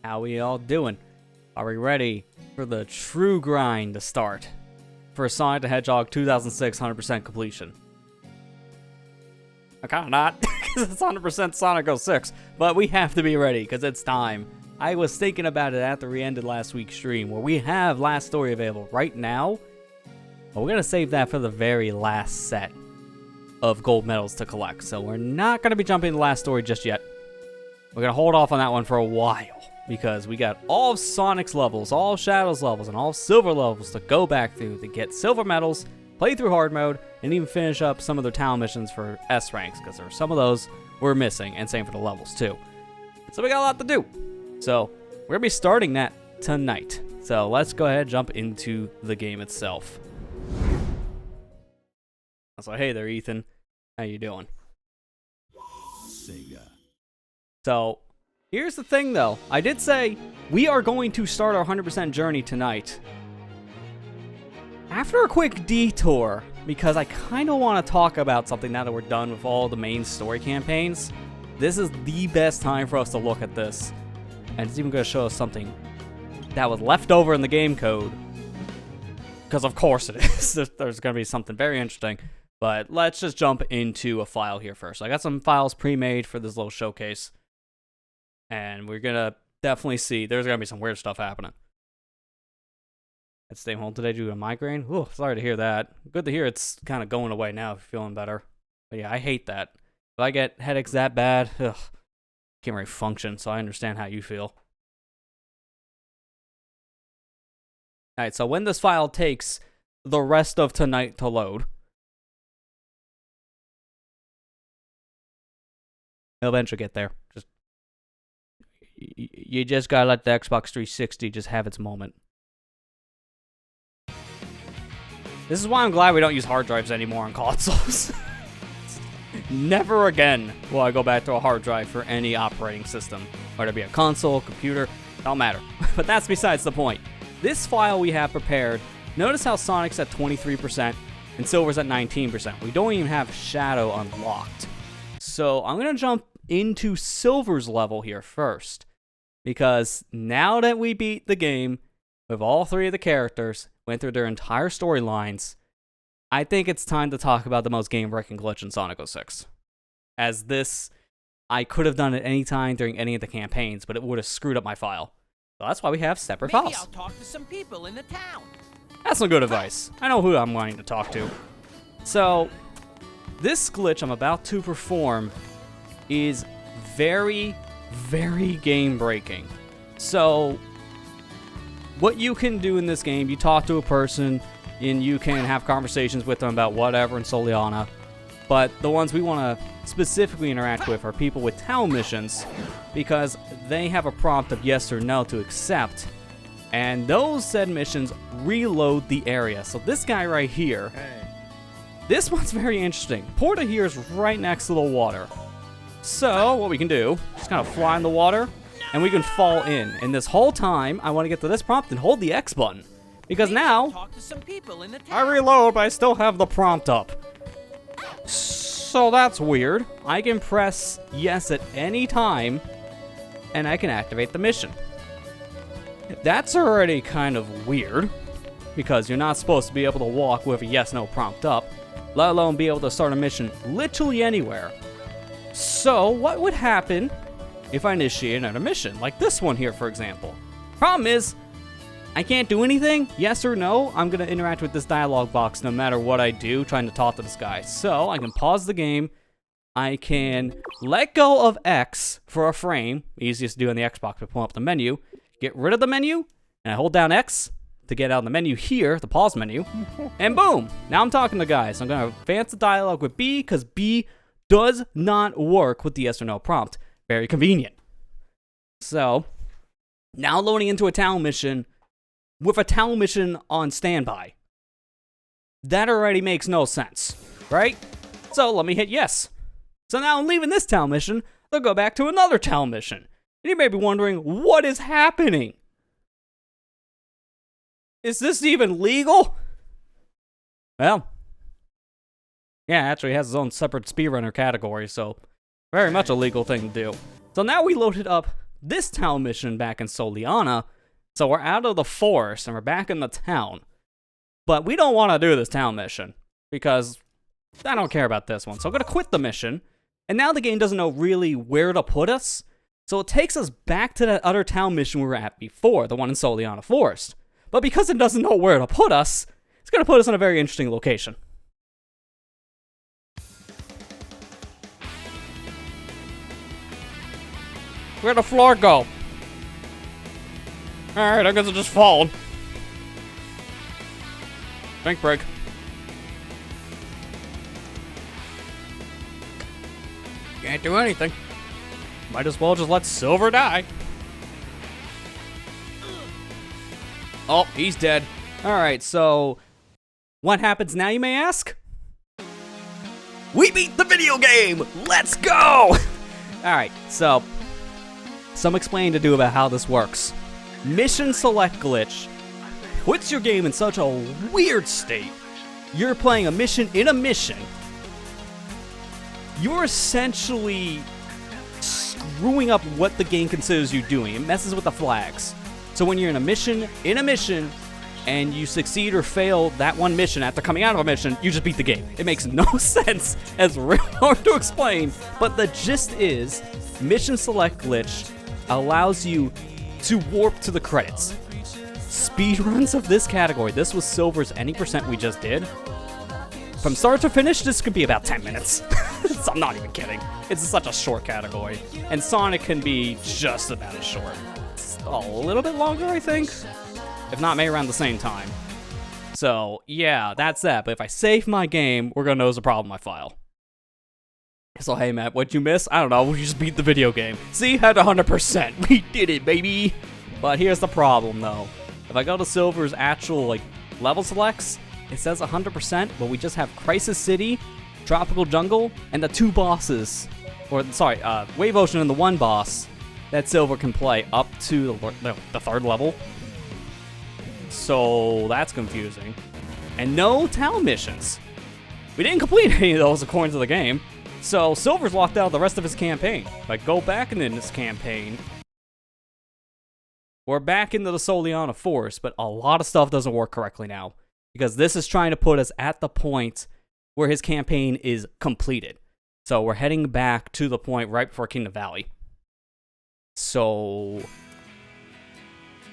How we all doing? Are we ready for the true grind to start? For Sonic the Hedgehog 2006 100% completion. I'm kinda not, because it's 100% Sonic 06, but we have to be ready, because it's time. I was thinking about it after we ended last week's stream, where we have last story available right now, but we're gonna save that for the very last set of gold medals to collect, so we're not gonna be jumping to the last story just yet. We're gonna hold off on that one for a while, because we got all of Sonic's levels, all of Shadow's levels, and all of Silver levels to go back through to get silver medals, play through hard mode, and even finish up some of the town missions for S ranks, because there are some of those we're missing, and same for the levels too. So we got a lot to do. So we're gonna be starting that tonight. So let's go ahead and jump into the game itself. So hey there, Ethan. How you doing? Sega. So here's the thing though. I did say we are going to start our 100% journey tonight. After a quick detour, because I kind of want to talk about something now that we're done with all the main story campaigns. This is the best time for us to look at this. And it's even going to show us something that was left over in the game code. Because of course it is. There's going to be something very interesting. But let's just jump into a file here first. I got some files pre-made for this little showcase. And we're going to definitely see there's going to be some weird stuff happening. I'd stay home today due to a migraine. Ooh, sorry to hear that. Good to hear it's kind of going away now if you're feeling better. But yeah, I hate that. If I get headaches that bad, ugh, can't really function, so I understand how you feel. Alright, so when this file takes the rest of tonight to load, it'll eventually get there. You just gotta let the Xbox 360 just have its moment. This is why I'm glad we don't use hard drives anymore on consoles. Never again will I go back to a hard drive for any operating system. Whether it be a console, computer, don't matter. But that's besides the point. This file we have prepared, notice how Sonic's at 23% and Silver's at 19%. We don't even have Shadow unlocked. So I'm going to jump into Silver's level here first. Because now that we beat the game with all three of the characters, went through their entire storylines, I think it's time to talk about the most game-breaking glitch in Sonic 06. As this, I could have done it any time during any of the campaigns, but it would have screwed up my file. So that's why we have separate files. Maybe I'll talk to some people in the town. That's some good advice. I know who I'm wanting to talk to. So, this glitch I'm about to perform is very, very game-breaking. So, what you can do in this game, you talk to a person, and you can have conversations with them about whatever in Soliana. But the ones we want to specifically interact with are people with town missions, because they have a prompt of yes or no to accept, and those said missions reload the area. So this guy right here, this one's very interesting. Porta here is right next to the water. So what we can do, just kind of fly in the water, and we can fall in. And this whole time, I want to get to this prompt and hold the X button. Because now, I reload, but I still have the prompt up. So that's weird. I can press yes at any time, and I can activate the mission. That's already kind of weird, because you're not supposed to be able to walk with a yes-no prompt up, let alone be able to start a mission literally anywhere. So what would happen if I initiate another mission, like this one here, for example? Problem is, I can't do anything, yes or no. I'm going to interact with this dialogue box no matter what I do, trying to talk to this guy. So I can pause the game, I can let go of X for a frame, easiest to do on the Xbox to pull up the menu, get rid of the menu, and I hold down X to get out of the menu here, the pause menu, and boom, now I'm talking to guys. I'm going to advance the dialogue with B, because B does not work with the yes or no prompt. Very convenient. So, now loading into a town mission with a town mission on standby. That already makes no sense, right? So let me hit yes. So now I'm leaving this town mission, they'll go back to another town mission. And you may be wondering, what is happening? Is this even legal? Well, yeah, actually has its own separate speedrunner category, so very much a legal thing to do. So now we loaded up this town mission back in Soliana. So we're out of the forest and we're back in the town. But we don't want to do this town mission because I don't care about this one. So I'm going to quit the mission. And now the game doesn't know really where to put us. So it takes us back to that other town mission we were at before, the one in Soliana Forest. But because it doesn't know where to put us, it's going to put us in a very interesting location. Where'd the floor go? Alright, I guess it just fallen. Bank break. Can't do anything. Might as well just let Silver die. Oh, he's dead. Alright, so what happens now, you may ask? We beat the video game! Let's go! Alright, so some explaining to do about how this works. Mission select glitch puts your game in such a weird state. You're playing a mission in a mission. You're essentially screwing up what the game considers you doing. It messes with the flags. So when you're in a mission, and you succeed or fail that one mission after coming out of a mission, you just beat the game. It makes no sense. It's really hard to explain, but the gist is, mission select glitch allows you to warp to the credits. Speedruns of this category, this was Silver's any percent we just did. From start to finish, this could be about 10 minutes. I'm not even kidding. It's such a short category. And Sonic can be just about as short. It's a little bit longer, I think. If not, maybe around the same time. So, yeah, that's that. But if I save my game, we're gonna know there's a problem with my file. So, hey, Matt, what'd you miss? I don't know, we just beat the video game. See, had 100%. We did it, baby. But here's the problem, though. If I go to Silver's actual, level selects, it says 100%, but we just have Crisis City, Tropical Jungle, and the two bosses. Wave Ocean and the one boss that Silver can play up to the third level. So, that's confusing. And no town missions. We didn't complete any of those according to the game. So, Silver's locked out of the rest of his campaign. If I go back into this campaign, we're back into the Soliana Forest, but a lot of stuff doesn't work correctly now. Because this is trying to put us at the point where his campaign is completed. So, we're heading back to the point right before Kingdom Valley. So,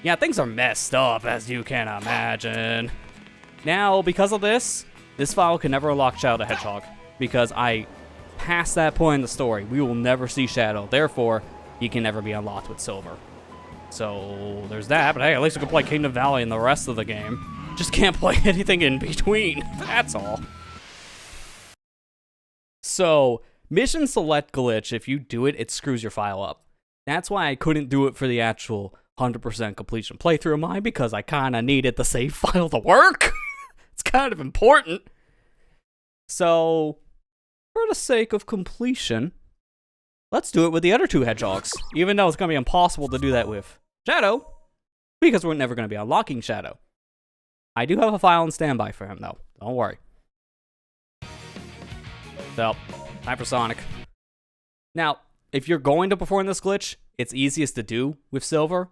yeah, things are messed up, as you can imagine. Now, because of this file can never unlock Shadow the Hedgehog. Because past that point in the story, we will never see Shadow. Therefore, he can never be unlocked with Silver. So, there's that. But hey, at least we can play Kingdom Valley and the rest of the game. Just can't play anything in between. That's all. So, mission select glitch, if you do it, it screws your file up. That's why I couldn't do it for the actual 100% completion playthrough of mine, because I kind of needed the save file to work. It's kind of important. So, for the sake of completion, let's do it with the other two hedgehogs, even though it's going to be impossible to do that with Shadow, because we're never going to be unlocking Shadow. I do have a file on standby for him, though. Don't worry. So, time for Sonic. Now, if you're going to perform this glitch, it's easiest to do with Silver,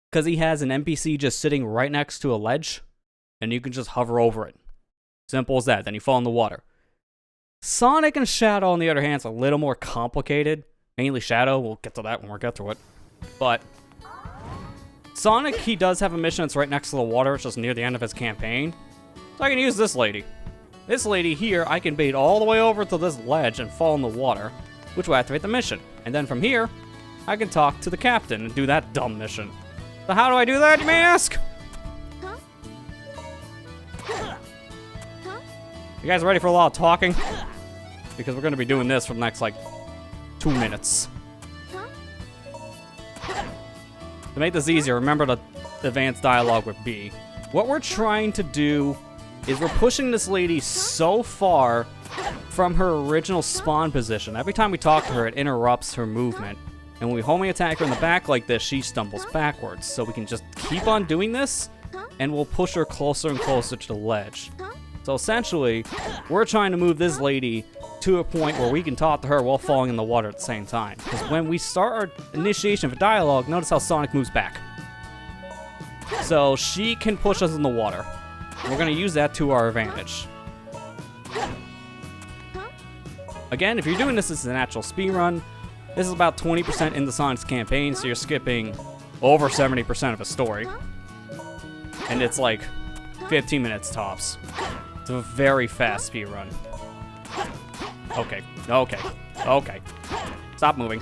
because he has an NPC just sitting right next to a ledge, and you can just hover over it. Simple as that, then you fall in the water. Sonic and Shadow, on the other hand, is a little more complicated. Mainly Shadow, we'll get to that when we get through it. But Sonic, he does have a mission that's right next to the water, it's just near the end of his campaign. So I can use this lady. This lady here, I can bait all the way over to this ledge and fall in the water, which will activate the mission. And then from here, I can talk to the captain and do that dumb mission. So how do I do that, you may ask? You guys ready for a lot of talking? Because we're going to be doing this for the next, 2 minutes. To make this easier, remember to advance dialogue with B. What we're trying to do is we're pushing this lady so far from her original spawn position. Every time we talk to her, it interrupts her movement. And when we homing attack her in the back like this, she stumbles backwards. So we can just keep on doing this, and we'll push her closer and closer to the ledge. So essentially, we're trying to move this lady to a point where we can talk to her while falling in the water at the same time. Because when we start our initiation of a dialogue, notice how Sonic moves back. So she can push us in the water. We're going to use that to our advantage. Again, if you're doing this as an actual speedrun, this is about 20% into Sonic's campaign, so you're skipping over 70% of his story. And it's like 15 minutes tops. It's a very fast speedrun. Okay, okay, okay. Stop moving.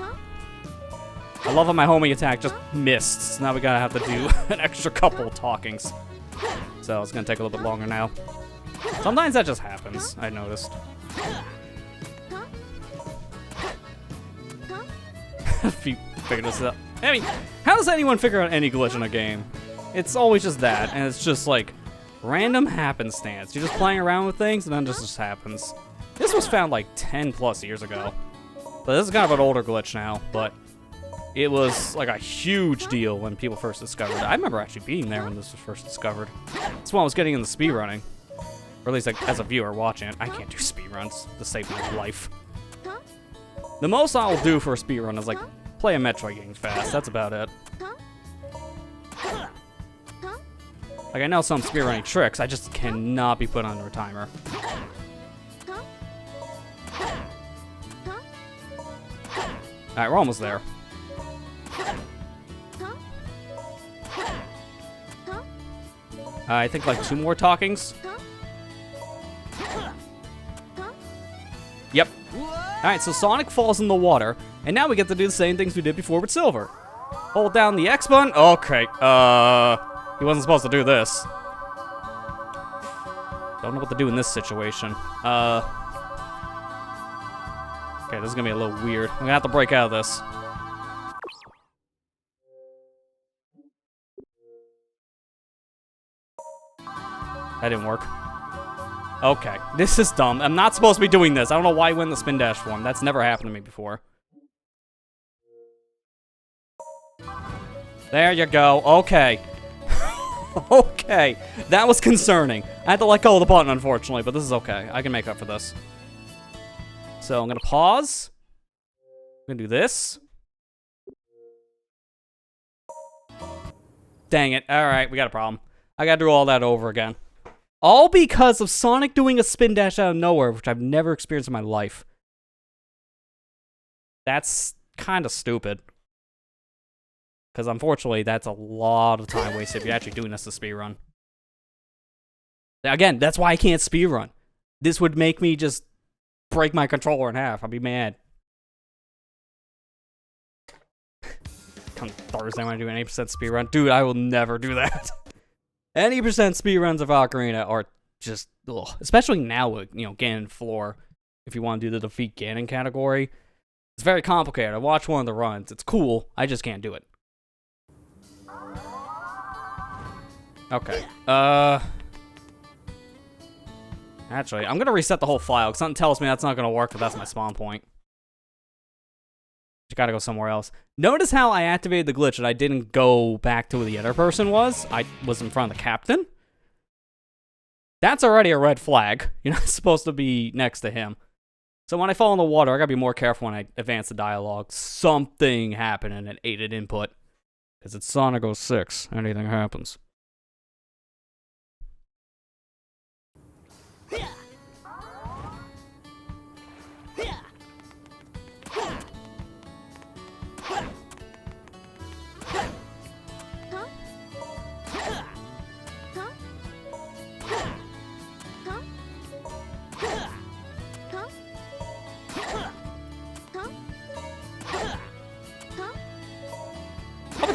I love how my homing attack just missed, so now we gotta have to do an extra couple talkings. So it's gonna take a little bit longer now. Sometimes that just happens, I noticed. If you figure this out. I mean, how does anyone figure out any glitch in a game? It's always just that, and it's just like random happenstance. You're just playing around with things, and then this just happens. This was found like 10 plus years ago. But this is kind of an older glitch now, but it was like a huge deal when people first discovered it. I remember actually being there when this was first discovered. That's when I was getting into speedrunning. Or at least like, as a viewer watching it. I can't do speedruns to save my life. The most I'll do for a speedrun is like play a Metroid game fast. That's about it. Like I know some speedrunning tricks, I just cannot be put under a timer. Alright, we're almost there. I think like 2 more talkings. Yep. Alright, so Sonic falls in the water, and now we get to do the same things we did before with Silver. Hold down the X button. Okay, he wasn't supposed to do this. Don't know what to do in this situation. Okay, this is gonna be a little weird. I'm gonna have to break out of this. That didn't work. Okay, this is dumb. I'm not supposed to be doing this. I don't know why I went in the spin dash form. That's never happened to me before. There you go. Okay. Okay. That was concerning. I had to let go of the button, unfortunately, but this is okay. I can make up for this. So I'm gonna pause. I'm gonna do this. Dang it. Alright, we got a problem. I gotta do all that over again. All because of Sonic doing a spin dash out of nowhere, which I've never experienced in my life. That's kind of stupid. Because unfortunately, that's a lot of time wasted if you're actually doing this to speedrun. Again, that's why I can't speedrun. This would make me just break my controller in half. I'd be mad. Come Thursday, I'm gonna do an 8% speedrun. Dude, I will never do that. Any percent speedruns of Ocarina are just, ugh. Especially now with, you know, Ganon floor. If you want to do the defeat Ganon category. It's very complicated. I watched one of the runs. It's cool. I just can't do it. Okay. Actually, I'm gonna reset the whole file, because something tells me that's not gonna work, but that's my spawn point. You gotta go somewhere else. Notice how I activated the glitch and I didn't go back to where the other person was? I was in front of the captain? That's already a red flag. You're not supposed to be next to him. So when I fall in the water, I gotta be more careful when I advance the dialogue. Something happened and it aided input. Because it's Sonic 06. Anything happens.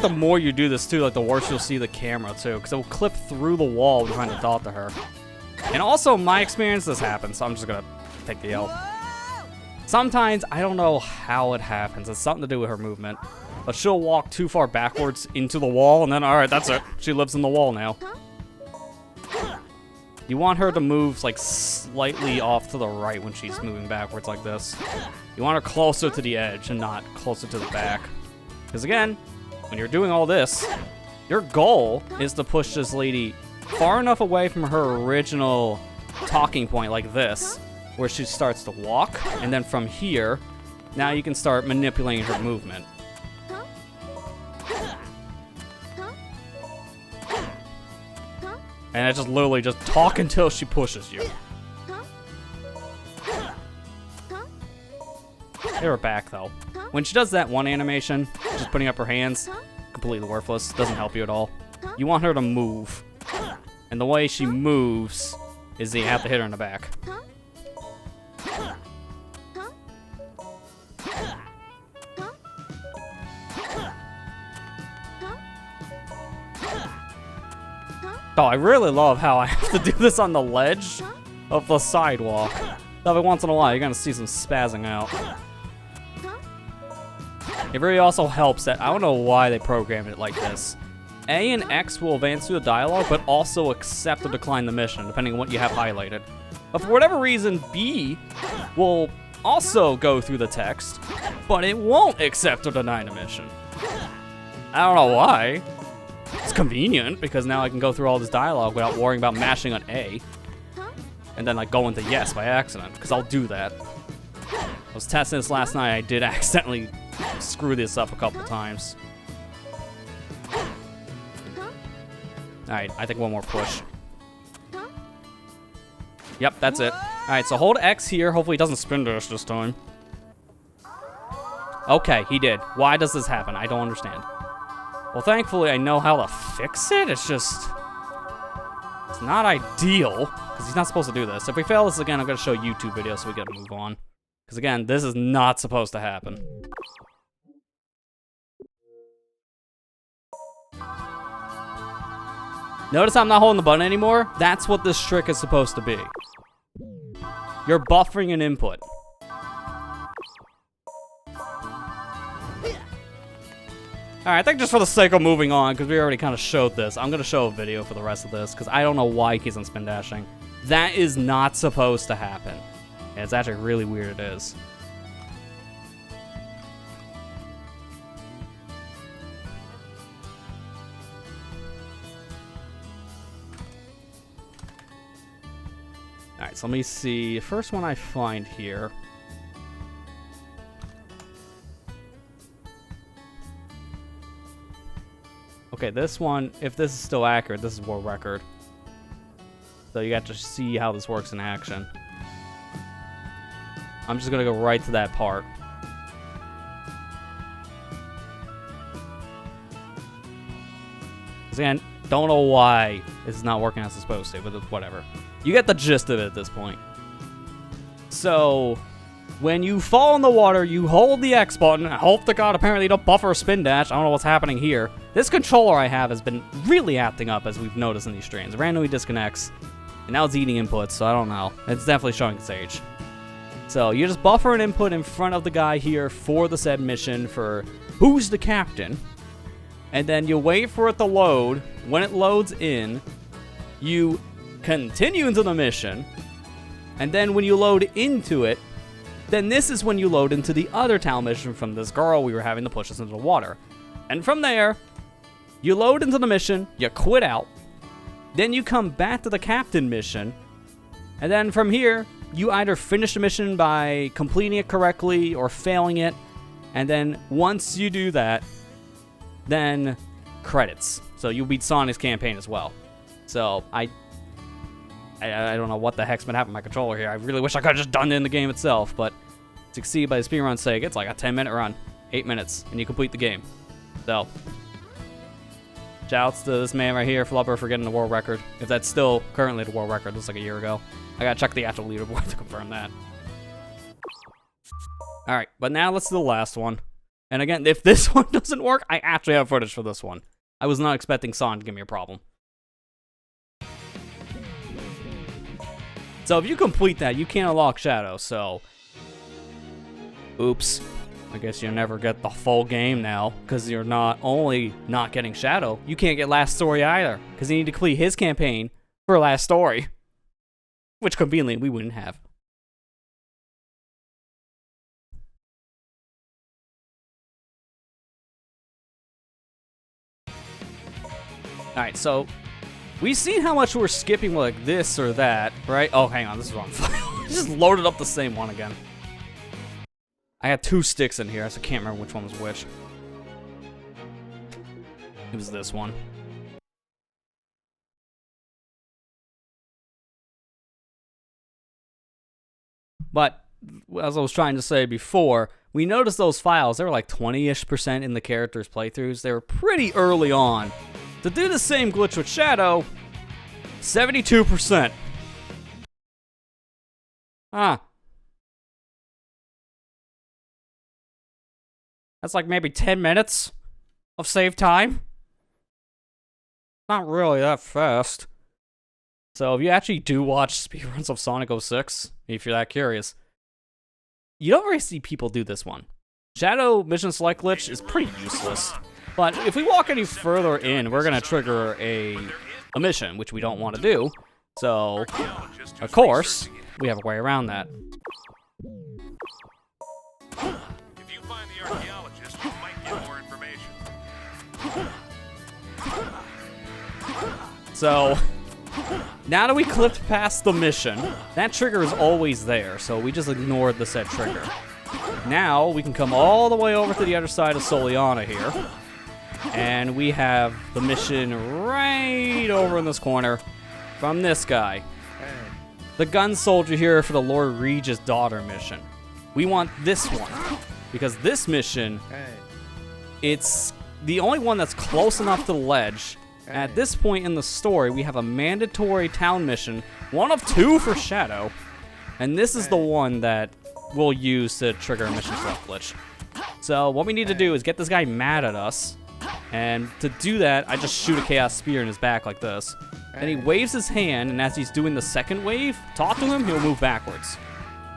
The more you do this too, like the worse you'll see the camera too, because it will clip through the wall trying to talk to her. And also, in my experience, this happens, so I'm just gonna take the L. Sometimes, I don't know how it happens, it's something to do with her movement, but she'll walk too far backwards into the wall, and then, alright, that's it. She lives in the wall now. You want her to move, like, slightly off to the right when she's moving backwards like this. You want her closer to the edge and not closer to the back. Because again, when you're doing all this, your goal is to push this lady far enough away from her original talking point like this, where she starts to walk, and then from here, now you can start manipulating her movement. And it's just literally just talk until she pushes you. Hit her back though. When she does that one animation, just putting up her hands, completely worthless, doesn't help you at all. You want her to move. And the way she moves is that you have to hit her in the back. Oh, I really love how I have to do this on the ledge of the sidewalk. Every once in a while, you're gonna see some spazzing out. It really also helps that I don't know why they programmed it like this. A and X will advance through the dialogue, but also accept or decline the mission, depending on what you have highlighted. But for whatever reason, B will also go through the text, but it won't accept or deny the mission. I don't know why. It's convenient, because now I can go through all this dialogue without worrying about mashing on A. And then, like, going to yes by accident, because I'll do that. I was testing this last night, I did accidentally screw this up a couple times. Alright, I think one more push. Yep, that's it. Alright, so hold X here. Hopefully he doesn't spin dash this time. Okay, he did. Why does this happen? I don't understand. Well, thankfully I know how to fix it. It's just... it's not ideal, because he's not supposed to do this. If we fail this again, I'm going to show a YouTube video so we can move on. Because again, this is not supposed to happen. Notice I'm not holding the button anymore? That's what this trick is supposed to be. You're buffering an input. Alright, I think just for the sake of moving on, because we already kind of showed this, I'm going to show a video for the rest of this, because I don't know why he keeps on spin dashing. That is not supposed to happen. And it's actually really weird it is. Alright, so let me see. First one I find here. Okay, this one, if this is still accurate, this is world record. So you got to see how this works in action. I'm just gonna go right to that part. Again, don't know why this is not working as it's supposed to, but whatever. You get the gist of it at this point. So, when you fall in the water, you hold the X button. I hope to God apparently you don't buffer a spin dash. I don't know what's happening here. This controller I have has been really acting up, as we've noticed in these streams. It randomly disconnects, and now it's eating inputs, so I don't know. It's definitely showing its age. So you just buffer an input in front of the guy here for the said mission for who's the captain, and then you wait for it to load. When it loads in, you continue into the mission, and then when you load into it, then this is when you load into the other town mission from this girl we were having to push us into the water. And from there, you load into the mission, you quit out, then you come back to the captain mission, and then from here, you either finish the mission by completing it correctly or failing it, and then once you do that, then credits. So you beat Sonic's campaign as well. So I don't know what the heck's been happening to my controller here. I really wish I could have just done it in the game itself, but to succeed by the speedrun's sake, it's like a 10-minute run, 8 minutes, and you complete the game. So, shouts to this man right here, Flubber, for getting the world record. If that's still currently the world record, this was like a year ago. I gotta check the actual leaderboard to confirm that. Alright, but now let's do the last one. And again, if this one doesn't work, I actually have footage for this one. I was not expecting Sonic to give me a problem. So if you complete that, you can't unlock Shadow, so... oops. I guess you'll never get the full game now, because you're not only not getting Shadow, you can't get Last Story either, because you need to complete his campaign for Last Story. Which, conveniently, we wouldn't have. Alright, so... we've seen how much we're skipping like this or that, right? Oh, hang on, this is wrong file. just loaded up the same one again. I had 2 sticks in here, so I can't remember which one was which. It was this one. But, as I was trying to say before, we noticed those files, they were like 20-ish% in the character's playthroughs. They were pretty early on. To do the same glitch with Shadow, 72%. Huh. That's like maybe 10 minutes of save time. Not really that fast. So if you actually do watch speedruns of Sonic 06, if you're that curious, you don't really see people do this one. Shadow mission select glitch is pretty useless. But if we walk any further in, we're going to trigger a mission, which we don't want to do. So, of course, we have a way around that. If you find the archaeologist, you might get more information. So, now that we clipped past the mission, that trigger is always there, so we just ignored the set trigger. Now, we can come all the way over to the other side of Soliana here, and we have the mission right over in this corner from this guy. The gun soldier here for the Lord Regis' daughter mission. We want this one, because this mission, it's the only one that's close enough to the ledge. At this point in the story, we have a mandatory town mission, one of 2 for Shadow, and this is the one that we'll use to trigger a mission select glitch. So what we need to do is get this guy mad at us, and to do that, I just shoot a Chaos Spear in his back like this. Then he waves his hand, and as he's doing the second wave, talk to him, he'll move backwards.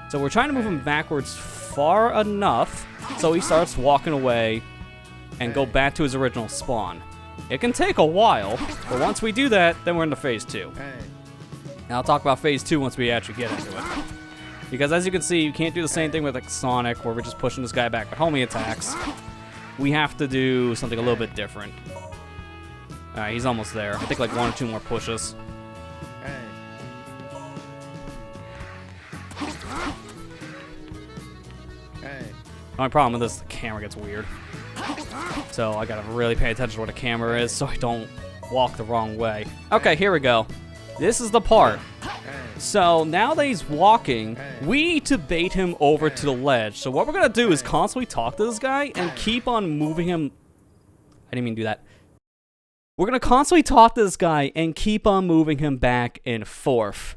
So we're trying to move him backwards far enough so he starts walking away and go back to his original spawn. It can take a while, but once we do that, then we're into phase 2. Now I'll talk about phase 2 once we actually get into it. Because as you can see, you can't do the same thing with like Sonic, where we're just pushing this guy back with homing attacks. We have to do something a little bit different. Alright, he's almost there. I think like 1 or 2 more pushes. The only problem with this is the camera gets weird. So I gotta really pay attention to what the camera is so I don't walk the wrong way. Okay, here we go. This is the part. So now that he's walking, we need to bait him over to the ledge. So what we're gonna do is constantly talk to this guy and keep on moving him. I didn't mean to do that. We're gonna constantly talk to this guy and keep on moving him back and forth.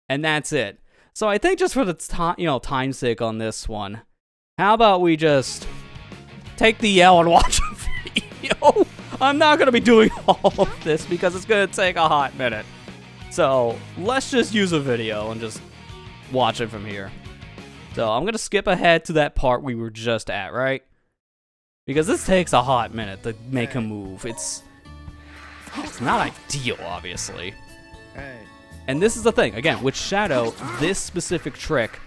And that's it. So I think just for the time's sake on this one, how about we just take the L and watch a video? I'm not going to be doing all of this because it's going to take a hot minute. So let's just use a video and just watch it from here. So I'm going to skip ahead to that part we were just at, right? Because this takes a hot minute to make him move. It's not ideal, obviously. And this is the thing. Again, with Shadow, this specific trick,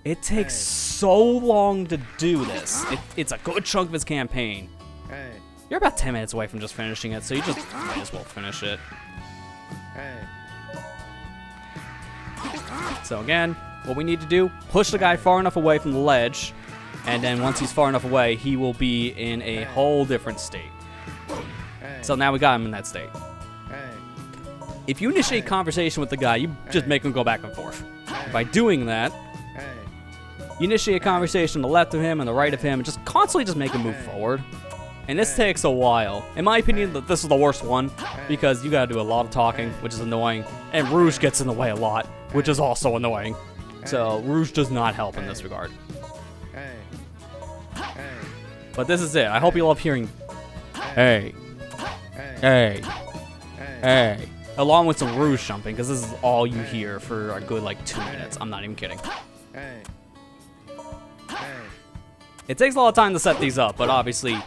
it takes so long to do this. It's a good chunk of his campaign. You're about 10 minutes away from just finishing it, so you just might as well finish it. So again, what we need to do, push the guy far enough away from the ledge, and then once he's far enough away, he will be in a whole different state. So now we got him in that state. If you initiate conversation with the guy, you just make him go back and forth. By doing that, you initiate a conversation to the left of him and the right of him, and just constantly just make him move forward. And this takes a while. In my opinion, this is the worst one, because you gotta do a lot of talking, which is annoying, and Rouge gets in the way a lot, which is also annoying. So Rouge does not help in this regard. But this is it. I hope you love hearing hey, hey, hey, along with some Rouge jumping, because this is all you hear for a good like 2 minutes. I'm not even kidding. It takes a lot of time to set these up, but obviously,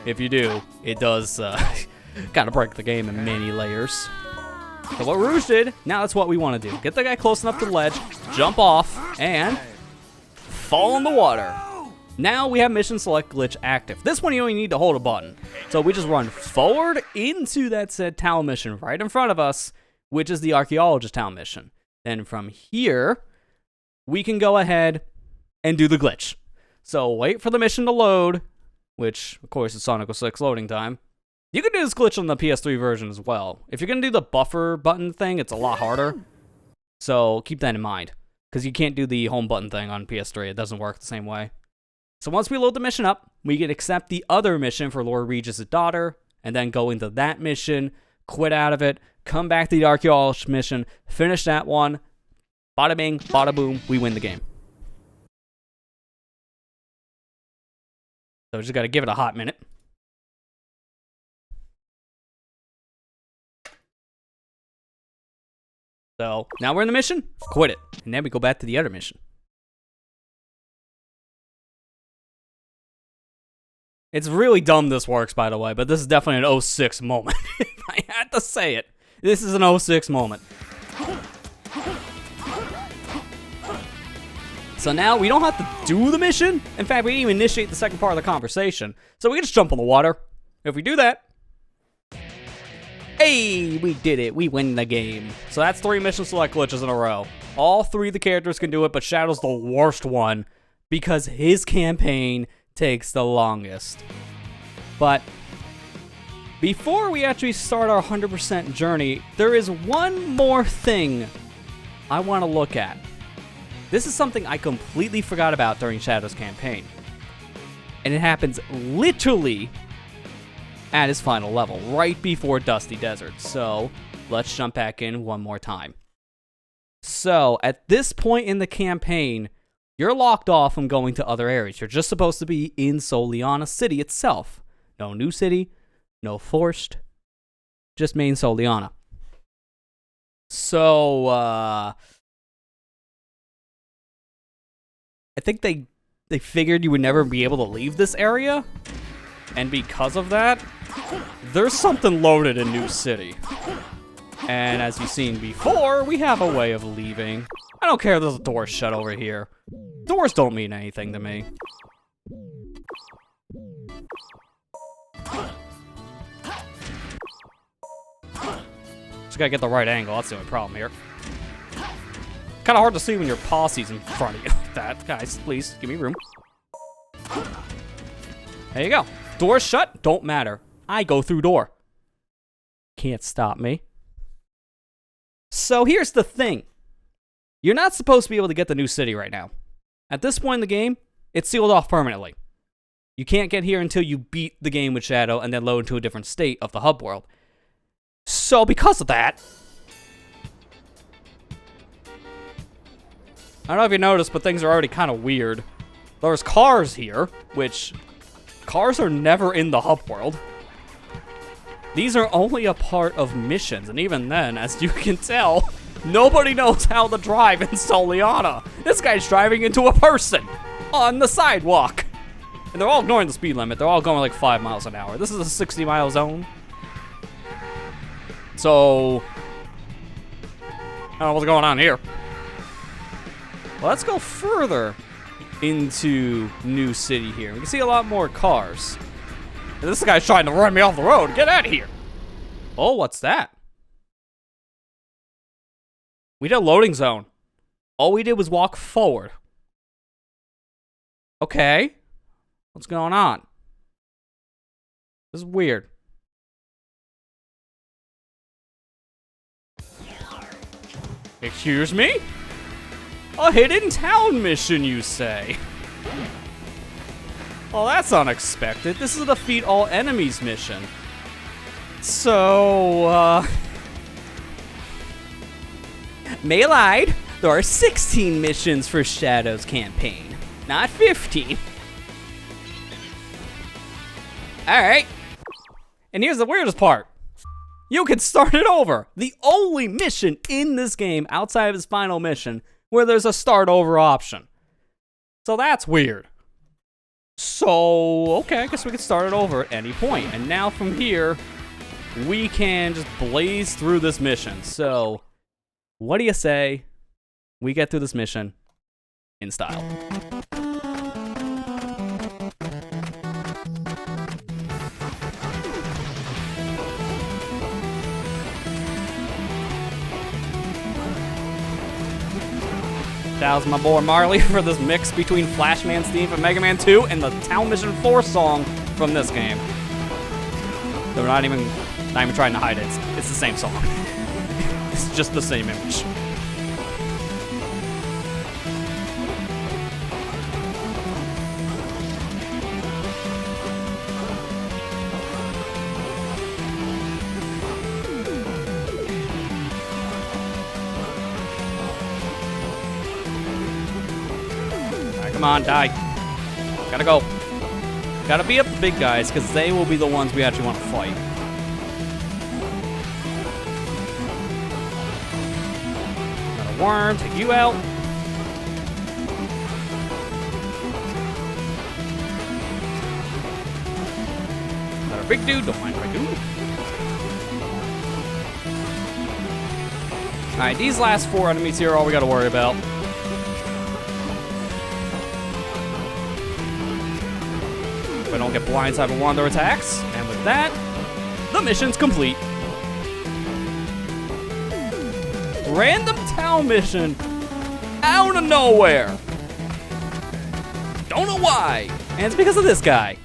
if you do, it does kind of break the game in many layers. So what Rouge did, now that's what we want to do. Get the guy close enough to the ledge, jump off, and fall in the water. Now we have mission select glitch active. This one you only need to hold a button. So we just run forward into that said town mission right in front of us, which is the archaeologist town mission. Then from here, we can go ahead and do the glitch. So wait for the mission to load, which, of course, is Sonic 06 loading time. You can do this glitch on the PS3 version as well. If you're going to do the buffer button thing, it's a lot harder. So keep that in mind, because you can't do the home button thing on PS3. It doesn't work the same way. So once we load the mission up, we can accept the other mission for Lord Regis' daughter, and then go into that mission, quit out of it, come back to the archaeologist mission, finish that one. Bada bing, bada boom, we win the game. So just got to give it a hot minute. So now we're in the mission, quit it, and then we go back to the other mission. It's really dumb this works, by the way, but this is definitely an 06 moment. If I had to say it, this is an 06 moment. So now we don't have to do the mission. In fact, we didn't even initiate the second part of the conversation. So we can just jump in the water. If we do that, hey, we did it. We win the game. So that's 3 mission select glitches in a row. All 3 of the characters can do it, but Shadow's the worst one because his campaign takes the longest. But before we actually start our 100% journey, there is one more thing I want to look at. This is something I completely forgot about during Shadow's campaign. And it happens literally at his final level, right before Dusty Desert. So let's jump back in one more time. So at this point in the campaign, you're locked off from going to other areas. You're just supposed to be in Soliana City itself. No new city, no forced, just main Soliana. So, I think they figured you would never be able to leave this area. And because of that, there's something loaded in New City. And as you've seen before, we have a way of leaving. I don't care if there's a door shut over here. Doors don't mean anything to me. Just gotta get the right angle, that's the only problem here. Kinda hard to see when your posse's in front of you. That, guys, please, give me room. There you go. Doors shut, don't matter. I go through door. Can't stop me. So here's the thing. You're not supposed to be able to get the new city right now. At this point in the game, it's sealed off permanently. You can't get here until you beat the game with Shadow and then load into a different state of the hub world. So because of that, I don't know if you noticed, but things are already kind of weird. There's cars here, which cars are never in the hub world. These are only a part of missions, and even then, as you can tell, nobody knows how to drive in Soliana. This guy's driving into a person on the sidewalk. And they're all ignoring the speed limit. They're all going like 5 miles an hour. This is a 60-mile zone. So, I don't know what's going on here. Well, let's go further into New City here. We can see a lot more cars. And this guy's trying to run me off the road. Get out of here. Oh, what's that? We did a loading zone. All we did was walk forward. Okay. What's going on? This is weird. Excuse me? A hidden town mission, you say? Well, that's unexpected. This is a defeat all enemies mission. So, may lied. There are 16 missions for Shadow's campaign, not 15. Alright. And here's the weirdest part. You can start it over. The only mission in this game outside of his final mission where there's a start over option. So that's weird. So, okay, I guess we can start it over at any point. And now from here, we can just blaze through this mission. So, what do you say we get through this mission in style? That was my boy Marley for this mix between Flashman's theme from Mega Man 2 and the Town Mission 4 song from this game. They're not even trying to hide it. It's the same song. It's just the same image. Come on, die. Gotta go. Gotta beat up the big guys, because they will be the ones we actually want to fight. Got a worm, take you out. Got a big dude, don't mind my dude. Alright, these last 4 enemies here are all we gotta worry about. We don't get blindsided by one of their attacks. And with that, the mission's complete. Random town mission out of nowhere. Don't know why. And it's because of this guy.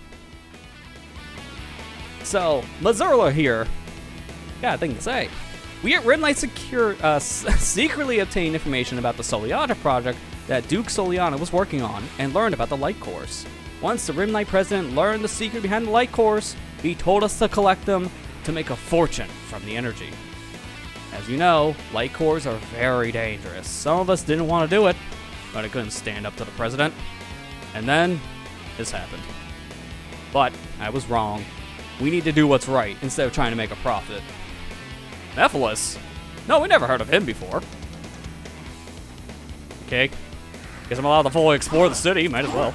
So, Mazurla here. Got a thing to say. We at Red Light secretly obtained information about the Soliana project that Duke Soliana was working on and learned about the light cores. Once the Rim Knight president learned the secret behind the light cores, he told us to collect them to make a fortune from the energy. As you know, light cores are very dangerous. Some of us didn't want to do it, but I couldn't stand up to the president. And then, this happened. But I was wrong. We need to do what's right instead of trying to make a profit. Nephilis? No, we never heard of him before. Okay. Guess I'm allowed to fully explore the city, might as well.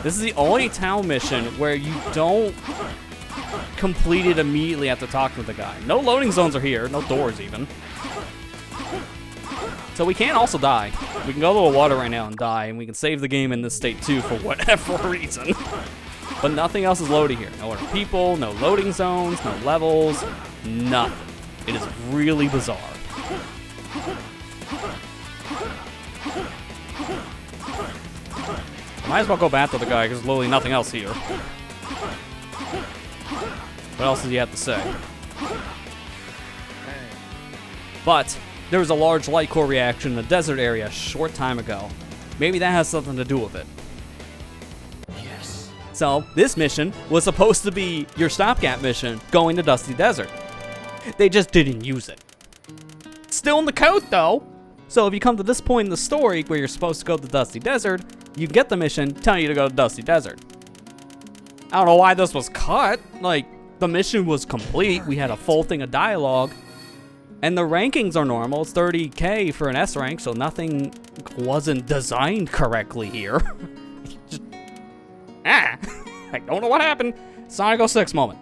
This is the only town mission where you don't complete it immediately after talking with the guy. No loading zones are here, no doors even. So we can also die. We can go to the water right now and die, and we can save the game in this state too for whatever reason. But nothing else is loaded here. No other people, no loading zones, no levels, nothing. It is really bizarre. Might as well go back to the guy because there's literally nothing else here. What else does he have to say? But there was a large light core reaction in the desert area a short time ago. Maybe that has something to do with it. Yes. So this mission was supposed to be your stopgap mission going to Dusty Desert. They just didn't use it. Still in the code though. So if you come to this point in the story where you're supposed to go to Dusty Desert, you get the mission telling you to go to Dusty Desert. I don't know why this was cut. Like, the mission was complete. We had a full thing of dialogue. And the rankings are normal. It's 30k for an S rank, so nothing wasn't designed correctly here. Just, I don't know what happened. Sonic 06 moment.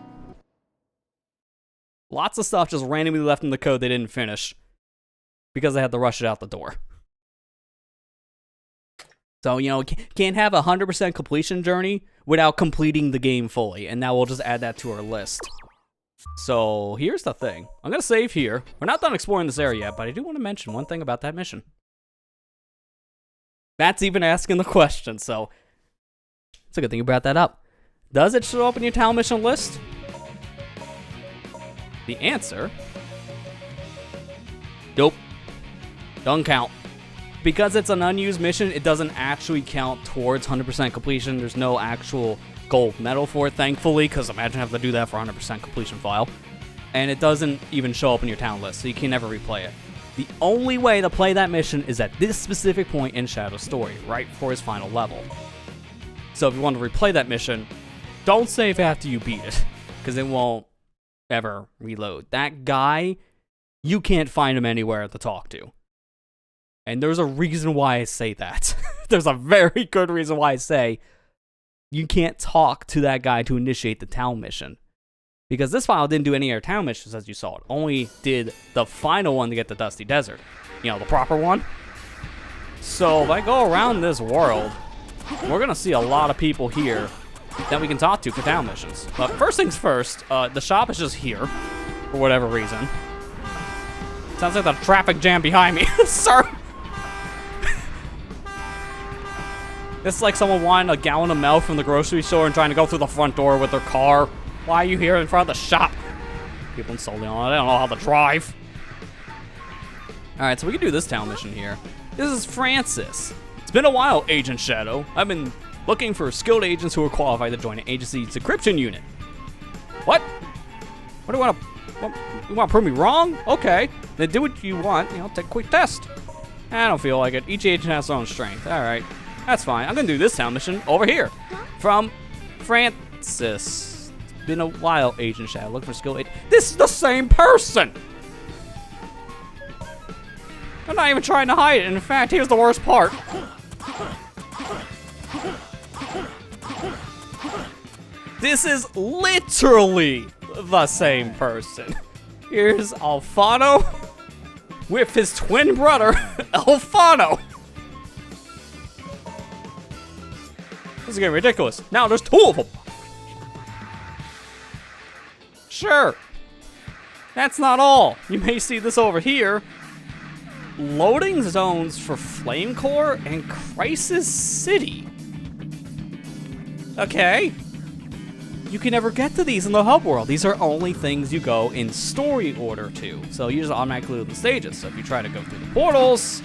Lots of stuff just randomly left in the code they didn't finish because they had to rush it out the door. So, you know, can't have a 100% completion journey without completing the game fully. And now we'll just add that to our list. So, here's the thing. I'm going to save here. We're not done exploring this area yet, but I do want to mention one thing about that mission. Matt's even asking the question, so it's a good thing you brought that up. Does it show up in your town mission list? The answer... Nope. Don't count. Because it's an unused mission, it doesn't actually count towards 100% completion. There's no actual gold medal for it, thankfully, because imagine having to do that for 100% completion file. And it doesn't even show up in your town list, so you can never replay it. The only way to play that mission is at this specific point in Shadow's story, right before his final level. So if you want to replay that mission, don't save after you beat it, because it won't ever reload. That guy, you can't find him anywhere to talk to. And there's a reason why I say that. There's a very good reason why I say you can't talk to that guy to initiate the town mission. Because this file didn't do any of our town missions as you saw. It only did the final one to get the Dusty Desert. You know, the proper one. So if I go around this world, we're going to see a lot of people here that we can talk to for town missions. But first things first, the shop is just here for whatever reason. Sounds like the traffic jam behind me. Sorry. It's like someone wanting a gallon of milk from the grocery store and trying to go through the front door with their car. Why are you here in front of the shop? People insulting on it. I don't know how to drive. Alright, so we can do this town mission here. This is Francis. It's been a while, Agent Shadow. I've been looking for skilled agents who are qualified to join an agency's decryption unit. What? What do you want to... You want to prove me wrong? Okay. Then do what you want. You know, take a quick test. I don't feel like it. Each agent has their own strength. Alright. That's fine. I'm going to do this town mission over here. From Francis. It's been a while, Agent Shadow. Looking for skilled agent. This is the same person! I'm not even trying to hide it. In fact, here's the worst part. This is literally the same person. Here's Alfano with his twin brother, Alfano. This is getting ridiculous. Now there's two of them. Sure. That's not all. You may see this over here. Loading zones for Flame Core and Crisis City. Okay. You can never get to these in the hub world. These are only things you go in story order to. So you just automatically do the stages. So if you try to go through the portals,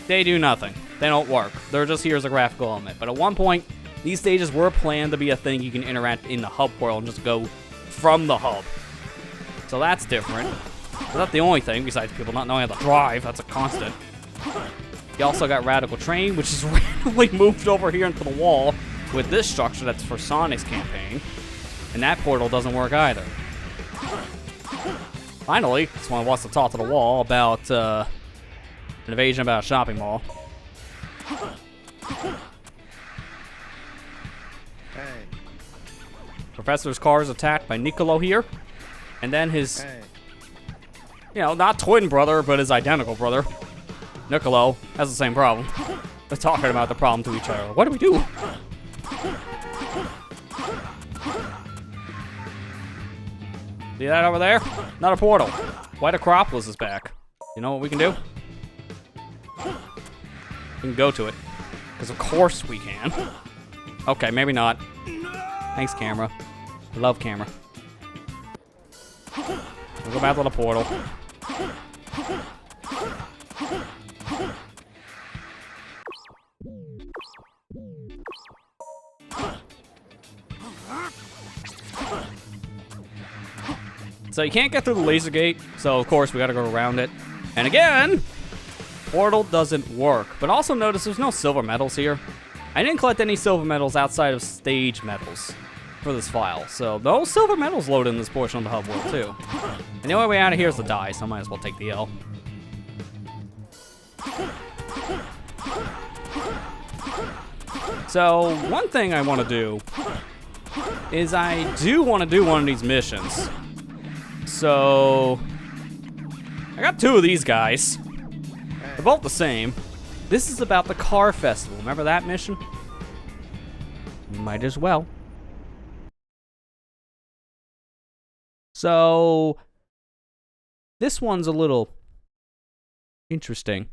they do nothing. They don't work. They're just here as a graphical element. But at one point, these stages were planned to be a thing you can interact in the hub world and just go from the hub. So that's different. But that's the only thing, besides people not knowing how to drive. That's a constant. You also got Radical Train, which is randomly moved over here into the wall with this structure that's for Sonic's campaign. And that portal doesn't work either. Finally, someone wants to talk to the wall about an invasion about a shopping mall. Hey. Professor's car is attacked by Niccolo here. And then his, you know, not twin brother, but his identical brother, Niccolo, has the same problem. They're talking about the problem to each other. What do we do? See that over there? Not a portal. White Acropolis is back. You know what we can do? We can go to it. Because of course we can. Okay, maybe not. Thanks, camera. I love camera. We'll go back to the portal. So you can't get through the laser gate, so of course we gotta go around it. And again, portal doesn't work. But also notice there's no silver medals here. I didn't collect any silver medals outside of stage medals for this file. So those silver medals load in this portion of the hub world too. And the only way out of here is to die, so I might as well take the L. So one thing I want to do is I do want to do one of these missions. So I got two of these guys. They're both the same. This is about the car festival. Remember that mission? Might as well. So this one's a little interesting,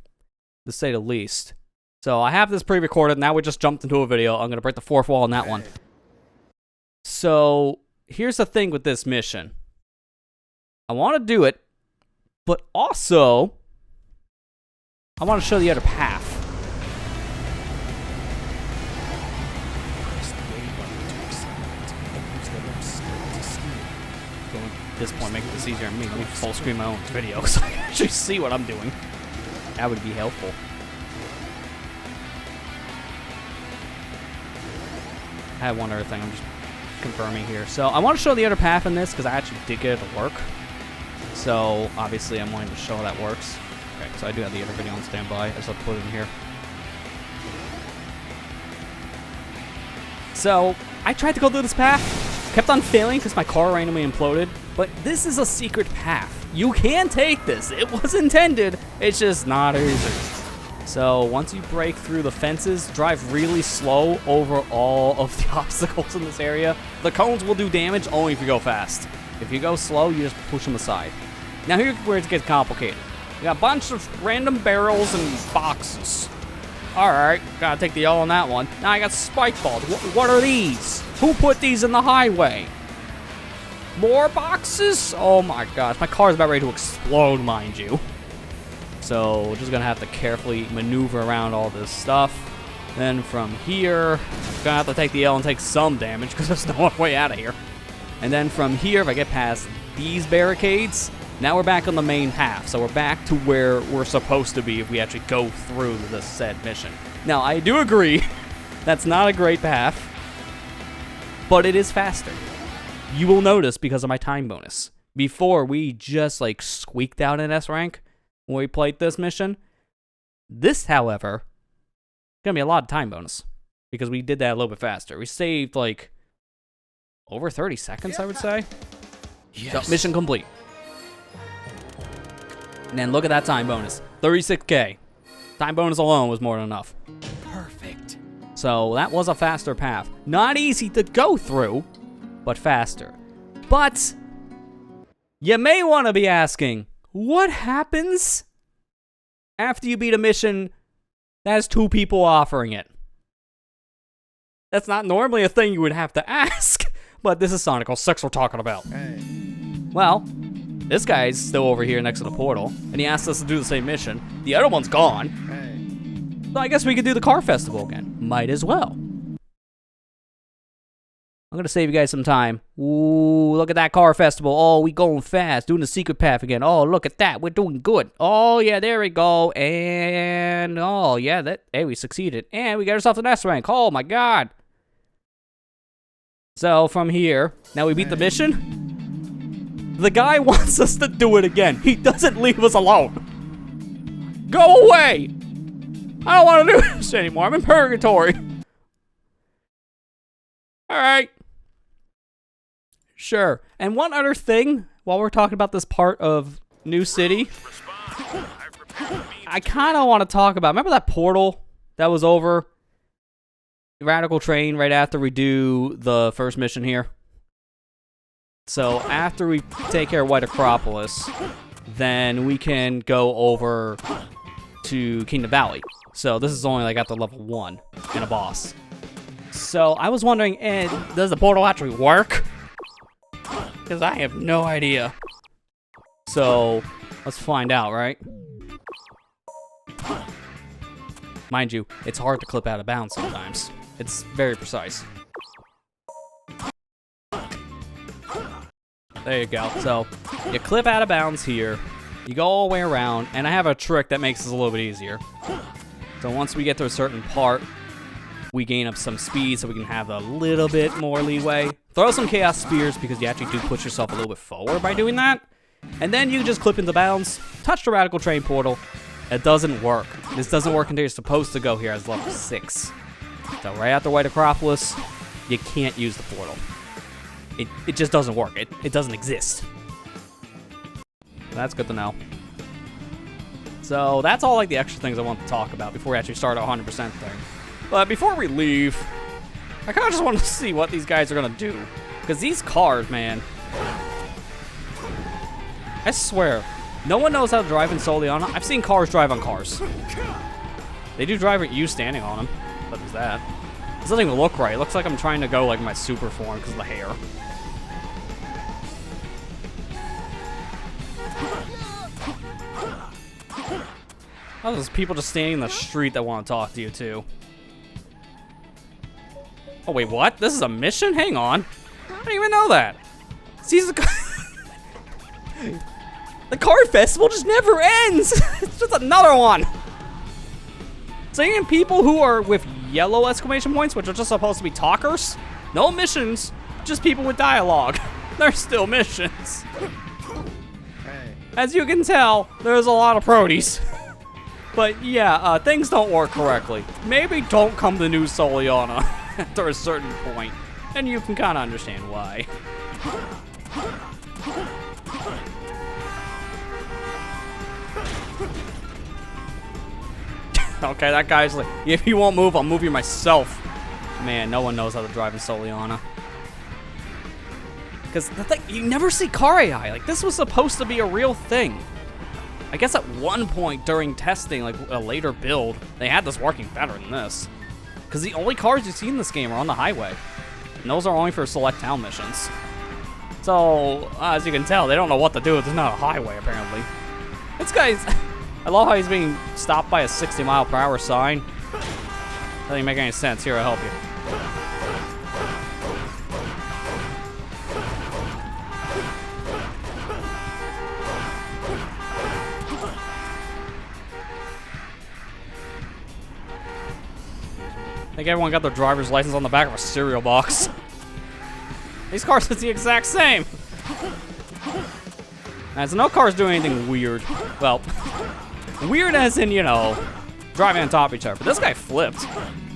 to say the least. So I have this pre-recorded. Now we just jumped into a video. I'm going to break the fourth wall on that one. So here's the thing with this mission. I want to do it, but also I want to show the other path. At this point, making this easier on me. Let me full screen my own video so I can actually see what I'm doing. That would be helpful. I have one other thing I'm just confirming here. So I want to show the other path in this because I actually did get it to work. So obviously I'm wanting to show how that works. Okay, so I do have the other video on standby. I just have to put it in here. So I tried to go through this path. Kept on failing because my car randomly imploded. But this is a secret path. You can take this. It was intended. It's just not easy. So once you break through the fences, drive really slow over all of the obstacles in this area. The cones will do damage only if you go fast. If you go slow, you just push them aside. Now here's where it gets complicated. You got a bunch of random barrels and boxes. Alright, gotta take the L on that one. Now I got spike balls. What are these? Who put these in the highway? More boxes? Oh my gosh, my car's about ready to explode, mind you. So, we're just gonna have to carefully maneuver around all this stuff. Then from here, gonna have to take the L and take some damage because there's no other way out of here. And then from here, if I get past these barricades, now we're back on the main half. So we're back to where we're supposed to be if we actually go through the said mission. Now, I do agree, that's not a great path, but it is faster. You will notice because of my time bonus. Before, we just like squeaked out an S rank when we played this mission. This, however, gonna be a lot of time bonus because we did that a little bit faster. We saved like over 30 seconds, I would say. Yes. So, mission complete. And then look at that time bonus, 36K. Time bonus alone was more than enough. Perfect. So that was a faster path. Not easy to go through, but faster. But you may want to be asking, what happens after you beat a mission that has 2 people offering it? That's not normally a thing you would have to ask, but this is SonicGhost 6 we're talking about. Hey. Well, this guy's still over here next to the portal, and he asked us to do the same mission. The other one's gone. Hey. So I guess we could do the car festival again. Might as well. I'm gonna save you guys some time. Ooh, look at that car festival. Oh, we going fast. Doing the secret path again. Oh, look at that. We're doing good. Oh, yeah, there we go. And, oh, yeah, hey, we succeeded. And we got ourselves an S rank. Oh, my God. So, from here, now we beat the mission. The guy wants us to do it again. He doesn't leave us alone. Go away. I don't want to do this anymore. I'm in purgatory. All right. Sure. And one other thing, while we're talking about this part of New City, I kind of want to talk about, remember that portal that was over Radical Train right after we do the first mission here? So after we take care of White Acropolis, then we can go over to Kingdom Valley. So this is only like at the level 1 and a boss. So I was wondering, does the portal actually work? Because I have no idea. So let's find out, right? Mind you, it's hard to clip out of bounds sometimes. It's very precise. There you go. So you clip out of bounds here. You go all the way around, and I have a trick that makes this a little bit easier. So once we get to a certain part, we gain up some speed so we can have a little bit more leeway. Throw some Chaos Spears because you actually do push yourself a little bit forward by doing that. And then you just clip into bounds, touch the Radical Train portal. It doesn't work. This doesn't work until you're supposed to go here as level 6. So right after White Acropolis, you can't use the portal. It just doesn't work. It doesn't exist. That's good to know. So that's all like the extra things I want to talk about before we actually start our 100% thing. But before we leave, I kind of just want to see what these guys are going to do. Because these cars, man. I swear, no one knows how to drive in Soliana. I've seen cars drive on cars. They do drive with you standing on them. But there's that. This doesn't even look right. It looks like I'm trying to go like my super form because of the hair. Oh, there's people just standing in the street that want to talk to you, too. Oh, wait, what? This is a mission? Hang on. I didn't even know that. See, the car festival just never ends. It's just another one. So even people who are with yellow exclamation points, which are just supposed to be talkers, no missions, just people with dialogue. They're still missions. Hey. As you can tell, there's a lot of prodies. But yeah, things don't work correctly. Maybe don't come to New Soliana after a certain point, and you can kind of understand why. Okay, that guy's like, if you won't move, I'll move you myself. Man, no one knows how to drive in Soliana. Because the thing, you never see car AI. Like, this was supposed to be a real thing. I guess at one point during testing, like a later build, they had this working better than this. Because the only cars you see in this game are on the highway. And those are only for select town missions. So, as you can tell, they don't know what to do if there's not a highway, apparently. This guy's... I love how he's being stopped by a 60-mile-per-hour sign. Doesn't even make any sense. Here, I'll help you. I think everyone got their driver's license on the back of a cereal box. These cars are the exact same. And so no cars doing anything weird. Well, weird as in, you know, driving on top of each other. But this guy flipped.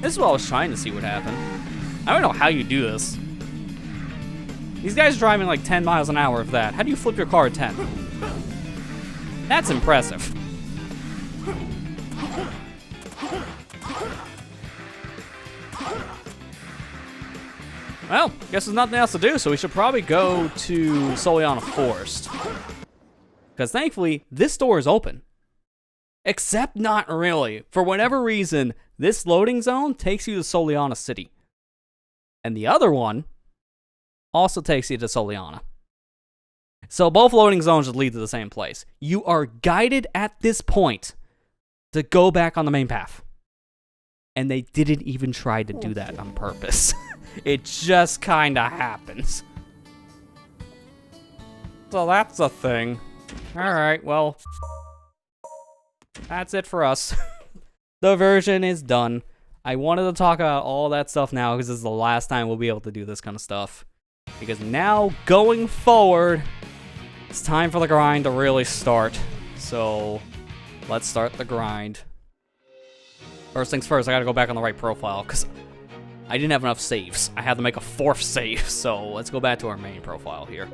This is what I was trying to see what happened. I don't know how you do this. These guys driving like 10 miles an hour of that. How do you flip your car at 10? That's impressive. Well, guess there's nothing else to do, so we should probably go to Soliana Forest. Because thankfully, this door is open. Except not really. For whatever reason, this loading zone takes you to Soliana City. And the other one also takes you to Soliana. So both loading zones should lead to the same place. You are guided at this point to go back on the main path. And they didn't even try to do that on purpose. It just kinda happens. So that's a thing. Alright, well, that's it for us. The version is done. I wanted to talk about all that stuff now because this is the last time we'll be able to do this kind of stuff. Because now, going forward, it's time for the grind to really start. So, let's start the grind. First things first, I gotta go back on the right profile because I didn't have enough saves. I had to make a 4th save, so let's go back to our main profile here.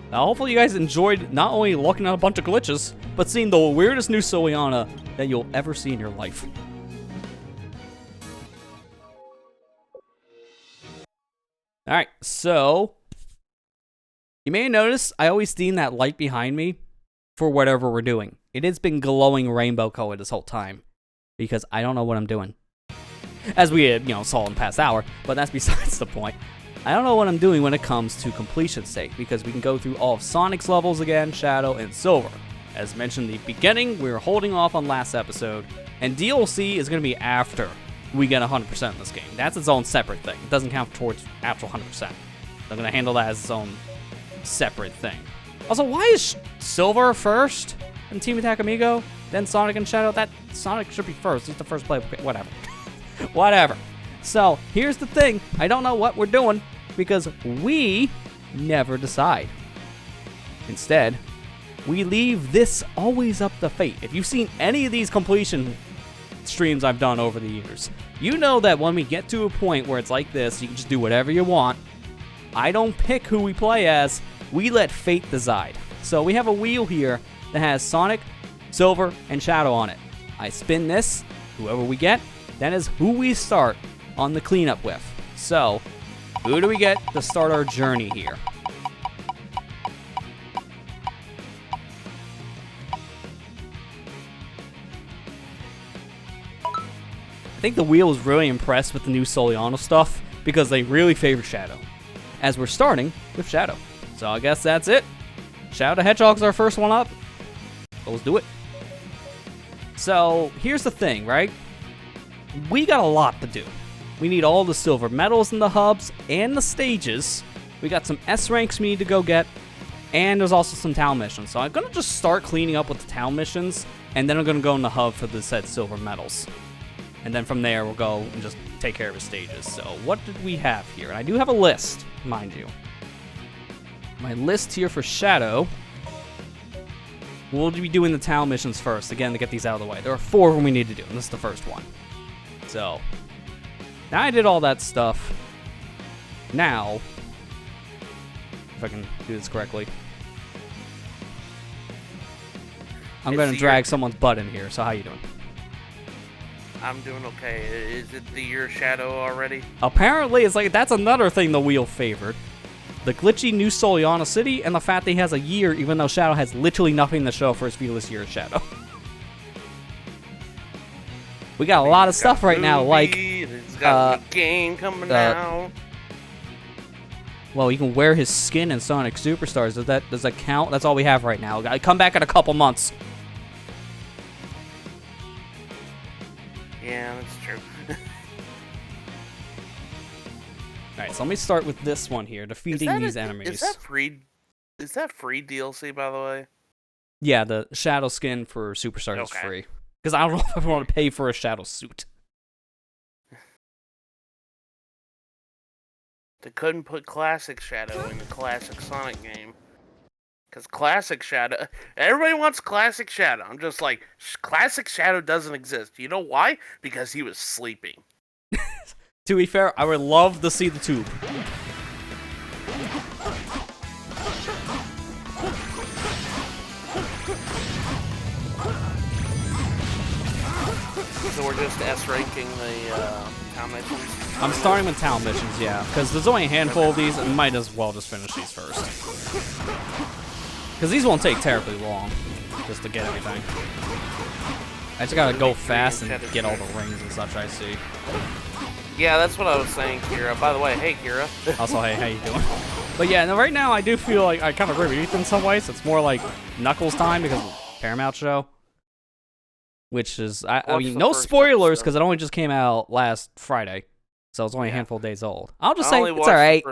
Now, hopefully you guys enjoyed not only looking at a bunch of glitches, but seeing the weirdest new Soliana that you'll ever see in your life. Alright, so you may have noticed I always theme that light behind me for whatever we're doing. It has been glowing rainbow color this whole time because I don't know what I'm doing. As we had, saw in the past hour, but that's besides the point. I don't know what I'm doing when it comes to completion sake because we can go through all of Sonic's levels again, Shadow, and Silver. As mentioned in the beginning, we were holding off on last episode, and DLC is going to be after we get 100% in this game. That's its own separate thing. It doesn't count towards actual 100%. I'm going to handle that as its own separate thing. Also, why is Silver first in Team Attack Amigo, then Sonic and Shadow? That Sonic should be first. He's the first player. Whatever. Whatever. So, here's the thing. I don't know what we're doing because we never decide. Instead, we leave this always up to fate. If you've seen any of these completion streams I've done over the years, you know that when we get to a point where it's like this, you can just do whatever you want. I don't pick who we play as. We let fate decide. So we have a wheel here that has Sonic, Silver, and Shadow on it. I spin this. Whoever we get, that is who we start on the cleanup with. So, who do we get to start our journey here? I think the wheel was really impressed with the new Soliana stuff because they really favor Shadow. As we're starting with Shadow. So I guess that's it. Shadow the Hedgehog's our first one up. So let's do it. So here's the thing, right? We got a lot to do. We need all the silver medals in the hubs and the stages. We got some S ranks we need to go get. And there's also some town missions. So I'm going to just start cleaning up with the town missions. And then I'm going to go in the hub for the said silver medals. And then from there, we'll go and just take care of the stages. So what did we have here? And I do have a list, mind you. My list here for Shadow. We'll be doing the town missions first, again, to get these out of the way. There are 4 of them we need to do, and this is the first one. So, now I did all that stuff. Now, if I can do this correctly, I'm going to drag someone's butt in here. So how you doing? I'm doing okay. Is it the year Shadow already? Apparently, it's like, that's another thing the wheel favored. the glitchy new Soliana City, and the fact that he has a year, even though Shadow has literally nothing to show for his fearless year of Shadow. We got a lot of stuff right now, like He's got a game coming out. Well, you can wear his skin in Sonic Superstars. Does that count? That's all we have right now. Come back in a couple months. Yeah, that's true. Alright, so let me start with this one here, defeating these enemies. Is that free? Is that free DLC, by the way? Yeah, the Shadow skin for Superstars is Okay. free. Because I don't know if I want to pay for a Shadow suit. They couldn't put Classic Shadow in the Classic Sonic game. Because Classic Shadow... Everybody wants Classic Shadow. I'm just like, Classic Shadow doesn't exist. You know why? Because he was sleeping. To be fair, I would love to see the tube. So we're just S-ranking the town missions? I'm starting with town missions, yeah. Because there's only a handful of these, and might as well just finish these first. Because these won't take terribly long, just to get everything. I just gotta go fast and get all the rings and such, I see. Yeah, that's what I was saying, Kira. By the way, hey, Kira. Also, hey, how you doing? But yeah, no, right now I do feel like I kind of agree with Ethan in some ways. It's more like Knuckles time because of the Paramount show. Which is, I mean, no spoilers because it only just came out last Friday. So it's only a handful of days old. I'll just say, it's alright.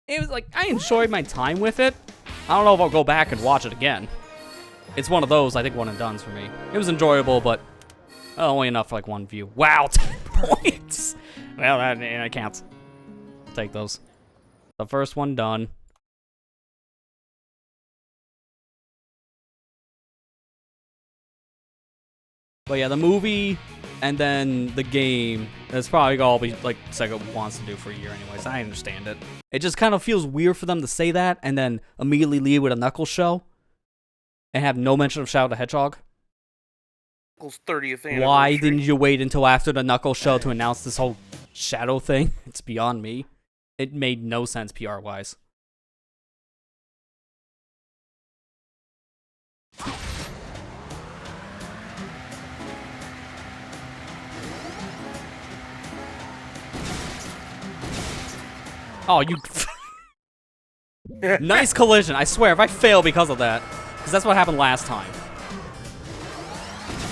It was like, I enjoyed my time with it. I don't know if I'll go back and watch it again. It's one of those, I think, one and dones for me. It was enjoyable, but only enough for like one view. Wow, 10 points! Well, that counts. I'll take those. The first one done. But yeah, the movie and then the game, that's probably all like Sega wants to do for a year anyways. I understand it. It just kind of feels weird for them to say that and then immediately leave with a Knuckles show and have no mention of Shadow the Hedgehog. Knuckles' 30th anniversary. Why didn't you wait until after the Knuckles show to announce this whole Shadow thing? It's beyond me. It made no sense PR-wise. Oh, you... Nice collision. I swear, if I fail because of that, because that's what happened last time.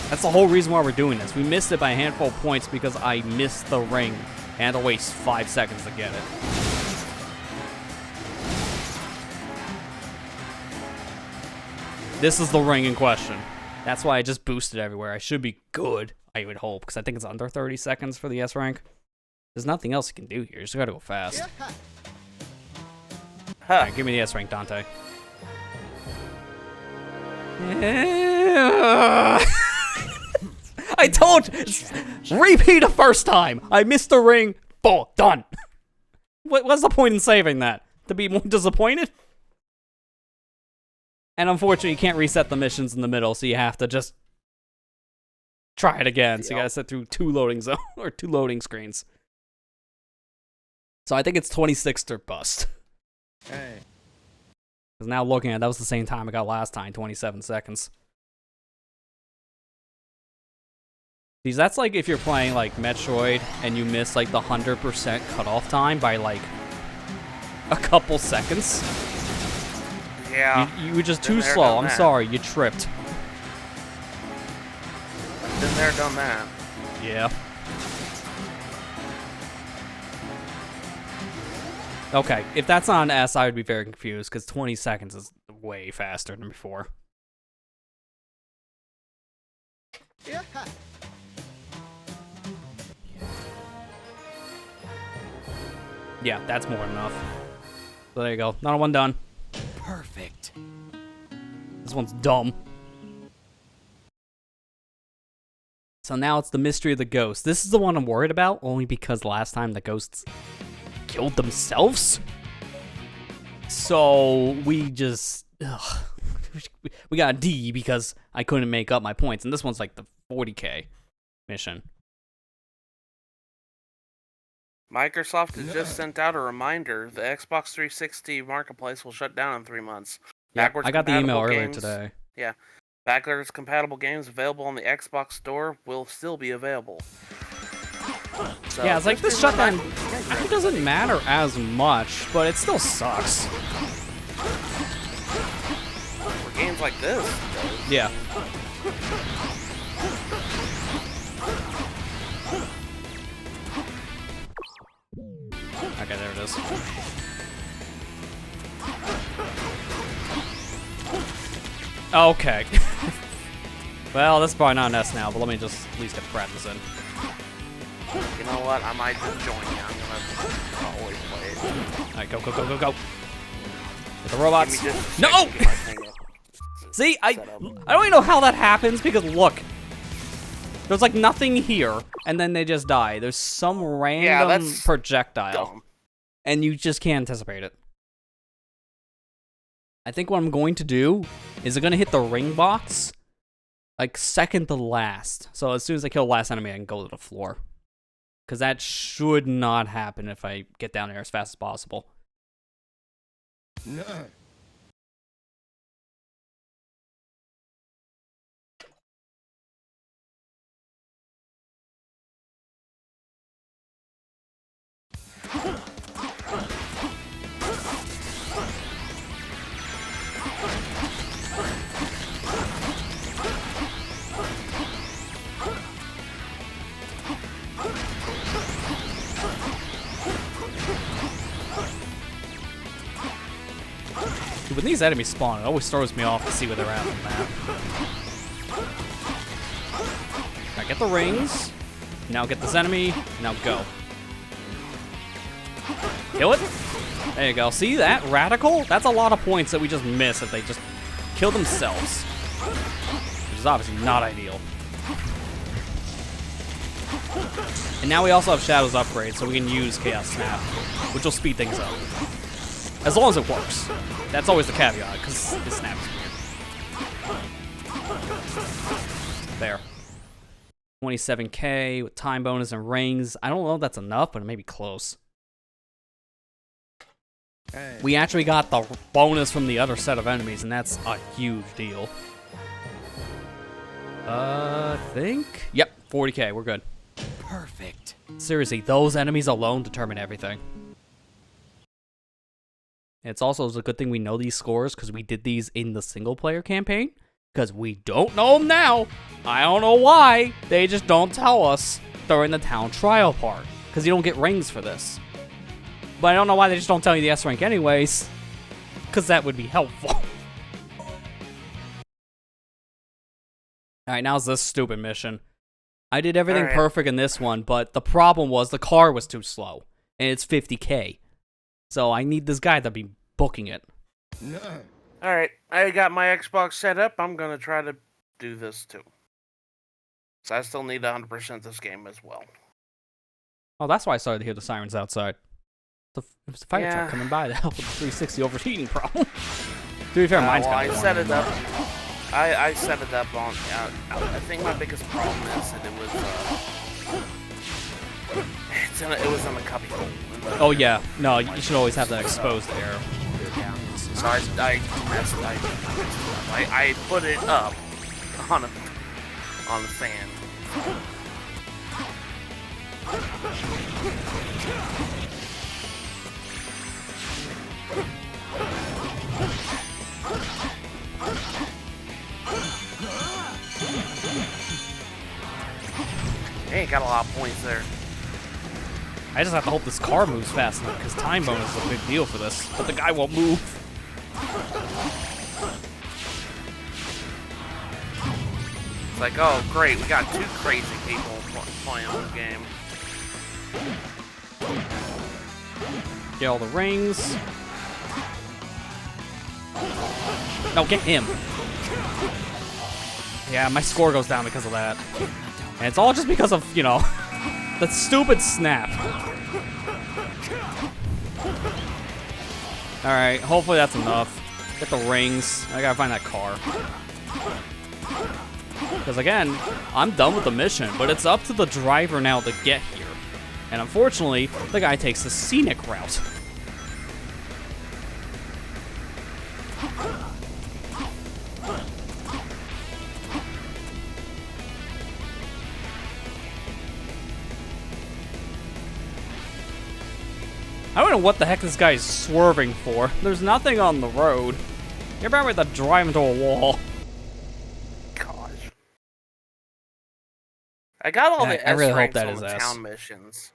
That's the whole reason why we're doing this. We missed it by a handful of points because I missed the ring and had to waste 5 seconds to get it. This is the ring in question. That's why I just boosted everywhere. I should be good, I would hope, because I think it's under 30 seconds for the S rank. There's nothing else you can do here. You just gotta go fast. Alright, give me the S rank, Dante. I told you! Repeat the first time! I missed the ring. Boom, done. What's the point in saving that? To be more disappointed? And unfortunately, you can't reset the missions in the middle, so you have to just try it again. So you gotta sit through two loading zones or 2 loading screens. So I think it's 26th or bust. Hey. Because now looking at it, that was the same time I got last time, 27 seconds. See, that's like if you're playing like Metroid and you miss like the 100% cutoff time by like a couple seconds. Yeah. You were just too slow. I'm sorry, you tripped. Been there, done that. Yeah. Okay, if that's not an S, I would be very confused, because 20 seconds is way faster than before. Yeah. Yeah, that's more than enough. So there you go. Another one done. Perfect. This one's dumb. So now it's the mystery of the ghost. This is the one I'm worried about, only because last time the ghosts killed themselves. So we just... Ugh. We got a D because I couldn't make up my points. And this one's like the 40k mission. Microsoft has just sent out a reminder. The Xbox 360 marketplace will shut down in 3 months. Yeah, I got the email earlier games, today. Yeah. Backwards compatible games available on the Xbox Store will still be available. So, Yeah, it's like this shutdown actually doesn't matter as much, but it still sucks. For games like this, it does. Yeah. Okay, there it is. Okay. Well, this is probably not an S now, but let me just at least get the practice in. You know what? I might just join you. I'm gonna always play it. Alright, go, go, go, go, go. Get the robots. Give me just a No! second to get my thing up. See, I Set up. don't even know how that happens because look. There's like nothing here, and then they just die. There's some random that's projectile, Dumb. and you just can't anticipate it. I think what I'm going to do is I'm going to hit the ring box, like second to last. So as soon as I kill the last enemy, I can go to the floor. Because that should not happen if I get down there as fast as possible. No. Dude, when these enemies spawn, it always throws me off to see where they're at on the map. Alright, get the rings. Now get this enemy. Now go. Kill it. There you go. See that? Radical? That's a lot of points that we just miss if they just kill themselves. Which is obviously not ideal. And now we also have Shadow's upgrade, so we can use Chaos Snap, which will speed things up. As long as it works. That's always the caveat, because his snap is weird. There. 27k with time bonus and rings. I don't know if that's enough, but it may be close. Hey. We actually got the bonus from the other set of enemies, and that's a huge deal. I think... Yep, 40k, we're good. Perfect. Seriously, those enemies alone determine everything. It's also a good thing we know these scores, because we did these in the single-player campaign. Because we don't know them now. I don't know why. They just don't tell us during the town trial part. Because you don't get rings for this. But I don't know why they just don't tell you the S rank anyways. Because that would be helpful. Alright, now's this stupid mission. I did everything perfect in this one, but the problem was the car was too slow. And it's 50k. So I need this guy to be booking it. No. Alright, I got my Xbox set up. I'm gonna try to do this too. So I still need 100% this game as well. Oh, that's why I started to hear the sirens outside. It was the fire truck coming by to help with the 360 overheating problem. To be fair, mine's well, got I set it up. I set it up on. I think my biggest problem is that it was in a cubby hole. Oh yeah, no, you should always have that exposed air. So I put it up on the fan. They ain't got a lot of points there. I just have to hope this car moves fast enough, because time bonus is a big deal for this. But the guy won't move. It's like, oh great, we got two crazy people playing this game. Get all the rings. No, get him. Yeah, my score goes down because of that. And it's all just because of, you know, that stupid snap. Alright, hopefully that's enough. Get the rings. I gotta find that car. Because again, I'm done with the mission, but it's up to the driver now to get here. And unfortunately, the guy takes the scenic route. I don't know what the heck this guy is swerving for. There's nothing on the road. You're about to drive into a wall. Gosh. I got all the I S really hope ranks that on is the S. town missions.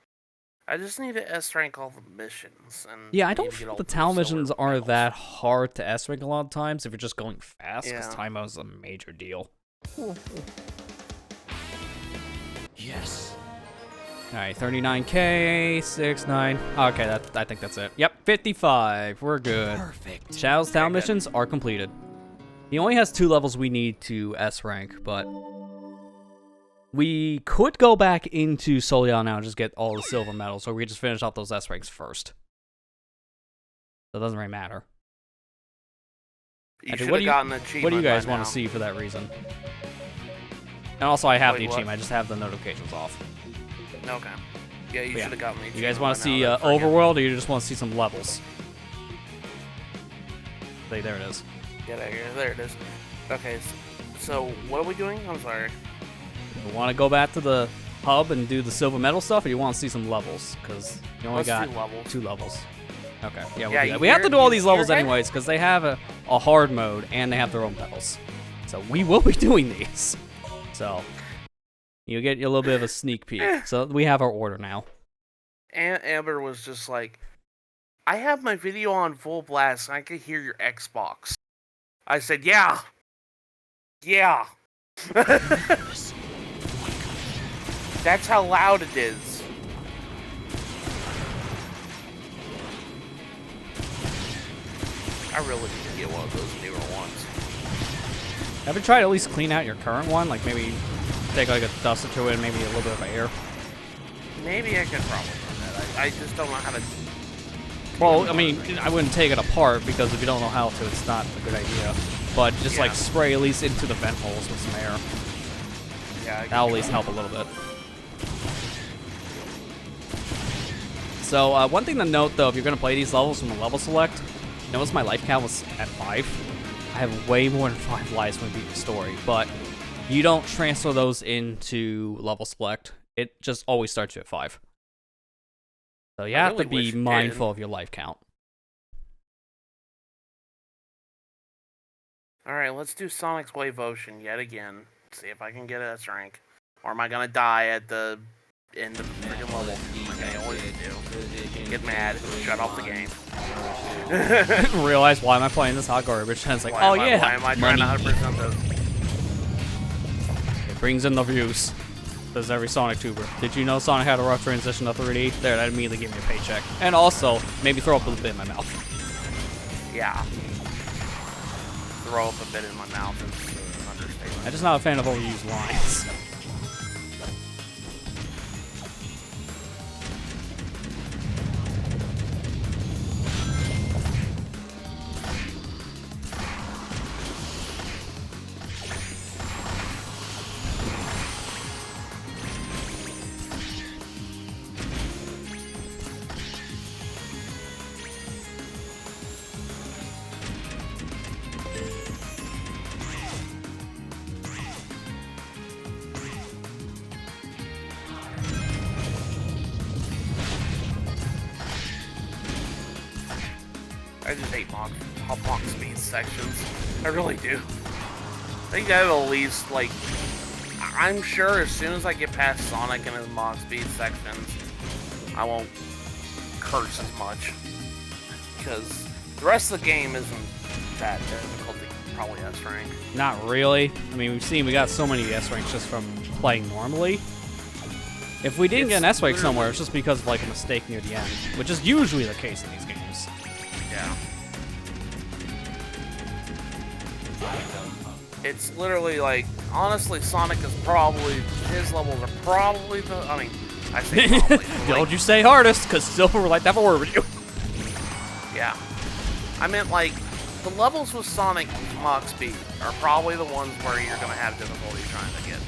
I just need to S rank all the missions. And Yeah, I maybe don't get think all the the town silver missions are medals. that hard to S rank a lot of times if you're just going fast, because Yeah. time is a major deal. Yes. Alright, 39k, 6-9. Okay, I think that's it. Yep, 55. We're good. Perfect. Shadow's town Okay, good. missions are completed. He only has 2 levels we need to S rank, but we could go back into Solion now and just get all the silver medals, or we could just finish off those S ranks first. So it doesn't really matter. You Actually, should have gotten the achievement. What do you guys by want now. to see for that reason? And also, I have Wait, the what? achievement. I just have the notifications off. Okay. Yeah, you Yeah. should have gotten the You guys achievement want to by see now, then forget- Overworld, or you just want to see some levels? There it is. Get out of here. There it is. Okay, so what are we doing? I'm sorry. You want to go back to the hub and do the silver medal stuff, or you want to see some levels? Because you only Let's got do levels. 2 levels. Okay, yeah, we'll Yeah, do that. We have to you're- do all these levels you're- anyways, because they have a hard mode, and they have their own medals. So we will be doing these. So you get a little bit of a sneak peek. So we have our order now. Aunt Amber was just like, I have my video on full blast and I could hear your Xbox. I said, yeah. Yeah. That's how loud it is. I really need to get one of those newer ones. Have you tried to at least clean out your current one? Like maybe take like a dust or two and maybe a little bit of air? Maybe I could probably do that. I just don't know how to. Well, I mean, I wouldn't take it apart because if you don't know how to, it's not a good idea. But just like Yeah. spray at least into the vent holes with some air. Yeah, That'll at least help a little bit. So one thing to note though, if you're gonna play these levels from the level select, notice my life count was at 5. I have way more than 5 lives when we beat the story, but you don't transfer those into level select. It just always starts you at 5. So you I have really to be wish it mindful did. of your life count. Alright, let's do Sonic's Wave Ocean yet again. See if I can get a S rank. Or am I gonna die at the end of the freaking level? Like I always do. Get mad, shut off the game. Realize, why am I playing this hot garbage? And it's like, Why oh am I- yeah, Why am I trying money. to 100% this? It brings in the views. Says every Sonic tuber. Did you know Sonic had a rough transition to 3D? There, that immediately gave me a paycheck. And also, maybe throw up a bit in my mouth. Yeah. Throw up a bit in my mouth is an understatement. I'm just not a fan of overused lines. I just hate Mach speed sections. I really do. I think that at least, like, I'm sure as soon as I get past Sonic and his Mach speed sections, I won't curse as much. Because the rest of the game isn't that difficult to probably S rank. Not really. I mean, we've seen we got so many S ranks just from playing normally. If we didn't get an S rank somewhere, it's just because of like a mistake near the end, which is usually the case in these games. Yeah. It's literally like, honestly, Sonic is probably, his levels are probably the, I mean, I say probably. but, Don't like, you say hardest, because Silver would like to have a word with you. yeah. I meant like, the levels with Sonic Mach Speed are probably the ones where you're going to have difficulty trying to get.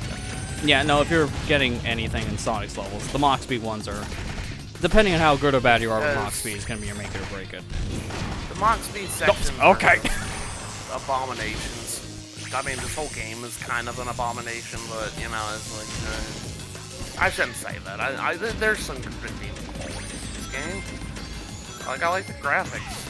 Yeah, no, if you're getting anything in Sonic's levels, the Mach Speed ones are depending on how good or bad you are with Because- Mach speed, is gonna be your make it or break it. The Mach speed section. Okay. Abominations. I mean, this whole game is kind of an abomination, but you know, it's like I shouldn't say that. There's some redeeming qualities to this game. Like I like the graphics.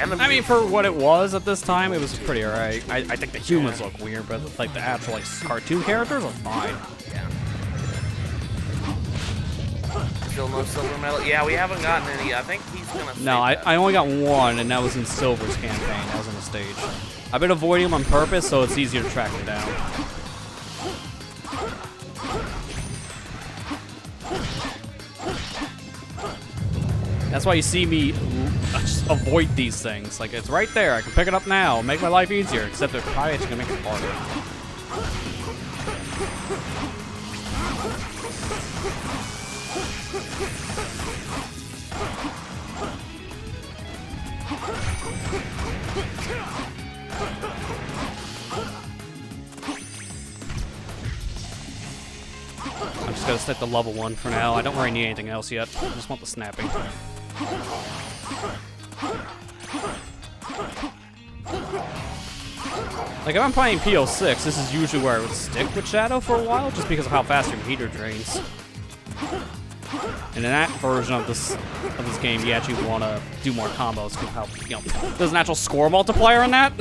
And the I mean, for what it was at this time, it was pretty alright. I think the humans look weird, but like the actual like cartoon characters are fine. Yeah. Still no silver medal. Yeah, we haven't gotten any. I think he's gonna. No, I only got one, and that was in Silver's campaign. That was on the stage. I've been avoiding him on purpose, so it's easier to track me down. That's why you see me just avoid these things. Like, it's right there. I can pick it up now, make my life easier, except they're probably just gonna make it harder. I'm just gonna stick to level 1 for now. I don't really need anything else yet. I just want the snapping. Like, if I'm playing PO6, this is usually where I would stick with Shadow for a while, just because of how fast your meter drains. And in that version of this game, you actually want to do more combos, because how, you know, there's an actual score multiplier in that.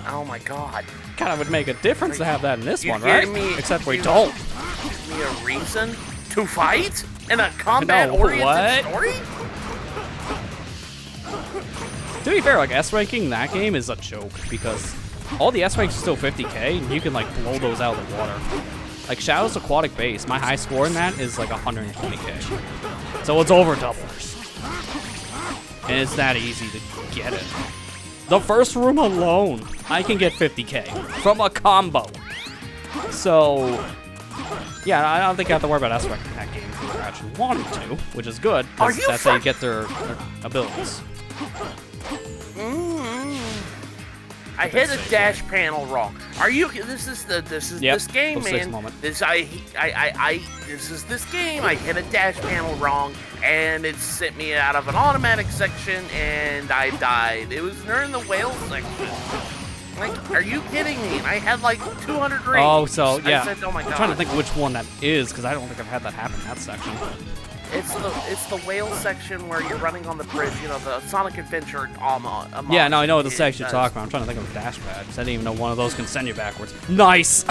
Oh my god. Kind of would make a difference to have that in this You one, right? kidding me? Except we You- don't. Give me a reason to fight in a combat-oriented what? story? To be fair, like, S ranking in that game is a joke, because all the S ranks are still 50k, and you can, like, blow those out of the water. Like, Shadow's aquatic base, my high score in that is, like, 120k. So it's over double. And it's that easy to get it. The first room alone, I can get 50k from a combo. So, yeah, I don't think I have to worry about S ranking in that game if you actually wanted to, which is good, Are because you that's how you get their abilities. I hit a dash panel wrong. Are you? This is this game, F6 man. moment. This is this game. I hit a dash panel wrong, and it sent me out of an automatic section, and I died. It was during the whale section. Like, are you kidding me? I had like 200 rings. Oh, so yeah. I said, oh my god. I'm trying to think which one that is, because I don't think I've had that happen in that section. It's the whale section where you're running on the bridge. You know, the Sonic Adventure. Yeah, no, I know what the it section you're does. talking about. I'm trying to think of a dash pad. I didn't even know one of those can send you backwards. Nice!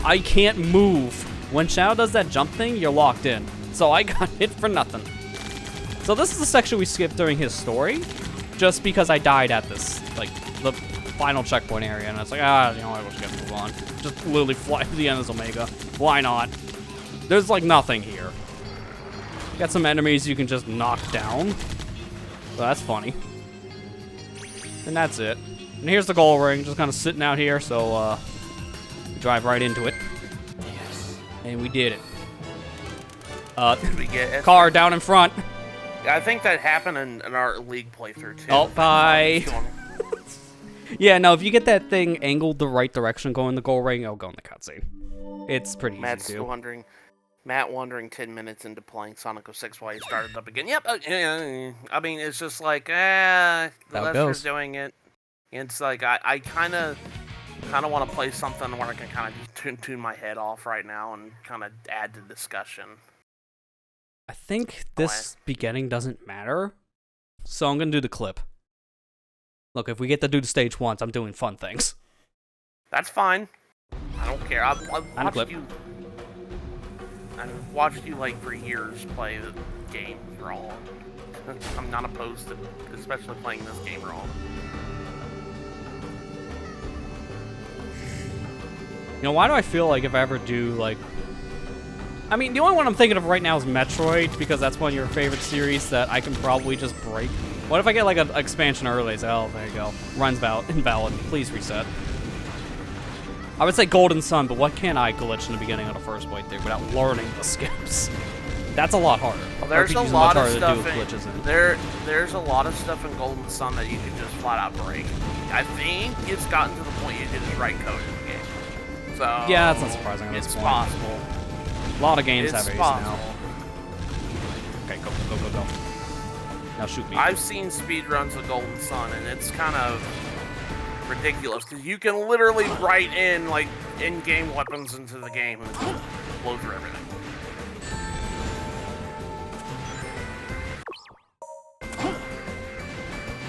I can't move. When Shadow does that jump thing, you're locked in. So I got hit for nothing. So this is the section we skipped during his story, just because I died at this, like, the final checkpoint area, and I was like, you know what, we'll just move on. Just literally fly to the end of Omega. Why not? There's, like, nothing here. Got some enemies you can just knock down. So that's funny. And that's it. And here's the goal ring, just kind of sitting out here, so we drive right into it. And we did it. Did we get Car down in front. I think that happened in our league playthrough too. Oh, bye. Yeah, no, if you get that thing angled the right direction going the goal ring, it'll go in the cutscene. It's pretty easy Matt's to do. still wondering. Matt wondering 10 minutes into playing Sonic 06 why he started up again. Yep. I mean, it's just like, the Lester's doing it. It's like I kind of want to play something where I can kind of just tune my head off right now and kind of add to discussion. I think this beginning doesn't matter, so I'm gonna do the clip. Look, if we get to do the stage once, I'm doing fun things. That's fine. I don't care. I've watched you like for years play the game wrong. I'm not opposed to, especially playing this game wrong. You know, why do I feel like if I ever do, like... I mean, the only one I'm thinking of right now is Metroid, because that's one of your favorite series that I can probably just break. What if I get, like, an expansion early? Oh, there you go. Run's invalid. Please reset. I would say Golden Sun, but what can I glitch in the beginning of the first playthrough without learning the skips? That's a lot harder. Well, there's a RPGs are lot much of harder to do stuff with glitches in. there's a lot of stuff in Golden Sun that you can just flat out break. I think it's gotten to the point you can just write code in the game. So Yeah, that's not surprising at this it's point. possible. A lot of games It's have Ace possible. now. Now shoot me. I've seen speedruns of Golden Sun, and it's kind of ridiculous because you can literally write in like in-game weapons into the game and blow through everything.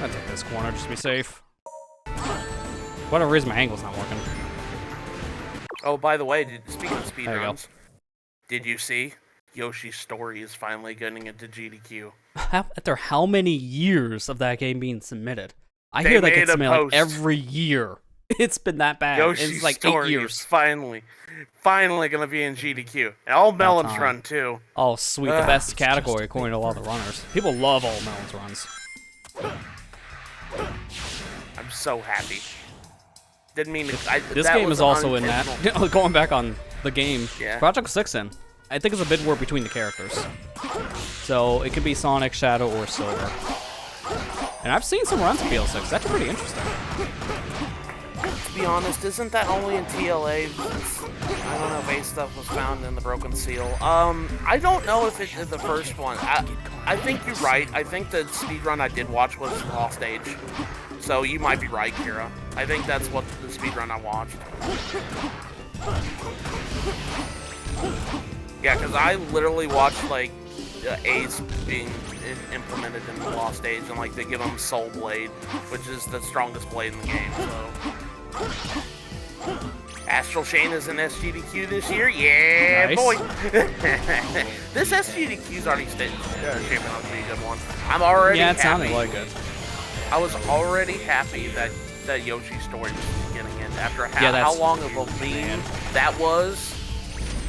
I'll take this corner just to be safe. Whatever reason, my angle's not working. Oh, by the way, speaking of There you go. speedruns, did you see Yoshi's Story is finally getting into GDQ? After how many years of that game being submitted? I They hear that made gets a submitted like post. every year. It's been that bad. Yoshi's It's like 8 Story years. is finally gonna be in GDQ. And all Melon's time. run too. Oh, sweet. The best category according to a lot of the runners. People love all Melon's runs. I'm so happy. Didn't mean to. This that game was is also in unintentional. that. Going back on the game, Yeah. Project 6 in. I think it's a bid war between the characters. So it could be Sonic, Shadow, or Silver. And I've seen some runs of BL6. That's pretty interesting. To be honest, isn't that only in TLA? I don't know if A stuff was found in the Broken Seal. I don't know if it's the first one. I think you're right. I think the speedrun I did watch was Lost Age. So you might be right, Kira. I think that's what the speedrun I watched. Yeah, because I literally watched, like, A's being implemented in the Lost Age, and, like, they give them Soul Blade, which is the strongest blade in the game, so... Astral Chain is in SGDQ this year? Yeah, Nice. boy! This SGDQ's already shaping up to be a good one. I'm already Yeah, it happy. sounded like it. I was already happy that Yoshi's Story was getting in after Yeah, how that's- long of a lean that was.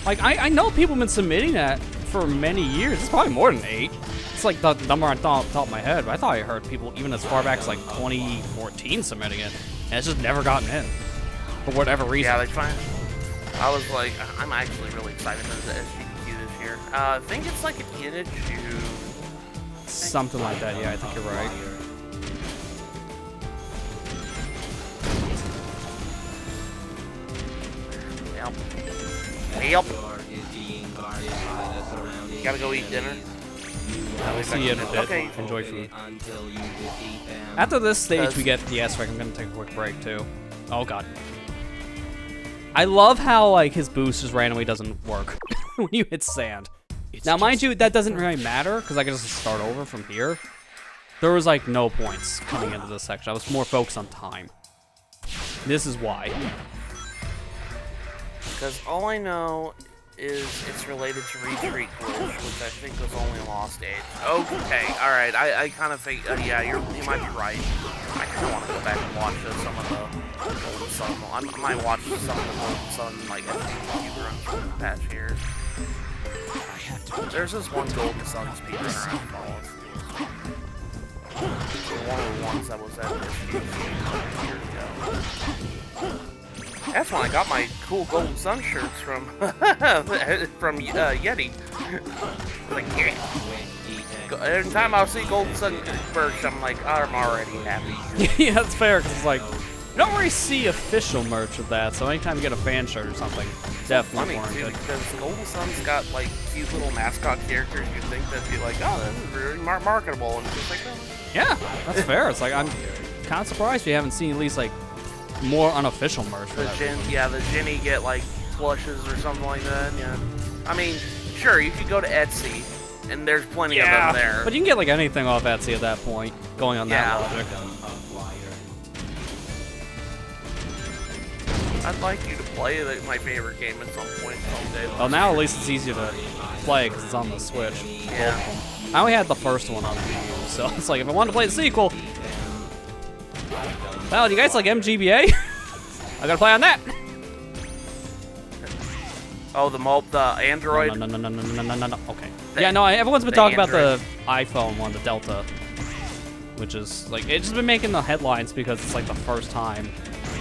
Like, I know people have been submitting that for many years. It's probably more than 8. It's like the number on top of my head, but I thought I heard people even as far back as like 2014 submitting it, and it's just never gotten in for whatever reason. Yeah, they find. I was like, I'm actually really excited for the SGDQ this year. I think it's like at the end of June. Something like that. Yeah, I think you're right. Yep. Yep. Gotta go eat dinner. We'll see you in a bit. Okay. Enjoy food. After this stage, we get the S-Rank. I'm gonna take a quick break too. Oh god. I love how like his boost just randomly doesn't work when you hit sand. Now, mind you, that doesn't really matter because I can just start over from here. There was like no points coming into this section. I was more focused on time. This is why. Because all I know is it's related to Retreat Glitch, which I think was only Lost Age. Okay, alright, I kind of think, yeah, you might be right. I kind of want to go back and watch some of the Golden Sun. I might watch some of the Golden Sun, like, SGDQ runs from the past years. There's this one Golden Sun speedrunner I follow. One of the ones that was at SGDQ years ago. That's when I got my cool Golden Sun shirts from Yeti. Like, yeah. Every time I see Golden Sun merch, I'm like, I'm already happy. Yeah, that's fair because it's like you don't really see official merch of that. So anytime you get a fan shirt or something, definitely Funny too, warranted. because Golden Sun's got like cute little mascot characters. You'd think that'd be like, oh, this is really marketable, and it's just like, oh. Yeah, that's fair. It's like I'm kind of surprised we haven't seen at least like more unofficial merch for that. The Jenny get like plushes or something like that. Yeah, I mean, sure, you could go to Etsy, and there's plenty of them there. But you can get like anything off Etsy at that point. Going on that logic. I'd like you to play my favorite game at some point someday. Well, now at least it's easier to play because it's on the Switch. Yeah. I only had the first one on the Wii U, so it's like if I wanted to play the sequel. Well, do you guys like MGBA? I gotta play on that. Oh, the Android. No. Okay. Yeah, no. Everyone's been talking about the iPhone one, the Delta, which is like it's just been making the headlines because it's like the first time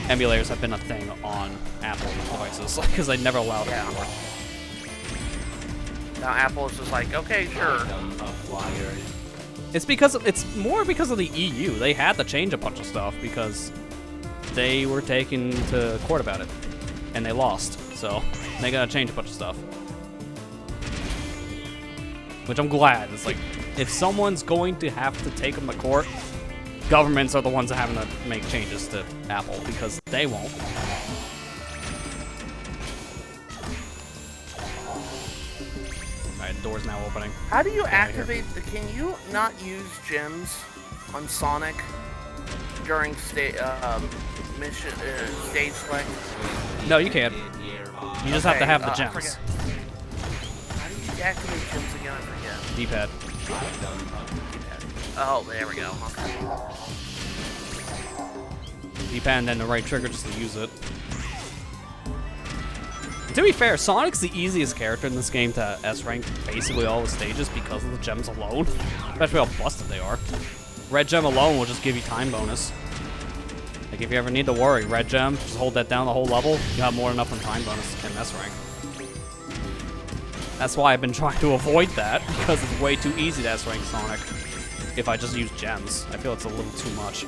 emulators have been a thing on Apple devices, like because they never allowed it before. Now Apple is just like, okay, sure. It's more because of the EU. They had to change a bunch of stuff because they were taken to court about it, and they lost. So they gotta change a bunch of stuff, which I'm glad. It's like if someone's going to have to take them to court, governments are the ones that having to make changes to Apple because they won't. Alright, the door's now opening. How do you activate the... Can you not use gems on Sonic during mission stage select? No, you can't. You just have to have the I gems. forget. How do you activate gems again? I forget. D-pad. Oh, there we go. Okay. D-pad and then the right trigger just to use it. To be fair, Sonic's the easiest character in this game to S-rank basically all the stages because of the gems alone. Especially how busted they are. Red gem alone will just give you time bonus. Like if you ever need to worry, red gem, just hold that down the whole level, you have more than enough on time bonus in S-rank. That's why I've been trying to avoid that, because it's way too easy to S-rank Sonic if I just use gems. I feel it's a little too much.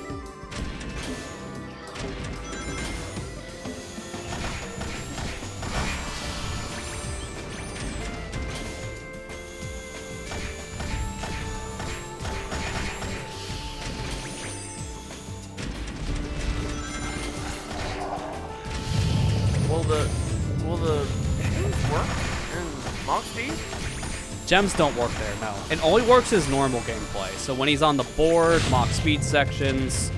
Will the gems work in Mach Speed? Gems don't work there, no. It only works as normal gameplay. So when he's on the board, Mach Speed sections,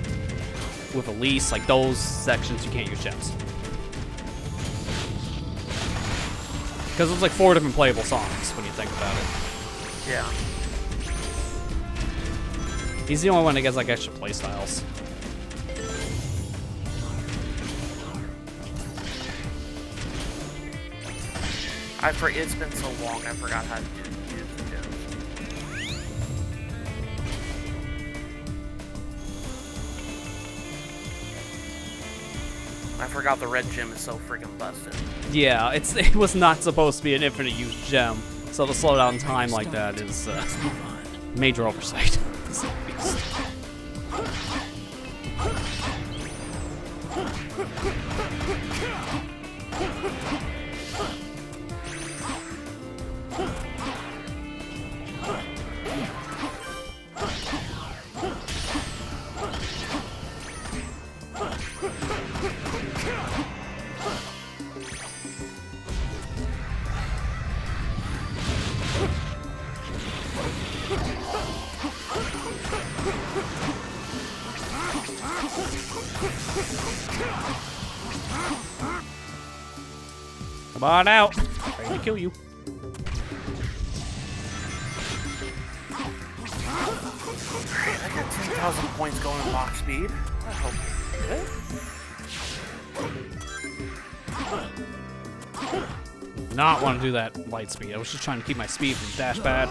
with Elise, like those sections, you can't use gems. Because there's like 4 different playable Sonics when you think about it. Yeah. He's the only one that gets like extra playstyles. It's been so long, I forgot how to use the gems. I forgot the red gem is so freaking busted. Yeah, it was not supposed to be an infinite use gem, so to slow down time like that is major oversight. Come on out! I'm ready to kill you. Alright, I got 10,000 points going in Mach Speed. I hope good. Not want to do that light speed. I was just trying to keep my speed from dash pad.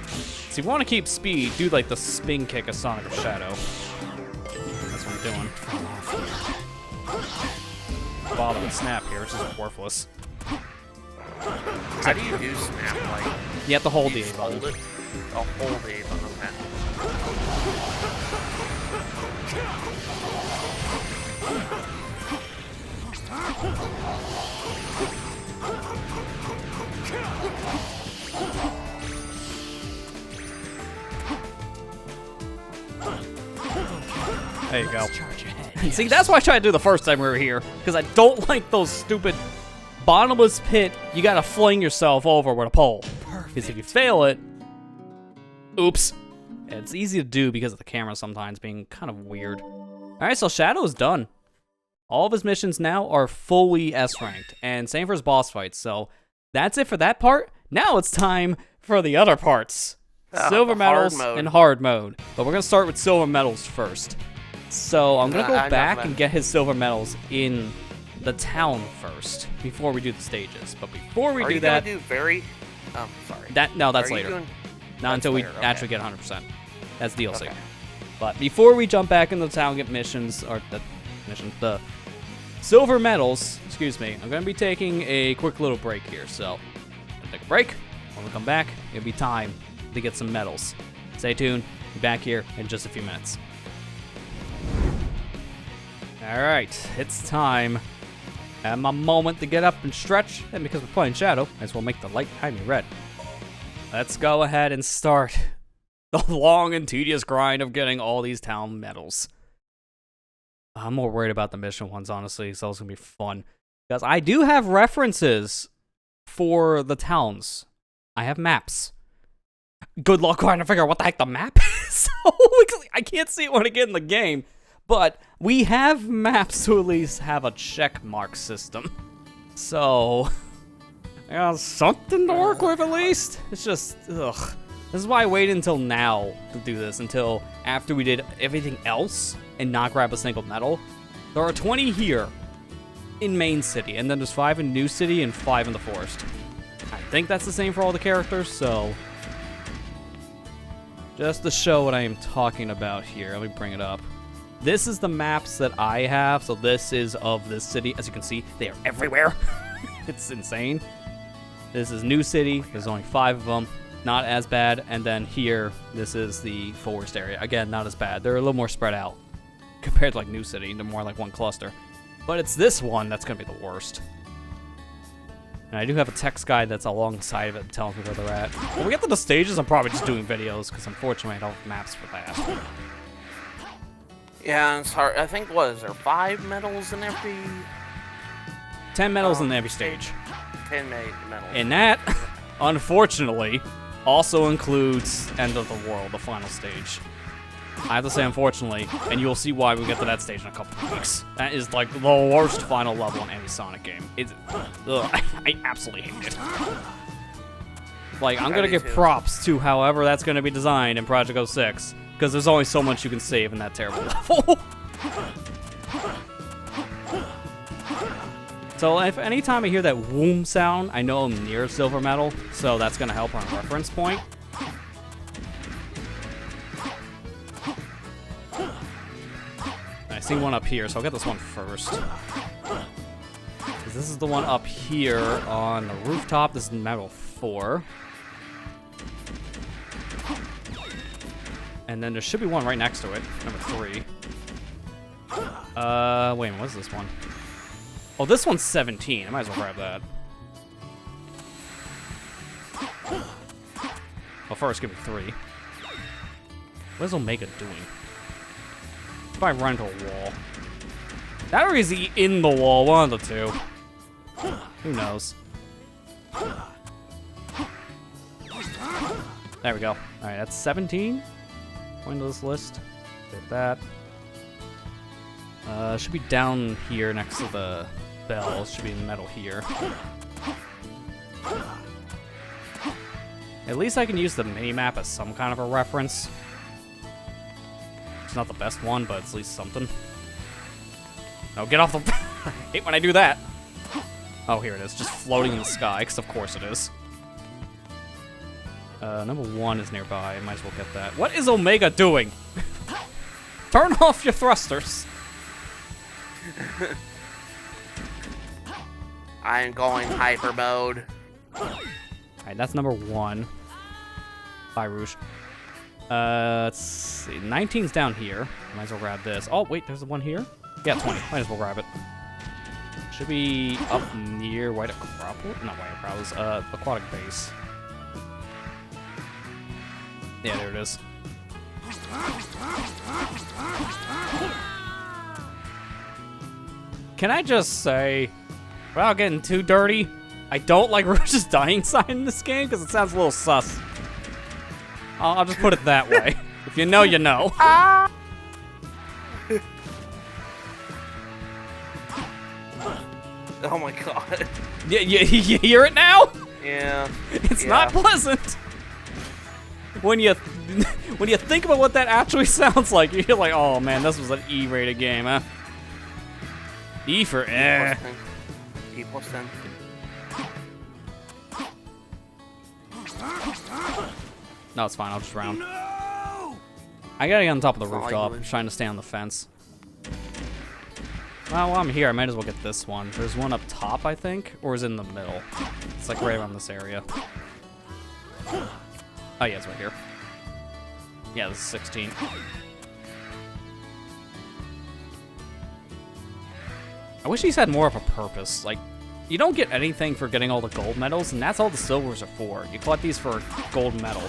So if you want to keep speed, do like the spin kick of Sonic the Shadow. That's what I'm doing. Bother with snap here, which is worthless. How do you do snap? Like, You have to hold the you A just button. hold it? I'll hold the A button. There you go. See, that's why I tried to do the first time we were here, because I don't like those stupid bottomless pit. You gotta fling yourself over with a pole. Because if you fail it, oops. And it's easy to do because of the camera sometimes being kind of weird. Alright, so Shadow is done. All of his missions now are fully S-ranked, and same for his boss fights. So that's it for that part. Now it's time for the other parts. Silver the hard medals mode. and hard mode. But we're gonna start with silver medals first. So I'm gonna go back and get his silver medals in the town first before we do the stages. But before we do that, sorry. that's Are you later. doing- Not until we later, okay. actually get 100%. That's DLC. Okay. But before we jump back into the town and get missions, or the silver medals, excuse me, I'm going to be taking a quick little break here. So, I'm gonna take a break. When we come back, it'll be time to get some medals. Stay tuned. Be back here in just a few minutes. Alright, it's time. Have my moment to get up and stretch, and because we're playing Shadow, I as well make the light behind me red. let's go ahead and start the long and tedious grind of getting all these town medals. I'm more worried about the mission ones, honestly, so it's gonna be fun. Because I do have references for the towns. I have maps. Good luck trying to figure out what the heck the map is. I can't see it when I get in the game. But we have maps to at least have a check mark system. So, something to work with at least. It's just, ugh. This is why I waited until now to do this, until after we did everything else and not grab a single medal. There are 20 here in Main City, and then there's 5 in New City and 5 in the Forest. I think that's the same for all the characters, so just to show what I am talking about here, let me bring it up. This is the maps that I have, so this is of this city. As you can see, they are everywhere. It's insane. This is New City, there's only 5 of them, not as bad, and then here, this is the Forest area. Again, not as bad. They're a little more spread out compared to like New City, they're more like one cluster. But it's this one that's gonna be the worst. And I do have a text guide that's alongside of it telling me where they're at. When we get to the stages, I'm probably just doing videos, because unfortunately I don't have maps for that. Yeah, it's hard. I think, what is there, 5 medals in every... 10 medals in every stage. 10 medals. And that, unfortunately, also includes End of the World, the final stage. I have to say unfortunately, and you'll see why we get to that stage in a couple of weeks. That is like the worst final level in any Sonic game. It's, I absolutely hate it. Like, I'm gonna give props to however that's gonna be designed in Project 06, because there's only so much you can save in that terrible level. So if anytime I hear that whoom sound, I know I'm near silver medal, so that's gonna help on a reference point. I see one up here, so I'll get this one first. This is the one up here on the rooftop. This is medal 4. And then there should be one right next to it, number 3. Wait a minute, what's this one? Oh, this one's 17. I might as well grab that. Well, first, give me 3. What is Omega doing? If I run into a wall. That or is he in the wall? One of the two. Who knows? There we go. Alright, that's 17. Point to this list. Get that. Should be down here next to the bells. Should be in the metal here. At least I can use the mini-map as some kind of a reference. It's not the best one, but it's at least something. No, get off the... I hate when I do that. Oh, here it is. Just floating in the sky, because of course it is. Number 1 is nearby. I might as well get that. What is Omega doing? Turn off your thrusters. I am going hyper mode. Alright, that's number 1. Bye, Rouge. Let's see. 19's down here. Might as well grab this. Oh, wait, there's the one here? Yeah, 20. Might as well grab it. Should be up near White Acropolis? Not White Acropolis, Aquatic Base. Yeah, there it is. Can I just say, without getting too dirty, I don't like Rouge's dying sign in this game because it sounds a little sus. I'll just put it that way. If you know, you know. Oh my god. You hear it now? Yeah. It's not pleasant. When you think about what that actually sounds like, you're like, oh man, this was an E-rated game, huh? E for eh. E plus 10. No, it's fine. I'll just round. No! I gotta get on top of the rooftop. Like I'm trying to stay on the fence. Well, while I'm here, I might as well get this one. There's one up top, I think, or is it in the middle? It's like right around this area. Oh yeah, it's right here. Yeah, this is 16. I wish these had more of a purpose. Like, you don't get anything for getting all the gold medals, and that's all the silvers are for. You collect these for gold medal.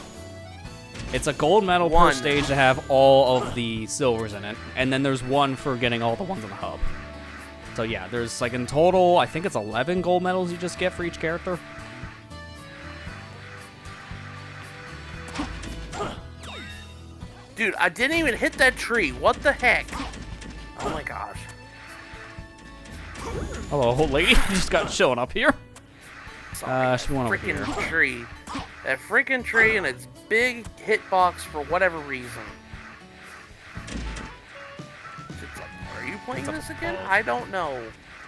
It's a gold medal per stage to have all of the silvers in it, and then there's one for getting all the ones in the hub. So yeah, there's like in total, I think it's 11 gold medals you just get for each character. Dude, I didn't even hit that tree. What the heck? Oh my gosh. Hello, old lady. Just got chilling up here. She went over here. Freaking tree. That freaking tree and its big hitbox for whatever reason. It's like, are you playing this again? I don't know.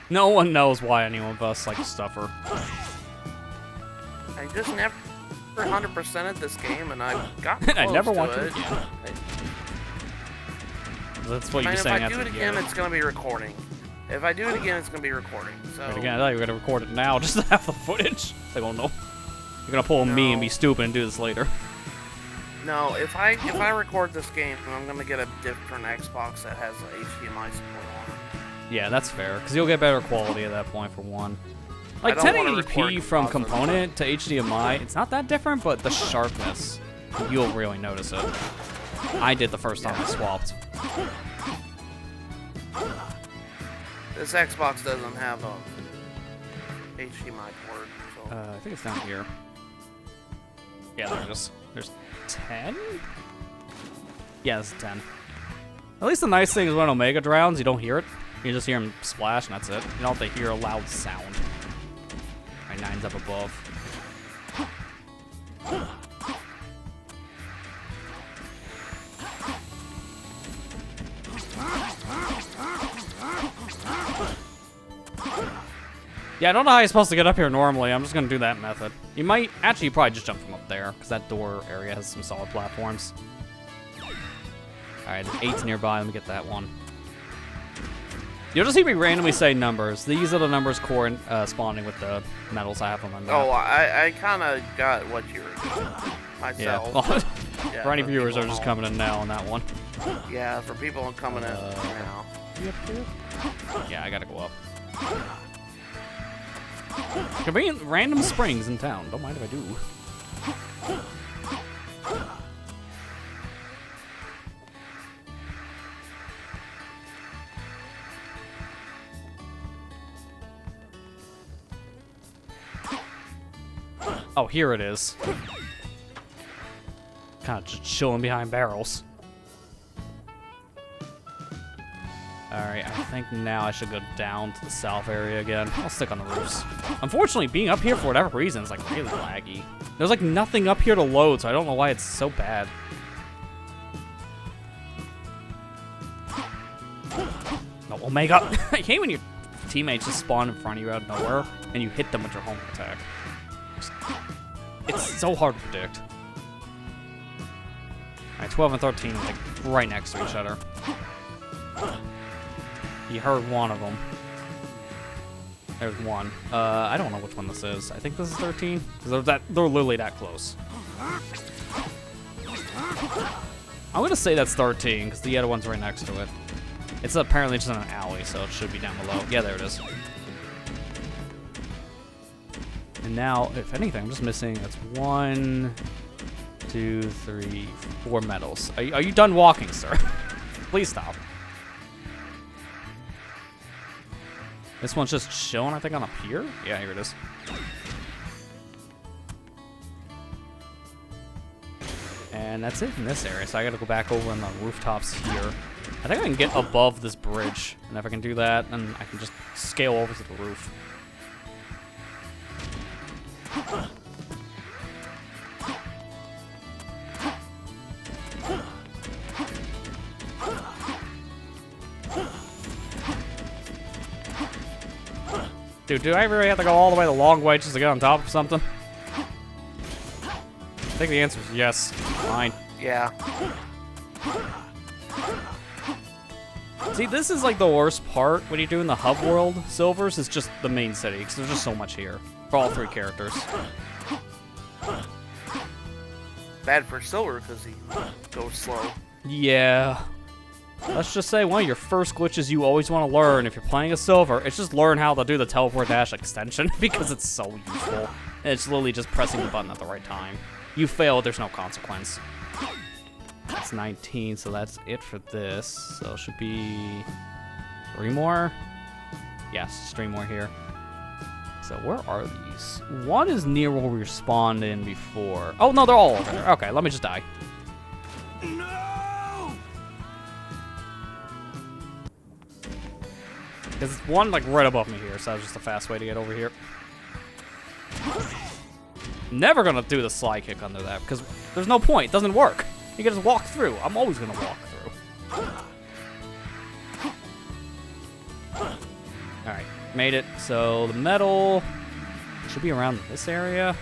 No one knows why any of us like to suffer. I just never 100%ed this game, and I've got close I never to want to it. again. That's what I you're mean, saying. if I do it again, it's gonna be recording. If I do it again, it's gonna be recording. So. But again, I thought you were gonna record it now just to have the footage. Like, oh no, you're gonna pull me and be stupid and do this later. No, if I record this game, I'm gonna get a different Xbox that has HDMI support on it. Yeah, that's fair, because you'll get better quality at that point for one. Like I don't wanna 1080p record from composite. component to HDMI, it's not that different, but the sharpness, you'll really notice it. I did the first time I swapped. This Xbox doesn't have a HDMI port, so. I think it's down here. Yeah, there it is. There's 10? Yeah, this is 10. At least the nice thing is when Omega drowns, you don't hear it. You just hear him splash, and that's it. You don't have to hear a loud sound. Alright, 9's up above. Yeah, I don't know how you're supposed to get up here normally. I'm just gonna do that method. You might actually probably just jump from up there, because that door area has some solid platforms. Alright, there's 8's nearby. Let me get that one. You'll just hear me randomly say numbers. These are the numbers corresponding with the medals I have on my map. Oh, I kind of got what you were doing myself. Yeah. Yeah, For any for viewers that are people just at home. coming in now on that one. Yeah, for people coming in now. Yeah, I gotta go up. Convenient random springs in town. Don't mind if I do. Oh, here it is. Kind of just chilling behind barrels. Alright, I think now I should go down to the south area again. I'll stick on the roofs. Unfortunately, being up here for whatever reason is like really laggy. There's like nothing up here to load, so I don't know why it's so bad. No, Omega! I hate when your teammates just spawn in front of you out of nowhere, and you hit them with your home attack. It's so hard to predict. Alright, 12 and 13 are like right next to each other. You heard one of them. There's one. I don't know which one this is. I think this is 13. Because they're literally that close. I'm gonna say that's 13, because the other one's right next to it. It's apparently just in an alley, so it should be down below. Yeah, there it is. And now, if anything, I'm just missing, that's 1, 2, 3, 4 medals. Are you done walking, sir? Please stop. This one's just chilling, I think, on up here? Yeah, here it is. And that's it in this area, so I gotta go back over on the rooftops here. I think I can get above this bridge, and if I can do that, then I can just scale over to the roof. Dude, do I really have to go all the way the long way just to get on top of something? I think the answer is yes. Fine. Yeah. See, this is like the worst part when you're doing the hub world silvers, is just the main city, because there's just so much here for all 3 characters. Bad for Silver because he goes slow. Yeah. let's just say one of your first glitches you always want to learn if you're playing a silver, it's just learn how to do the teleport dash extension because it's so useful. And it's literally just pressing the button at the right time. You fail, there's no consequence. That's 19, so that's it for this. So it should be 3 more. Yes, just 3 more here. So where are these? One is near where we spawned in before. Oh no, they're all over there. Okay, let me just die. No! There's one like right above me here, so that was just a fast way to get over here. Never gonna do the slide kick under that because there's no point. It doesn't work. You can just walk through. I'm always gonna walk through. Alright, made it. So the metal should be around this area.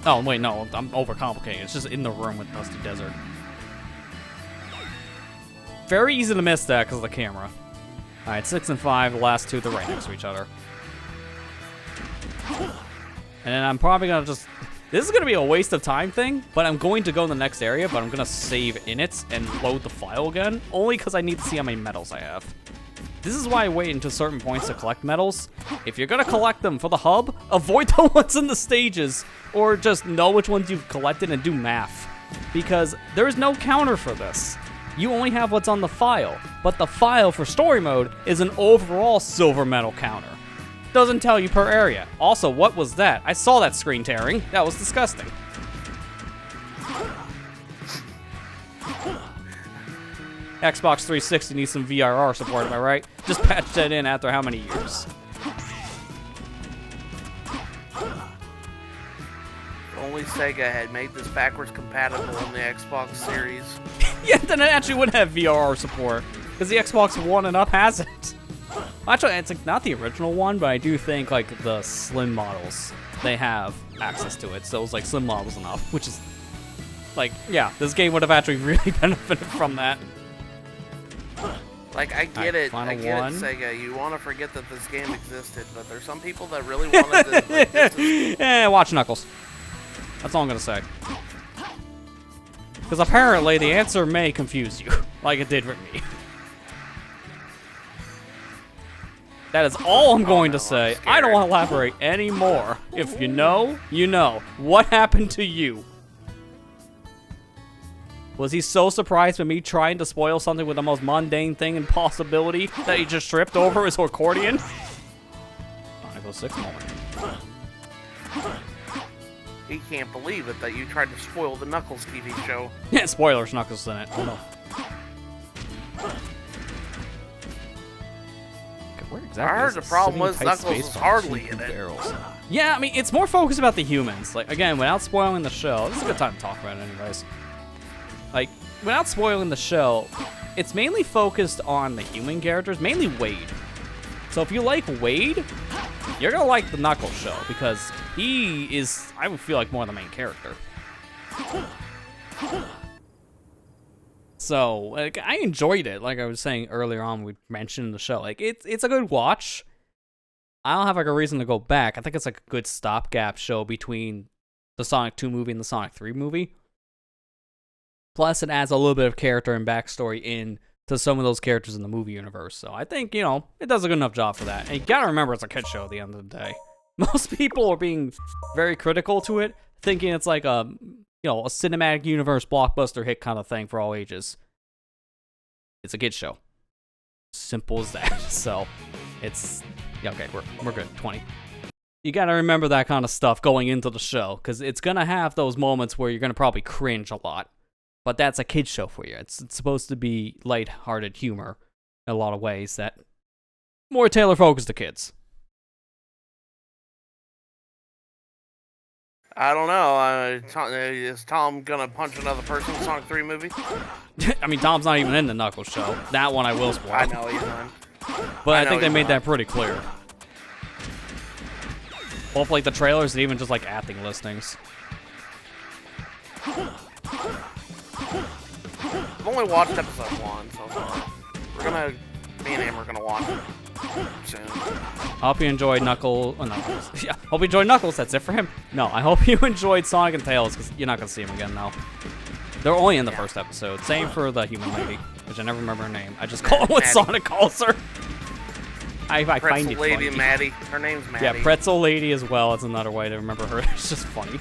Oh, wait, no, I'm overcomplicating. It's just in the room with Dusty Desert. Very easy to miss that because of the camera. Alright, 6 and 5, the last 2, they're right next to each other. And then I'm probably gonna just... This is gonna be a waste of time thing, but I'm going to go in the next area, but I'm gonna save in it and load the file again, only because I need to see how many medals I have. This is why I wait until certain points to collect medals. If you're gonna collect them for the hub, avoid the ones in the stages, or just know which ones you've collected and do math. Because there is no counter for this. You only have what's on the file, but the file for story mode is an overall silver medal counter. Doesn't tell you per area. Also, what was that? I saw that screen tearing. That was disgusting. Xbox 360 needs some VRR support, am I right? Just patch that in after how many years? Only Sega had made this backwards compatible on the Xbox Series. Yeah, then it actually would have VRR support, because the Xbox One and up has it. Actually, it's like not the original one, but I do think like the slim models, they have access to it. So it was like slim models enough, which is like, yeah, this game would have actually really benefited from that. Like, I get it, one. Sega. You want to forget that this game existed, but there's some people that really wanted to. Like, this is... Watch Knuckles. That's all I'm gonna say. Because apparently the answer may confuse you, like it did for me. That is all I'm going to say. I don't want to elaborate anymore. If you know, you know. What happened to you? Was he so surprised by me trying to spoil something with the most mundane thing and possibility that he just tripped over his accordion? I go 6 more. He can't believe it that you tried to spoil the Knuckles TV show. Yeah, spoilers, Knuckles in it. Oh no. Where exactly I heard the problem was Knuckles was hardly in it. Barrels. Yeah, I mean, it's more focused about the humans. Like, again, without spoiling the show, this is a good time to talk about it anyways. Like, without spoiling the show, it's mainly focused on the human characters, mainly Wade. So if you like Wade, you're gonna like the Knuckles show, because he is, I would feel like, more the main character. So, like, I enjoyed it. Like I was saying earlier on, we mentioned the show. Like, it's a good watch. I don't have, like, a reason to go back. I think it's, like, a good stopgap show between the Sonic 2 movie and the Sonic 3 movie. Plus, it adds a little bit of character and backstory in to some of those characters in the movie universe. So, I think, you know, it does a good enough job for that. And you gotta remember, it's a kid show at the end of the day. Most people are being very critical to it, thinking it's like a... you know, a cinematic universe blockbuster hit kind of thing for all ages. It's a kid's show. Simple as that. So, it's... yeah, okay, we're good. 20. You gotta remember that kind of stuff going into the show, because it's gonna have those moments where you're gonna probably cringe a lot. But that's a kid's show for you. It's supposed to be light-hearted humor in a lot of ways that... more tailor-focused to kids. I don't know. Is Tom gonna punch another person in Sonic 3 movie? I mean, Tom's not even in the Knuckles show. That one I will spoil. I know he's not. But I think they made that pretty clear. Both like the trailers and even just like acting listings. I've only watched episode 1 so far. Me and him are gonna watch it. soon. I hope you enjoyed Knuckles. Oh, Knuckles. Yeah, hope you enjoyed Knuckles. That's it for him. No, I hope you enjoyed Sonic and Tails, because you're not going to see him again, though. They're only in the first episode. Same for the human lady, which I never remember her name. I just call her what Maddie. Sonic calls her. I find Pretzel it Lady funny. Maddie. Her name's Maddie. Yeah, Pretzel Lady as well. It's another way to remember her. It's just funny.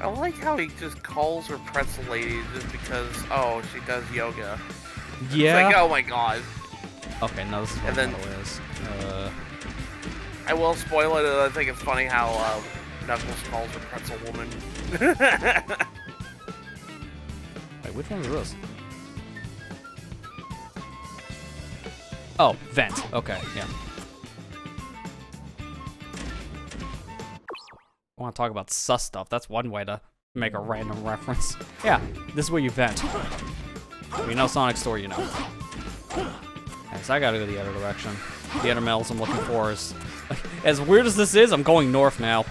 I like how he just calls her Pretzel Lady just because, oh, she does yoga. Yeah. It's like, oh my god. Okay, no, this is what And then- the model is. I will spoil it. I think it's funny how Knuckles calls her Pretzel Woman. Wait, which one is this? Oh, vent. Okay, yeah. I want to talk about sus stuff. That's one way to make a random reference. Yeah, this is where you vent. If you know Sonic Store, you know. Okay, so I gotta go the other direction. The other metals I'm looking for is... As weird as this is, I'm going north now.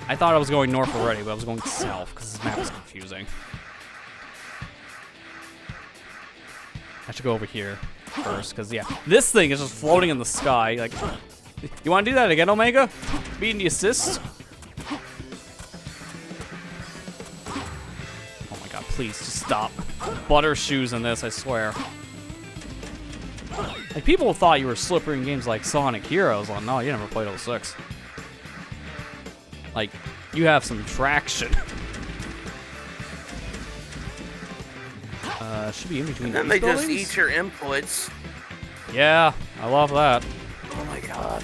I thought I was going north already, but I was going south, because this map is confusing. I should go over here first, because, yeah, this thing is just floating in the sky. Like, you want to do that again, Omega? Being the assist? Oh my god, please, just stop. Butter shoes in this, I swear. Like, people thought you were slippery in games like Sonic Heroes. Well, no, you never played 06. Like, you have some traction. Should be in between And then these they just buildings? eat your inputs. Yeah, I love that. Oh my god.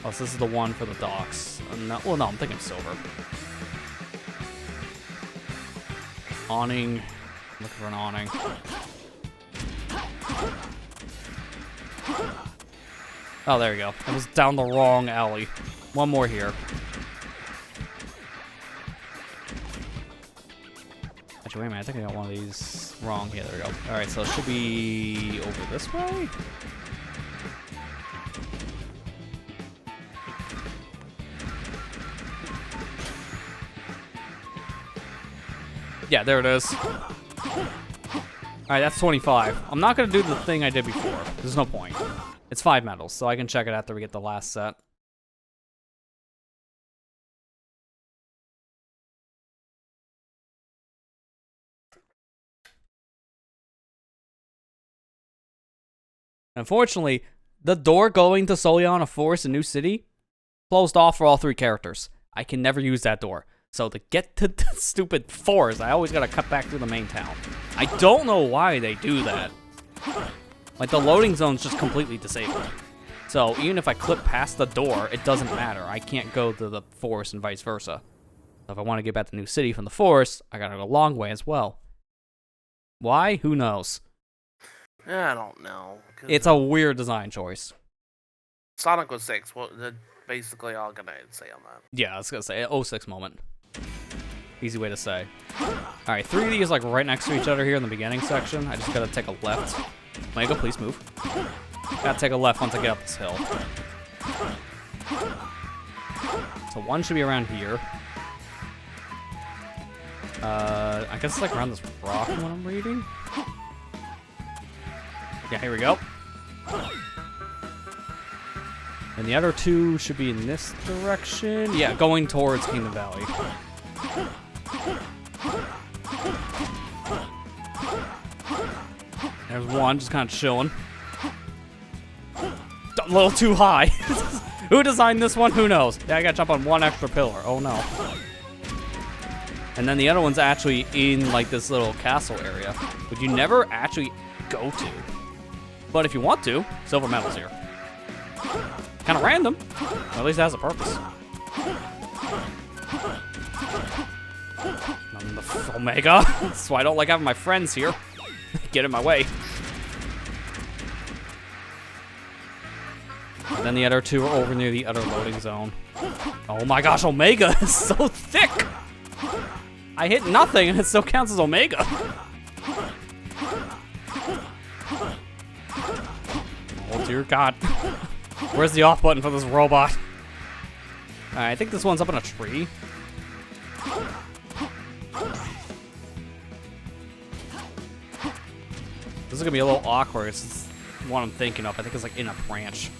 Oh, so this is the one for the docks. No, well, no, I'm thinking silver. Awning. Looking for an awning. Oh, there you go. It was down the wrong alley. One more here. Actually, wait a minute. I think I got one of these wrong. Yeah, there we go. All right, so it should be over this way? Yeah, there it is. Alright, that's 25. I'm not going to do the thing I did before. There's no point. It's 5 medals, so I can check it after we get the last set. Unfortunately, the door going to Soliana Forest, a new city, closed off for all 3 characters. I can never use that door. So to get to the stupid forest, I always gotta cut back through the main town. I don't know why they do that. Like, the loading zone's just completely disabled. So even if I clip past the door, it doesn't matter. I can't go to the forest and vice versa. So if I want to get back to New City from the forest, I gotta go a long way as well. Why? Who knows? I don't know. It's a weird design choice. Sonic 06. Well, that's basically all I'm gonna say on that. Yeah, I was gonna say, 06 moment. Easy way to say. Alright, 3 of these like right next to each other here in the beginning section. I just gotta take a left. Omega, please move. Gotta take a left once I get up this hill. So one should be around here. I guess it's like around this rock from what I'm reading. Okay, here we go. And the other 2 should be in this direction. Yeah, going towards Kingdom Valley. There's one, just kind of chilling. A little too high. Who designed this one? Who knows? Yeah, I gotta jump on one extra pillar. Oh no. And then the other one's actually in like this little castle area, which you never actually go to. But if you want to, silver medals here. Kind of random. Well, at least it has a purpose. Omega. That's why I don't like having my friends here. Get in my way. And then the other 2 are over near the other loading zone. Oh my gosh, Omega is so thick! I hit nothing and it still counts as Omega. Oh dear God. Where's the off button for this robot? Alright, I think this one's up in a tree. gonna be a little awkward. It's what I'm thinking of. I think it's like in a branch.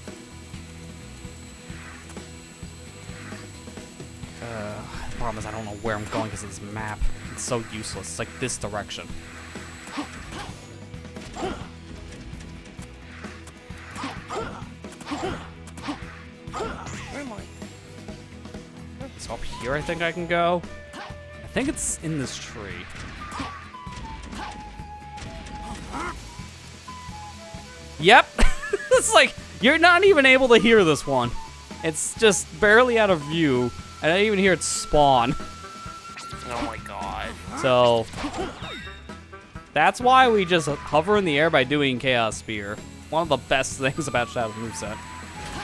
The problem is I don't know where I'm going because of this map. It's so useless. It's like this direction. Where am I? It's up here I think I can go. I think it's in this tree. Yep. It's like, you're not even able to hear this one. It's just barely out of view. I didn't even hear it spawn. Oh my god. So, that's why we just hover in the air by doing Chaos Spear. One of the best things about Shadow's moveset.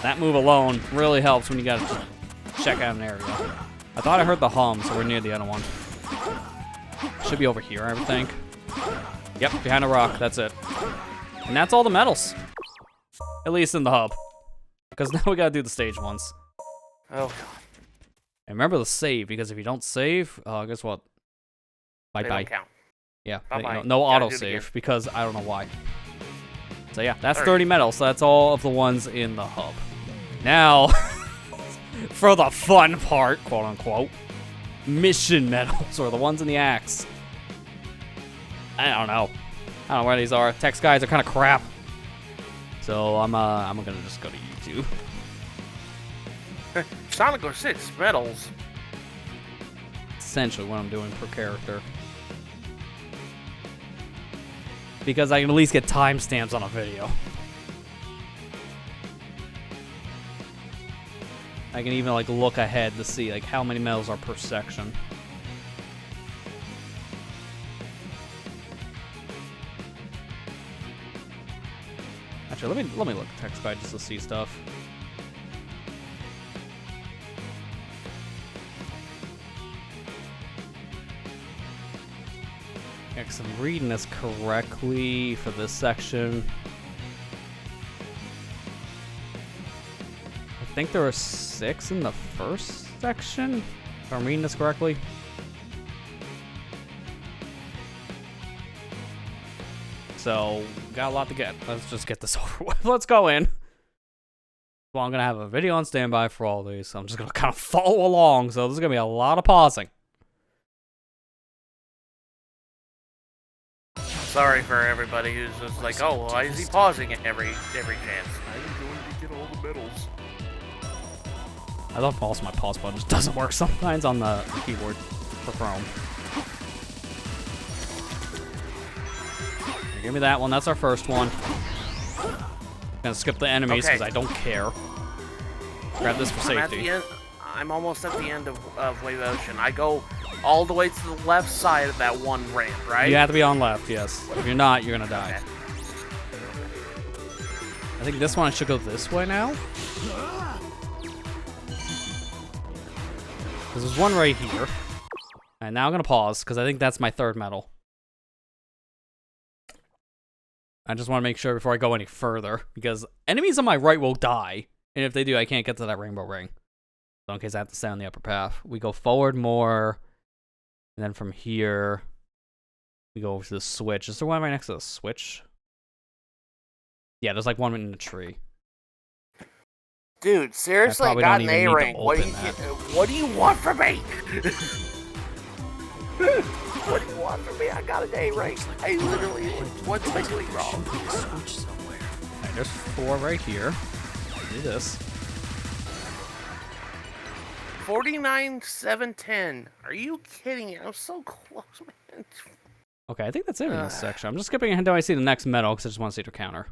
That move alone really helps when you gotta check out an area. I thought I heard the hum, so we're near the other one. Should be over here, I would think. Yep, behind a rock, that's it. And that's all the medals. At least in the hub. Because now we gotta do the stage ones. Oh god. And remember the save, because if you don't save, guess what? They Bye-bye. don't count. Yeah, Bye-bye. no Gotta do it autosave, because I don't know why. So yeah, that's 30. 30 medals, so that's all of the ones in the hub. Now, for the fun part, quote-unquote, mission medals, or the ones in the axe. I don't know. I don't know where these are. Text guides are kind of crap. So I'm gonna just go to YouTube. Sonic or 6 medals. Essentially what I'm doing per character. Because I can at least get timestamps on a video. I can even like look ahead to see like how many medals are per section. Actually, let me look at the text guide just to see stuff. Yeah, 'cause I'm reading this correctly for this section. I think there are 6 in the first section, if I'm reading this correctly. So, got a lot to get. Let's just get this over with. Let's go in. Well, I'm going to have a video on standby for all these, so I'm just going to kind of follow along. So, this is going to be a lot of pausing. Sorry for everybody who's just like, oh, why is he pausing at every chance? I'm going to get all the medals. I love pause. My pause button just doesn't work sometimes on the keyboard for Chrome. Here, give me that one. That's our first one. Gonna skip the enemies because I don't care. Grab this for safety. I'm almost at the end of Wave Ocean. I go all the way to the left side of that one ramp, right? You have to be on left, yes. If you're not, you're gonna die. Okay. I think this one I should go this way now. Because there's one right here. And now I'm gonna pause because I think that's my third medal. I just want to make sure before I go any further, because enemies on my right will die, and if they do, I can't get to that rainbow ring. So in case I have to stay on the upper path, we go forward more, and then from here, we go over to the switch. Is there one right next to the switch? Yeah, there's like one in the tree. Dude, seriously, I got an A rank. What do you want from me? What do you want from me? I got an A rank. I literally, what's I doing wrong? Alright, there's 4 right here. Do this. 49,710. Are you kidding me? I'm so close, man. Okay, I think that's it in this section. I'm just skipping until I see the next medal because I just want to see the counter.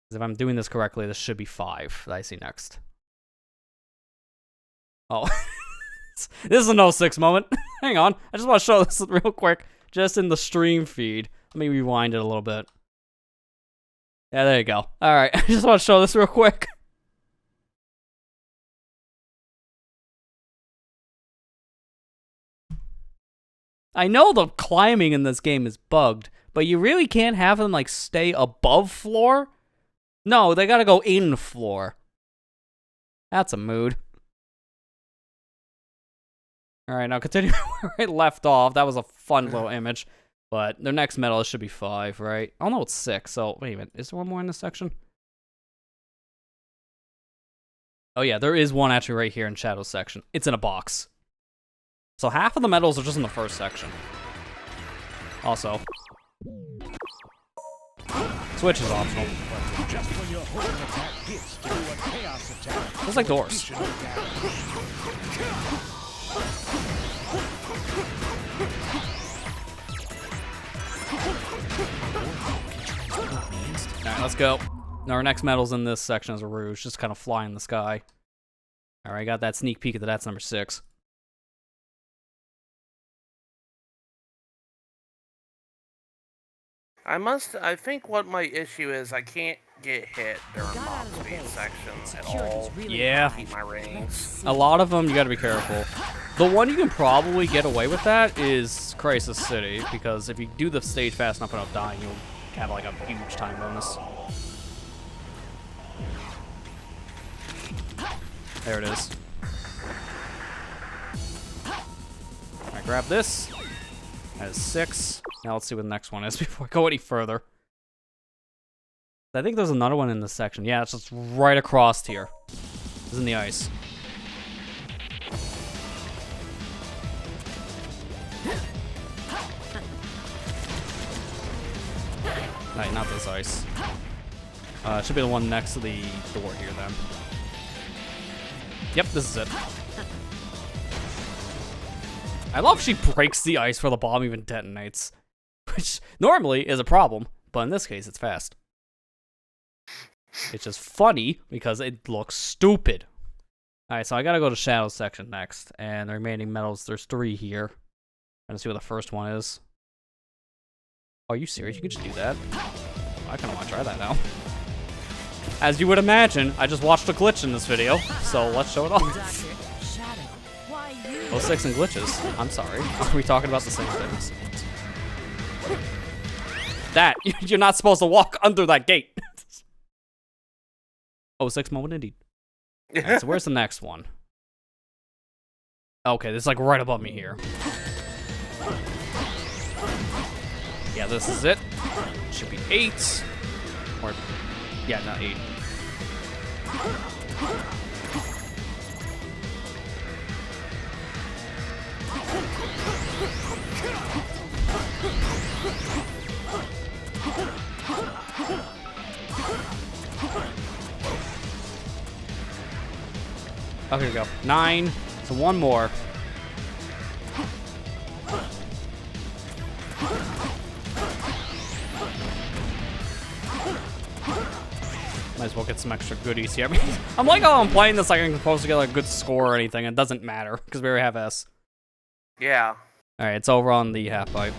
Because if I'm doing this correctly, this should be 5 that I see next. Oh. This is a no 6 moment. Hang on. I just want to show this real quick. Just in the stream feed. Let me rewind it a little bit. Yeah, there you go. Alright, I just want to show this real quick. I know the climbing in this game is bugged, but you really can't have them like stay above floor? No, they gotta go in floor. That's a mood. Alright, now continue where I left off. That was a fun little image. But their next medal should be 5, right? Oh no, it's 6. So wait a minute, is there one more in this section? Oh yeah, there is one actually right here in Shadow's section. It's in a box. So half of the medals are just in the first section. Also, switch is optional. Just when your whole attack hits to do a chaos attack. Looks like doors. Alright, let's go. Now our next medal's in this section as a Rouge, just kind of fly in the sky. Alright, got that sneak peek at that's number 6. I think what my issue is, I can't get hit during mob speed sections at all. Yeah. Keep my rings. A lot of them, you gotta be careful. The one you can probably get away with that is Crisis City, because if you do the stage fast enough without dying, you'll have like a huge time bonus. There it is. Alright, grab this. That is 6. Now let's see what the next one is before I go any further. I think there's another one in this section. Yeah, it's just right across here. It's in the ice. Right, not this ice. It should be the one next to the door here then. Yep, this is it. I love she breaks the ice before the bomb even detonates. Which normally is a problem, but in this case it's fast. It's just funny because it looks stupid. Alright, so I gotta go to Shadow section next. And the remaining medals, there's 3 here. Trying to see what the first one is. Oh, are you serious? You can just do that? I kinda wanna try that now. As you would imagine, I just watched a glitch in this video, so let's show it off. 06 and glitches. I'm sorry. Are we talking about the same things? That, you're not supposed to walk under that gate. 06 moment indeed. Right, so where's the next one? Okay, this is like right above me here. Yeah, this is it. Should be 8. Or, yeah, not 8. Oh, here we go. 9. So one more. Might as well get some extra goodies here. I'm like, oh, I'm playing this like I'm supposed to get like a good score or anything. It doesn't matter because we already have S. Yeah. All right, it's over on the half pipe.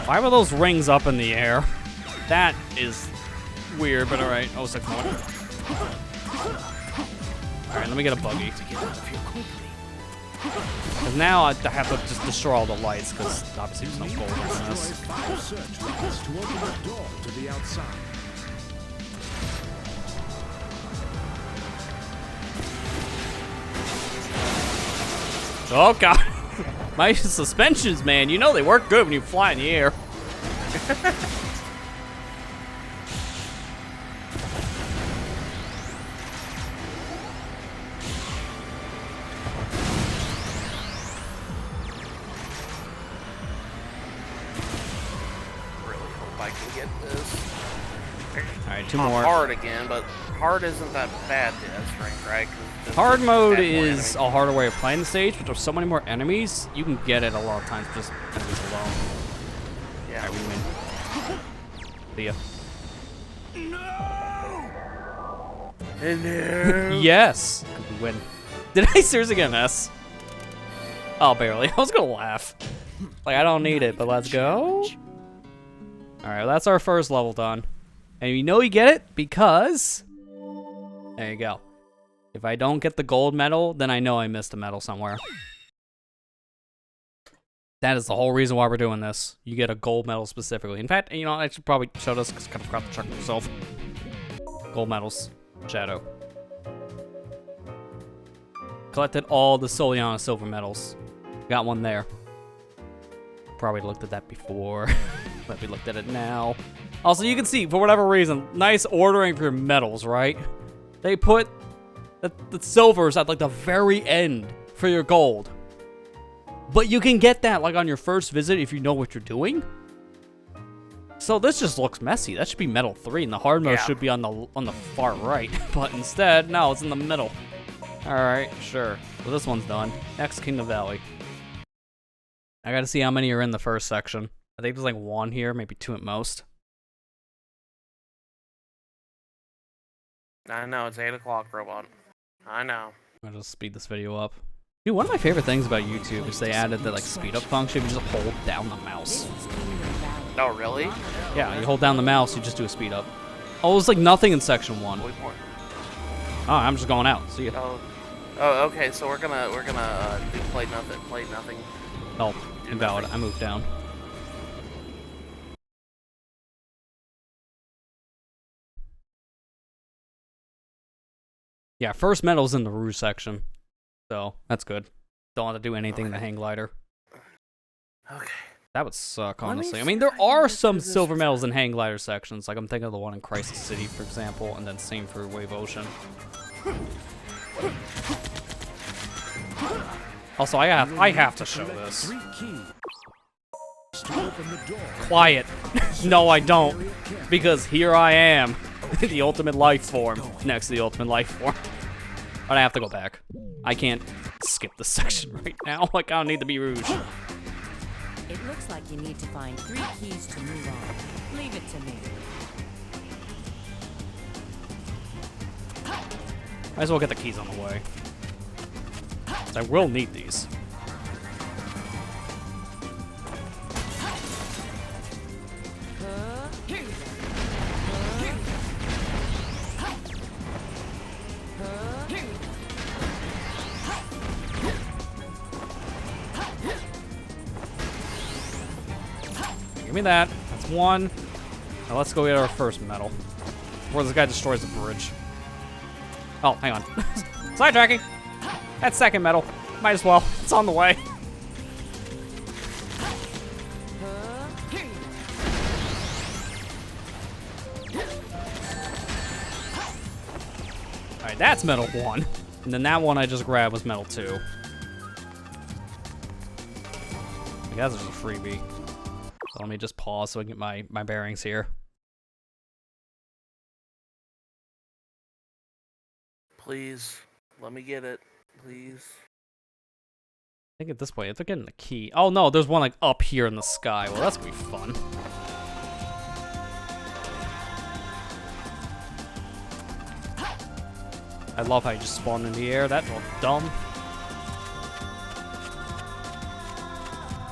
Why were those rings up in the air? That is weird, but alright. Oh, 6 more. Alright, let me get a buggy. Because now I have to just destroy all the lights, because obviously there's no gold in this. 5 search lights to open the door to the outside. Oh, God. My suspensions, man, you know they work good when you fly in the air. Really hope I can get this. Alright, 2 Not more. hard again, but hard isn't that bad to S-rank, right? 'Cause just Hard mode add more is enemies. a harder way of playing the stage, but there's so many more enemies, you can get it a lot of times just enemies alone. Yeah. Alright, we win. See ya. No. Yes! We win. Did I seriously get an S? Oh, barely. I was gonna laugh. Like, I don't need it, but let's go. Alright, well, that's our first level done. And you know you get it because... There you go. If I don't get the gold medal, then I know I missed a medal somewhere. That is the whole reason why we're doing this. You get a gold medal specifically. In fact, you know, I should probably show this because I kind of forgot to check myself. Gold medals. Shadow. Collected all the Soliana silver medals. Got one there. Probably looked at that before, but we looked at it now. Also, you can see, for whatever reason, nice ordering for your medals, right? They put the silvers at like the very end for your gold. But you can get that like on your first visit if you know what you're doing. So this just looks messy. That should be medal 3, and the hard mode should be on the far right. But instead, no, it's in the middle. All right, sure. So this one's done. Next, Kingdom Valley. I gotta see how many are in the first section. I think there's like 1 here, maybe 2 at most. I know, it's 8 o'clock, robot. I know. I'll just speed this video up. Dude, one of my favorite things about YouTube is they added the like speed up function. You just hold down the mouse. Oh, really? Yeah, you hold down the mouse, you just do a speed up. Oh, it's like nothing in section 1. Wait more. Oh, I'm just going out. See ya. Oh, okay. So we're gonna do play nothing. Oh, invalid. I moved down. Yeah, first medal's in the Rouge section, so that's good. Don't have to do anything in the hang glider. Okay. That would suck, honestly. I mean, there are some silver medals in hang glider sections. Like, I'm thinking of the one in Crisis City, for example, and then same for Wave Ocean. Also, I have to show this. Quiet. No, I don't. Because here I am. The ultimate life form. Next to the ultimate life form. But I have to go back. I can't skip this section right now. Like, I don't need to be Rouge. It looks like you need to find 3 keys to move on. Leave it to me. Might as well get the keys on the way. I will need these. Give me that. That's 1. Now let's go get our first medal. Before this guy destroys the bridge. Oh, hang on. Sidetracking. That's second medal. Might as well. It's on the way. Alright, that's medal 1. And then that one I just grabbed was medal 2. I guess there's a freebie. So let me just pause so I can get my bearings here. Please, let me get it. Please. I think at this point, if they're getting the key. Oh no, there's one like up here in the sky. Well, that's gonna be fun. I love how you just spawn in the air. That's all dumb.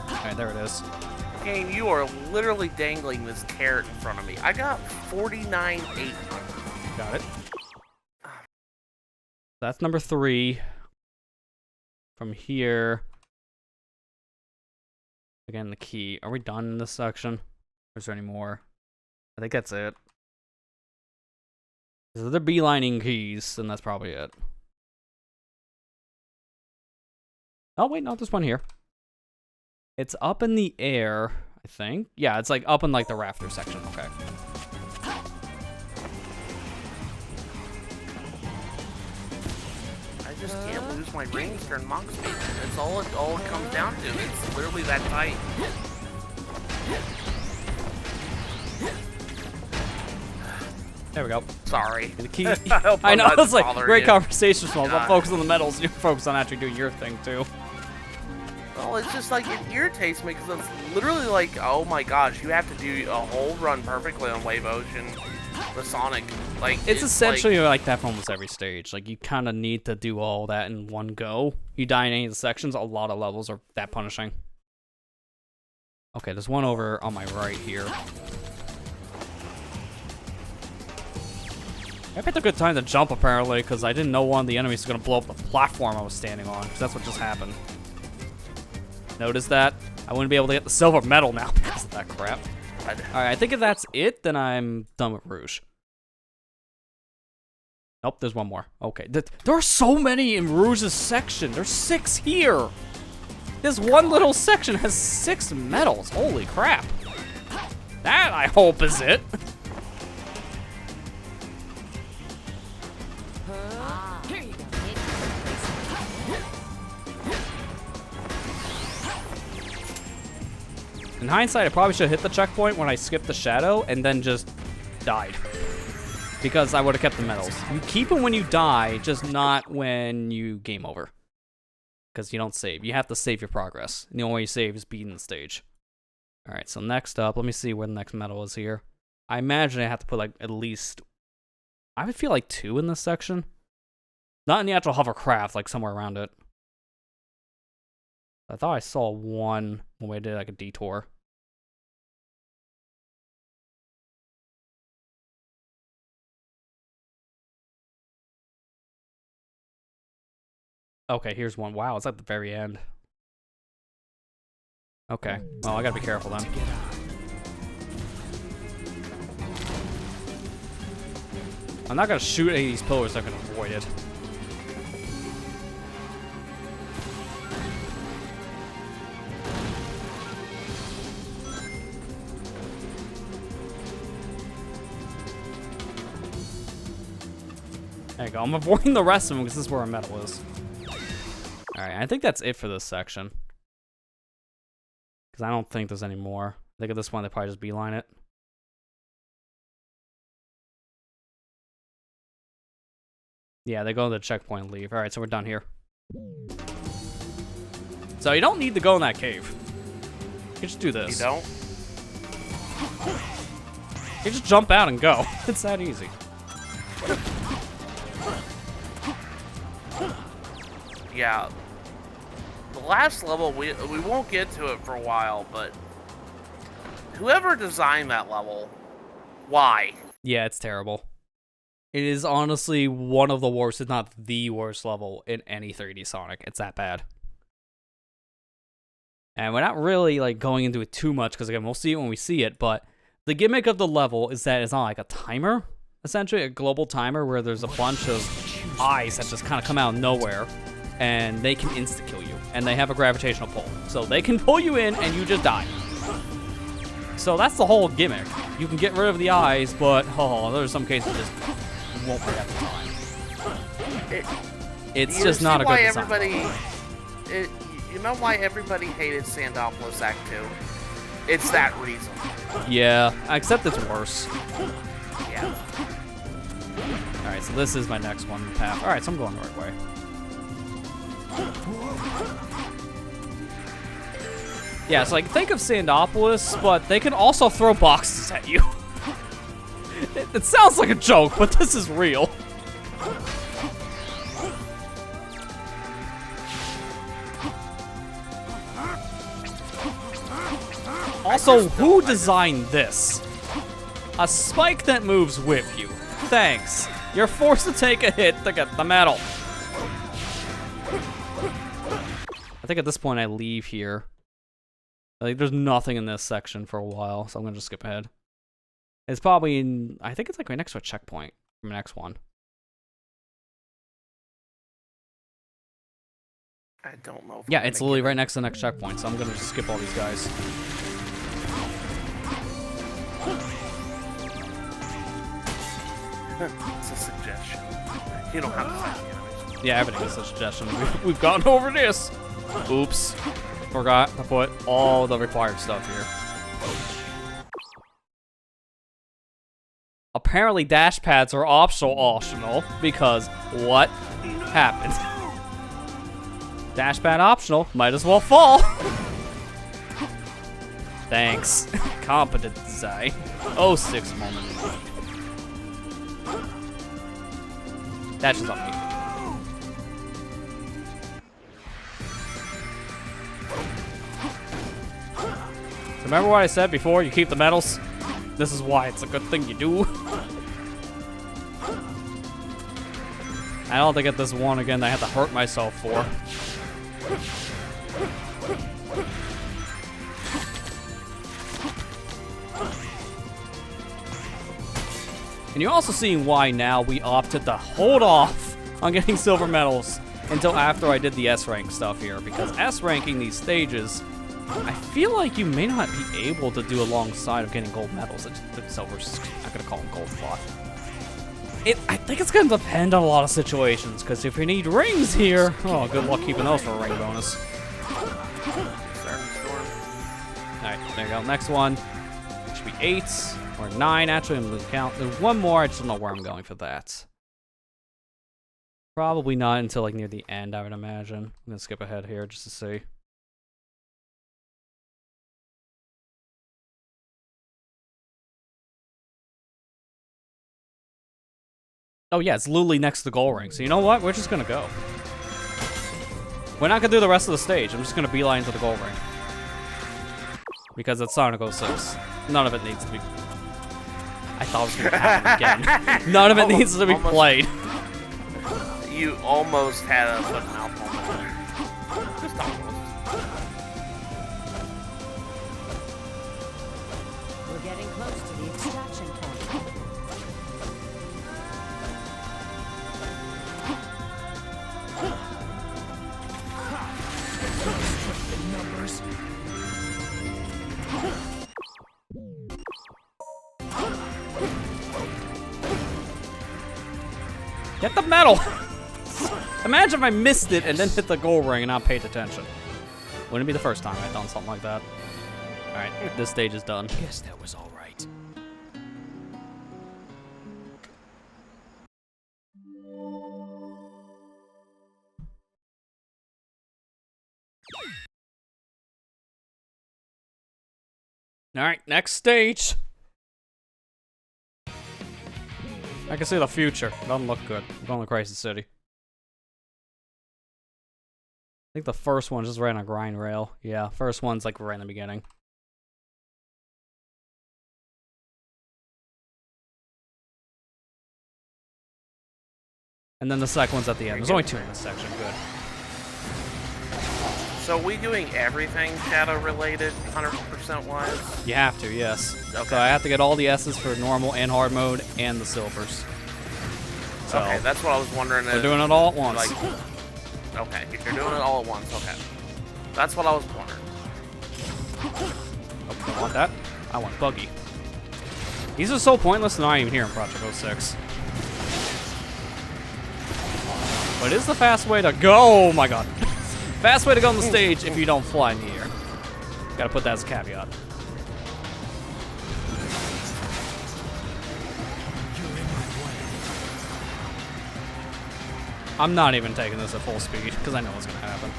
Alright, there it is. Game, you are literally dangling this carrot in front of me. I got 49.8. Got it. That's number 3. From here. Again, the key. Are we done in this section? Or is there any more? I think that's it. So they're beelining keys, and that's probably it. Oh, wait, no, there's one here. It's up in the air, I think. Yeah, it's like up in like the rafter section. Okay. I just can't lose my range during monk speed. That's all it comes down to. It's literally that tight. There we go. Sorry. The key. hope I I'm know, not it's like bothering great you. conversation. I'll God. focus on the medals. You focus on actually doing your thing too. Well, it's just like it irritates me because it's literally like, oh my gosh, you have to do a whole run perfectly on Wave Ocean, the Sonic. Like It's essentially like that for almost every stage. Like you kind of need to do all that in one go. You die in any of the sections, a lot of levels are that punishing. Okay, there's one over on my right here. I picked a good time to jump apparently because I didn't know one of the enemies was going to blow up the platform I was standing on because that's what just happened. Notice that? I wouldn't be able to get the silver medal now because of that crap. Alright, I think if that's it, then I'm done with Rouge. Nope, there's one more. Okay, there are so many in Rouge's section. There's 6 here. This one little section has 6 medals. Holy crap. That, I hope, is it. Here you go. In hindsight, I probably should have hit the checkpoint when I skipped the shadow and then just died. Because I would have kept the medals. You keep them when you die, just not when you game over. Because you don't save. You have to save your progress. And the only way you save is beating the stage. Alright, so next up, let me see where the next medal is here. I imagine I have to put like at least, I would feel like 2 in this section. Not in the actual hovercraft, like somewhere around it. I thought I saw 1 when we did like a detour. Okay, here's one. Wow, it's at the very end. Okay, well, I gotta be careful then. I'm not gonna shoot any of these pillars, I can avoid it. There you go, I'm avoiding the rest of them because this is where our medal is. Alright, I think that's it for this section. Because I don't think there's any more. I think at this point they probably just beeline it. Yeah, they go to the checkpoint and leave. Alright, so we're done here. So you don't need to go in that cave. You can just do this. You don't? You can just jump out and go. It's that easy. Yeah. The last level, we won't get to it for a while, but whoever designed that level, why? Yeah, it's terrible. It is honestly one of the worst, if not the worst level in any 3D Sonic. It's that bad. And we're not really like going into it too much because again, we'll see it when we see it, but the gimmick of the level is that it's not like a timer, essentially a global timer where there's a bunch of eyes that just kind of come out of nowhere and they can insta-kill you and they have a gravitational pull. So they can pull you in and you just die. So that's the whole gimmick. You can get rid of the eyes, but there's some cases just won't work at the time. It's just not a good design. You know why everybody hated Sandopolis Act 2? It's that reason. Yeah, except it's worse. Yeah. Alright, so this is my next one path. Alright, so I'm going the right way. Yeah, so like think of Sandopolis, but they can also throw boxes at you. It sounds like a joke, but this is real. Also, who designed this? A spike that moves with you. Thanks. You're forced to take a hit to get the medal. I think at this point I leave here. Like, there's nothing in this section for a while, so I'm gonna just skip ahead. It's probably in, I think it's like right next to a checkpoint from the next one. I don't know. Yeah, it's literally right next to the next checkpoint, so I'm gonna just skip all these guys. It's a suggestion. You don't have to find the enemies. Yeah, everything is a suggestion. We've gotten over this. Oops. Forgot to put all the required stuff here. Apparently dash pads are optional because what happened? Dash pad optional, might as well fall. Thanks. Competent design. 06 moment. That's just on me. Remember what I said before? You keep the medals? This is why it's a good thing you do. I don't think at this one again I have to hurt myself for. And you're also seeing why now we opted to hold off on getting silver medals until after I did the S rank stuff here, because S ranking these stages, I feel like you may not be able to do alongside of getting gold medals. The silver's not gonna call them gold slot. I think it's gonna depend on a lot of situations, because if you need rings here, oh, good luck keeping those for a ring bonus. Alright, there you go. Next one should be 8 or 9. Actually, I'm losing count. There's one more. I just don't know where I'm going for that. Probably not until like near the end, I would imagine. I'm gonna skip ahead here just to see. Oh yeah, it's literally next to the goal ring. So you know what? We're just gonna go. We're not gonna do the rest of the stage. I'm just gonna beeline to the goal ring. Because it's SonicGhost 6. None of it needs to be... I thought it was gonna happen again. None of it needs to be played. You almost had a foot and mouth moment there. Just almost. We're getting close to the extraction point. Numbers. Get the medal! Imagine if I missed it and then hit the goal ring and not paid attention. Wouldn't be the first time I've done something like that. Alright, this stage is done. Guess that was all right. Alright, next stage. I can see the future. Doesn't look good. I'm going to Crisis City. I think the first one just ran a grind rail. Yeah, first one's like right in the beginning. And then the second one's at the end. There's only 2 in this section. Good. So are we doing everything shadow related 100% wise? You have to, yes. Okay. So I have to get all the S's for normal and hard mode and the silvers. So Okay, that's what I was wondering. we're doing it all at once. Like, okay, you're doing it all at once. Okay, that's what I was wondering. Oh, don't want that. I want Buggy. These are so pointless and not even here in Project 06. But it is the fast way to go. Oh my god. Fast way to go on the stage if you don't fly in the air. Gotta put that as a caveat. I'm not even taking this at full speed because I know what's gonna happen.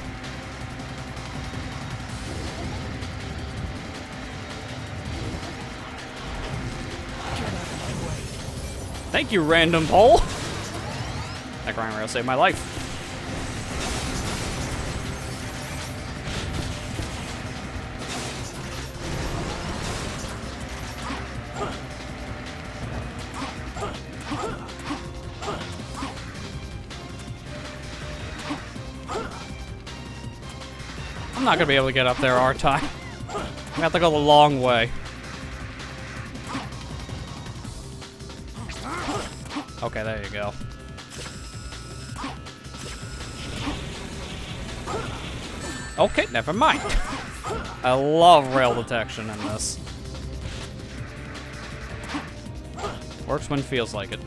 Thank you, random pole. That grind rail saved my life. I'm not gonna be able to get up there, aren't I? I'm gonna have to go the long way. Okay, there you go. Okay, never mind. I love rail detection in this. Works when feels like it.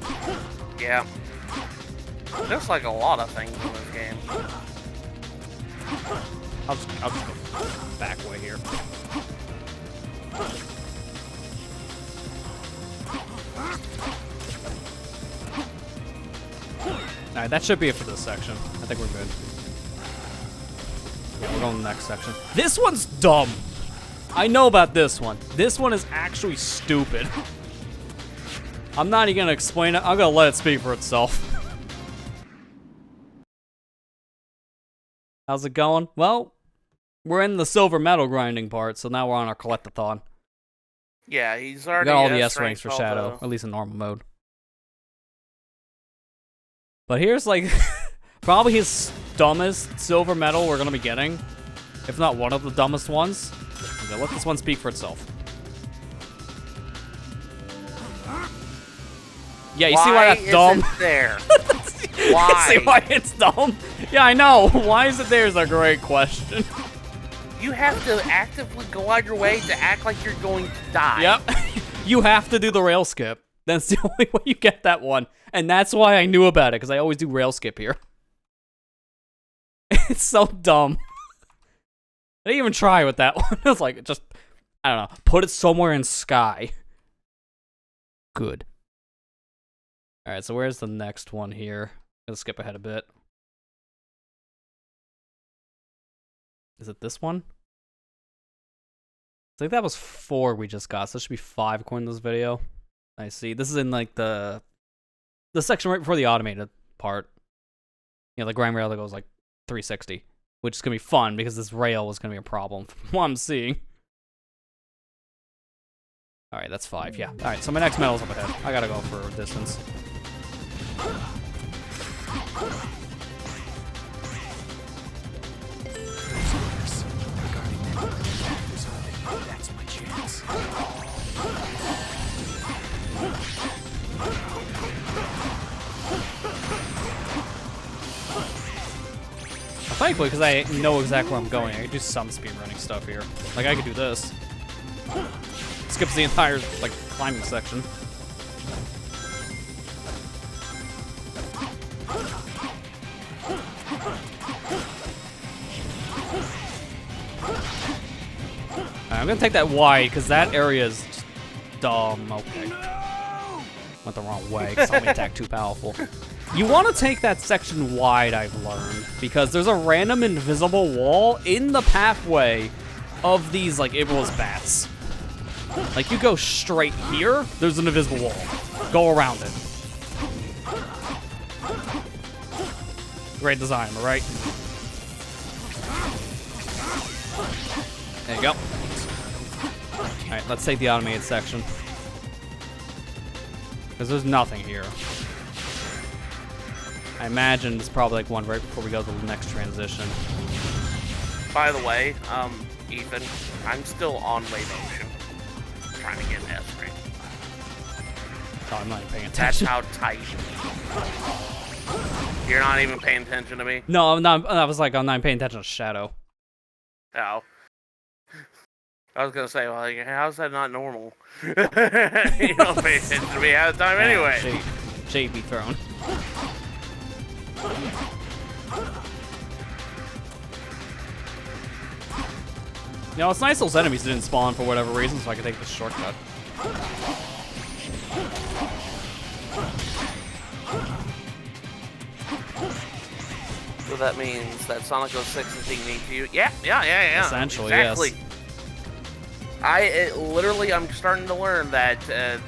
Yeah. There's like a lot of things in this game. I'll just go back way here. Alright, that should be it for this section. I think we're good. Yeah, we're going to the next section. This one's dumb. I know about this one. This one is actually stupid. I'm not even going to explain it. I'm going to let it speak for itself. How's it going? Well, we're in the silver medal grinding part, so now we're on our collectathon. Yeah, he's We already got all the S S-ranked ranks for all Shadow, the- at least in normal mode. But here's like probably his dumbest silver medal we're gonna be getting, if not one of the dumbest ones. Okay, let this one speak for itself. Yeah, you see why that's dumb? Why is it there? You Why? see why it's dumb? Yeah, I know. Why is it there is a great question. You have to actively go out your way to act like you're going to die. Yep. You have to do the rail skip. That's the only way you get that one. And that's why I knew about it, because I always do rail skip here. It's so dumb. I didn't even try with that one. It's like, just, I don't know, put it somewhere in sky. Good. Alright, so where's the next one here? Let's skip ahead a bit. Is it this one? I think that was 4 we just got, so that should be 5 according to this video. I see. This is in like the section right before the automated part. You know, the grind rail that goes like 360, which is gonna be fun because this rail was gonna be a problem from what I'm seeing. Alright, that's 5, yeah. Alright, so my next medal's up ahead. I gotta go for distance. That's my chance. Thankfully, because I know exactly where I'm going, I can do some speedrunning stuff here. Like, I could do this. Skips the entire, like, climbing section. I'm gonna take that wide, because that area is just dumb. Okay. Went the wrong way, because I'll attack too powerful. You want to take that section wide, I've learned, because there's a random invisible wall in the pathway of these, like, Iblis bats. Like, you go straight here, there's an invisible wall. Go around it. Great design, am I right? There you go. Alright, let's take the automated section. Because there's nothing here. I imagine it's probably like one right before we go to the next transition. By the way, Ethan, I'm still on Wave Ocean. Trying to get an S ring. Oh, I'm not even paying That's attention. how tight. You're not even paying attention to me? No, I'm not. I was like, I'm not paying attention to Shadow. Oh. I was gonna say, well, like, how's that not normal? You don't pay attention to me half the time anyway. Shade be thrown. You know, it's nice those enemies didn't spawn for whatever reason, so I could take this shortcut. So that means that SonicGhost 6 is being made to you? Yeah. Essentially, exactly. yes. I'm starting to learn that the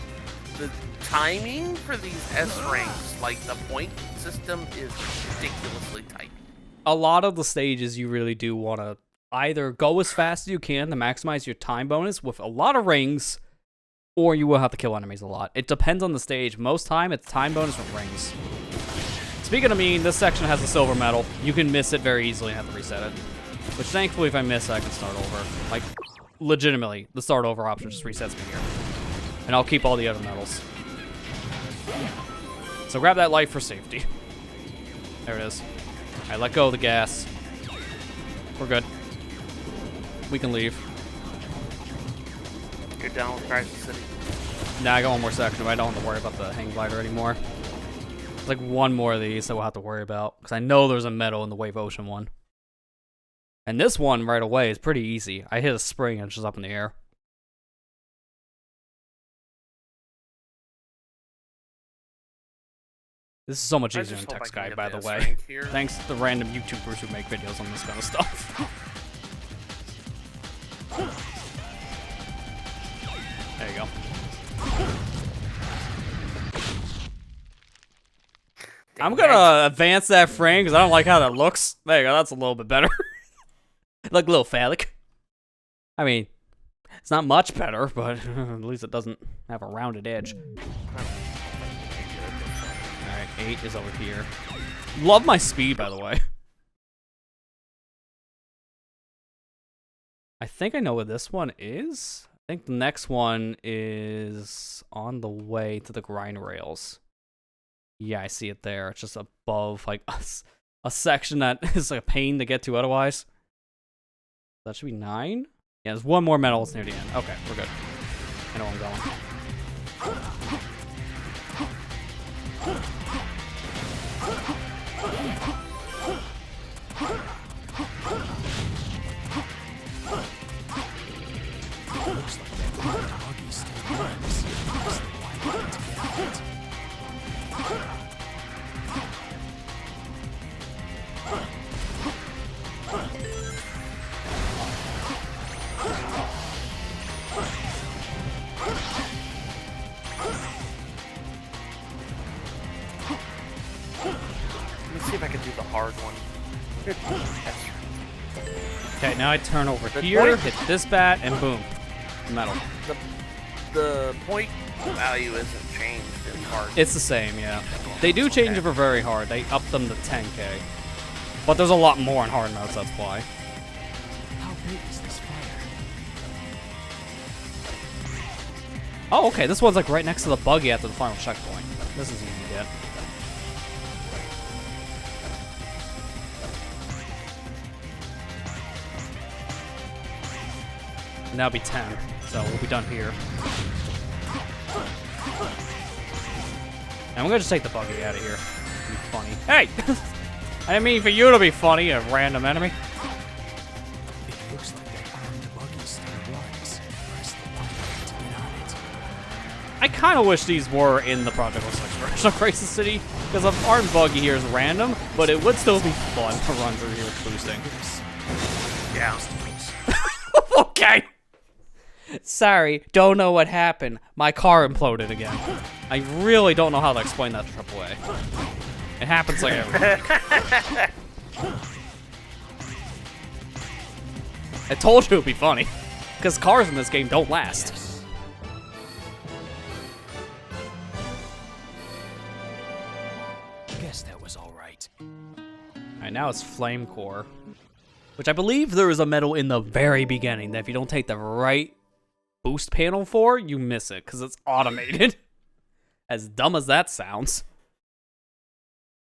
timing for these S ranks, like the point system, is ridiculously tight. A lot of the stages you really do want to either go as fast as you can to maximize your time bonus with a lot of rings, or you will have to kill enemies a lot. It depends on the stage. Most time, it's time bonus with rings. Speaking of mean, this section has a silver medal. You can miss it very easily and have to reset it. Which, thankfully, if I miss, I can start over. Like, legitimately, the start over option just resets me here. And I'll keep all the other medals. So grab that light for safety. There it is. Alright, let go of the gas. We're good. We can leave. You're down with Crisis City. Nah, I got one more section, but I don't have to worry about the hang glider anymore. There's like one more of these that we'll have to worry about. Because I know there's a medal in the Wave Ocean one. And this one right away is pretty easy. I hit a spring and it's just up in the air. This is so much easier than Text Guide, by the way. Thanks to the random YouTubers who make videos on this kind of stuff. There you go. I'm gonna advance that frame because I don't like how that looks. There you go, that's a little bit better. Like a little phallic. I mean, it's not much better, but at least it doesn't have a rounded edge. Alright, 8 is over here. Love my speed, by the way. I think I know what this one is. I think the next one is on the way to the grind rails. Yeah, I see it there. It's just above, like, a section that is like a pain to get to otherwise. That should be 9? Yeah, there's one more metal near the end. Okay, we're good. I know where I'm going. Looks like that buggy still runs. Press the Y button to get out. Let me see if I can do the hard one. Okay, now I turn over The here, point- hit this bat, and boom. Metal. The point value isn't changed in hard. It's the same, yeah. They do change it for very hard. They up them to 10k. But there's a lot more in hard modes, that's why. How big is this fire? Oh, okay, this one's like right next to the buggy after the final checkpoint. This is easy to get. And that'll be 10, so we'll be done here. And we're gonna just take the buggy out of here. Be funny. Hey! I didn't mean for you to be funny, a random enemy. It looks like that armed buggy still runs. Press the Y button to get on it. I kind of wish these were in the Project 06 version of Crisis City, because an armed buggy here is random, but it would still be fun to run through here with boosting. Yeah. Okay! Sorry, don't know what happened. My car imploded again. I really don't know how to explain that to AAA. It happens like every I told you it would be funny. Because cars in this game don't last. Guess that was all right. Alright, now it's Flame Core. Which I believe there is a medal in the very beginning that if you don't take the right boost panel for, you miss it, because it's automated. As dumb as that sounds.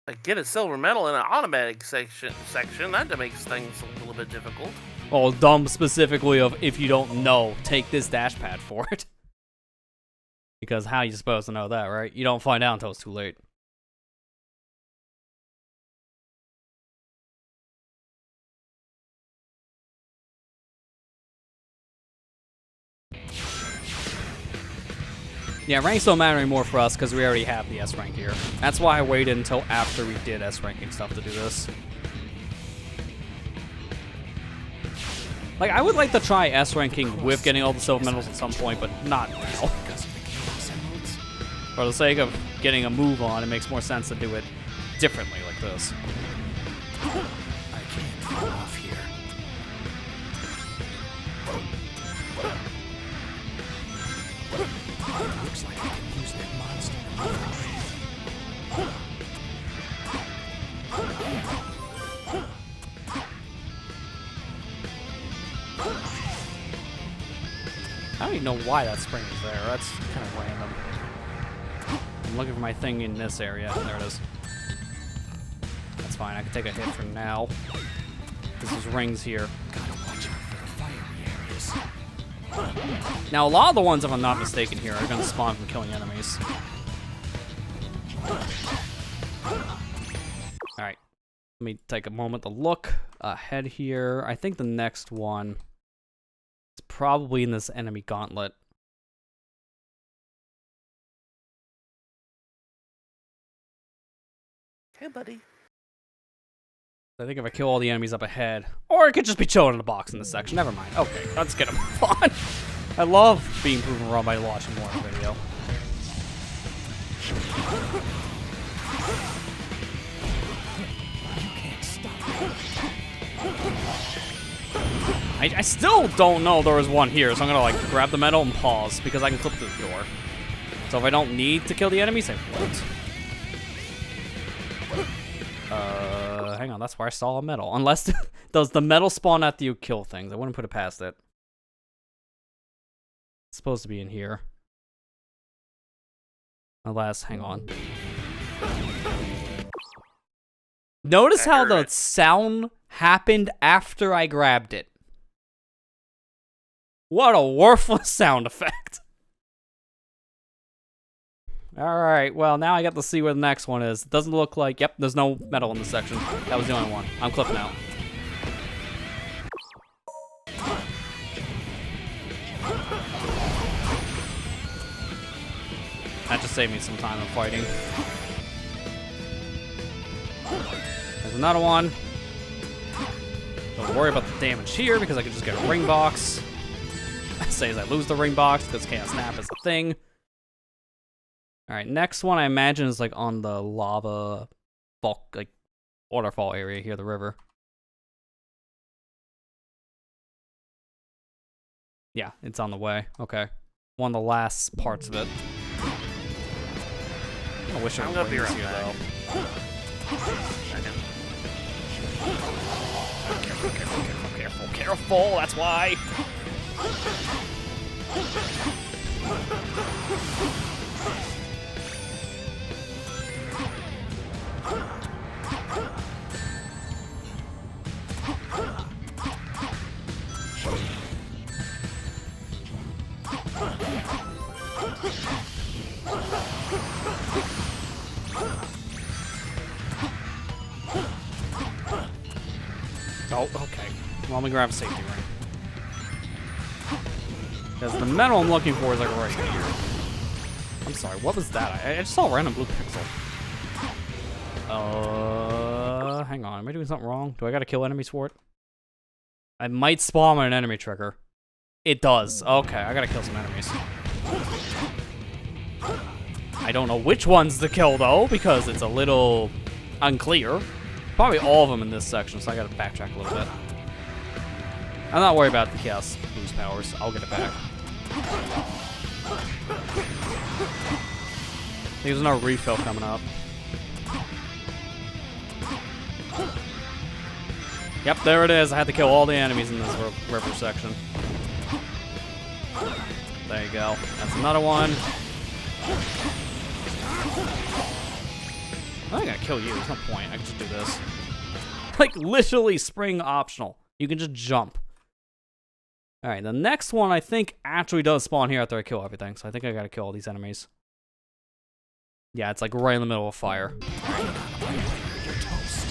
Like, get a silver medal in an automatic section. That makes things a little bit difficult. Well, dumb specifically of if you don't know, take this dash pad for it. Because how are you supposed to know that, right? You don't find out until it's too late. Yeah, ranks don't matter anymore for us because we already have the S rank here. That's why I waited until after we did S ranking stuff to do this. Like, I would like to try S ranking with getting all the silver medals at some point, but not now. Because of the chaos emeralds. For the sake of getting a move on, it makes more sense to do it differently like this. I can't fall off here. Looks like I can use that monster to move. I don't even know why that spring is there. That's kind of random. I'm looking for my thing in this area. There it is. That's fine. I can take a hit for now. This is rings here. Gotta watch out for the fiery areas. Now, a lot of the ones, if I'm not mistaken here, are going to spawn from killing enemies. Alright. Let me take a moment to look ahead here. I think the next one is probably in this enemy gauntlet. Hey, buddy. I think if I kill all the enemies up ahead, or it could just be chilling in a box in this section. Never mind. Okay, let's get them on. I love being proven wrong by watching more of the video. I still don't know there was one here, so I'm gonna like grab the medal and pause because I can clip through the door. So if I don't need to kill the enemies, I won't. Hang on, that's where I saw a medal. Unless, does the medal spawn after you kill things? I wouldn't put it past it. It's supposed to be in here. Unless, hang on. Notice I how heard the it. sound happened after I grabbed it. What a worthless sound effect. Alright, well, now I get to see where the next one is. It doesn't look like... Yep, there's no metal in this section. That was the only one. I'm clipping out. That just saved me some time of fighting. There's another one. Don't worry about the damage here because I can just get a ring box. Say as I lose the ring box because Chaos Snap is the thing. Alright, next one I imagine is like on the lava like waterfall area here, the river. Yeah, it's on the way. Okay. One of the last parts of it. I wish I'm gonna be right here, back. though. Careful, that's why. Oh, okay. Well, let me grab a safety ring. Because the metal I'm looking for is like right here. I'm sorry, what was that? I just saw a random blue pixel. Hang on. Am I doing something wrong? Do I gotta kill enemies for it? I might spawn on an enemy trigger. It does. Okay, I gotta kill some enemies. I don't know which ones to kill, though, because it's a little unclear. Probably all of them in this section, so I gotta backtrack a little bit. I'm not worried about the Chaos boost powers. I'll get it back. There's no refill coming up. Yep, there it is. I had to kill all the enemies in this river section. There you go. That's another one. I'm not gonna kill you. There's no point. I can just do this. Like, literally spring optional. You can just jump. Alright, the next one I think actually does spawn here after I kill everything. So I think I gotta kill all these enemies. Yeah, it's like right in the middle of fire. You're toast.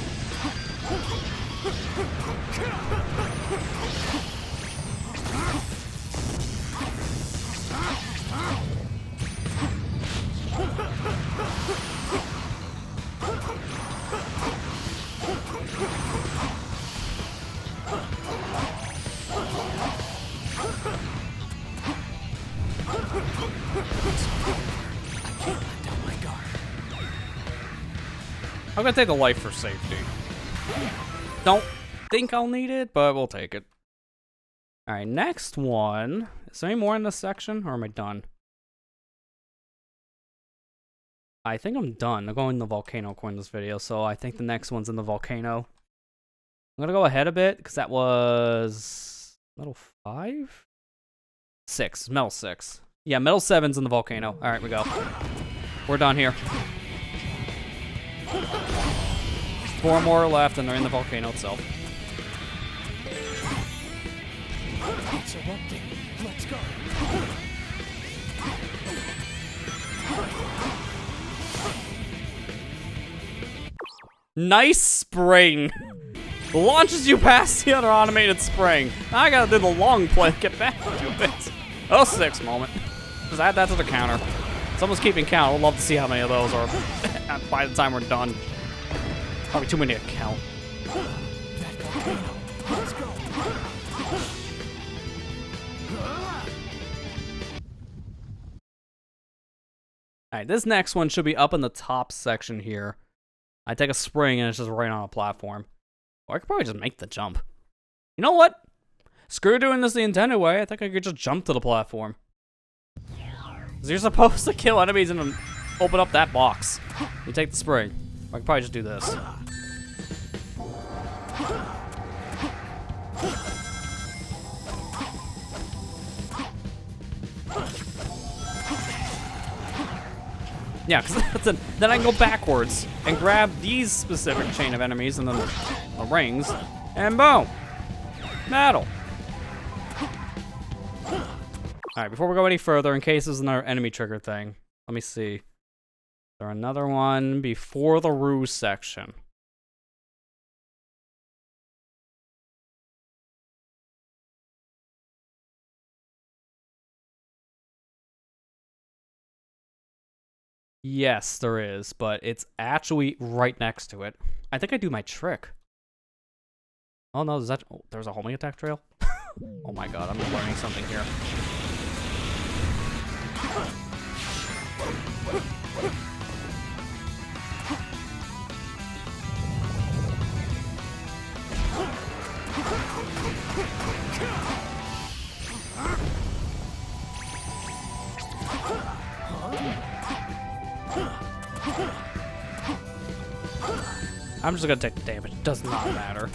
I'm gonna take the life for safety. Don't think I'll need it, but we'll take it. Alright, next one. Is there any more in this section, or am I done? I think I'm done. I'm going in the volcano core in this video, so I think the next one's in the volcano. I'm gonna go ahead a bit, because that was... Metal 5? 6. Metal 6. Yeah, Metal 7's in the volcano. Alright, we go. We're done here. 4 more left, and they're in the volcano itself. It's erupting. Let's go. Nice spring. Launches you past the other automated spring. Now I gotta do the long play to get back to it. Oh, 6 moment. Just add that to the counter. Someone's keeping count. I'd love to see how many of those are by the time we're done. Probably too many to count. That volcano. Let's go. Alright, this next one should be up in the top section here. I take a spring and it's just right on a platform. Or I could probably just make the jump. You know what? Screw doing this the intended way. I think I could just jump to the platform. 'Cause you're supposed to kill enemies and then open up that box. You take the spring. I could probably just do this. Yeah, because then I can go backwards and grab these specific chain of enemies and then the rings, and boom, battle. All right, before we go any further, in case there's another enemy trigger thing, let me see. Is there another one before the ruse section? Yes, there is, but it's actually right next to it. I think I do my trick. Oh no, there's a homing attack trail? Oh my god, I'm learning something here. I'm just gonna take the damage. It does not matter.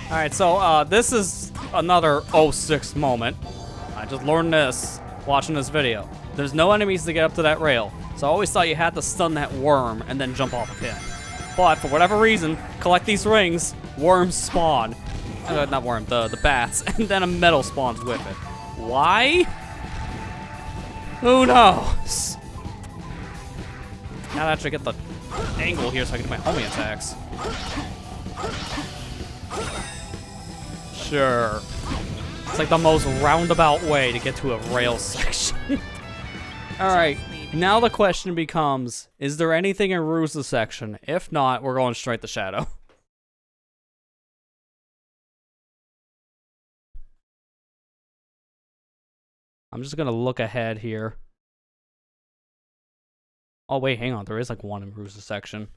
Alright, so this is another 06 moment. I just learned this watching this video. There's no enemies to get up to that rail, so I always thought you had to stun that worm and then jump off of him. But for whatever reason, collect these rings, worms spawn. Not worm, the bats, and then a metal spawns with it. Why? Who knows? Now I actually get the angle here so I can do my homing attacks. Sure. It's like the most roundabout way to get to a rail section. Alright, now the question becomes, is there anything in Ruse's section? If not, we're going straight to Shadow. I'm just gonna look ahead here. Oh wait, hang on, there is like one in Ruse's section.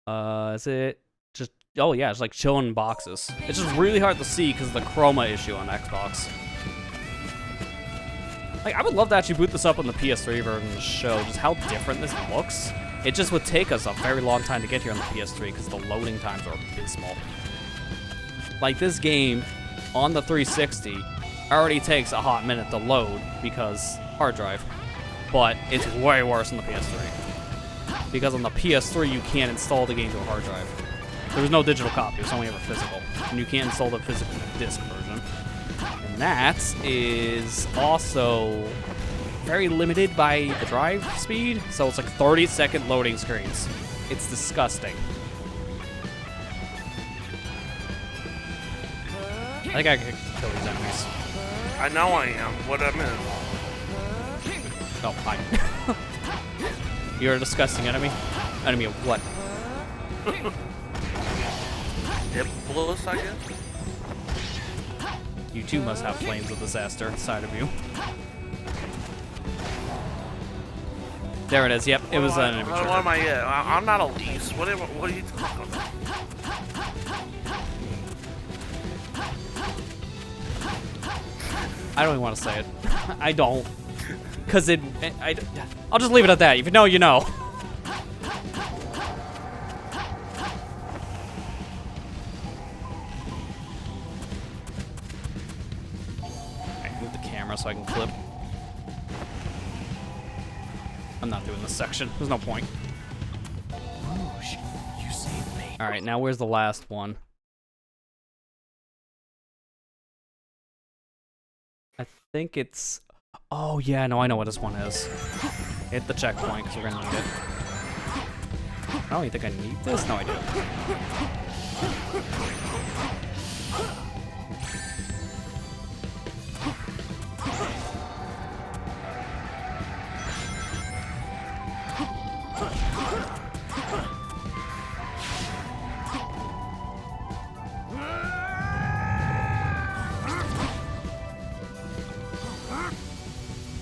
Is it just, oh yeah, it's like chilling in boxes. It's just really hard to see because of the chroma issue on Xbox. Like, I would love to actually boot this up on the PS3 version of the show, just how different this looks. It just would take us a very long time to get here on the PS3 because the loading times are abysmal. Like, this game on the 360 already takes a hot minute to load because hard drive, but it's way worse on the PS3. Because on the PS3, you can't install the game to a hard drive. There's no digital copy, it's only ever physical. And you can't install the physical disc version. And that is also very limited by the drive speed, so it's like 30-second loading screens. It's disgusting. I think I can kill these enemies. I know I am. What I meant. Oh, fine. You're a disgusting enemy? Enemy of what? Diplolis, I guess? You too must have flames of disaster inside of you. There it is. Yep, it was an enemy What trigger. am I at? I'm not a lease. What are you talking about? I don't even want to say it. I don't. Because I'll just leave it at that. If you know, you know. I move the camera so I can clip. I'm not doing this section. There's no point. Rouge, you saved me. Alright, now where's the last one? I think it's... Oh, yeah, no, I know what this one is. Hit the checkpoint, because we're going to need it. I don't even think I need this. No, I do.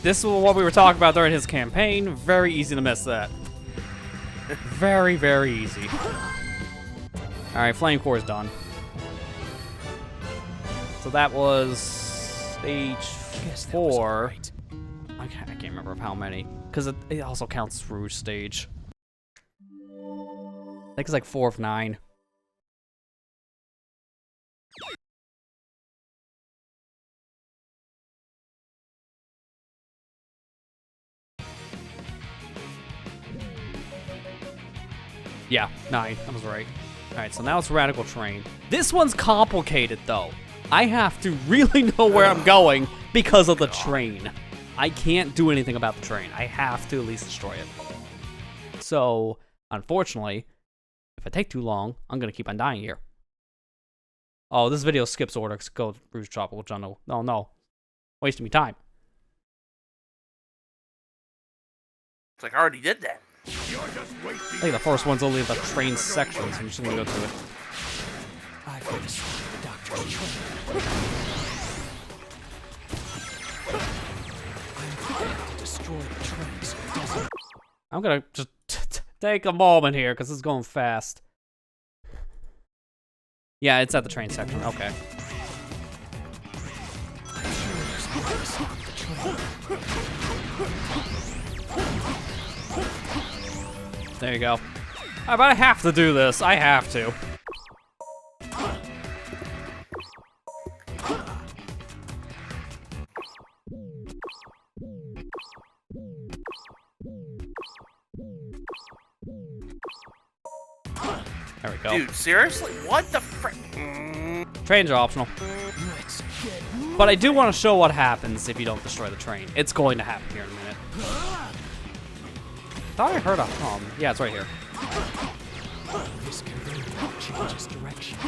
This is what we were talking about during his campaign. Very easy to miss that. Very, very easy. Alright, Flame Core is done. So that was stage 4. I can't remember how many. Because it also counts Rouge stage. I think it's like 4 of 9. Yeah, 9. I was right. Alright, so now it's radical terrain. This one's complicated, though. I have to really know where I'm going because of the train. I can't do anything about the train. I have to at least destroy it. So, unfortunately, if I take too long, I'm going to keep on dying here. Oh, this video skips order. Go Bruce Tropical Jungle. No, no. Wasting me time. It's like I already did that. You're just I wasting think the first one's only the train section, so I'm just going to go through it. I've got to stop the doctor's train. I'm going to destroy the train so it doesn't. I'm going to just take a moment here, because it's going fast. Yeah, it's at the train section. Okay. I'm sure there's a way to stop the train. There you go. But I have to do this. I have to. There we go. Dude, seriously? What the frick? Trains are optional. Let's get moving. But I do want to show what happens if you don't destroy the train. It's going to happen here in a minute. Thought I heard a hum. Yeah, it's right here. This conveyor changes direction.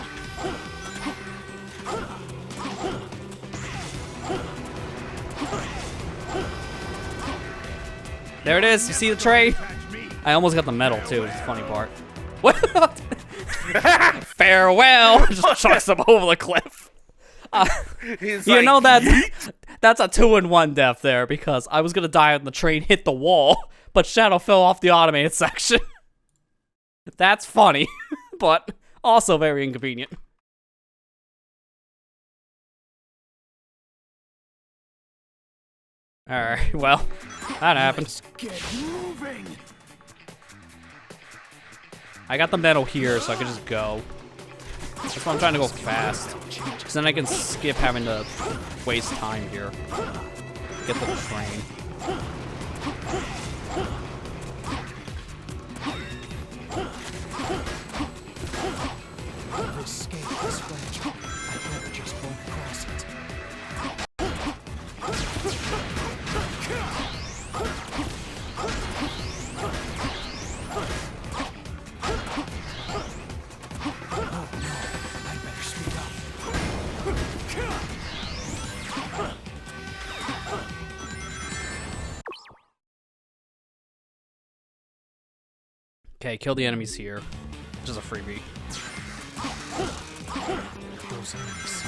There it is. You see the train? I almost got the medal too. It's the funny part. What? Farewell. Just chucks him over the cliff. He's You like, know that's a 2-in-1 death there because I was gonna die when the train hit the wall, but Shadow fell off the automated section. That's funny, but also very inconvenient. Alright, well, that happened. Let's get moving. I got the medal here, so I can just go. That's why I'm trying to go fast. Because then I can skip having to waste time here. Get to the train. I've escaped this fragile. I hope I just won't cross it. Oh no, I better speed up. Okay, kill the enemies here. Which is a freebie. Those enemies.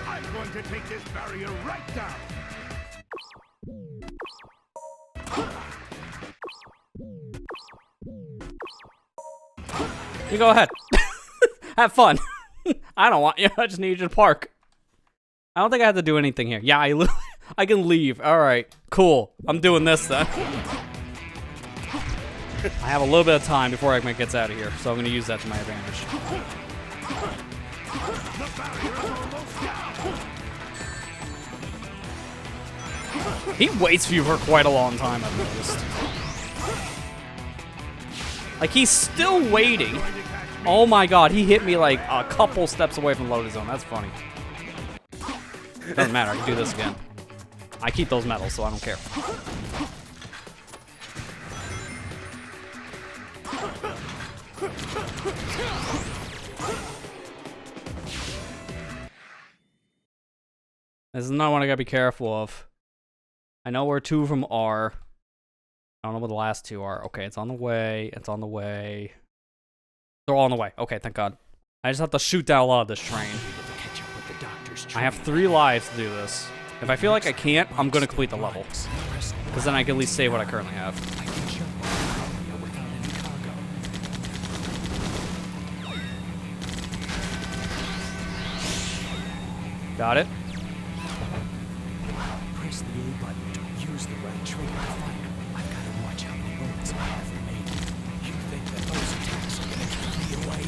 I'm going to take this barrier right down. You go ahead. Have fun. I don't want you. I just need you to park. I don't think I have to do anything here. Yeah, I can leave. All right, cool. I'm doing this then. I have a little bit of time before Eggman gets out of here, so I'm going to use that to my advantage. The barrier is almost down. He waits for you for quite a long time, I've noticed. Like, he's still waiting. Oh my god, he hit me like a couple steps away from loaded zone. That's funny. Doesn't matter, I can do this again. I keep those medals, so I don't care. This is another one I gotta be careful of. I know where 2 of them are. I don't know where the last 2 are. Okay, it's on the way. It's on the way. They're all on the way. Okay, thank God. I just have to shoot down a lot of this train. Catch up with the doctor's I train. have 3 lives to do this. If I feel like I can't, I'm gonna complete the level. Because then I can at least save what I currently have. I can jump on without any cargo. Got it? Press the A button to use the right trigger to fire. I've got to watch how many bullets I have remaining. You think that those attacks are gonna keep me away?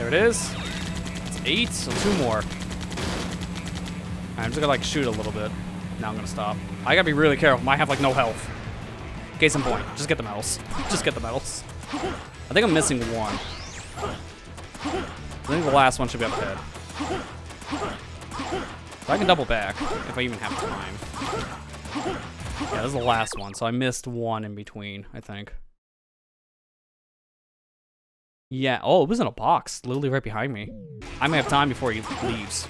There it is. It's 8, so 2 more. I'm just gonna like shoot a little bit. Now I'm gonna stop. I gotta be really careful. I have like no health. Case in point, just get the medals. Just get the medals. I think I'm missing one. I think the last one should be up ahead. So I can double back if I even have time. Yeah, this is the last one, so I missed one in between, I think. Yeah, oh, it was in a box, literally right behind me. I may have time before he leaves.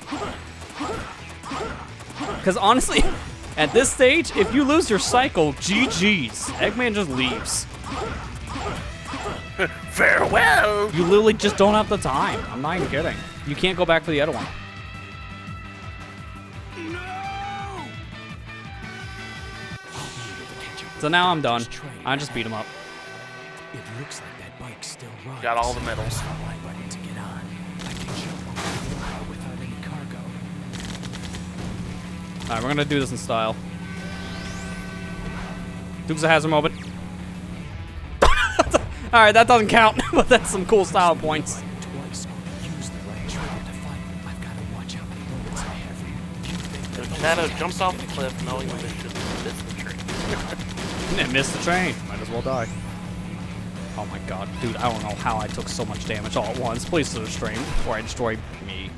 Because honestly, at this stage, if you lose your cycle, GG's. Eggman just leaves. Farewell! You literally just don't have the time. I'm not even kidding. You can't go back for the other one. So now I'm done. I just beat him up. It looks like that bike still runs. Got all the medals. Press the Y button to get on. I can jump over the wall without any cargo. Alright, we're gonna do this in style. Dukes of Hazzard moment. Alright, that doesn't count, but that's some cool style points. Twice. Use the right trigger to fight. I've got to watch how many bullets I have. Shadow jumps off the cliff knowing that it should miss the tree. And missed the train. Might as well die. Oh my god, dude, I don't know how I took so much damage all at once. Please do the stream before I destroy me.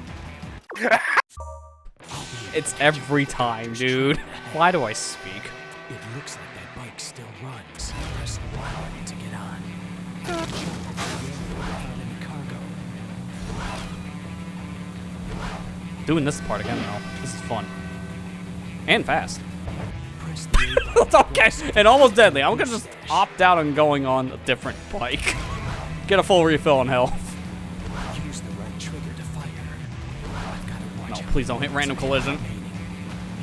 It's every time, dude. Why do I speak? It looks like that bike still runs. Press the Y button to get on. I can jump over the wall without any cargo. Doing this part again, though. This is fun. And fast. Press the A button. It's okay. And almost deadly. I'm gonna just opt out on going on a different bike. Get a full refill on health. Use the right trigger to fire. I've got to watch No, how please don't many hit random bullets I have collision. remaining.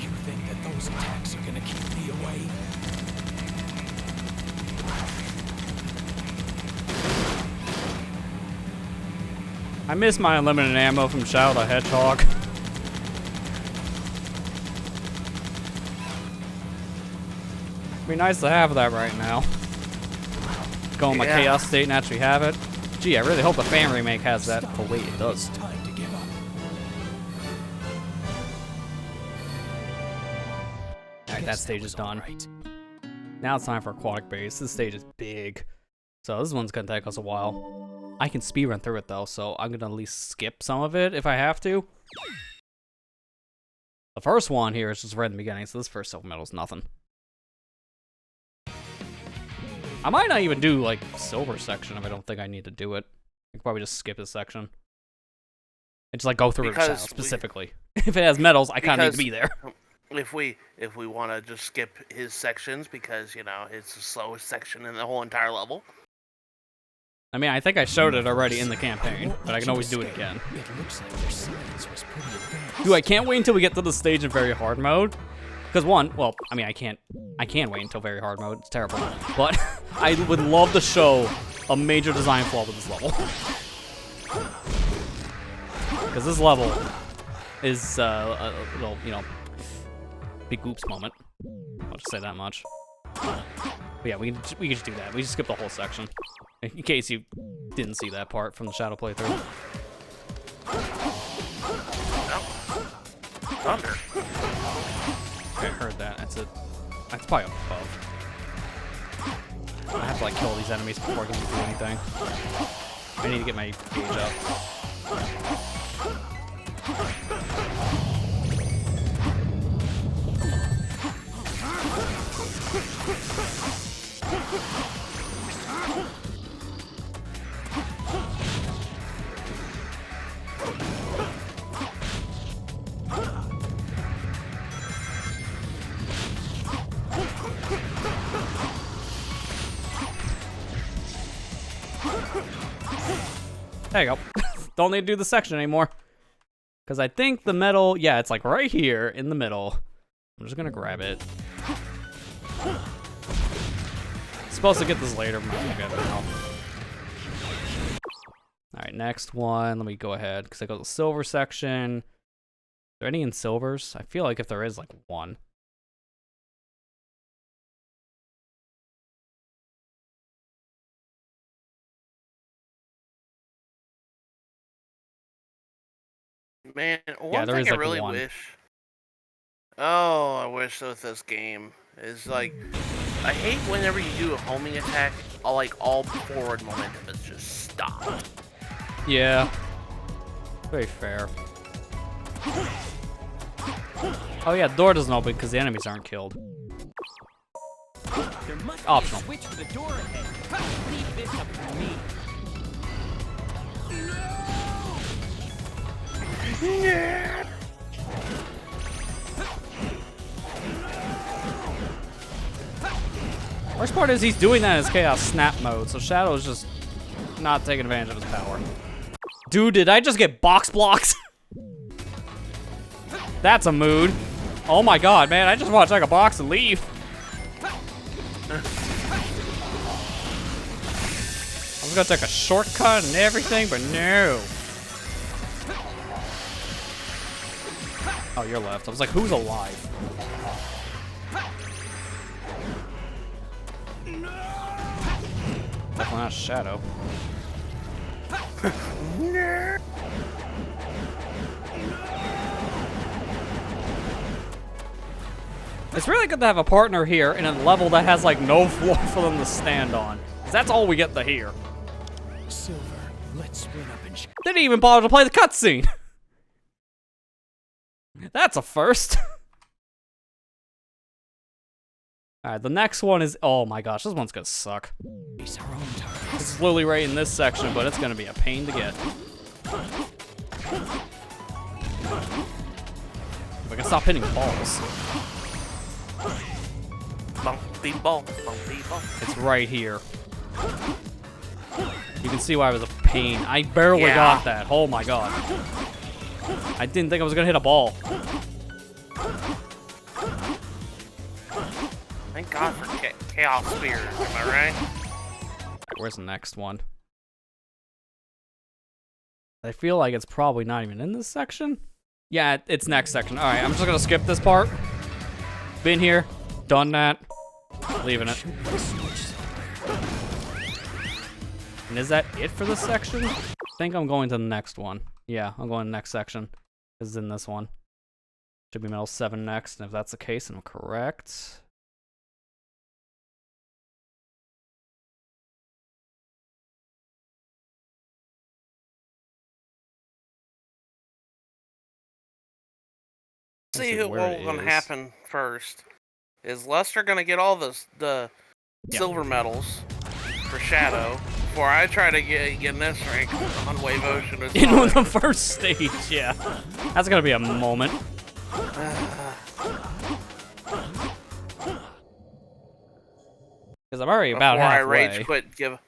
You think that those attacks are gonna keep me away? I miss my unlimited ammo from Sonic the Hedgehog. Be nice to have that right now. Go in my Yeah. chaos state and actually have it. Gee, I really hope the fan remake has that. Oh wait, it does. It's time to give up. Alright, that Guess stage was is done. all right. Now it's time for aquatic base. This stage is big. So this one's gonna take us a while. I can speedrun through it though, so I'm gonna at least skip some of it if I have to. The first one here is just right in the beginning, so this first silver medal is nothing. I might not even do like silver section if I don't think I need to do it. I could probably just skip this section. And just like go through it Because specifically. If it has medals, I kinda need to because- be there. If we want to just skip his sections because you know it's the slowest section in the whole entire level. I mean, I think I showed it already in the campaign, but I can always do it again. It looks like their science was pretty advanced. Dude, I can't wait until we get to the stage in very hard mode. Because one, well, I mean, I can wait until very hard mode. It's terrible. But I would love to show a major design flaw with this level. Because this level is a little, you know, big oops moment. I'll just say that much. But yeah, we can just do that. We just skip the whole section. In case you didn't see that part from the Shadow playthrough. Thunder. I heard that. That's it. That's probably up above. I have to like kill these enemies before I can do anything. I need to get my gauge up. There you go. Don't need to do the section anymore. Because I think the medal, yeah, it's like right here in the middle. I'm just gonna grab it. Supposed to get this later, but I'm gonna get it now. Alright, next one. Let me go ahead, because I go to the silver section. Is there any in silvers? I feel like if there is, like, one. Man, Yeah, one there thing is I like really one. wish. Oh, I wish with this game is like, I hate whenever you do a homing attack, all forward momentum is just stopped. Yeah. Very fair. Oh yeah, the door doesn't open because the enemies aren't killed. There must Optional. be a switch for the door ahead. Leave this up to me. Worst part is he's doing that in his Chaos Snap mode, so Shadow's just not taking advantage of his power. Dude, did I just get box blocks? That's a mood. Oh my god, man, I just want to check a box and leave. I was gonna take a shortcut and everything, but no. Oh, you're left. I was like, who's alive? Definitely not Shadow. It's really good to have a partner here in a level that has like no floor for them to stand on. 'Cause that's all we get to hear. Silver, let's split up and They didn't even bother to play the cutscene. That's a first. Alright, the next one is, oh my gosh, this one's gonna suck. chase our own targets. This is literally right in this section, but it's gonna be a pain to get. If I can stop hitting balls. Bumpy ball, bumpy ball. It's right here. You can see why it was a pain. I barely Yeah. got that. Oh my god. I didn't think I was gonna hit a ball. Thank God for Chaos Spears, am I right? Where's the next one? I feel like it's probably not even in this section. Yeah, it's next section. Alright, I'm just gonna skip this part. Been here, done that, leaving it. And is that it for this section? I think I'm going to the next one. Yeah, I'm going to the next section. This is in this one. Should be Metal 7 next, and if that's the case, then I'm correct. See see where what's it gonna is. happen first. Is Lester gonna get all the Yeah. silver medals for Shadow before I try to get in this rank on Wave Ocean or In Sonic? the first stage, yeah. That's gonna be a moment. Because I'm already about Before I halfway. rage quit, give.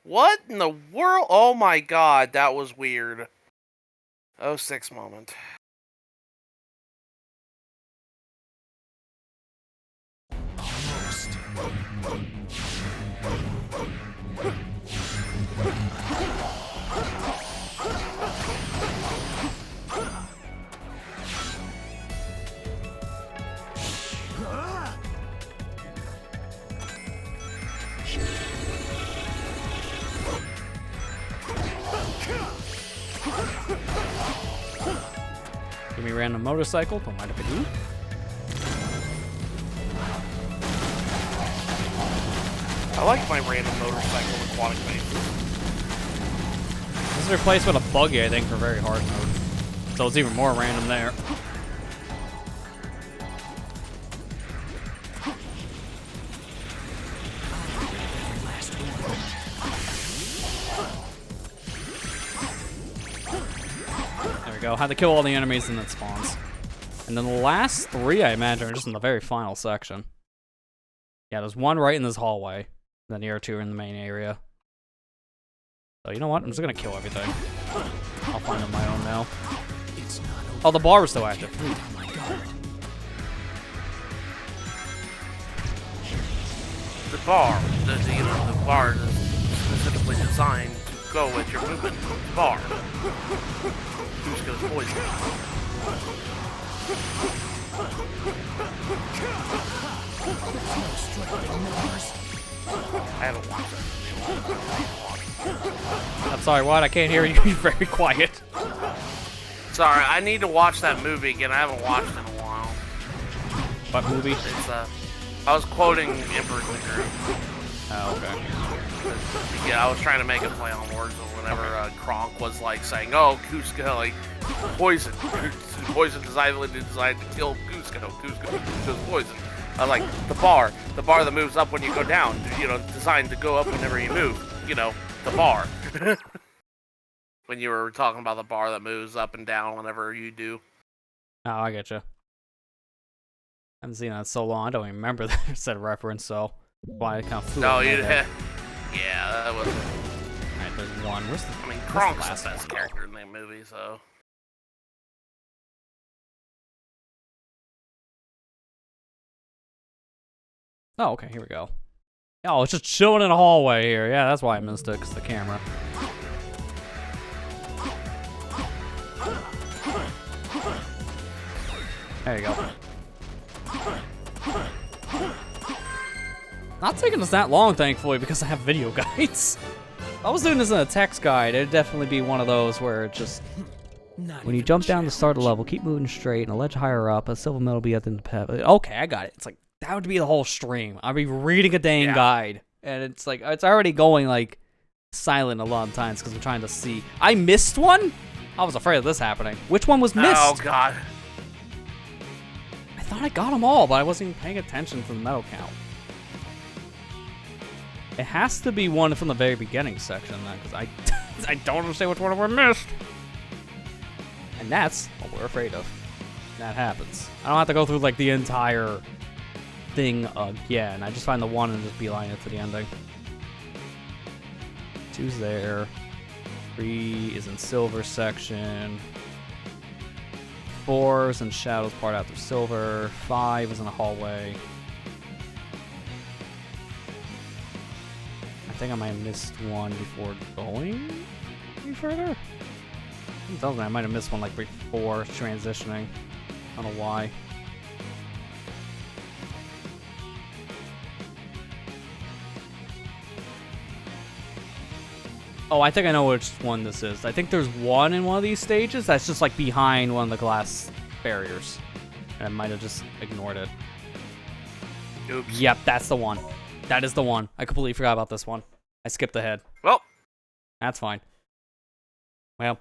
What in the world? Oh my god, that was weird. 06 moment. Almost. Give me a random motorcycle. Don't mind if I do. I like my random motorcycle aquatic base. This is replaced with a buggy, I think, for very hard mode. So it's even more random there. Last one. There we go. Had to kill all the enemies and then spawns. And then the last three, I imagine, are just in the very final section. Yeah, there's one right in this hallway. Then the other two are in the main area. So you know what? I'm just gonna kill everything. I'll find them my own now. It's not over. Oh, the bar was still active. Put on my guard. The bar, the bar is specifically designed to go with your movement. Bar. Goose goes poison. I haven't watched that. I'm sorry, what? I can't hear you. You're very quiet. Sorry, I need to watch that movie again. I haven't watched it in a while. What movie? It's I was quoting Emperor's New Groove. Oh, okay. Yeah, I was trying to make a play on words whenever Kronk was like saying, "Oh, Kuzco, like poison. Poison designed to kill Kuzco. Kuzco's poison." Like the bar that moves up when you go down. You know, designed to go up whenever you move. You know, the bar. When you were talking about the bar that moves up and down whenever you do. Oh, I get you. I haven't seen that in so long. I don't even remember that said reference, so why I kind of flew. No, you. Yeah, that was. Alright, there's one. Where's the? I mean, Kronk's the best character in that movie, so. Oh, okay, here we go. Oh, it's just chilling in a hallway here. Yeah, that's why I missed it, because the camera. There you go. Not taking us that long, thankfully, because I have video guides. If I was doing this in a text guide, it'd definitely be one of those where it just... When you jump down to start a level, keep moving straight, and a ledge higher up, a silver medal will be at the end of the path. Okay, I got it. It's like, that would be the whole stream. I'd be reading a dang guide, and it's like, it's already going, like, silent a lot of times, because I'm trying to see. I missed one? I was afraid of this happening. Which one was missed? Oh, God. I thought I got them all, but I wasn't even paying attention to the medal count. It has to be one from the very beginning section, then, because I don't understand which one we missed. And that's what we're afraid of. That happens. I don't have to go through, like, the entire thing again. I just find the one and just beeline it to the ending. 2's there. 3 is in silver section. 4 is in shadows part after silver. 5 is in a hallway. I think I might have missed one before going any further. It tells me I might have missed one like before transitioning. I don't know why. Oh, I think I know which one this is. I think there's one in one of these stages that's just like behind one of the glass barriers. And I might have just ignored it. Oops. Yep, that's the one. That is the one. I completely forgot about this one. I skipped ahead. Well. That's fine. Well,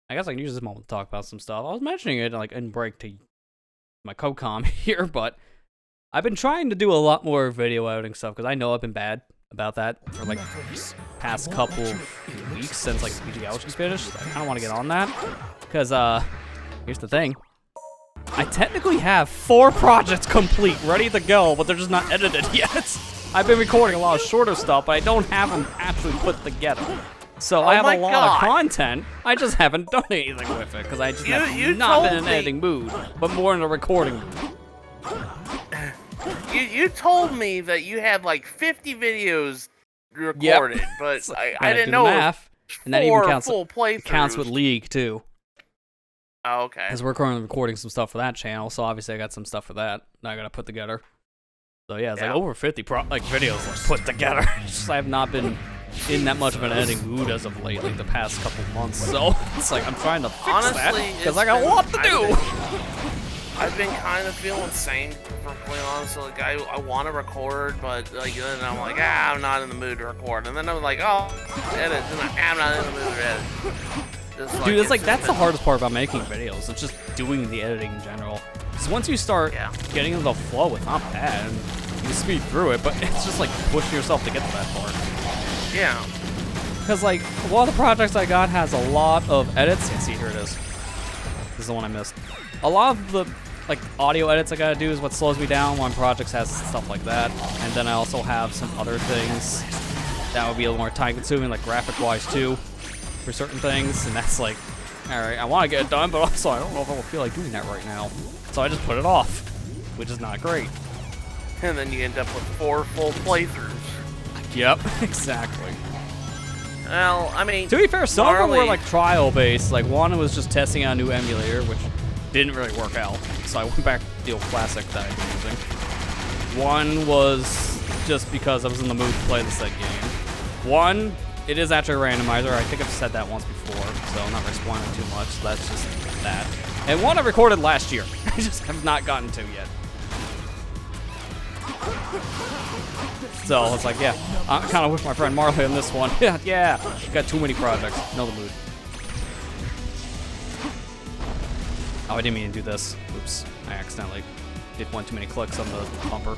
I guess I can use this moment to talk about some stuff. I was mentioning it like in break to my co-com here, but I've been trying to do a lot more video editing stuff because I know I've been bad about that for like past couple weeks since like PG Galaxy's finished. I kind of want to get on that because here's the thing. I technically have 4 projects complete, ready to go, but they're just not edited yet. I've been recording a lot of shorter stuff, but I don't have them actually put together. So I have a lot of content, I just haven't done anything with it, because I just have not been in an editing mood, but more in a recording mood. You told me that you had like 50 videos recorded, but I didn't know math, and that even counts, full playthroughs. Counts with League, too. Oh, okay. Because we're currently recording some stuff for that channel, so obviously I got some stuff for that I gotta put together. So yeah, it's like over 50 videos like, put together. Just I have not been in that much of an editing mood as of late, like the past couple months. So it's like I'm trying to fix that because I got a lot to do. I've been kind of feeling the same, for being honest. Like I want to record, but like then I'm like, I'm not in the mood to record, and then I'm like, oh, edit, and I'm not in the mood to edit. Dude, it's like that's the hardest part about making videos. It's just doing the editing in general. Because once you start getting into the flow, it's not bad. And you speed through it, but it's just like pushing yourself to get to that part. Yeah. Because like a lot of the projects I got has a lot of edits. Yeah, see, here it is. This is the one I missed. A lot of the like audio edits I gotta do is what slows me down when projects has stuff like that. And then I also have some other things that would be a little more time consuming, like graphic wise too, for certain things. And that's like, alright, I want to get it done, but also I don't know if I will feel like doing that right now. So I just put it off, which is not great. And then you end up with 4 full playthroughs. Yep, exactly. Well, I mean, to be fair, some of them were like trial based. Like one was just testing out a new emulator, which didn't really work out. So I went back to the old classic that I've been using. One was just because I was in the mood to play the said game. One, it is actually a randomizer. I think I've said that once before, so I'm not really spoiling too much. So that's just that. And one I recorded last year. I just have not gotten to yet. So I was like, yeah, I'm kind of with my friend Marley on this one. Yeah, got too many projects. No mood. Oh, I didn't mean to do this. Oops, I accidentally did one too many clicks on the bumper.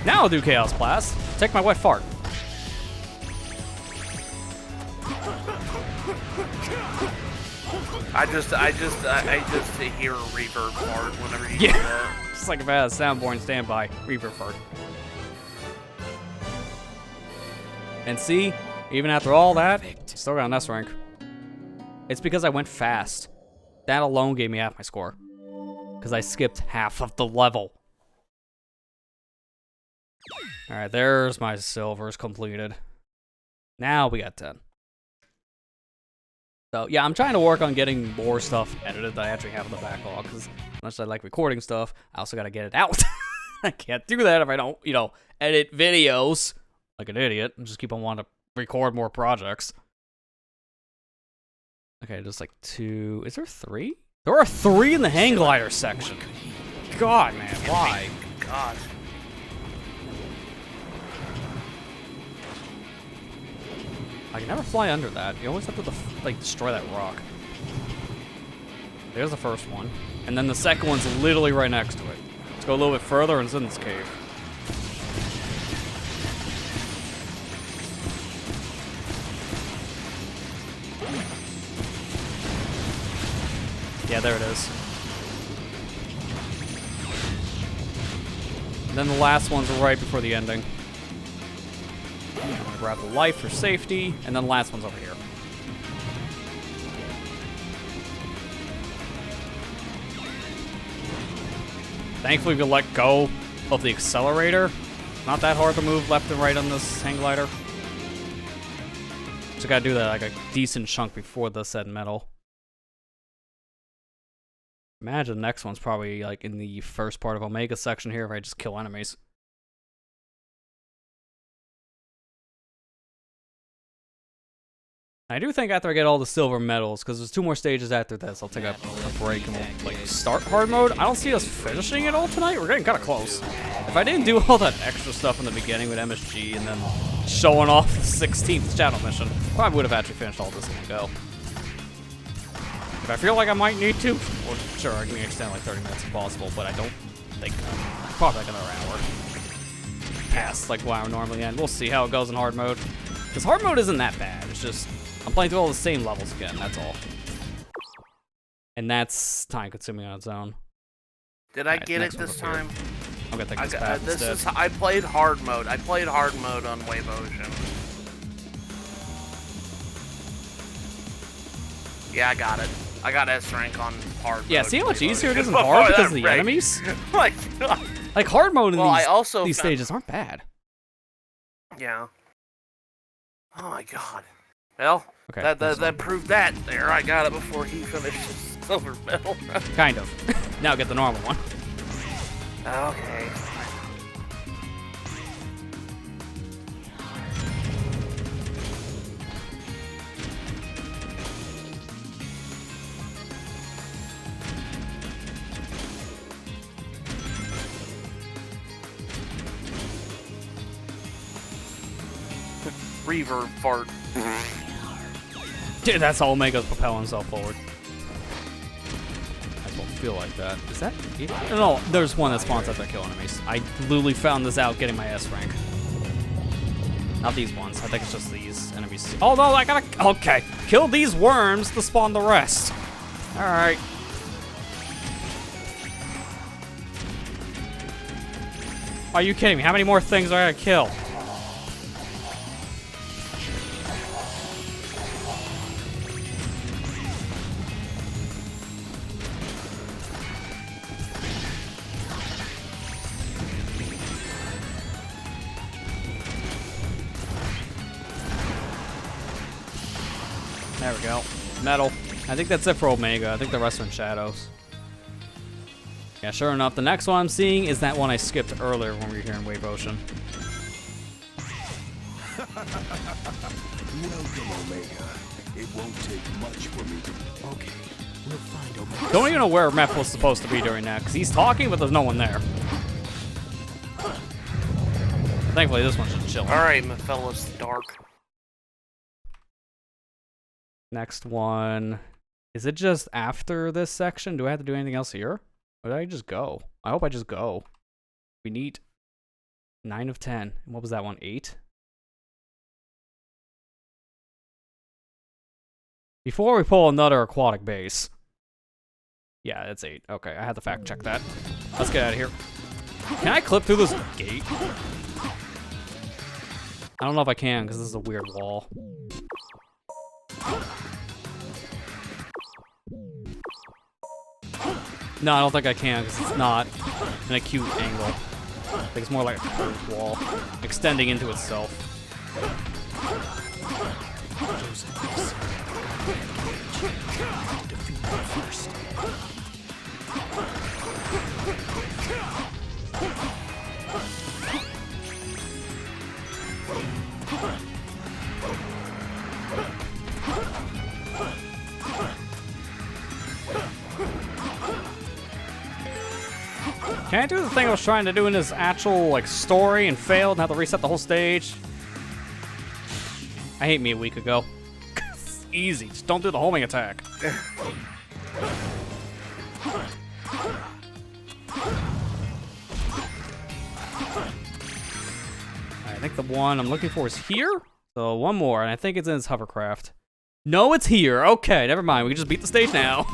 Now I'll do Chaos Blast. Take my wet fart. I just hear a reverb fart whenever you do that. Just like if I had a soundboard standby, reverb fart. And see, even after all that, still got an S rank. It's because I went fast. That alone gave me half my score. Because I skipped half of the level. Alright, there's my silvers completed. Now we got 10. So, yeah, I'm trying to work on getting more stuff edited that I actually have in the backlog. Because as much as I like recording stuff, I also got to get it out. I can't do that if I don't, you know, edit videos like an idiot and just keep on wanting to record more projects. Okay, just like 2. Is there 3? There are 3 in the hang glider section. God, man, why? God. I can never fly under that. You always have to, like, destroy that rock. There's the first one. And then the second one's literally right next to it. Let's go a little bit further and it's in this cave. Yeah, there it is. And then the last one's right before the ending. I'm gonna grab the life for safety, and then the last one's over here. Thankfully, we let go of the accelerator. Not that hard to move left and right on this hang glider. Just gotta do that like a decent chunk before the said metal. Imagine the next one's probably like in the first part of Omega section here if I just kill enemies. I do think after I get all the silver medals, because there's 2 more stages after this, I'll take a break and we'll like start hard mode. I don't see us finishing it all tonight. We're getting kind of close. If I didn't do all that extra stuff in the beginning with MSG and then showing off the 16th channel mission, probably would have actually finished all this in one go. If I feel like I might need to, well, sure, I can extend like 30 minutes if possible, but I don't think probably like another hour past like what I would normally end. We'll see how it goes in hard mode. Because hard mode isn't that bad. It's just I'm playing through all the same levels again, that's all. And that's time consuming on its own. Did I get it this time? I'm gonna take this path instead. I played hard mode. I played hard mode on Wave Ocean. Yeah, I got it. I got S rank on hard mode. Yeah, see how much easier it is in hard because of the enemies? Like hard mode in these these stages aren't bad. Yeah. Oh my god. Well, okay, that proved that there. I got it before he finished his silver medal. Kind of. Now get the normal one. Okay. Reverb fart. Dude, that's how Omega's propelling himself forward. I just won't feel like that. Is that? No, there's one that spawns after I kill enemies. I literally found this out getting my S rank. Not these ones. I think it's just these enemies. Oh no, I gotta. Okay, kill these worms to spawn the rest. All right. Are you kidding me? How many more things do I gotta kill? There we go. Metal. I think that's it for Omega. I think the rest are in shadows. Yeah, sure enough, the next one I'm seeing is that one I skipped earlier when we were here in Wave Ocean. Welcome, Omega. It won't take much for me to... Okay, we'll find Omega. Don't even know where Meph was supposed to be during that, because he's talking, but there's no one there. Thankfully, this one's just chilling. Alright, Mephiles Dark. Next one. Is it just after this section? Do I have to do anything else here? Or did I just go? I hope I just go. We need 9 of 10. And what was that one? 8? Before we pull another aquatic base. Yeah, that's 8. Okay, I had to fact check that. Let's get out of here. Can I clip through this gate? I don't know if I can, because this is a weird wall. No, I don't think I can, because it's not an acute angle. I think it's more like a curved wall, extending into itself. Defeat them first. Can I do the thing I was trying to do in this actual like story and failed and have to reset the whole stage? I hate me a week ago. It's easy, just don't do the homing attack. I think the one I'm looking for is here. So one more, and I think it's in its hovercraft. No, it's here. Okay, never mind. We can just beat the stage now.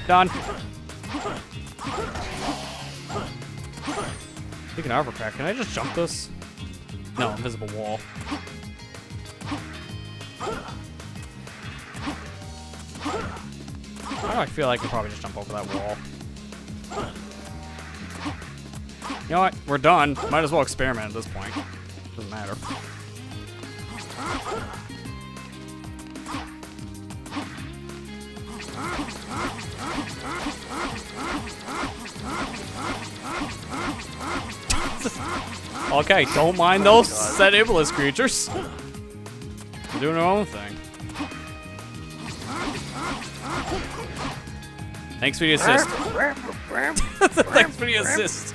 Done. Speaking of hovercraft, can I just jump this? No, invisible wall. Why do I feel like I can probably just jump over that wall? You know what? We're done. Might as well experiment at this point. Doesn't matter. Okay, don't mind those set Iblis creatures. They're doing their own thing. Thanks for the assist. Thanks for the assist.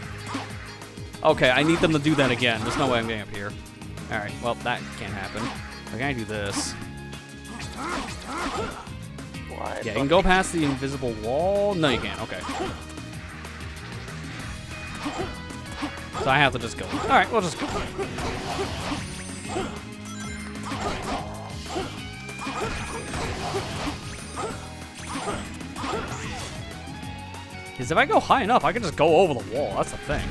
Okay, I need them to do that again. There's no way I'm getting up here. Alright, well, that can't happen. Can I do this? What? Yeah, you can go past the invisible wall. No, you can't. Okay. So I have to just go. Alright, we'll just go. Because if I go high enough, I can just go over the wall. That's the thing.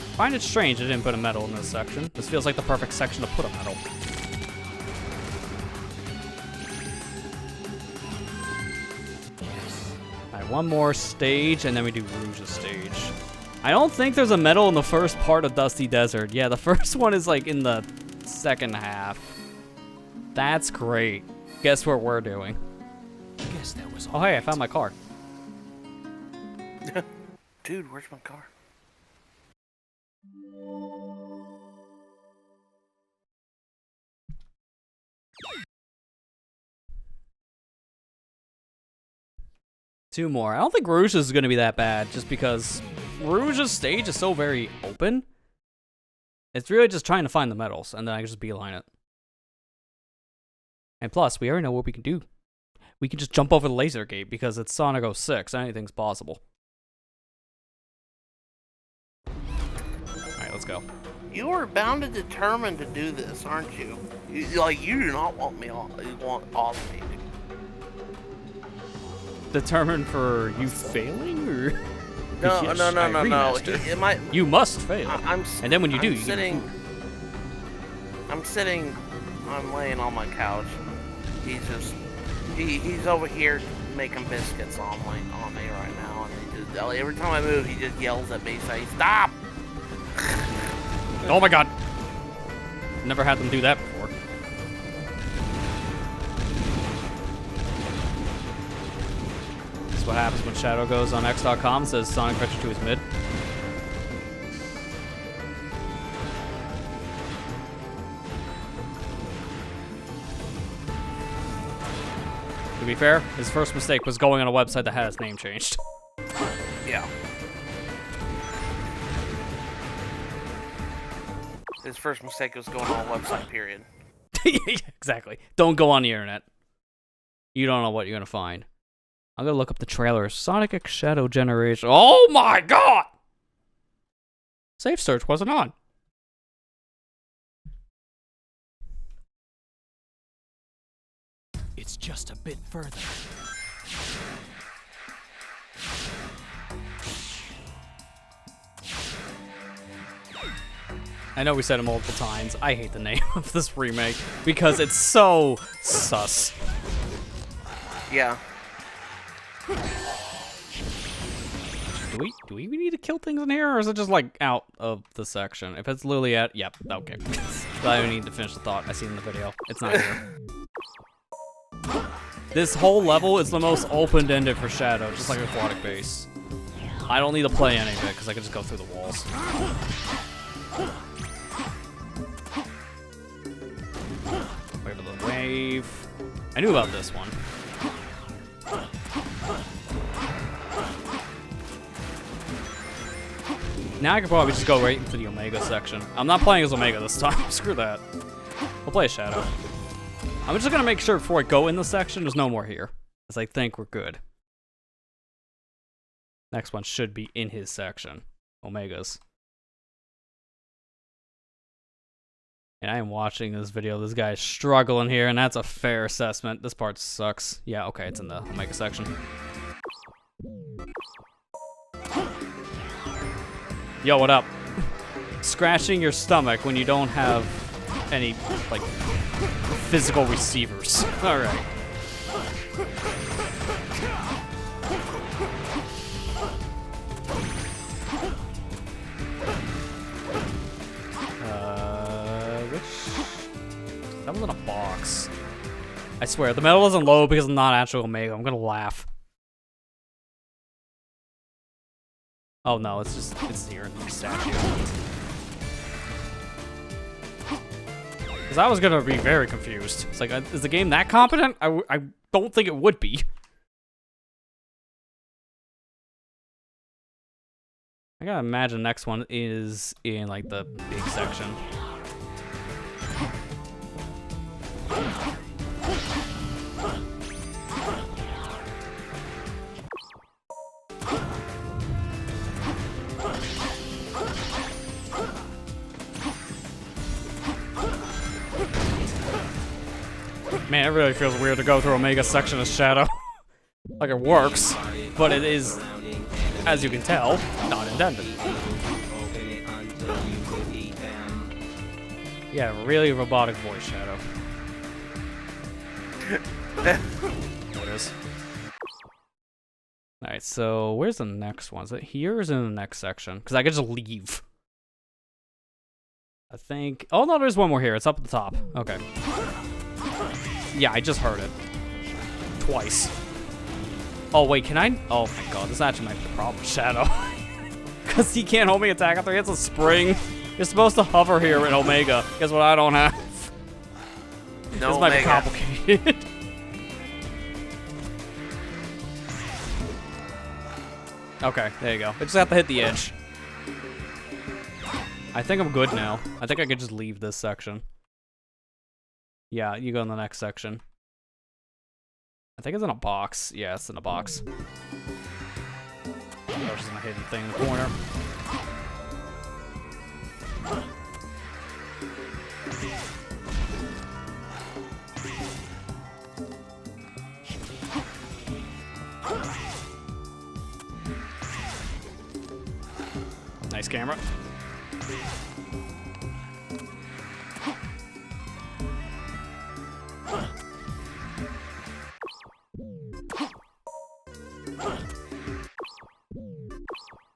I find it strange I didn't put a medal in this section. This feels like the perfect section to put a medal. Alright, one more stage, and then we do Rouge's stage. I don't think there's a medal in the first part of Dusty Desert. Yeah, the first one is like in the second half. That's great. Guess what we're doing? Guess that was Oh, hey, I found my car. Dude, where's my car? Two more. I don't think Rouge's is going to be that bad, just because Rouge's stage is so very open. It's really just trying to find the medals, and then I can just beeline it. And plus, we already know what we can do. We can just jump over the laser gate, because it's Sonic 06. Anything's possible. Alright, let's go. You are bound and determined to do this, aren't you? You do not want me off. You want off me. Determined for you failing, or? No. Remaster. It might. You must fail. And then when you do, you sitting. get I'm laying on my couch. He's over here making biscuits on me right now, and every time I move, he just yells at me, saying, "Stop!" Oh my god. Never had them do that before. is what happens when Shadow goes on X.com and says Sonic Adventure 2 is mid. To be fair, his first mistake was going on a website that had his name changed. Yeah. His first mistake was going on a website, period. Exactly. Don't go on the internet. You don't know what you're gonna find. I'm gonna look up the trailer. Sonic X Shadow Generation. Oh my god! Safe search wasn't on. It's just a bit further. I know we said it multiple times. I hate the name of this remake because it's so sus. Yeah. Do we even need to kill things in here, or is it just like out of the section? If it's literally at, yep, okay. I don't need to finish the thought. I see it in the video. It's not here. This whole level is the most open-ended for Shadow, just like Aquatic Base. I don't need to play any of it because I can just go through the walls. Wave of the wave. I knew about this one. Now I could probably just go right into the Omega section. I'm not playing as Omega this time. Screw that. We'll play Shadow. I'm just gonna make sure before I go in the section, there's no more here, as I think we're good. Next one should be in his section. Omegas. And I am watching this video. This guy's struggling here, and that's a fair assessment. This part sucks. Yeah, okay, it's in the Omega section. Yo, what up? Scratching your stomach when you don't have any, like, physical receivers. Alright. That was in a box. I swear, the medal isn't low because I'm not actually Omega. I'm gonna laugh. Oh no, it's here in the statue. Because I was gonna be very confused. It's like, is the game that competent? I don't think it would be. I gotta imagine the next one is in like the big section. Man, it really feels weird to go through Omega section of Shadow. Like it works, but it is, as you can tell, not intended. Yeah, really robotic voice, Shadow. There it is. Alright, so where's the next one? Is it here or is it in the next section? Because I could just leave. I think... Oh no, there's one more here. It's up at the top. Okay. Yeah, I just heard it. Twice. Oh, wait, can I... Oh my god, this actually might be the problem with Shadow. Because he can't hold me attack after he hits a spring. You're supposed to hover here in Omega. Guess what I don't have? No, this might Omega. be complicated. Okay, there you go. I just have to hit the edge. I think I'm good now. I think I could just leave this section. Yeah, you go in the next section. I think it's in a box. Yeah, it's in a box. There's just a hidden thing in the corner. Nice camera.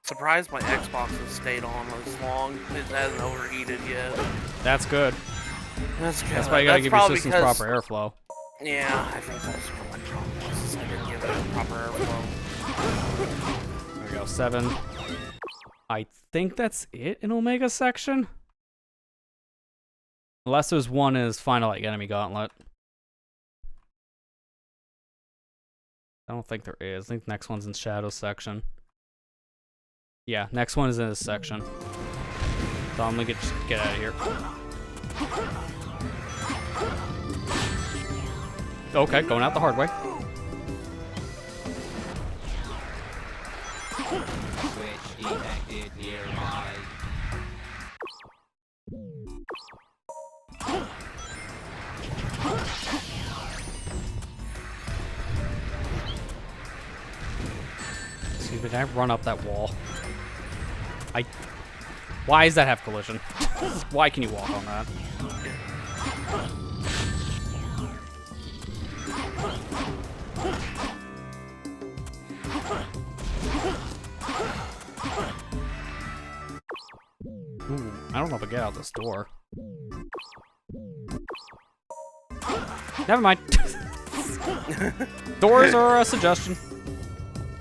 Surprised my Xbox has stayed on this long. It hasn't overheated yet. That's good. That's good. That's why you gotta give your systems proper airflow. Yeah, I think that's what my problem was. Is I didn't give it proper airflow. There we go, 7. I think that's it in Omega section. Unless there's one is Final like Enemy Gauntlet. I don't think there is. I think the next one's in Shadow section. Yeah, next one is in this section. So I'm gonna get out of here. Okay, going out the hard way. Switch detected nearby. Excuse me, can I run up that wall? Why does that have collision? Why can you walk on that? Ooh, I don't know if I get out this door. Never mind. Doors are a suggestion.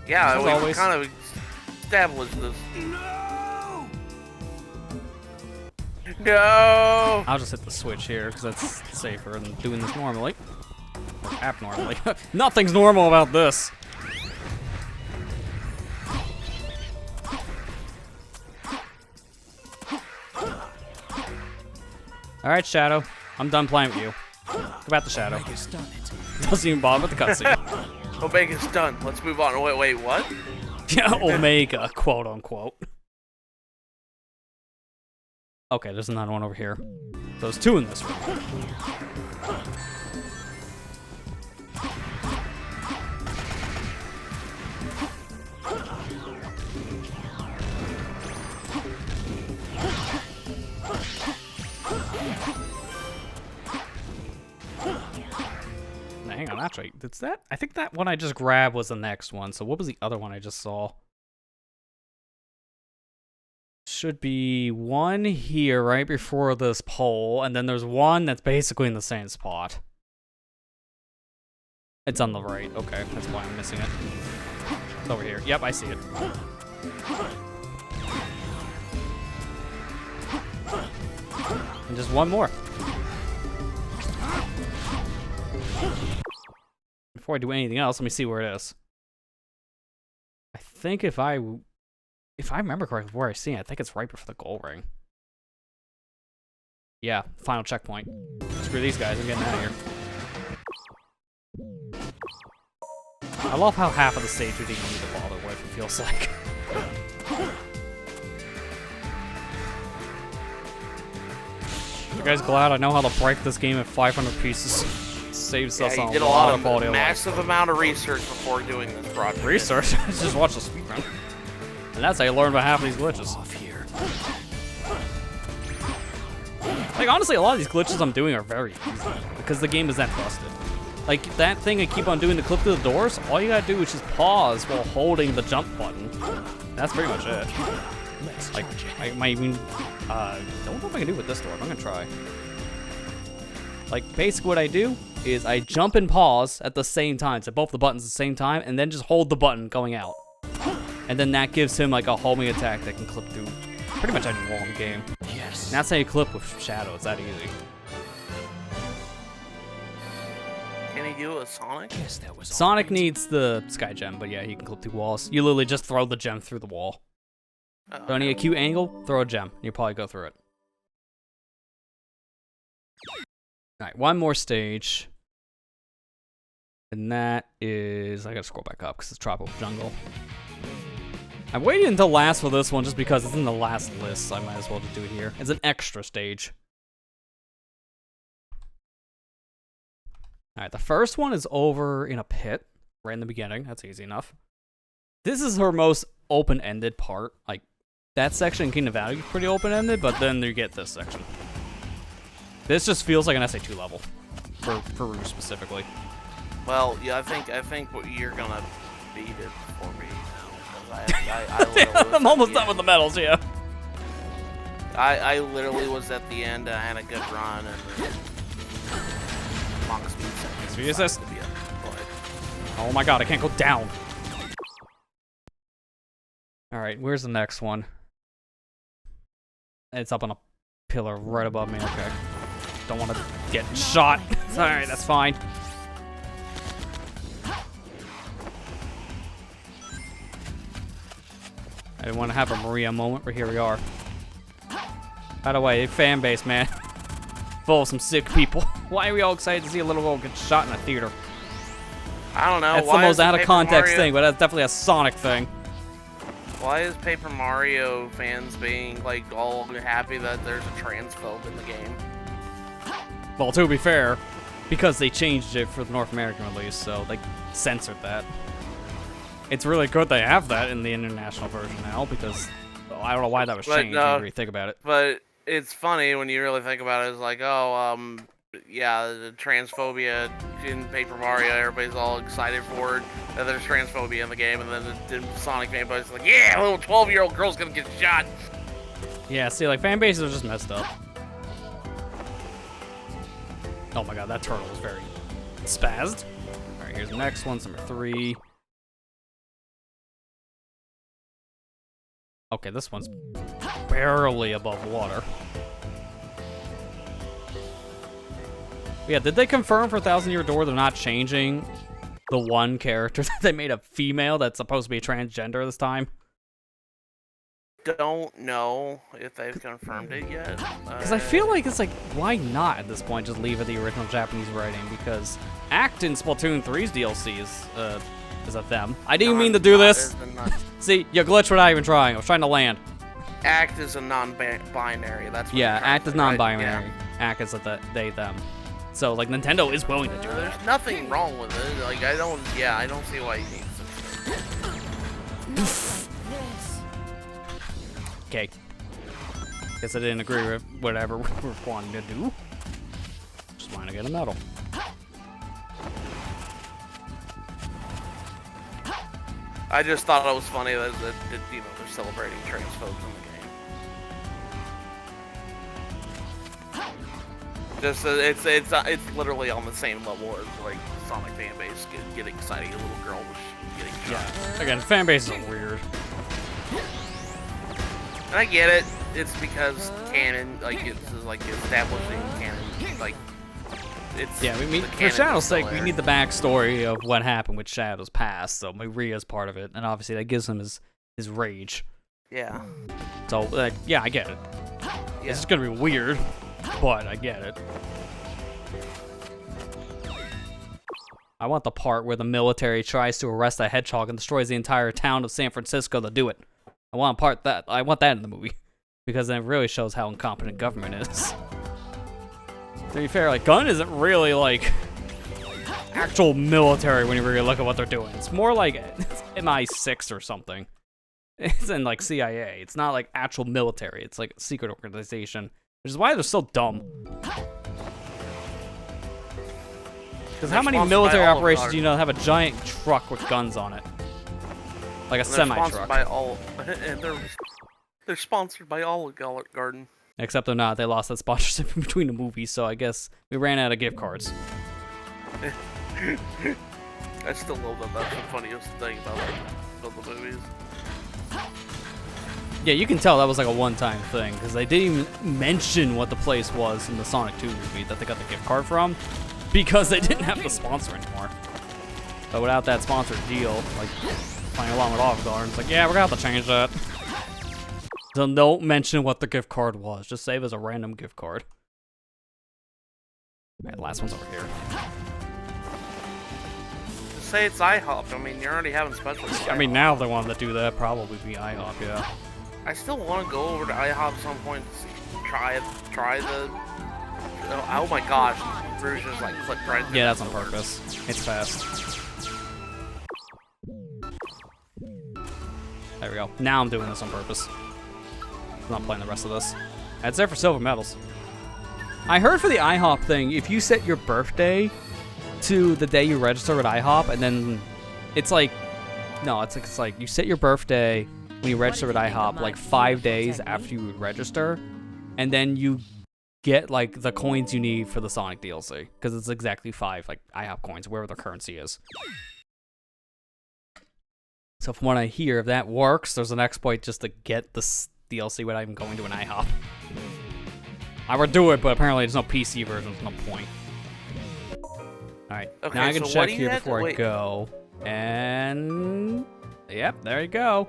Yeah, As we always. kind of established this. No! I'll just hit the switch here because that's safer than doing this normally. Or abnormally. Nothing's normal about this. Alright, Shadow. I'm done playing with you. Go back to Shadow. Omega's done it. Doesn't even bother with the cutscene. Omega's done. Let's move on. Wait, what? Yeah, Omega, quote unquote. Okay, there's another one over here. There's 2 in this room. Now, hang on, actually, it's that? I think that one I just grabbed was the next one. So what was the other one I just saw? Should be one here right before this pole, and then there's one that's basically in the same spot. It's on the right. Okay, that's why I'm missing it. It's over here. Yep, I see it. And just one more. Before I do anything else, let me see where it is. I think if I remember correctly where I see it, I think it's right before the goal ring. Yeah, final checkpoint. Screw these guys, I'm getting out of here. I love how half of the stage we didn't need to bother with, it feels like. You guys glad I know how to break this game in 500 pieces? Saves us Yeah, on you did a lot of quality of life. massive amount of research before doing this project. Research? Just watch the speedrun. And that's how you learn about half of these glitches. Off here. Like, honestly, a lot of these glitches I'm doing are very easy. Because the game is that busted. Like, that thing I keep on doing to clip through the doors, all you gotta do is just pause while holding the jump button. That's pretty much it. Like, I might even... don't know if I can do it with this door, but I'm gonna try. Like, basically what I do is I jump and pause at the same time, so both the buttons at the same time, and then just hold the button going out. And then that gives him, like, a homing attack that can clip through pretty much any wall in the game. Yes. And that's how you clip with Shadow, it's that easy. Can he do it with Sonic? Guess that was all Sonic right. needs the Sky Gem, but yeah, he can clip through walls. You literally just throw the gem through the wall. Don't need a cute angle, throw a gem, and you'll probably go through it. Alright, one more stage. And that is... I gotta scroll back up because it's Tropical Jungle. I'm waiting until last for this one just because it's in the last list, so I might as well just do it here. It's an extra stage. Alright, the first one is over in a pit, right in the beginning. That's easy enough. This is her most open-ended part. Like, that section in Kingdom Valley is pretty open-ended, but then you get this section. This just feels like an SA2 level, for Rouge specifically. Well, yeah, I think what you're gonna beat it for me now. 'Cause I literally was I'm at almost the done end. with the medals, yeah. I literally was at the end. I had a good run, and then Monk speed seconds Speed assist. decided to be unemployed. Oh my god, I can't go down. Alright, where's the next one? It's up on a pillar right above me. Okay. Don't want to get shot. Alright, that's fine. I didn't want to have a Maria moment, but here we are. By the way, fan base, man. Full of some sick people. Why are we all excited to see a little girl get shot in a theater? I don't know. That's why the most is the out of Paper context Mario- thing, but that's definitely a Sonic thing. Why is Paper Mario fans being like all happy that there's a transphobe in the game? Well, to be fair, because they changed it for the North American release, so they censored that. It's really good they have that in the international version now, because well, I don't know why that was But, changed when you really think about it. But it's funny when you really think about it. It's like, oh, yeah, the transphobia in Paper Mario, everybody's all excited for it. And there's transphobia in the game, and then the Sonic fanboys like, yeah, a little 12-year-old girl's gonna get shot. Yeah, see, like, fan bases are just messed up. Oh my god, that turtle is very spazzed. Alright, here's the next one, number 3. Okay, this one's barely above water. Yeah, did they confirm for 1,000 Year Door they're not changing the one character that they made a female that's supposed to be transgender this time? Don't know if they've confirmed it yet. Because I feel like it's like, why not at this point just leave it the original Japanese writing? Because Act in Splatoon 3's DLC is a them. I didn't mean to do this. See, you glitched without even trying. I was trying to land. Act is a non-binary. That's what Yeah, you're trying Act to is say, right? non-binary. Yeah. Act is a they, them. So, like, Nintendo is willing to do that. There's nothing wrong with it. Like, I don't see why he needs to. Okay. Guess I didn't agree with whatever we're wanting to do. Just want to get a medal. I just thought it was funny that you know, they're celebrating transphobes in the game. Just it's literally on the same level as like Sonic fanbase getting excited. A little girl was getting shot. Yeah. Again, fan bases are weird. And I get it. It's because canon, like it's like establishing canon, like it's. Yeah, we mean the for canon Shadow's is still sake, we there. need the backstory of what happened with Shadow's past. So Maria's part of it, and obviously that gives him his rage. Yeah. So yeah, I get it. Yeah. It's just gonna be weird, but I get it. I want the part where the military tries to arrest a hedgehog and destroys the entire town of San Francisco to do it. I want that in the movie, because then it really shows how incompetent government is. To be fair, like, Gun isn't really like actual military when you really look at what they're doing. It's more like it's MI6 or something. It's in like CIA. It's not like actual military. It's like a secret organization, which is why they're so dumb. Because how many sponsored by military Olive operations Garden. do you know have a giant truck with guns on it? Like a And they're semi-truck. sponsored by and they're sponsored by Olive Garden. Except they're not. They lost that sponsorship in between the movies, so I guess we ran out of gift cards. I still love that. That's the funniest thing about the movies. Yeah, you can tell that was like a one-time thing, because they didn't even mention what the place was in the Sonic 2 movie that they got the gift card from, because they didn't have the sponsor anymore. But without that sponsored deal, like playing along with Olive Garden, it's like, yeah, we're gonna have to change that. So don't mention what the gift card was. Just save as a random gift card. Alright, the last one's over here. Just say it's IHOP. I mean, you're already having specials. at I mean, IHOP. now if they wanted to do that, probably be IHOP, yeah. I still want to go over to IHOP at some point to see, try the. Oh my gosh, Bruce just like clicked right. through Yeah, that's the on doors. purpose. It's fast. There we go. Now I'm doing this on purpose. I'm not playing the rest of this. That's it for silver medals. I heard for the IHOP thing, if you set your birthday to the day you register with IHOP, and then it's like, no, it's like you set your birthday when you register with IHOP like 5 days after you would register, and then you get like the coins you need for the Sonic DLC, because it's exactly 5 like IHOP coins, wherever the currency is. So from what I hear, if that works, there's an exploit just to get this DLC without even going to an IHOP. I would do it, but apparently there's no PC version, there's no point. Alright, Okay, now I can so what check do you here have to before I wait? go. And... Yep, there you go.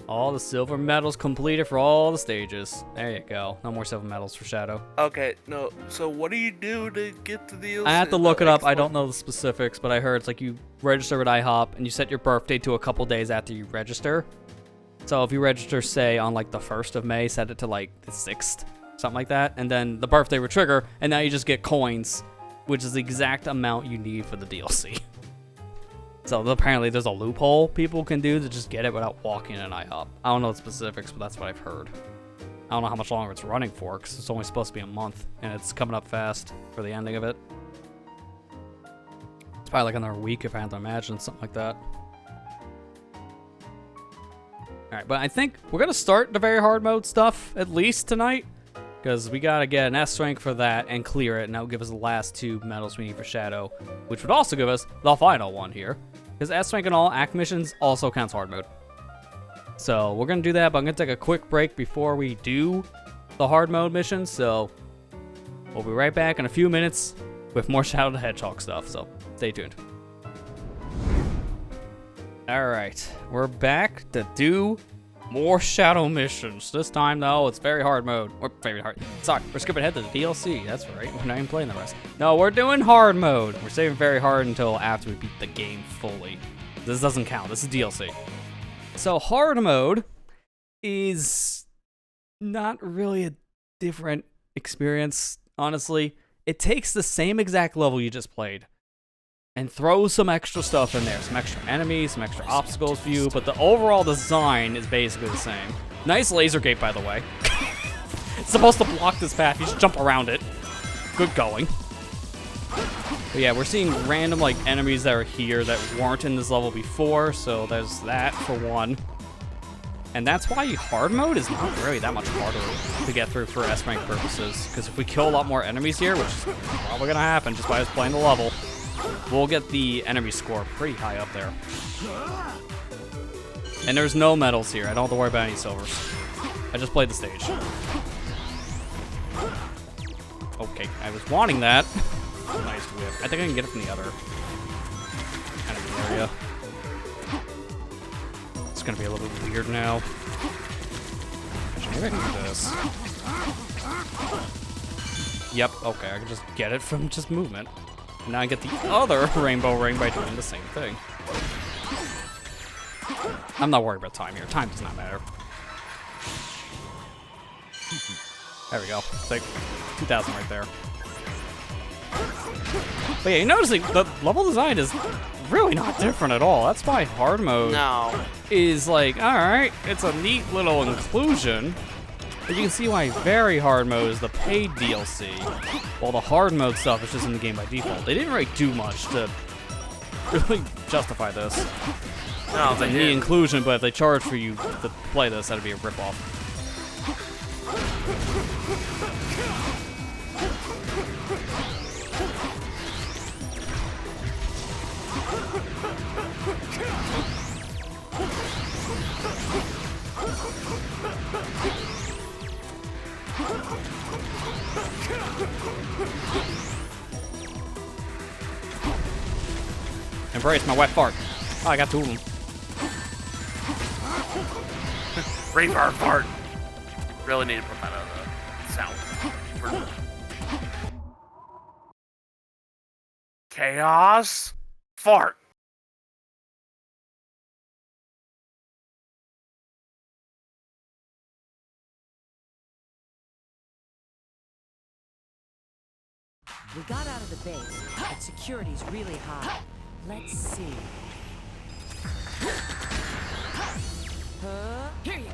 All the silver medals completed for all the stages. There you go. No more silver medals for Shadow. Okay, no. So what do you do to get the DLC? I have to look it up. I don't know the specifics, but I heard it's like you register with IHOP and you set your birthday to a couple days after you register. So if you register, say, on like the 1st of May, set it to like the 6th, something like that, and then the birthday would trigger, and now you just get coins, which is the exact amount you need for the DLC. So apparently there's a loophole people can do to just get it without walking in an IHOP. I don't know the specifics, but that's what I've heard. I don't know how much longer it's running for, because it's only supposed to be a month, and it's coming up fast for the ending of it. It's probably like another week if I had to imagine, something like that. Alright, but I think we're going to start the very hard mode stuff, at least tonight, because we got to get an S rank for that and clear it, and that will give us the last 2 medals we need for Shadow, which would also give us the final one here. Because S rank and all act missions also counts hard mode. So we're going to do that, but I'm going to take a quick break before we do the hard mode missions. So we'll be right back in a few minutes with more Shadow the Hedgehog stuff. So stay tuned. Alright, we're back to do more Shadow missions. This time, though, it's very hard mode. Or very hard. Sorry, we're skipping ahead to the DLC. That's right. We're not even playing the rest. No, we're doing hard mode. We're saving very hard until after we beat the game fully. This doesn't count. This is DLC. So hard mode is not really a different experience, honestly. It takes the same exact level you just played and throws some extra stuff in there. Some extra enemies, some extra obstacles for you, but the overall design is basically the same. Nice laser gate, by the way. It's supposed to block this path. You just jump around it. Good going. But yeah, we're seeing random like enemies that are here that weren't in this level before, so there's that for one. And that's why hard mode is not really that much harder to get through for S rank purposes, because if we kill a lot more enemies here, which is probably gonna happen just by us playing the level, we'll get the enemy score pretty high up there. And there's no medals here. I don't have to worry about any silvers. I just played the stage. Okay, I was wanting that. Nice whip. I think I can get it from the other enemy area. It's gonna be a little bit weird now. Actually, maybe I can do this. Yep, okay, I can just get it from just movement. And now I get the other rainbow ring by doing the same thing. I'm not worried about time here. Time does not matter. There we go. It's like 2,000 right there. But yeah, you notice like, the level design is really not different at all. That's why hard mode is like, alright, it's a neat little inclusion. But you can see why very hard mode is the paid DLC, while the hard mode stuff is just in the game by default. They didn't really do much to really justify this. No, it's a neat inclusion, but if they charge for you to play this, that'd be a ripoff. Embrace my wet fart. Oh, I got 2 of them. Retard fart. Really need to put that on the sound. Chaos fart. We got out of the base, but security's really high. Let's see. Here you go.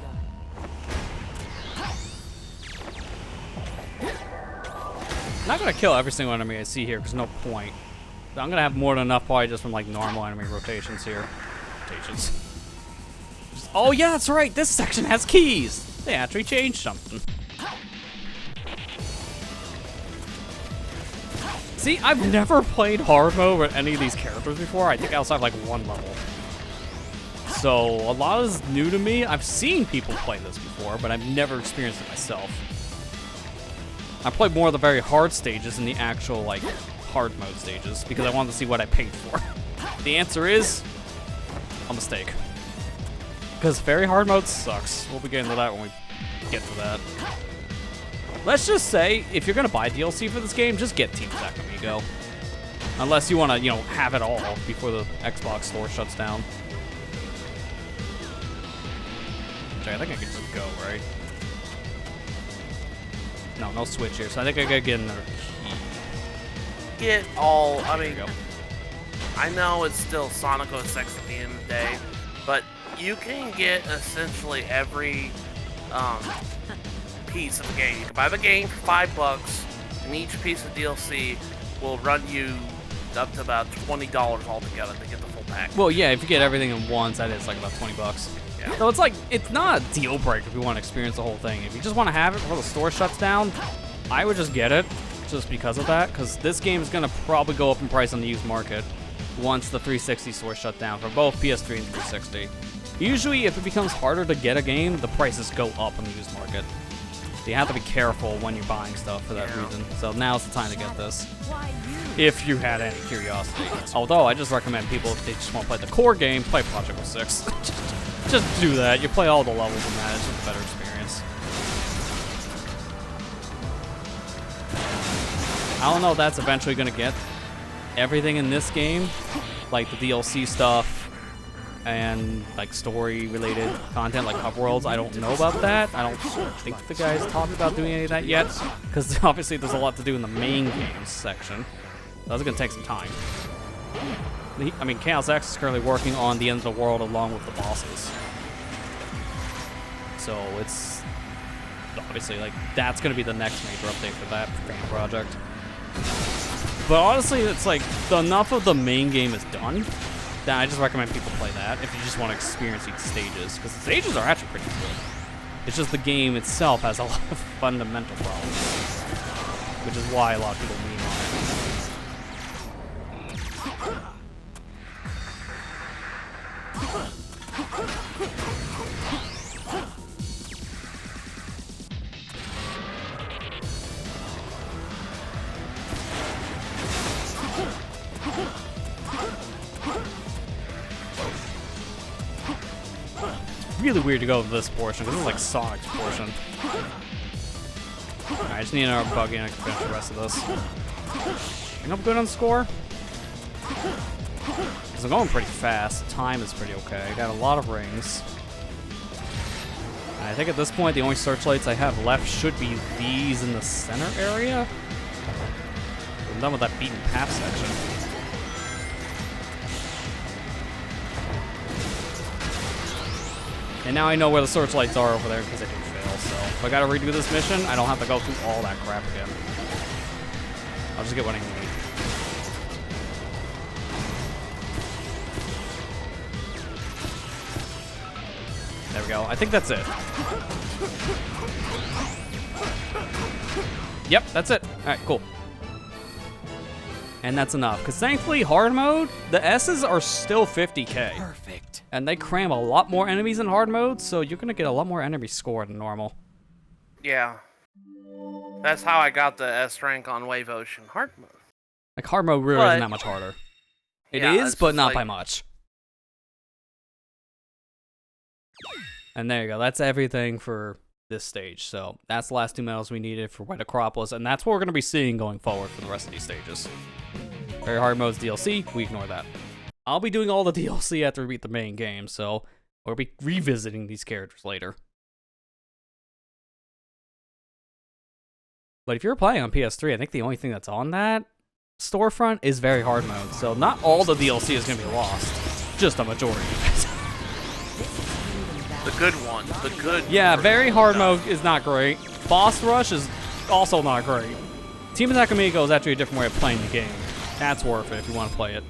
I'm not gonna kill every single enemy I see here, because no point. But I'm gonna have more than enough probably just from like normal enemy rotations here. Oh yeah, that's right, this section has keys! They actually changed something. See, I've never played hard mode with any of these characters before. I think I also have like 1 level. So a lot is new to me. I've seen people play this before, but I've never experienced it myself. I played more of the very hard stages and the actual, like, hard mode stages because I wanted to see what I paid for. The answer is a mistake. Because very hard mode sucks. We'll be getting to that when we get to that. Let's just say, if you're going to buy DLC for this game, just get Team Attack Amigo. Unless you want to, you know, have it all before the Xbox store shuts down. Which I think I can just go, right? No switch here, so I think I gotta get another key. Get all, I There mean, you go. I know it's still Sonic 06 at the end of the day, but you can get essentially every piece of the game. You can buy the game for $5, and each piece of DLC will run you up to about $20 altogether to get the full pack. Well, yeah, if you get everything in once, that is like about $20. Yeah. So it's like, it's not a deal breaker if you want to experience the whole thing. If you just want to have it before the store shuts down, I would just get it, just because of that, because this game is going to probably go up in price on the used market once the 360 store shut down for both PS3 and 360. Usually, if it becomes harder to get a game, the prices go up on the used market. So you have to be careful when you're buying stuff for that reason. So now's the time to get this. If you had any curiosity. Although, I just recommend people, if they just want to play the core game, play Project 06. Just do that. You play all the levels in that. It's just a better experience. I don't know if that's eventually going to get everything in this game. Like the DLC stuff and like story-related content like Hub Worlds. I don't know about that. I don't think the guys talked about doing any of that yet. Because obviously there's a lot to do in the main games section. That's going to take some time. I mean, Chaos X is currently working on the end of the world along with the bosses. So it's obviously like that's going to be the next major update for that fan project. But honestly, it's like enough of the main game is done that I just recommend people play that if you just want to experience these stages, because the stages are actually pretty good. It's just the game itself has a lot of fundamental problems, which is why a lot of people lean on really weird to go with this portion. This is like Sonic's portion. Alright, I just need another buggy and I can finish the rest of this. I think I'm good on score. Because I'm going pretty fast. Time is pretty okay. I got a lot of rings. And I think at this point the only searchlights I have left should be these in the center area. I'm done with that beaten path section. And now I know where the searchlights are over there because I didn't fail, so if I gotta redo this mission, I don't have to go through all that crap again. I'll just get what I need. There we go. I think that's it. Yep, that's it. Alright, cool. And that's enough, because thankfully, hard mode, the S's are still 50k. Perfect. And they cram a lot more enemies in hard mode, so you're gonna get a lot more enemy score than normal. Yeah. That's how I got the S rank on Wave Ocean hard mode. Like, hard mode really isn't that much harder. It Yeah, is, it's but just not like- by much. And there you go. That's everything for this stage. So that's the last 2 medals we needed for Wet Acropolis, and that's what we're going to be seeing going forward for the rest of these stages. Very hard mode's DLC, we ignore that. I'll be doing all the DLC after we beat the main game, so we'll be revisiting these characters later. But if you're playing on PS3, I think the only thing that's on that storefront is very hard mode. So not all the DLC is going to be lost, just a majority of it. The good one. The good. Yeah, very hard mode is not great. Boss Rush is also not great. Team Attack Amigo is actually a different way of playing the game. That's worth it if you want to play it.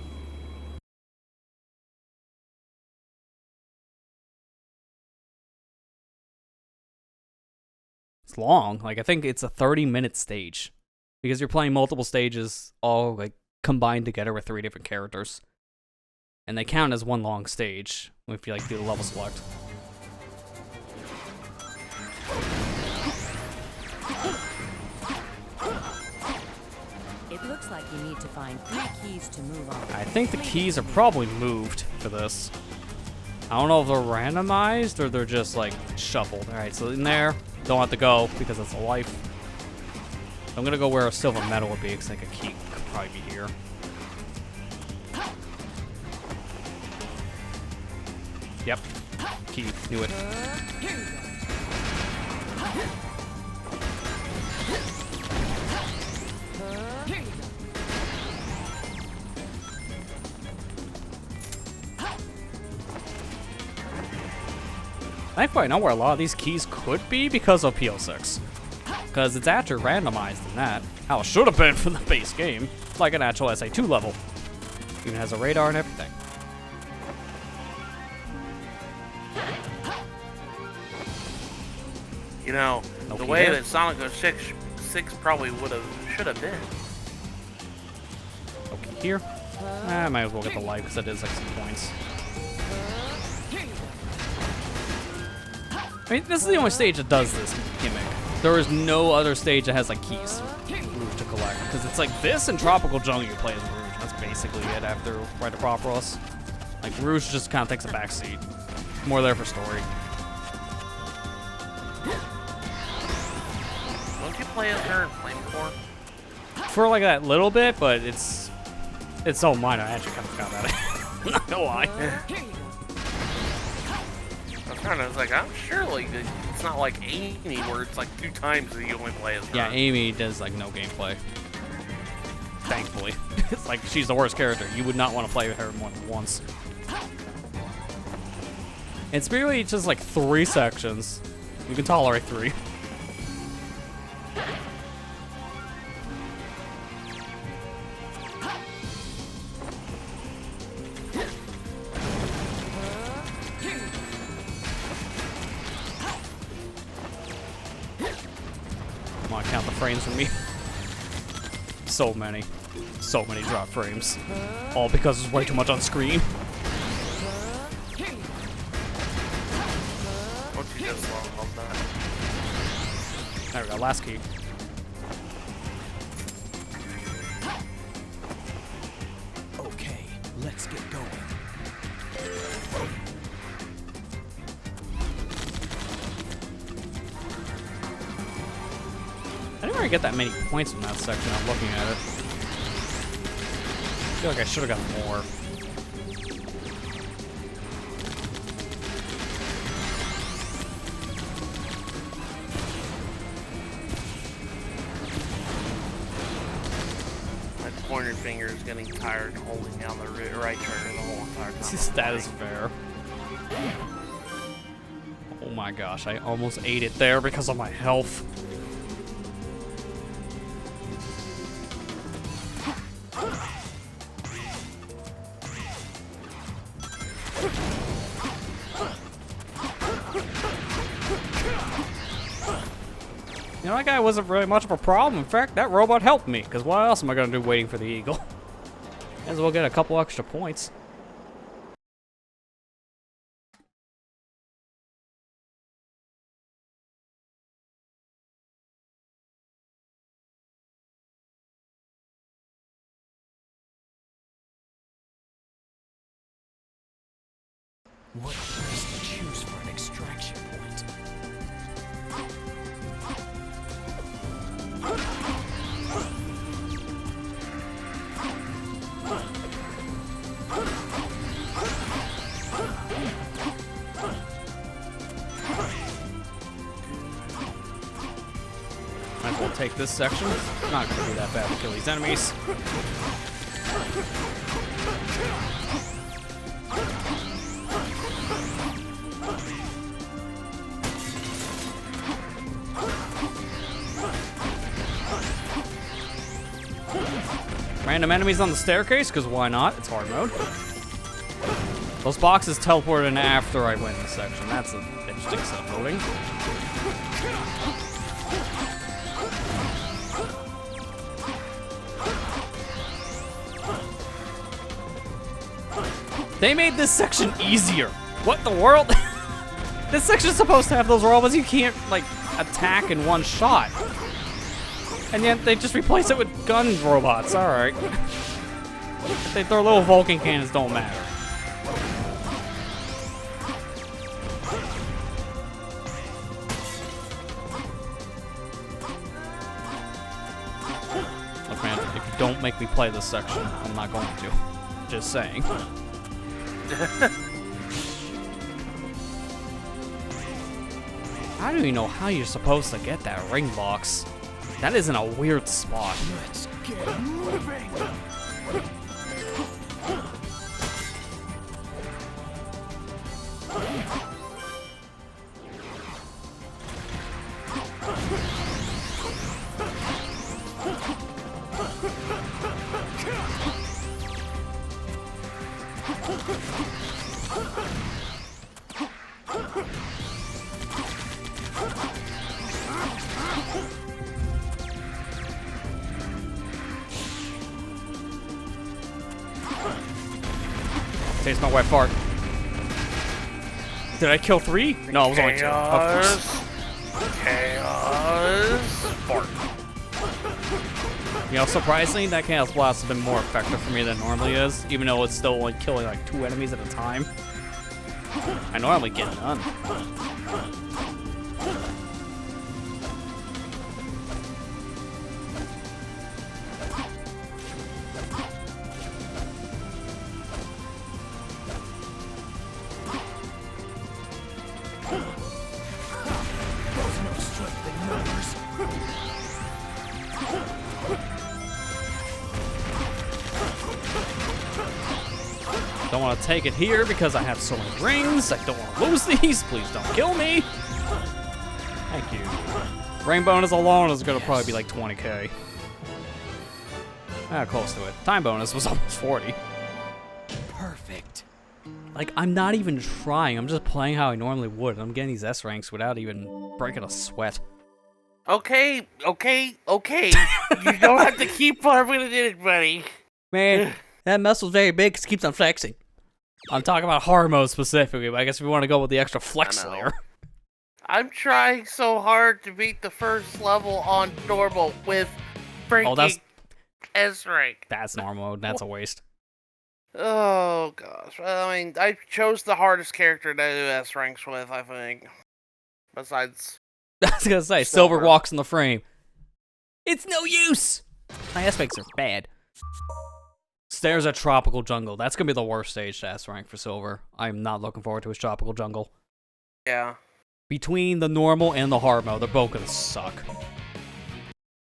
It's long. Like, I think it's a 30-minute stage. Because you're playing multiple stages all, like, combined together with 3 different characters. and they count as one long stage if you like do the level select. It looks like you need to find 3 keys to move on. I think the keys are probably moved for this. I don't know if they're randomized or they're just like shuffled. All right, so in there, don't have to go because it's a life. I'm gonna go where a silver medal would be because I think a key could probably be here. Yep, key, knew it. Thankfully, I know where a lot of these keys could be because of PO6. Because it's actually randomized in that. How it should have been for the base game. Like an actual SA2 level. Even has a radar and everything. You know, No the key way there? that Sonic Ghost 6 probably should have been. Okay, here. I might as well get the light because it is like some points. I mean, this is the only stage that does this gimmick. There is no other stage that has like keys to collect. Because it's like this and Tropical Jungle you play as Rouge. That's basically it after Right Across Ross. Like Rouge just kind of takes a backseat. More there for story. Don't you play as her in Flamecore? For like that little bit, but it's so minor. I actually kind of forgot about it. I'm not gonna lie. I was like, I'm sure like it's not like Amy where it's like 2 times that you only play as her. Yeah, Amy does like no gameplay. Thankfully. It's like she's the worst character. You would not want to play with her more than once. It's really just like 3 sections. You can tolerate 3. Come on, count the frames for me. So many drop frames. All because there's way too much on screen. Don't you just love that? There we go, last key. Okay, let's get going. I didn't really get that many points from that section. I'm looking at it. I feel like I should have got more. My pointer finger is getting tired holding down the right trigger the whole entire time. That is fair. Oh my gosh, I almost ate it there because of my health. You know, that guy wasn't really much of a problem. In fact, that robot helped me, because what else am I going to do waiting for the eagle? Might as well get a couple extra points. What place to choose for an extraction point? Might as well take this section. It's not going to be that bad to kill these enemies. Random enemies on the staircase, because why not? It's hard mode. Those boxes teleported in after I went in this section. That's an interesting self-loading. They made this section easier. What the world? This section's supposed to have those robots you can't, like, attack in one shot. And yet they just replace it with gun robots. Alright. Their little Vulcan cannons don't matter. Look, man, if you don't make me play this section, I'm not going to. Just saying. I don't even know how you're supposed to get that ring box. That is in a weird spot. Let's get moving. Taste my wet fart. Did I kill 3? No, it was only 2. Of course. Chaos. Fart. You know, surprisingly, that Chaos Blast has been more effective for me than it normally is, even though it's still only killing like 2 enemies at a time. I normally get none. Don't want to take it here because I have so many rings. I don't want to lose these. Please don't kill me. Thank you. Ring bonus alone is going to probably be like 20k. Ah, close to it. Time bonus was almost 40. Perfect. Like, I'm not even trying. I'm just playing how I normally would. I'm getting these S ranks without even breaking a sweat. Okay. You don't have to keep farming it, buddy. Man, that muscle's very big because it keeps on flexing. I'm talking about hard mode specifically, but I guess if we want to go with the extra flex layer. I'm trying so hard to beat the first level on normal with freaking S rank. That's normal mode. That's a waste. Oh gosh. Well, I mean, I chose the hardest character to do S ranks with, I think. Besides, I was gonna say, Silver walks in the frame. It's no use. My S ranks are bad. Stairs at Tropical Jungle. That's gonna be the worst stage to S rank for Silver. I'm not looking forward to his Tropical Jungle. yeah. Between the normal and the hard mode, they're both gonna suck.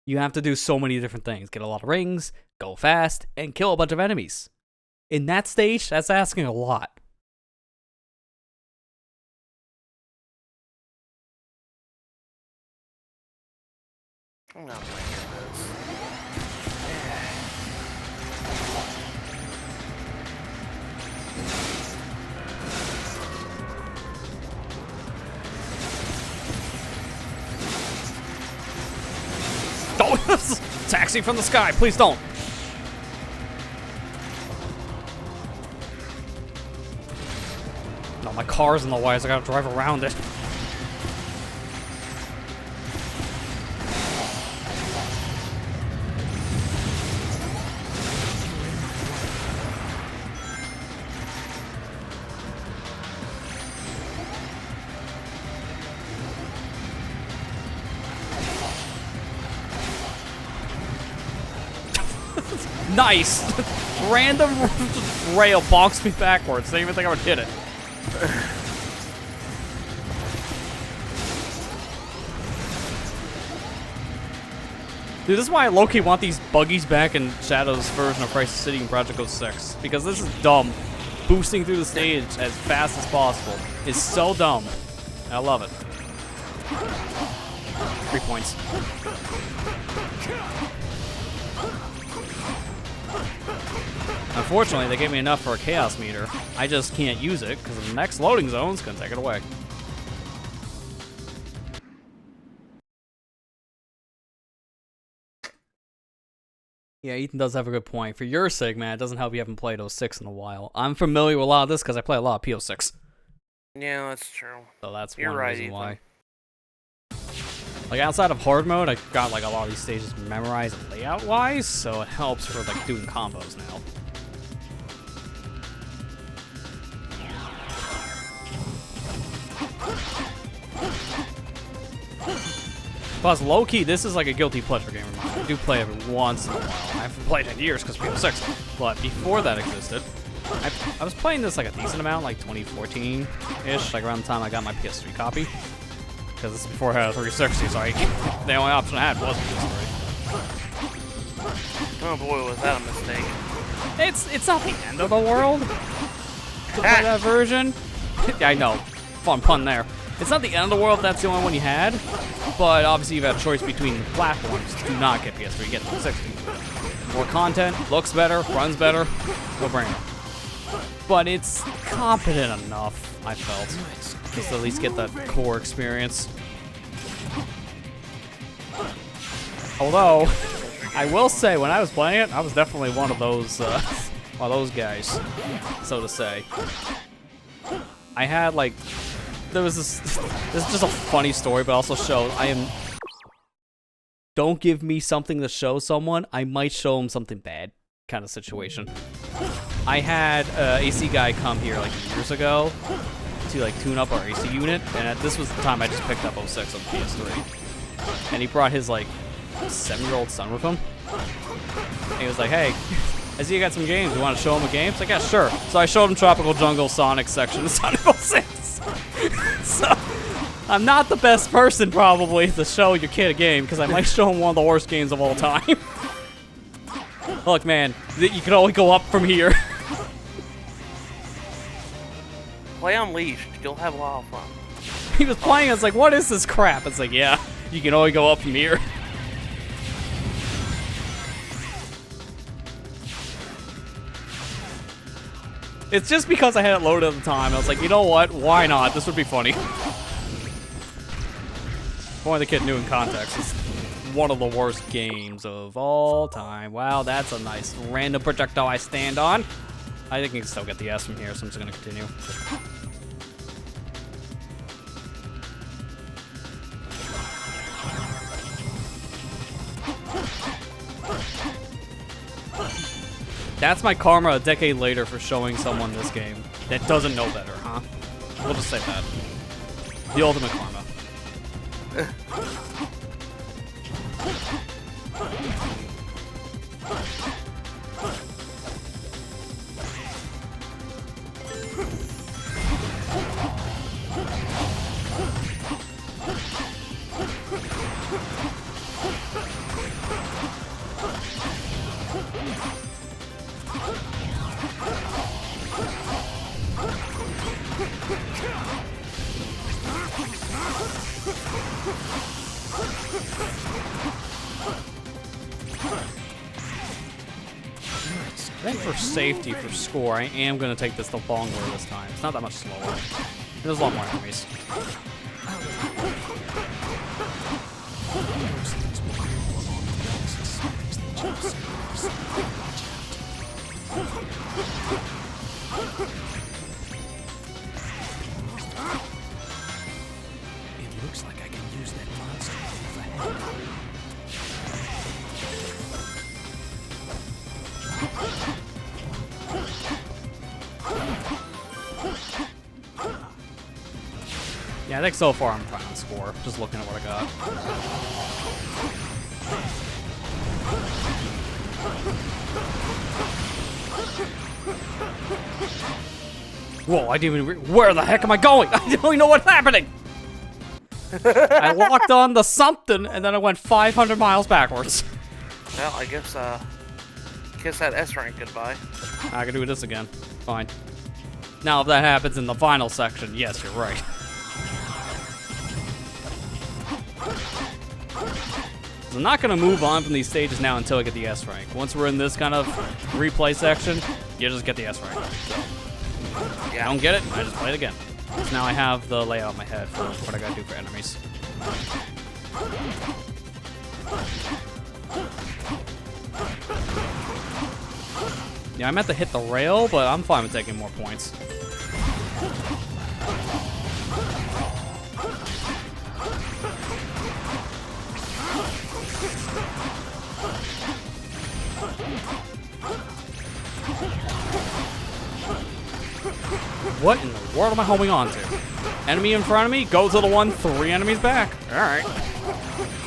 You have to do so many different things. Get a lot of rings, go fast, and kill a bunch of enemies. In that stage, that's asking a lot. Oh my goodness. Don't taxi from the sky, please don't. No, my car's in the way, so I gotta drive around it. Nice! Random rail bonks me backwards. They didn't even think I would hit it. Dude, this is why I low-key want these buggies back in Shadow's version of Crisis City and Project Ghost 6. Because this is dumb. Boosting through the stage as fast as possible is so dumb. I love it. 3 points. Unfortunately, they gave me enough for a chaos meter. I just can't use it because the next loading zone's gonna take it away. Yeah, Ethan does have a good point. For your sake, man, it doesn't help you haven't played 06 in a while. I'm familiar with a lot of this because I play a lot of PO6. Yeah, that's true. So that's You're one right, reason Ethan. why. Like, outside of hard mode, I got, like, a lot of these stages memorized layout-wise, so it helps for, like, doing combos now. Plus, low-key, this is like a guilty pleasure game of mine. I do play it once in a while. I haven't played it in years because PS6. But before that existed, I was playing this like a decent amount, like 2014-ish, like around the time I got my PS3 copy. Because this is before I had a 360, so the only option I had was PS3. Oh boy, was that a mistake. It's not the end of the world to play that version. Yeah, I know. Fun pun there. It's not the end of the world if that's the only one you had, but obviously you've had a choice between the platforms. Do not get PS3, get 360. More content, looks better, runs better, no brainer. But it's competent enough, I felt, just to at least get the core experience. Although, I will say, when I was playing it, I was definitely one of those guys, so to say. I had, like, there was this is just a funny story, but also shows don't give me something to show someone, I might show them something bad kind of situation. I had an AC guy come here, like, years ago to, like, tune up our AC unit, and this was the time I just picked up 06 on the PS3. And he brought his, like, 7-year-old son with him. And he was like, hey, I see you got some games. You want to show him a game? It's like, yeah, sure. So I showed him Tropical Jungle Sonic section of Sonic 06. So, I'm not the best person, probably, to show your kid a game, because I might show him one of the worst games of all time. Look, man, you can only go up from here. Play Unleashed. You'll have a lot of fun. He was playing, I was like, what is this crap? It's like, yeah, you can only go up from here. It's just because I had it loaded at the time. I was like, you know what? Why not? This would be funny. If only the kid knew in context. It's one of the worst games of all time. Wow, that's a nice random projectile I stand on. I think you can still get the S from here, so I'm just going to continue. That's my karma a decade later for showing someone this game that doesn't know better, huh? We'll just say that. The ultimate karma. I think for safety, for score, I am going to take this the long way this time. It's not that much slower. There's a lot more enemies. It looks like I can use that monster overhead. Yeah, I think so far I'm fine on score, just looking at what I got. Whoa, I didn't even where the heck am I going? I don't even know what's happening! I locked on the something, and then I went 500 miles backwards. Well, I guess, kiss that S rank goodbye. I can do this again. Fine. Now, if that happens in the final section, yes, you're right. I'm not going to move on from these stages now until I get the S rank. Once we're in this kind of replay section, you just get the S rank. So, Yeah. I don't get it, I just play it again. So now I have the layout in my head for what I got to do for enemies. Yeah, I meant to hit the rail, but I'm fine with taking more points. What in the world am I holding on to? Enemy in front of me, go to the one, 3 enemies back. Alright.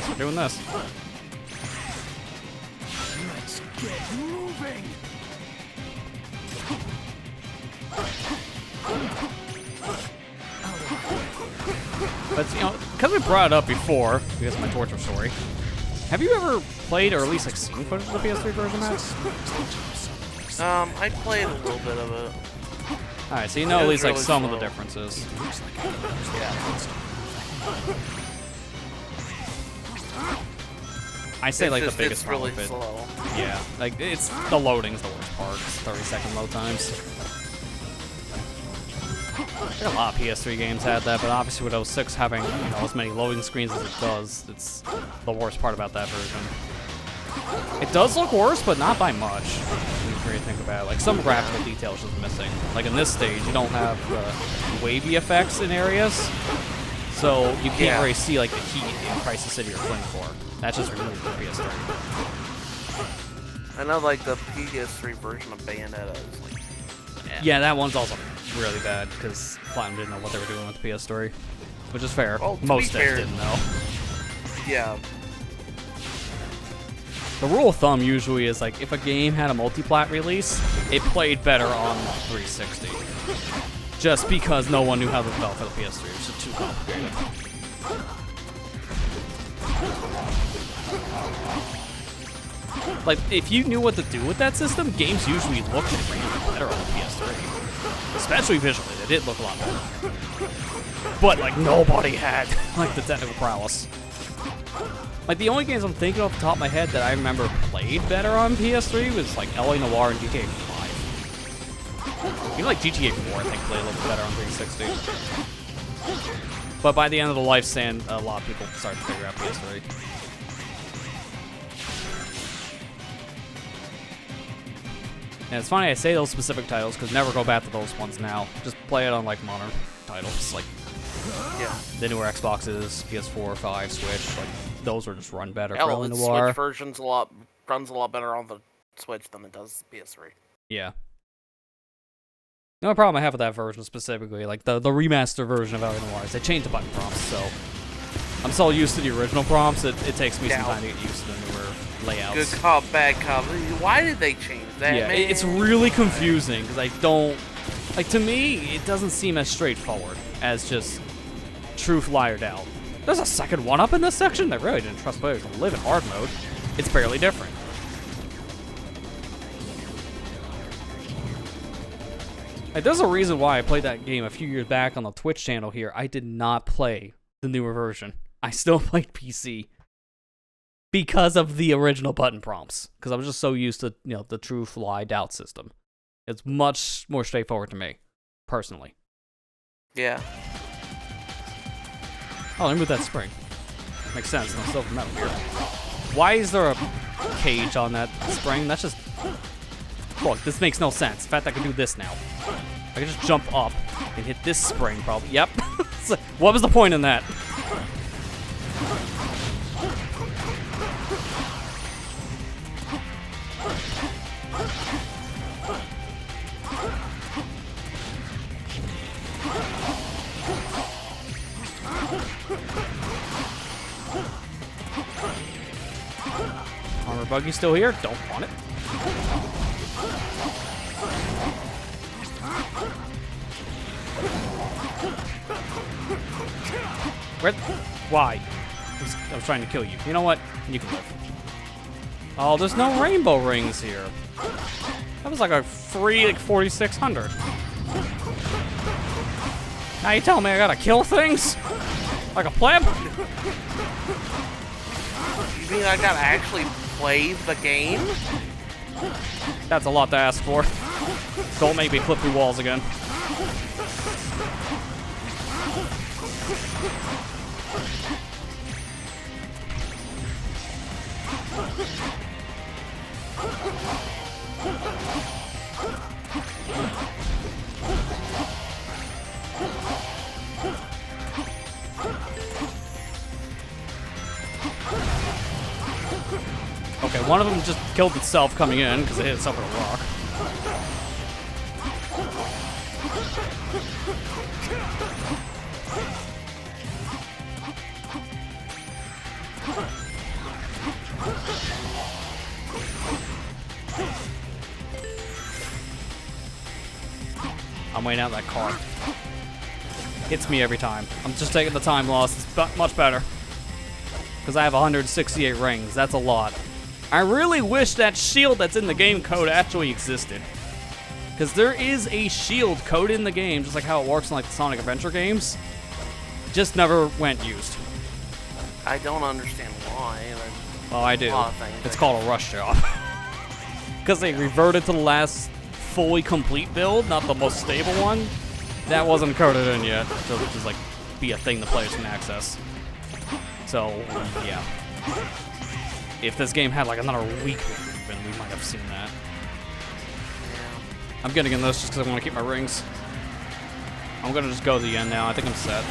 We're doing this. Let's get moving. But, you know, because we brought it up before, because of my torture story, have you ever played or at least like seen footage of the PS3 version, Max? I played a little bit of it. Alright, so you know It at was least like really some of the slow. differences. I say like the biggest It's really problem with it. slow. Yeah, like it's the loading's the worst part. It's 30-second load times. I think a lot of PS3 games had that, but obviously with 06 having as many loading screens as it does, it's the worst part about that version. It does look worse, but not by much. When you really think about it, like some graphical details just missing. Like in this stage, you don't have wavy effects in areas, so you can't really see like the heat in Crisis City or Flame Core. That's just removed from PS3. I know, like, the PS3 version of Bayonetta is, like... Yeah, that one's also really bad, because Platinum didn't know what they were doing with the PS3. Which is fair. Well, to Most be devs fair- didn't know. Yeah. The rule of thumb usually is, like, if a game had a multi-plat release, it played better on 360. Just because no one knew how to develop for the PS3. It was just too complicated. Like, if you knew what to do with that system, games usually looked and ran better on the PS3. Especially visually, they did look a lot better. But, like, nobody had, like, the technical prowess. Like, the only games I'm thinking off the top of my head that I remember played better on PS3 was, like, LA Noire and GTA 5. Even, like, GTA 4, I think, played a little bit better on 360. But by the end of the lifespan, a lot of people started to figure out PS3. And it's funny I say those specific titles, because never go back to those ones now. Just play it on, like, modern titles, like the newer Xboxes, PS4, 5, Switch, like, those are just run better. Hell, LA the Noire. Switch version's runs a lot better on the Switch than it does PS3. Yeah. The only problem I have with that version specifically, like the remaster version of LA Noire, is they changed the button prompts, so I'm so used to the original prompts, it takes me some time to get used to the newer layouts. Good cop, bad cop. Why did they change that, Yeah, man? it's really confusing, because I don't... Like, to me, it doesn't seem as straightforward as just truth, lie, or doubt. There's a second one-up in this section? I really didn't trust players to live in hard mode. It's barely different. Like, there's a reason why I played that game a few years back on the Twitch channel here. I did not play the newer version. I still played PC. Because of the original button prompts. Because I was just so used to, the truth, lie, doubt system. It's much more straightforward to me, personally. Yeah. Oh, let me move that spring. Makes sense, no silver metal here. Why is there a cage on that spring? That's just... Look, this makes no sense. In fact, I can do this now. I can just jump up and hit this spring, probably. Yep. So, what was the point in that? Armor buggy still here? Don't want it. Where? Why? I was trying to kill you. You know what? You can live. Oh, there's no rainbow rings here. That was like a free 4,600. Now you telling me I gotta kill things? Like a pleb? You mean I gotta actually play the game? That's a lot to ask for. Don't make me flip through walls again. Okay, one of them just killed itself coming in because it hit itself with a rock. I'm waiting out that car. Hits me every time. I'm just taking the time loss. It's much better. Because I have 168 rings. That's a lot. I really wish that shield that's in the game code actually existed. Because there is a shield code in the game, just like how it works in like the Sonic Adventure games. Just never went used. I don't understand why. Well, I do. A lot of things, It's called a rush job. Because they reverted to the last fully complete build, not the most stable one. That wasn't coded in yet, so it would just like be a thing the players can access. So, yeah. If this game had like another week, then we might have seen that. I'm getting in this just because I want to keep my rings. I'm gonna just go to the end now. I think I'm set.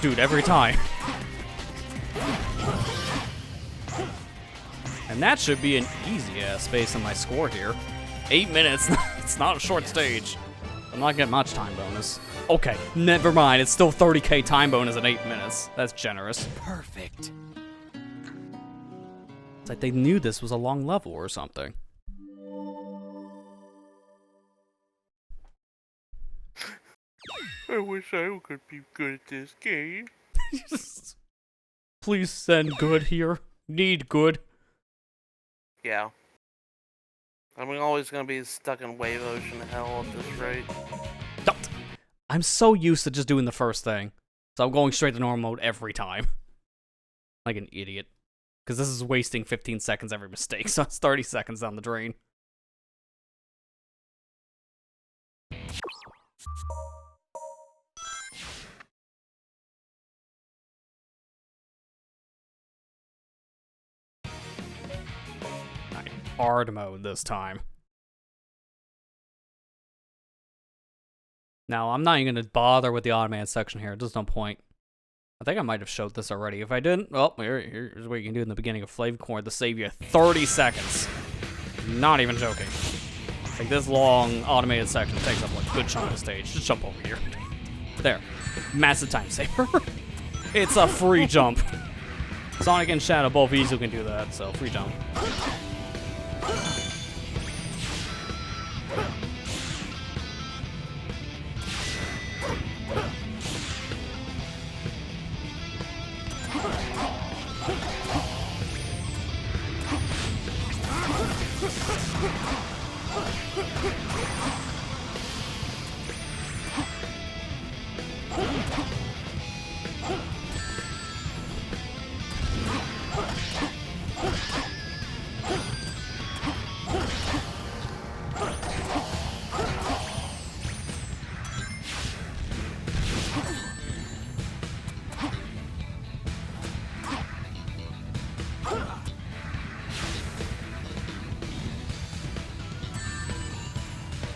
Dude, every time. And that should be an easy-ass based on my score here. 8 minutes, it's not a short stage. I'm not getting much time bonus. Okay, never mind, it's still 30k time bonus in 8 minutes. That's generous. Perfect. It's like they knew this was a long level or something. I wish I could be good at this game. Please send good here. Need good. Yeah. I'm always gonna be stuck in wave ocean hell at this rate. I'm so used to just doing the first thing. So I'm going straight to normal mode every time. Like an idiot. Because this is wasting 15 seconds every mistake, so it's 30 seconds down the drain. Hard mode this time. Now, I'm not even going to bother with the automated section here. There's no point. I think I might have showed this already. If I didn't, well, here's what you can do in the beginning of Flame Core to save you 30 seconds. Not even joking. Like, this long automated section takes up like a good chunk of the stage. Just jump over here. There. Massive time saver. It's a free jump. Sonic and Shadow both easily can do that, so free jump.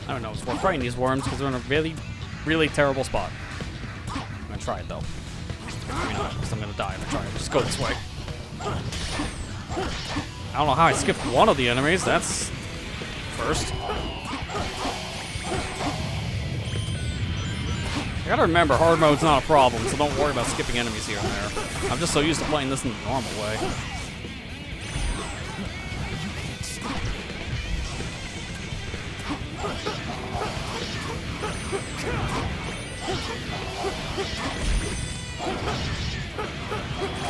I don't know, we're fighting these worms because they're in a really, really terrible spot. I'm gonna try it though. Maybe not, because I'm gonna die if I try it. Just go this way. I don't know how I skipped one of the enemies. That's first. I gotta remember, hard mode's not a problem, so don't worry about skipping enemies here and there. I'm just so used to playing this in the normal way.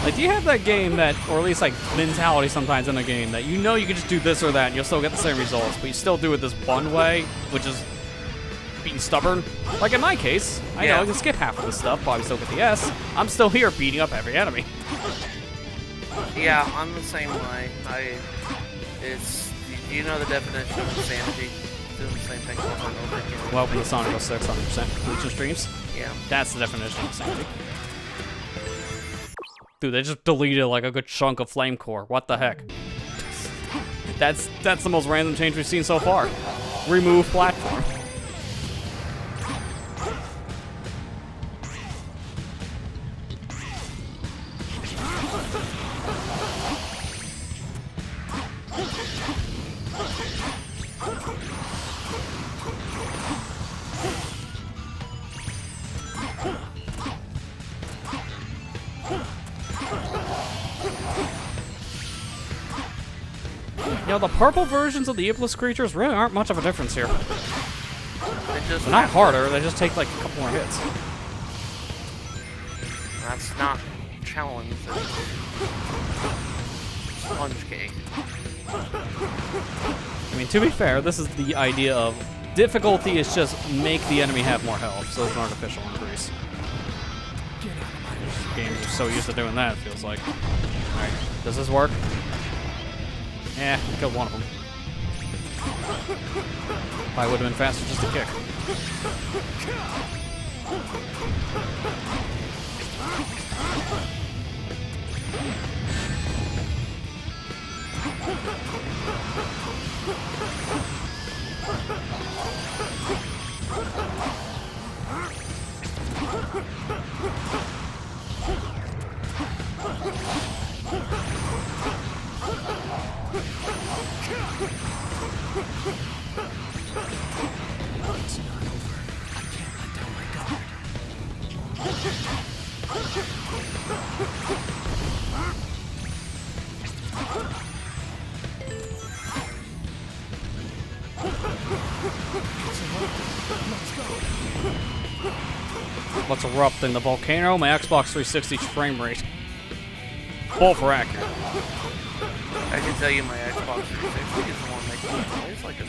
Like, do you have that game that, or at least like mentality sometimes in a game, that you know you can just do this or that and you'll still get the same results, but you still do it this one way, which is being stubborn? Like in my case, I know I can skip half of this stuff, probably still get the S. I'm still here beating up every enemy. Yeah, I'm the same way. You know the definition of insanity? Doing the same thing over and over again. Welcome to SonicGhost 6 100% completion streams. Yeah. That's the definition of insanity. Dude, they just deleted like a good chunk of Flame Core. What the heck? That's the most random change we've seen so far. Remove platform. know, the purple versions of the Iblis creatures really aren't much of a difference here. They just They're not have to- harder, they just take like a couple more hits. That's not challenge. Sponge cake. I mean, to be fair, this is the idea of difficulty is just make the enemy have more health, so it's an artificial increase. Games are so used to doing that, it feels like. Alright, does this work? Yeah, I killed one of them. Probably would have been faster just to kick. It's not over. I can't let down my guard. What's erupting? The volcano? My Xbox 360 frame rate. Full for accurate. I can tell you my Xbox 360 is the one making noise like a...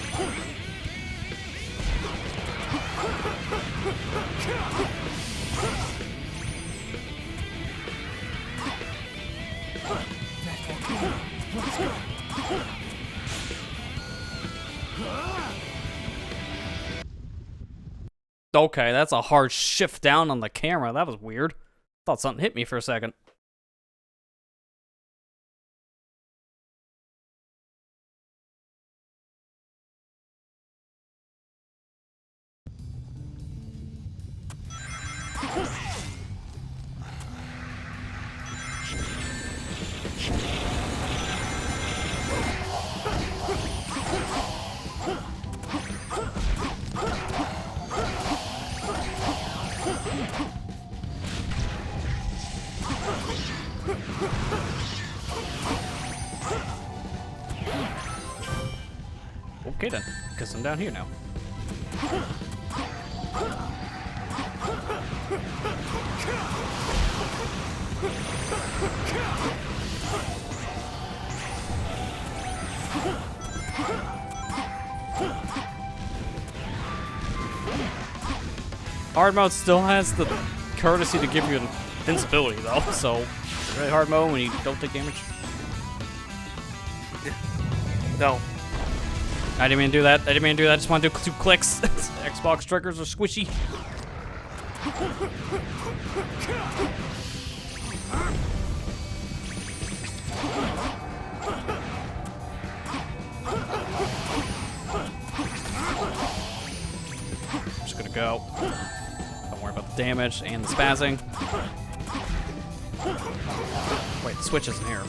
Okay, that's a hard shift down on the camera. That was weird. Thought something hit me for a second. Okay then, because I'm down here now. Hard mode still has the courtesy to give you invincibility though, so it's really hard mode when you don't take damage. No. I didn't mean to do that. I didn't mean to do that. I just want to do 2 clicks. Xbox triggers are squishy. I'm just gonna go. Don't worry about the damage and the spazzing. Wait, the switch isn't here.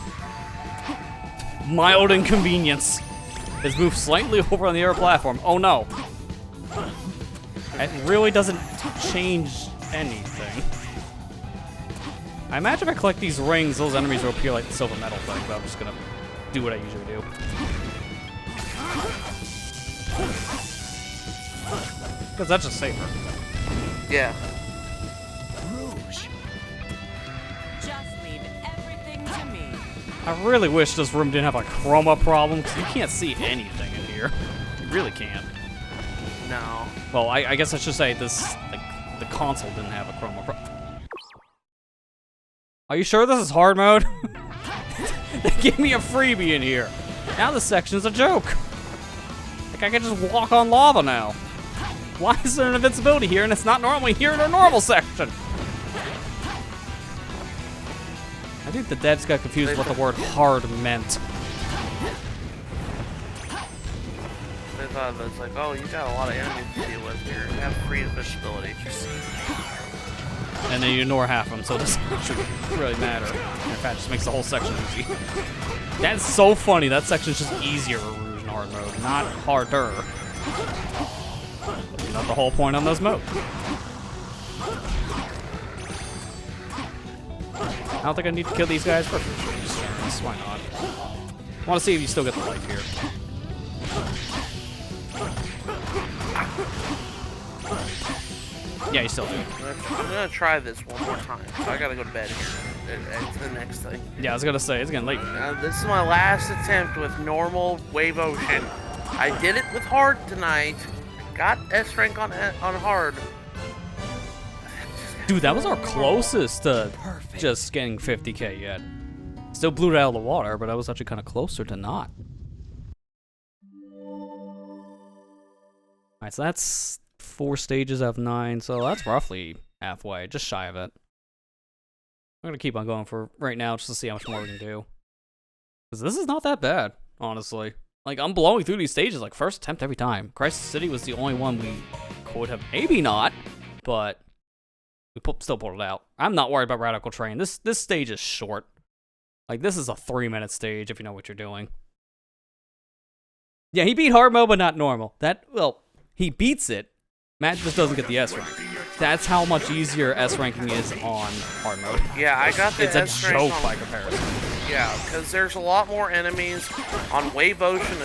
Mild inconvenience. Has moved slightly over on the air platform. Oh no. It really doesn't change anything. I imagine if I collect these rings, those enemies will appear like the silver metal thing, but I'm just gonna do what I usually do. Because that's just safer. Yeah. Rouge. Just leave everything to me. I really wish this room didn't have a chroma problem, because you can't see anything in here. You really can't. No. Well, I guess I should say this, like, the console didn't have a chroma problem. Are you sure this is hard mode? They gave me a freebie in here. Now this section's a joke. Like, I can just walk on lava now. Why is there an invincibility here and it's not normally here in our normal section? I think the devs got confused with what the word hard meant. They thought it was like, oh, you got a lot of enemies to deal with here. Have free invisibility. And then you ignore half of them, so it doesn't actually really matter. In fact, it just makes the whole section easy. That's so funny. That section's just easier for Rouge in hard mode, not harder. Not the whole point on those modes. I don't think I need to kill these guys for turns. Why not? I want to see if you still get the life here. Yeah, you still do. I'm gonna try this one more time. So I gotta go to bed here. It's the next thing. Yeah, I was gonna say, it's getting late. This is my last attempt with normal Wave Ocean. I did it with hard tonight. Got S rank on hard. Dude, that was our closest to just getting 50k yet. Still blew it out of the water, but I was actually kind of closer to not. Alright, so that's 4 stages out of 9, so that's roughly halfway, just shy of it. I'm gonna keep on going for right now just to see how much more we can do. Because this is not that bad, honestly. Like, I'm blowing through these stages, like, first attempt every time. Crisis City was the only one we could have, maybe not, but we still pulled it out. I'm not worried about Radical Terrain. This stage is short. Like, this is a 3-minute stage if you know what you're doing. Yeah, he beat hard mode, but not normal. Well, he beats it. Matt just doesn't get the S rank. That's how much easier S ranking is on hard mode. Yeah, I got the It's a S rank joke by comparison. Yeah, because there's a lot more enemies on Wave Ocean.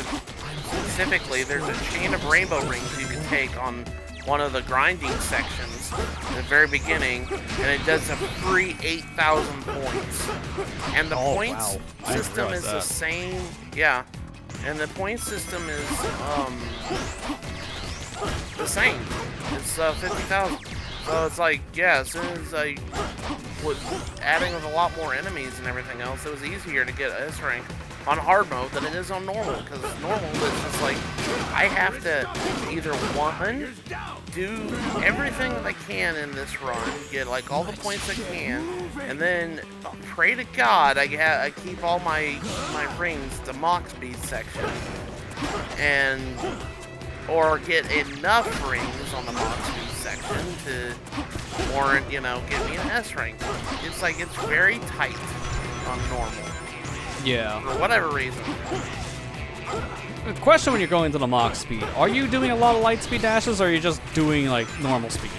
Specifically, there's a chain of rainbow rings you can take on one of the grinding sections at the very beginning, and it does a free 8,000 points. And the points system is the same. Yeah, and the point system is the same. It's 50,000. So it's like, yeah, as soon as I was adding with a lot more enemies and everything else, it was easier to get S rank on hard mode than it is on normal. Because normal is just like, I have to either one, do everything that I can in this run, get like all the points I can, and then pray to God I keep all my rings to Mach speed section, and or get enough rings on the Mach speed section to warrant, you know, give me an S rank. It's like, it's very tight on normal. Yeah. For whatever reason. The question when you're going to the Mach speed, are you doing a lot of light speed dashes, or are you just doing, like, normal speed?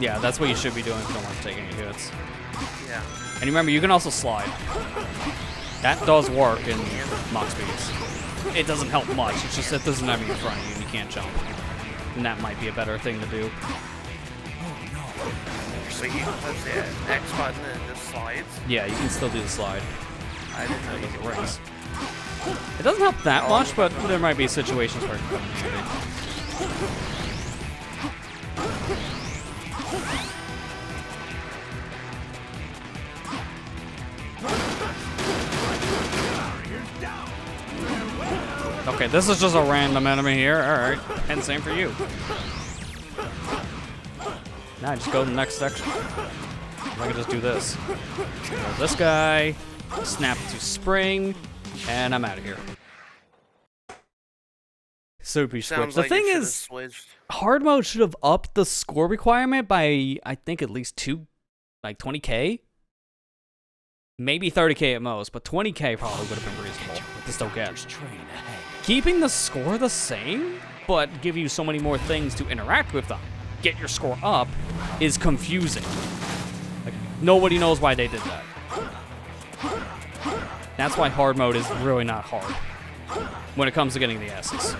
Yeah, that's what you should be doing if you don't want to take any hits. Yeah. And remember, you can also slide. That does work in Mach speeds. It doesn't help much, it's just that there's an enemy in front of you and you can't jump. And that might be a better thing to do. So you can push the X button and it just slides? Yeah, you can still do the slide. I didn't know you could rings. It doesn't help that much, but there might be situations where it could Okay, this is just a random enemy here. Alright. And same for you. Now I just go to the next section. I can just do this. Kill this guy, snap to spring, and I'm out of here. Soupy switch. The thing is, hard mode should have upped the score requirement by, I think, at least 20k? Maybe 30k at most, but 20k probably would have been reasonable. Just don't get. Keeping the score the same, but give you so many more things to interact with them, get your score up, is confusing. Like, nobody knows why they did that. That's why hard mode is really not hard when it comes to getting the S's.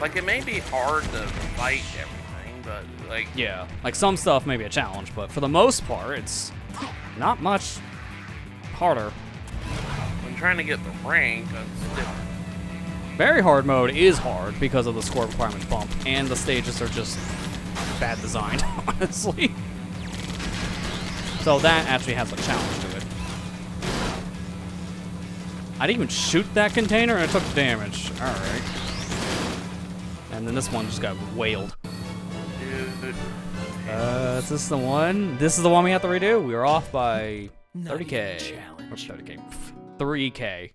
Like, it may be hard to fight everything, but, like... Yeah, like, some stuff may be a challenge, but for the most part, it's not much harder. When trying to get the rank, that's different. Very hard mode is hard because of the score requirement bump, and the stages are just bad designed, honestly. So that actually has a challenge to it. I didn't even shoot that container and it took damage. Alright. And then this one just got whaled. Dude. Is this the one? This is the one we have to redo? We were off by 30k. Or 30k. 3k.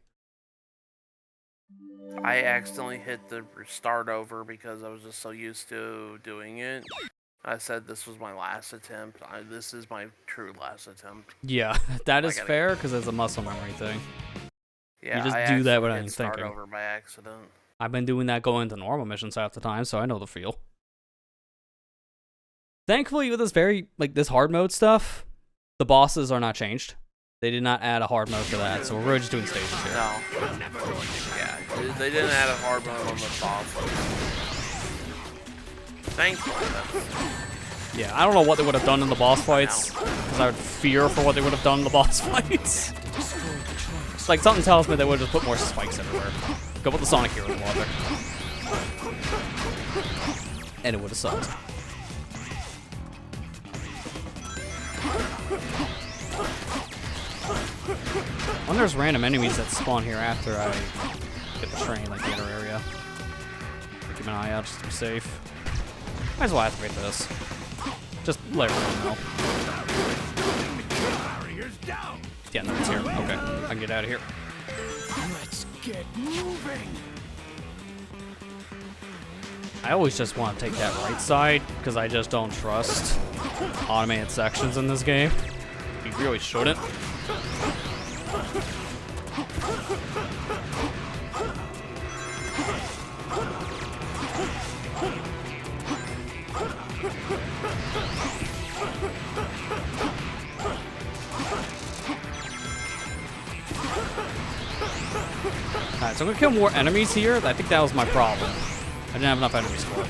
I accidentally hit the start over because I was just so used to doing it. I said this was my last attempt. This is my true last attempt. Yeah, that is fair because it's a muscle memory thing. Yeah, you just I do that without even start thinking. Over by accident. I've been doing that going into normal missions half the time, so I know the feel. Thankfully, with this this hard mode stuff, The bosses are not changed. They did not add a hard mode for that, so we're really just doing stages here. No. Yeah, they didn't add a hard mode on the boss. Thankfully. Yeah, I don't know what they would have done in the boss fights, because I would fear for what they would have done in the boss fights. Like, something tells me they would have just put more spikes everywhere. Go with the Sonic Hero water. And it would have sucked. When there's random enemies that spawn here after I get the train, like the other area. Keep an eye out just to be safe. Might as well activate this. Just let everyone know. Yeah, no, it's here. Okay, I can get out of here. Let's get moving. I always just want to take that right side, because I just don't trust automated sections in this game. You really shouldn't. Alright, so I'm gonna kill more enemies here. I think that was my problem. I didn't have enough enemies for it.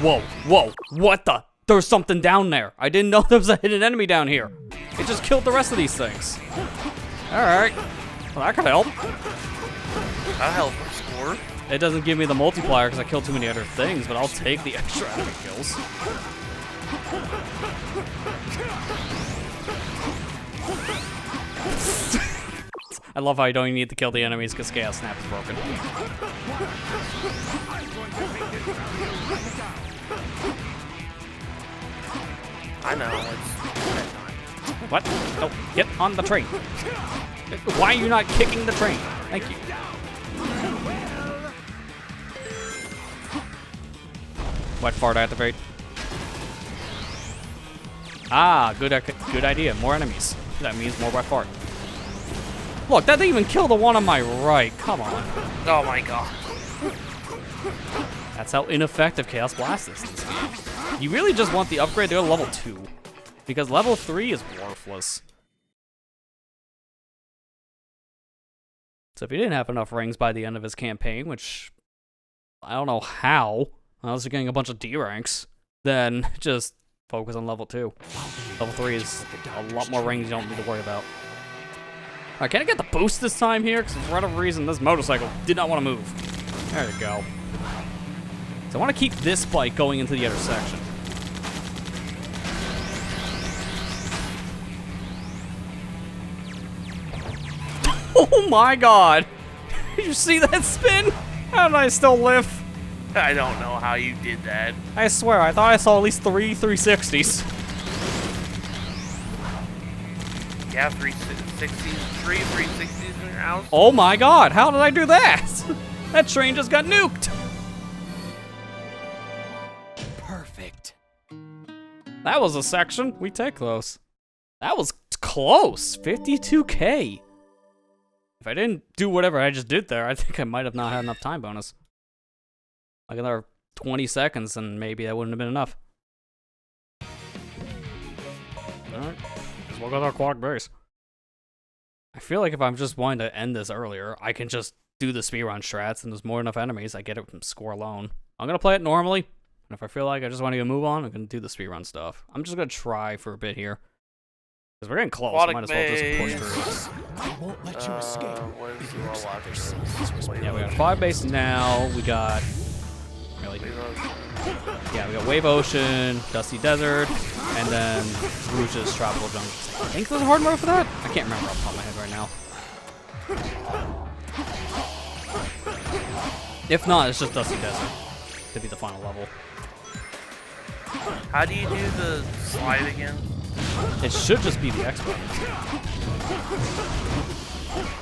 Whoa, whoa, what the? There's something down there. I didn't know there was a hidden enemy down here. It just killed the rest of these things. Alright. Well, that could help. That'll help her score. It doesn't give me the multiplier because I killed too many other things, but I'll take the extra enemy kills. I love how you don't even need to kill the enemies because Chaos Snap is broken. I know. What? Oh, get on the train. Why are you not kicking the train? Thank you. What fart activate? Ah, good idea. More enemies. That means more by fart. Look, that didn't even kill the one on my right. Come on. Oh my god. That's how ineffective Chaos Blast is in this game. You really just want the upgrade to go to level 2. Because level 3 is worthless. So if he didn't have enough rings by the end of his campaign, which I don't know how, unless you're getting a bunch of D ranks, then just focus on level 2. Level 3 is a lot more rings you don't need to worry about. Alright, can I get the boost this time here? Because for whatever reason, this motorcycle did not want to move. There we go. So I want to keep this bike going into the other section. Oh my god! Did you see that spin? How did I still live? I don't know how you did that. I swear, I thought I saw at least 3 360s. Yeah, 360s in your house? Oh my god, how did I do that? That train just got nuked! Perfect. That was a section. We take those. That was close. 52K. If I didn't do whatever I just did there, I think I might have not had enough time bonus. Like another 20 seconds, and maybe that wouldn't have been enough. Alright, let's walk out our quad base. I feel like if I'm just wanting to end this earlier, I can just do the speedrun strats, and there's more than enough enemies, I get it from score alone. I'm gonna play it normally, and if I feel like I just want to move on, I'm gonna do the speedrun stuff. I'm just gonna try for a bit here. Because we're getting close, might as well just push through. I won't let you escape. What is It looks like there's something was Yeah, we got 5 base now. We got really, yeah, we got Wave Ocean, Dusty Desert, and then Rouge's Tropical Jungle. I think there's a hard mode for that. I can't remember off the top of my head right now. If not, it's just Dusty Desert to be the final level. How do you do the slide again? It should just be the X button.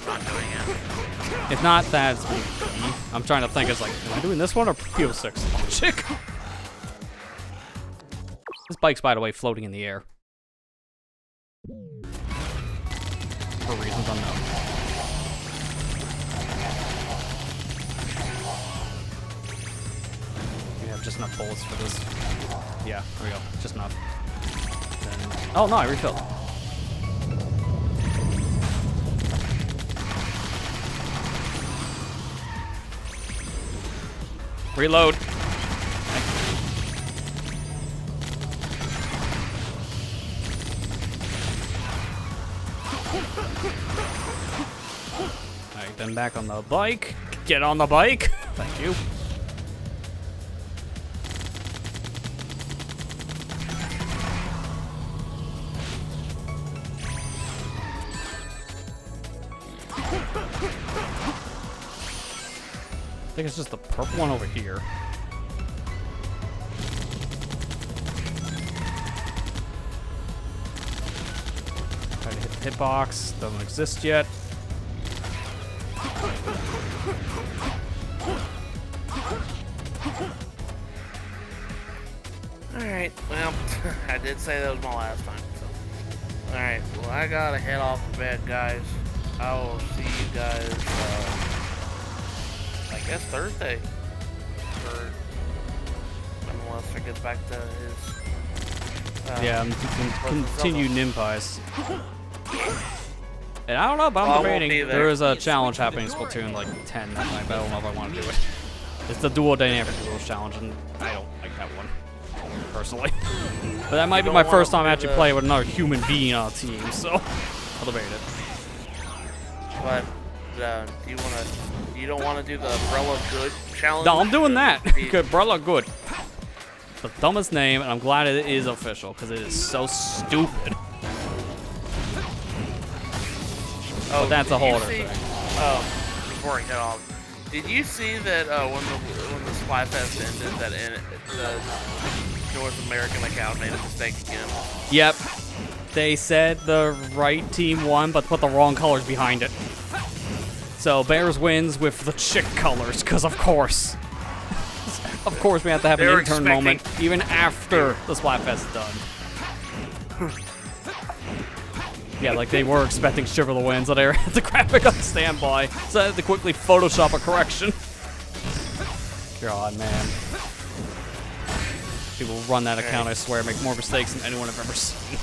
Not doing it. If not, that's maybe B. I'm trying to think. It's like, am I doing this one or PO6 logic? This bike's, by the way, floating in the air. For reasons unknown. We have just enough bullets for this. Yeah, there we go. Just enough. Then, oh no, I refilled. Reload. Alright, then back on the bike. Get on the bike. Thank you. I think it's just the purple one over here. Try to hit the hitbox. Doesn't exist yet. Alright, well, I did say that was my last time, so. Alright, well, I gotta head off to bed, guys. I will see you guys, I guess Thursday. Or unless I get back to his. Yeah, I'm continue Nimpies. And I don't know, but I'm debating. There is a challenge happening in Splatoon like 10 that night, but I don't know if I want to do it. It's the dual dynamic duels challenge, and I don't like that one personally. But that might be my first time actually playing with another human being on a team, so I'll debate it. But you don't want to do the Umbrella Good challenge? No, I'm doing that. Umbrella Good. The dumbest name, and I'm glad it is official because it is so stupid. Oh, but that's a whole other thing. Before I head off, did you see that when the Splatfest ended, that the North American account made a mistake again? Yep. They said the right team won, but put the wrong colors behind it. So Bears wins with the chick colors, because of course. Of course we have to have an intern moment, even after the Splatfest is done. Yeah, like they were expecting Shiver the Wind, so they had the graphic on standby, so I had to quickly Photoshop a correction. God, man. People run that account, I swear, make more mistakes than anyone I've ever seen.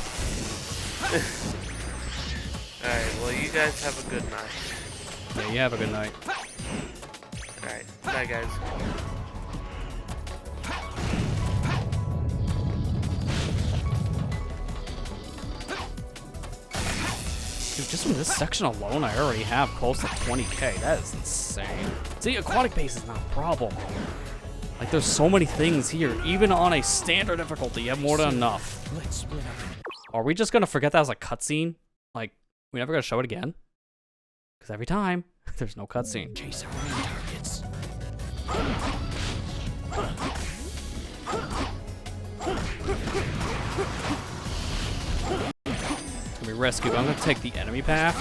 Alright, well, you guys have a good night. Yeah, you have a good night. Alright, bye, guys. Dude, just from this section alone, I already have close to 20k. That is insane. See, aquatic base is not a problem. Like, there's so many things here. Even on a standard difficulty, you have more than enough. Let's split up. Are we just gonna forget that was a cutscene? Like, we never gonna show it again? Because every time, there's no cutscene. Chase our main targets. It's gonna be risky, but I'm gonna take the enemy path.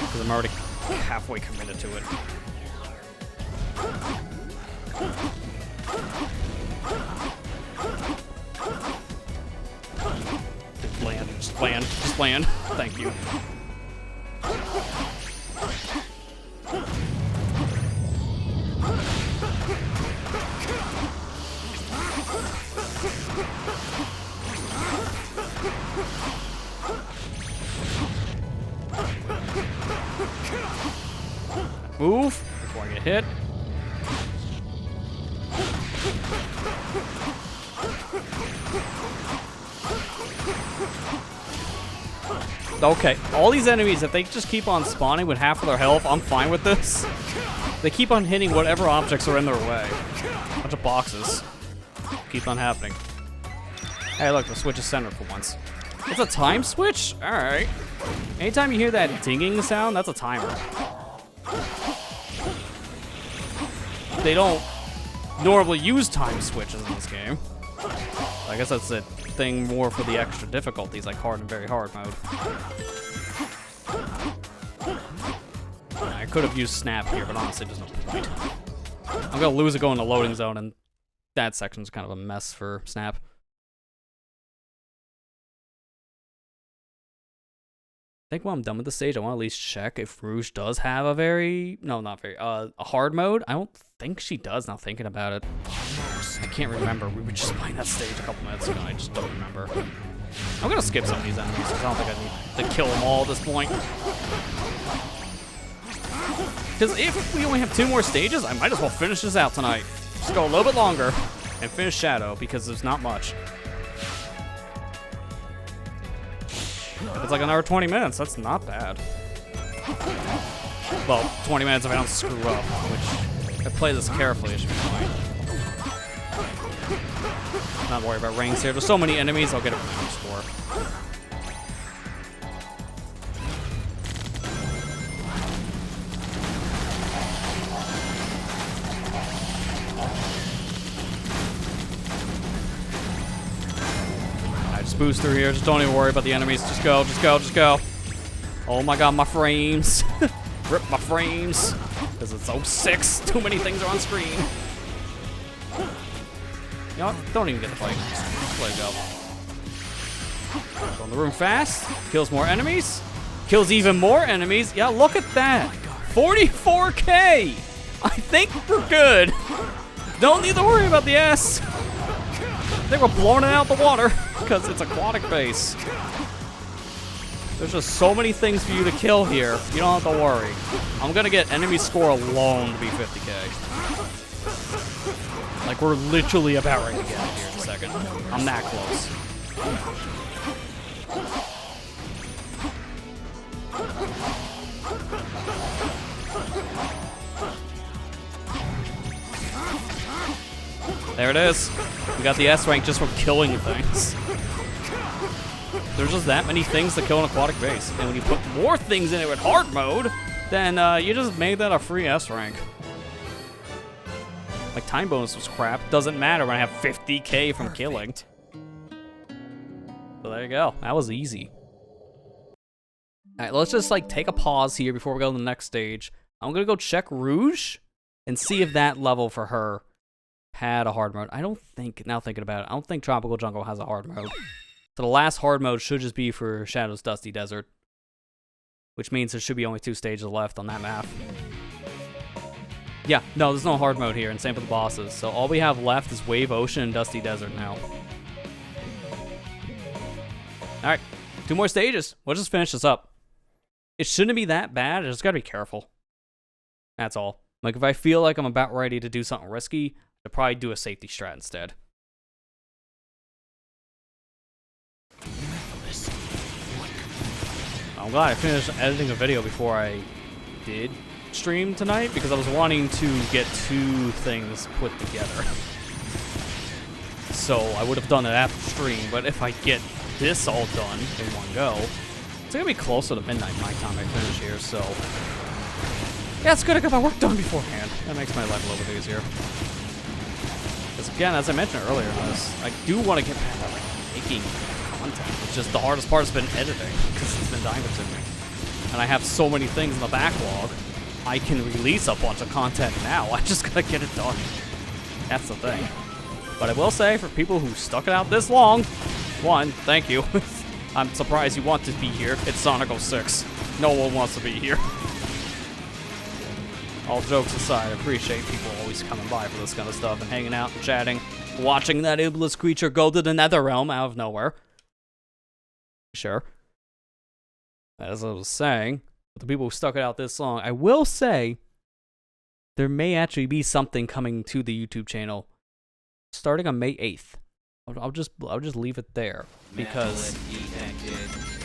Because I'm already halfway committed to it. Just land, just land, just land. Thank you. Move before I get hit. Okay, all these enemies, if they just keep on spawning with half of their health, I'm fine with this. They keep on hitting whatever objects are in their way. A bunch of boxes. Keep on happening. Hey, look, the switch is centered for once. It's a time switch? Alright. Anytime you hear that dinging sound, that's a timer. They don't normally use time switches in this game. I guess that's a thing more for the extra difficulties, like hard and very hard mode. I could have used snap here, but honestly, there's no point. I'm gonna lose it going to loading zone, and that section's kind of a mess for snap. I think when I'm done with the stage, I want to at least check if Rouge does have a a hard mode. I don't think she does, now thinking about it. I can't remember. We were just playing that stage a couple minutes ago, and I just don't remember. I'm gonna skip some of these enemies, because I don't think I need to kill them all at this point. Because if we only have 2 more stages, I might as well finish this out tonight. Just go a little bit longer and finish Shadow because there's not much. If it's like another 20 minutes, that's not bad. Well, 20 minutes if I don't screw up, which if I play this carefully, it should be fine. Not worry about ranks here. There's so many enemies, I'll get a bonus score. I just boost through here. Just don't even worry about the enemies. Just go, just go, just go. Oh my god, my frames. Rip my frames. Because it's 06. Too many things are on screen. You know what? Don't even get the fight. Just let it go. Go in the room fast. Kills more enemies. Kills even more enemies. Yeah, look at that. 44K. I think we're good. Don't need to worry about the S. I think we're blowing it out the water because it's aquatic base. There's just so many things for you to kill here. You don't have to worry. I'm gonna get enemy score alone to be 50K. Like, we're literally about ready to get it here in a second. I'm that close. There it is. We got the S rank just for killing things. There's just that many things to kill in aquatic base. And when you put more things in it with hard mode, then you just made that a free S rank. Like, time bonus was crap. Doesn't matter when I have 50K from killing. So there you go. That was easy. Alright, let's just like take a pause here before we go to the next stage. I'm gonna go check Rouge and see if that level for her had a hard mode. I don't think, now thinking about it, I don't think Tropical Jungle has a hard mode. So the last hard mode should just be for Shadow's Dusty Desert. Which means there should be only 2 stages left on that map. Yeah, no, there's no hard mode here, and same for the bosses. So all we have left is Wave Ocean and Dusty Desert now. Alright, 2 more stages. We'll just finish this up. It shouldn't be that bad, I just gotta be careful. That's all. Like, if I feel like I'm about ready to do something risky, I'd probably do a safety strat instead. I'm glad I finished editing a video before I did stream tonight, because I was wanting to get 2 things put together. So I would have done it after stream, but if I get this all done in one go, it's gonna be closer to midnight my time I finish here, so yeah, it's good to get my work done beforehand. That makes my life a little bit easier. Because again, as I mentioned earlier in this, I do want to get back to like making content. It's just the hardest part has been editing, because it's been time consuming. And I have so many things in the backlog, I can release a bunch of content now. I just gotta get it done. That's the thing. But I will say, for people who stuck it out this long, 1, thank you. I'm surprised you want to be here. It's Sonic 06. No one wants to be here. All jokes aside, I appreciate people always coming by for this kind of stuff and hanging out and chatting, watching that Iblis creature go to the Nether Realm out of nowhere. Sure. As I was saying, the people who stuck it out this long, I will say there may actually be something coming to the YouTube channel starting on May 8th. I'll just leave it there, because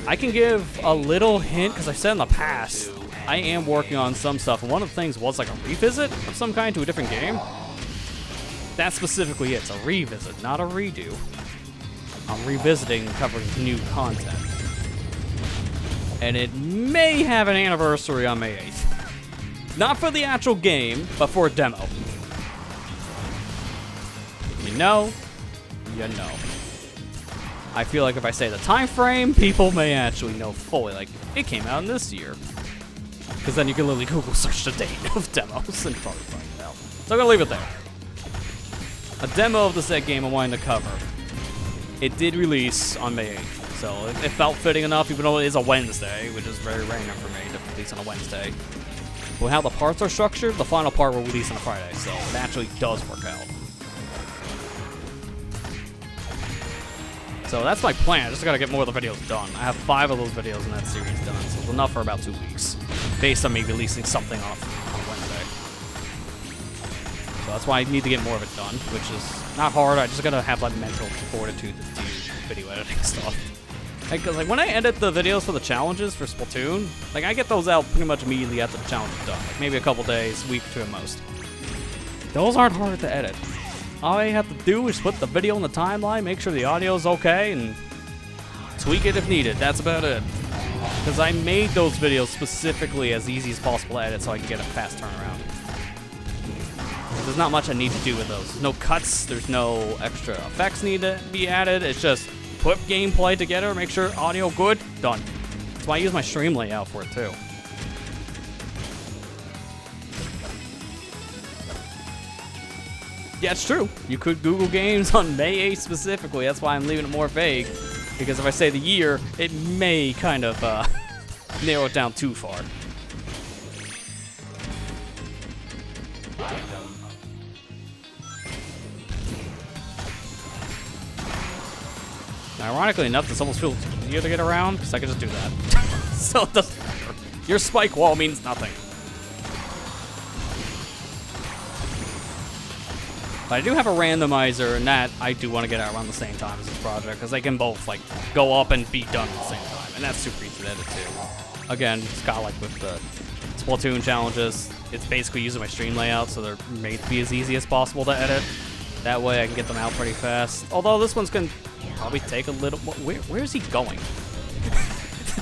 I can give a little hint, because I've said in the past I am working on some stuff, and one of the things was like a revisit of some kind to a different game. That's specifically it. It's a revisit, not a redo. I'm revisiting and covering new content. And it may have an anniversary on May 8th. Not for the actual game, but for a demo. You know, you know. I feel like if I say the time frame, people may actually know fully, like, it came out in this year. Because then you can literally Google search the date of demos and probably find it out. So I'm gonna leave it there. A demo of the said game I'm wanting to cover. It did release on May 8th. So it felt fitting enough, even though it is a Wednesday, which is very random for me to release on a Wednesday. But how the parts are structured, the final part will release on a Friday, so it actually does work out. So that's my plan. I just gotta get more of the videos done. I have 5 of those videos in that series done, so it's enough for about 2 weeks, based on me releasing something on a So that's why I need to get more of it done, which is not hard. I just gotta have like mental fortitude to do video editing stuff. Because like when I edit the videos for the challenges for Splatoon, like I get those out pretty much immediately after the challenge is done. Like maybe a couple days, week or two at most. Those aren't hard to edit. All I have to do is put the video in the timeline, make sure the audio is okay, and tweak it if needed. That's about it. Because I made those videos specifically as easy as possible to edit so I can get a fast turnaround. There's not much I need to do with those. There's no cuts, there's no extra effects need to be added. It's just put gameplay together, make sure audio good, done. That's why I use my stream layout for it too. Yeah, it's true. You could Google games on May 8th specifically. That's why I'm leaving it more vague. Because if I say the year, it may kind of narrow it down too far. Now, ironically enough, this almost feels easier to get around, because I can just do that. So it doesn't matter. Your spike wall means nothing. But I do have a randomizer, and that I do want to get out around the same time as this project, because they can both like go up and be done at the same time, and that's super easy to edit too. Again, it's kind of like with the Splatoon challenges, it's basically using my stream layout, so they're made to be as easy as possible to edit. That way I can get them out pretty fast. Although this one's gonna probably take a little. Where's he going?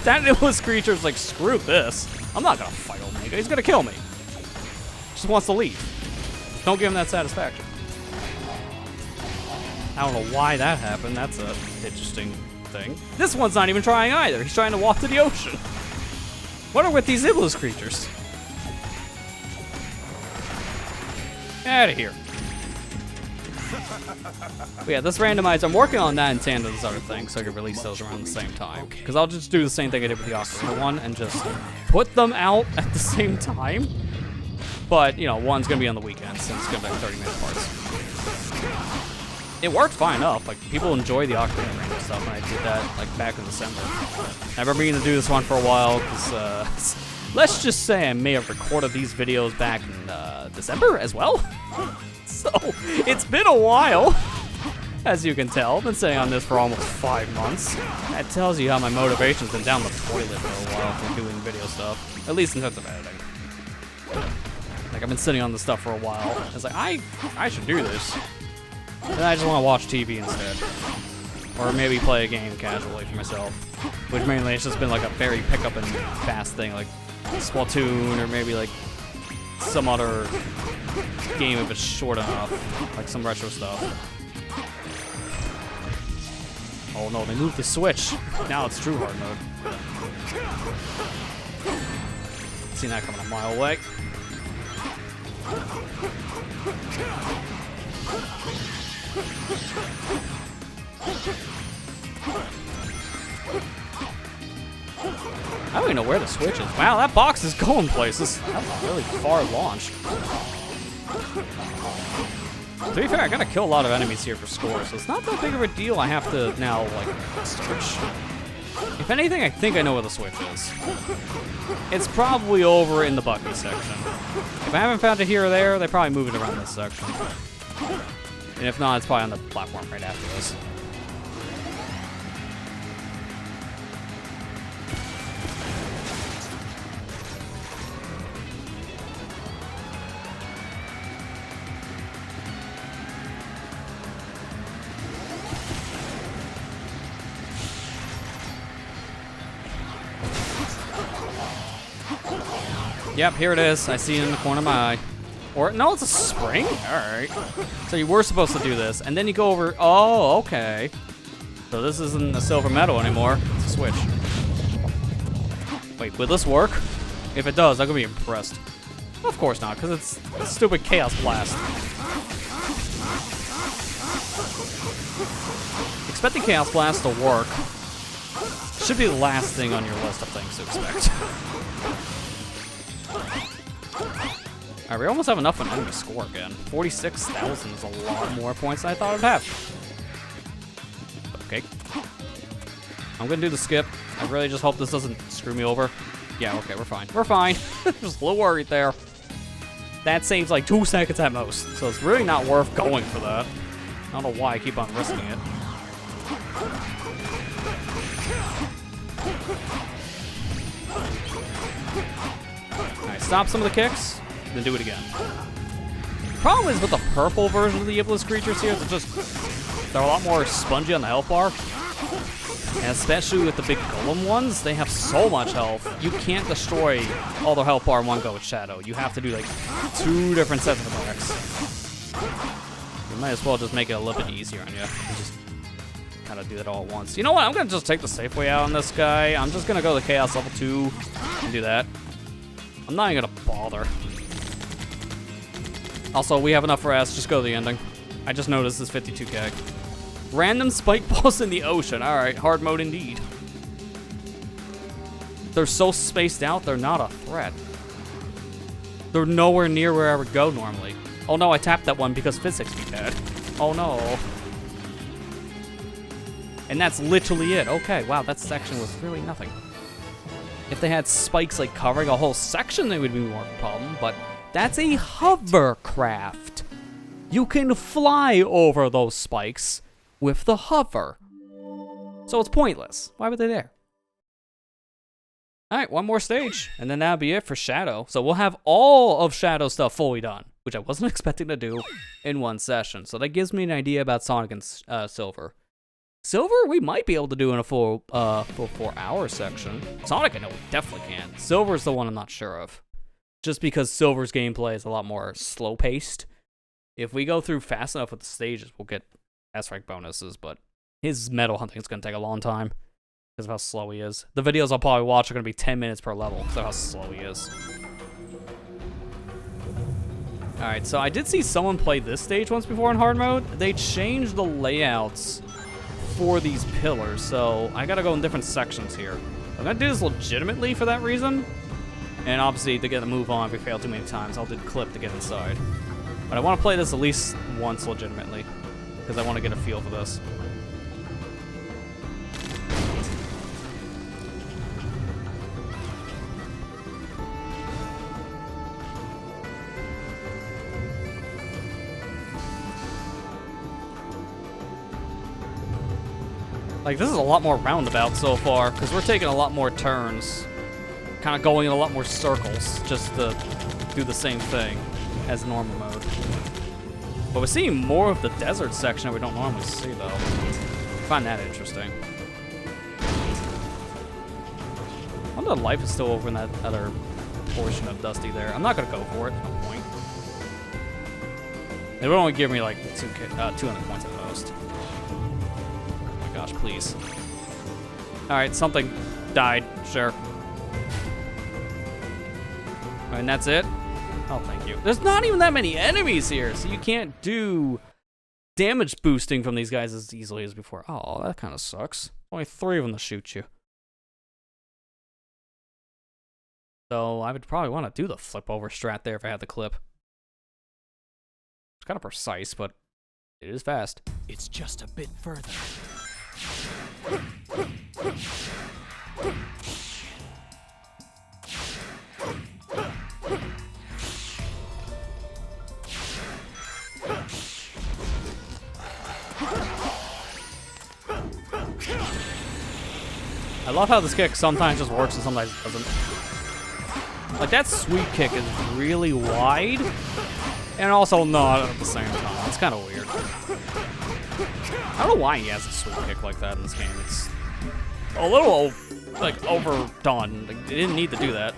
That Endless Creature's like, screw this. I'm not gonna fight Omega. He's gonna kill me. Just wants to leave. Don't give him that satisfaction. I don't know why that happened. That's a interesting thing. This one's not even trying either. He's trying to walk to the ocean. What are with these Endless Creatures? Out of here. But yeah, this randomizer, I'm working on that in tandem with this other thing, so I can release those around the same time. Because I'll just do the same thing I did with the Ocarina one and just put them out at the same time. But, you know, one's going to be on the weekend since it's going to be 30-minute parts. It worked fine enough. Like, people enjoy the Ocarina Rainbow stuff, and I did that, like, back in December. I remember meaning to do this one for a while, because, let's just say I may have recorded these videos back in December as well. So, it's been a while, as you can tell. I've been sitting on this for almost 5 months. That tells you how my motivation's been down the toilet for a while for doing video stuff, at least in terms of editing. Like, I've been sitting on this stuff for a while. It's like, I should do this. And I just want to watch TV instead. Or maybe play a game casually for myself. Which mainly it's just been like a very pick up and fast thing, like Splatoon, or maybe like some other game if it's short enough. Like some retro stuff. Oh no, they moved the Switch. Now it's true hard mode. Seen that coming a mile away. I don't even know where the Switch is. Wow, that box is going places. That was a really far launch. To be fair, I gotta kill a lot of enemies here for score, so it's not that big of a deal. I have to now, like, search. If anything, I think I know where the Switch is. It's probably over in the Bucky section. If I haven't found it here or there, they probably move it around this section. And if not, it's probably on the platform right after this. Yep, here it is. I see it in the corner of my eye. Or, no, it's a spring? Alright. So you were supposed to do this, and then you go over... Oh, okay. So this isn't a silver medal anymore. It's a Switch. Wait, will this work? If it does, I'm gonna be impressed. Of course not, because it's a stupid Chaos Blast. Expecting Chaos Blast to work should be the last thing on your list of things to expect. Alright, we almost have enough of an enemy score again. 46,000 is a lot more points than I thought I'd have. Okay. I'm gonna do the skip. I really just hope this doesn't screw me over. Yeah, okay, we're fine. We're fine. Just a little worried there. that saves like 2 seconds at most. So it's really not worth going for that. I don't know why I keep on risking it. Alright, stop some of the kicks, then do it again. Problem is with the purple version of the Iblis creatures here, they're a lot more spongy on the health bar. And especially with the big golem ones, they have so much health. You can't destroy all their health bar in one go with Shadow. You have to do like 2 different sets of attacks. You might as well just make it a little bit easier on you. And just kind of do that all at once. You know what? I'm going to just take the safe way out on this guy. I'm just going to go to Chaos level 2 and do that. I'm not even going to bother. Also, we have enough for S. Just go to the ending. I just noticed this 52k. Random spike balls in the ocean. Alright, hard mode indeed. They're so spaced out, they're not a threat. They're nowhere near where I would go normally. Oh no, I tapped that one because physics be bad. Oh no. And that's literally it. Okay, wow, that section was really nothing. If they had spikes like covering a whole section, they would be more of a problem, but that's a hovercraft. You can fly over those spikes with the hover. So it's pointless. Why were they there? Alright, one more stage, and then that'll be it for Shadow. So we'll have all of Shadow stuff fully done, which I wasn't expecting to do in one session. So that gives me an idea about Sonic and Silver. Silver, we might be able to do in a full 4-hour section. Sonic, I know we definitely can. Silver's the one I'm not sure of. Just because Silver's gameplay is a lot more slow-paced. If we go through fast enough with the stages, we'll get S-rank bonuses, but his medal hunting is going to take a long time because of how slow he is. The videos I'll probably watch are going to be 10 minutes per level because of how slow he is. Alright, so I did see someone play this stage once before in hard mode. They changed the layouts for these pillars, so I got to go in different sections here. I'm going to do this legitimately for that reason. And obviously, to get the move on, if we fail too many times, I'll do the clip to get inside. But I want to play this at least once legitimately, because I want to get a feel for this. Like, this is a lot more roundabout so far, because we're taking a lot more turns. Kind of going in a lot more circles, just to do the same thing as normal mode. But we're seeing more of the desert section that we don't normally see, though. I find that interesting. I wonder if life is still over in that other portion of Dusty there. I'm not going to go for it, no point. It would only give me like 200 points at most. Oh my gosh, please. Alright, something died, sure. And that's it? Oh, thank you. There's not even that many enemies here, so you can't do damage boosting from these guys as easily as before. Oh, that kind of sucks. Only 3 of them to shoot you. So I would probably want to do the flip over strat there if I had the clip. It's kind of precise, but it is fast. It's just a bit further. I love how this kick sometimes just works and sometimes doesn't. Like, that sweep kick is really wide, and also not at the same time. It's kind of weird. I don't know why he has a sweep kick like that in this game. It's a little, like, overdone. Like, they didn't need to do that.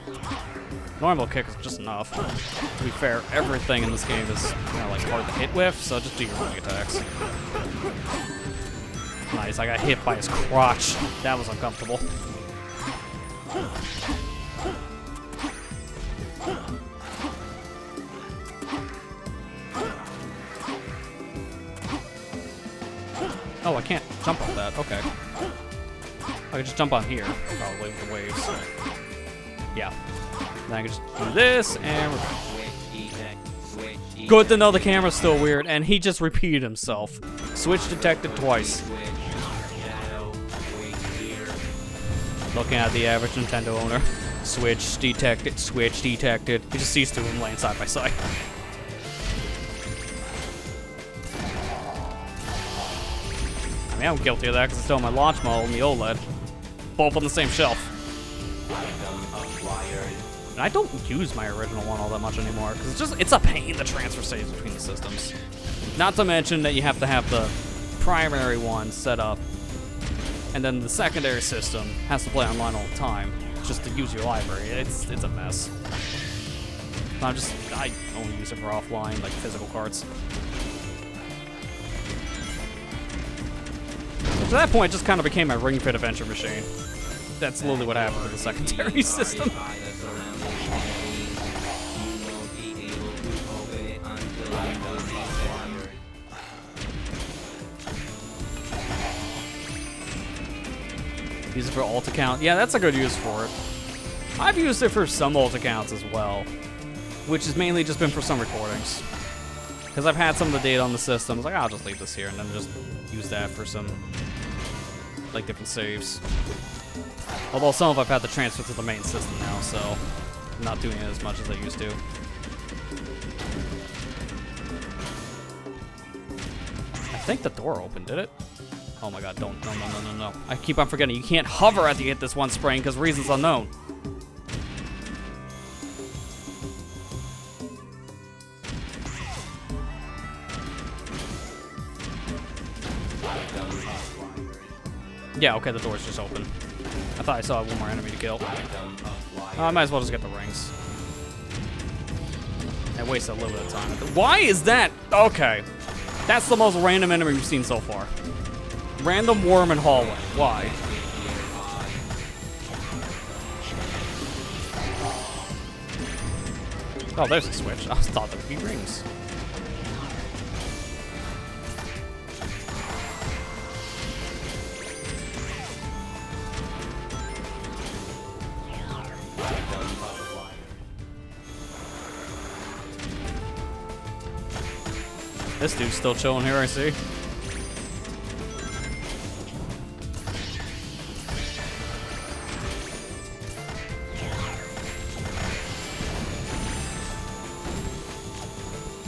Normal kick is just enough. To be fair, everything in this game is kind of, like, hard to hit with, so just do your running attacks. Nice, I got hit by his crotch. That was uncomfortable. Oh, I can't jump on that. Okay. I can just jump on here, probably, with the waves. Yeah. Then I can just do this, and we're done. Good to know the camera's still weird, and he just repeated himself. Switch detected twice. Looking at the average Nintendo owner. Switch detected. Switch detected. You just sees two of them laying side by side. I mean, I'm guilty of that because it's still my launch model and the OLED. Both on the same shelf. And I don't use my original one all that much anymore because it's a pain to transfer saves between the systems. Not to mention that you have to have the primary one set up, and then the secondary system has to play online all the time just to use your library. It's a mess. I only use it for offline, like physical cards. So at that point, it just kind of became my Ring Fit Adventure machine. That's literally what happened with the secondary system. Use it for alt account. Yeah, that's a good use for it. I've used it for some alt accounts as well, which has mainly just been for some recordings. Because I've had some of the data on the system. I was like, I'll just leave this here and then just use that for some, like, different saves. Although some of I've had to transfer to the main system now, so I'm not doing it as much as I used to. I think the door opened, did it? Oh my god, don't. No. I keep on forgetting. You can't hover after you hit this one spring because reasons unknown. Yeah, okay, the door's just open. I thought I saw one more enemy to kill. I might as well just get the rings. I wasted a little bit of time. Why is that? Okay. That's the most random enemy we've seen so far. Random worm in hallway. Why? Oh, there's a switch. I thought there would be rings. This dude's still chilling here, I see.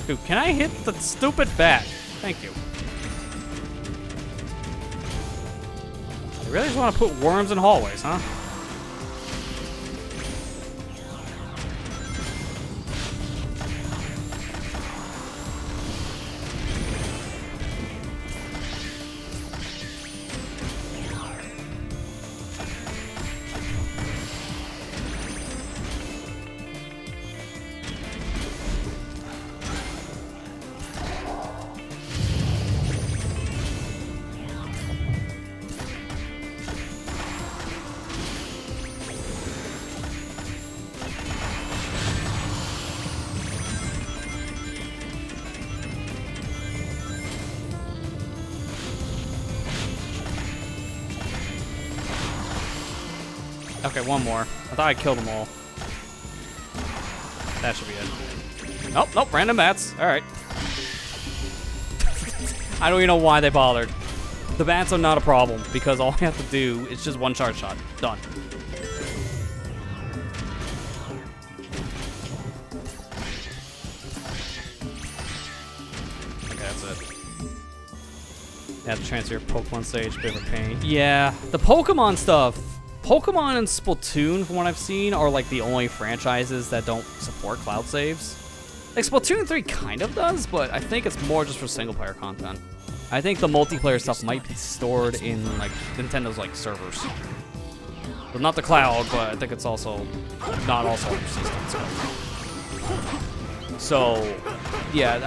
Dude, can I hit the stupid bat? Thank you. You really just want to put worms in hallways, huh? Okay, one more. I thought I killed them all. That should be it. Nope, random bats. Alright. I don't even know why they bothered. The bats are not a problem, because all I have to do is just one charge shot. Done. Okay, that's it. You have to transfer your Pokemon stage, bit of a pain. Yeah, the Pokemon stuff. Pokemon and Splatoon, from what I've seen, are like the only franchises that don't support cloud saves. Like Splatoon 3 kind of does, but I think it's more just for single player content. I think the multiplayer stuff might be stored in like Nintendo's like servers. But not the cloud, but I think it's also not also on your system. So yeah,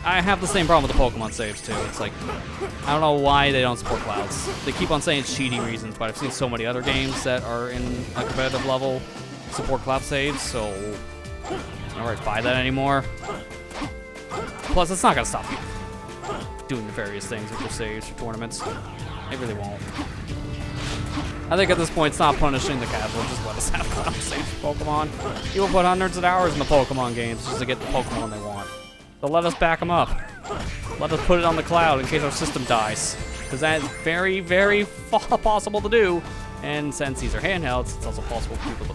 I have the same problem with the Pokemon saves too. It's like, I don't know why they don't support clouds. They keep on saying it's cheating reasons, but I've seen so many other games that are in a competitive level support cloud saves, so I don't really buy that anymore. Plus, it's not gonna stop you doing the various things with your saves for tournaments. It really won't. I think at this point, it's not punishing the casual. Just let us have cloud saves for Pokemon. People put hundreds of hours in the Pokemon games just to get the Pokemon they want. So let us back them up. Let us put it on the cloud in case our system dies. Because that is very, very possible to do. And since these are handhelds, it's also possible for people to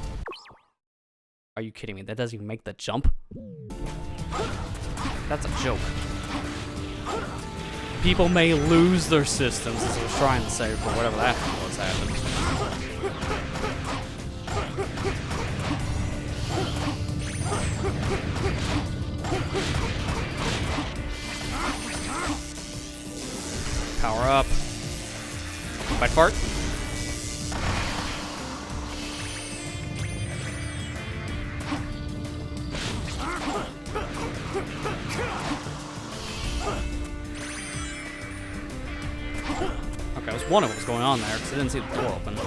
Are you kidding me? That doesn't even make the jump? That's a joke. People may lose their systems, as I was trying to say, for whatever that was happening. Power up. Fight fart. Okay, I was wondering what was going on there because I didn't see the door open.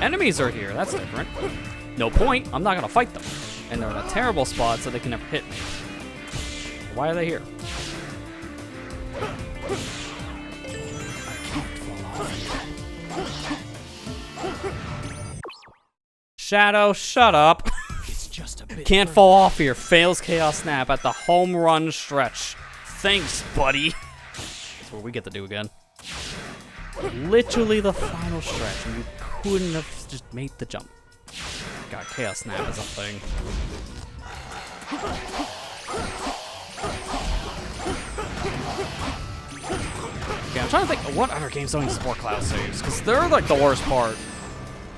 Enemies are here. That's different. No point. I'm not gonna fight them, and they're in a terrible spot, so they can never hit me. Why are they here? Shadow, shut up. It's just a bit. Can't fall off here. Fails Chaos Snap at the home run stretch. Thanks, buddy. That's what we get to do again. Literally the final stretch, and you couldn't have just made the jump. God, Chaos Snap is a thing. Okay, I'm trying to think what other games don't use support cloud saves, because they're like the worst part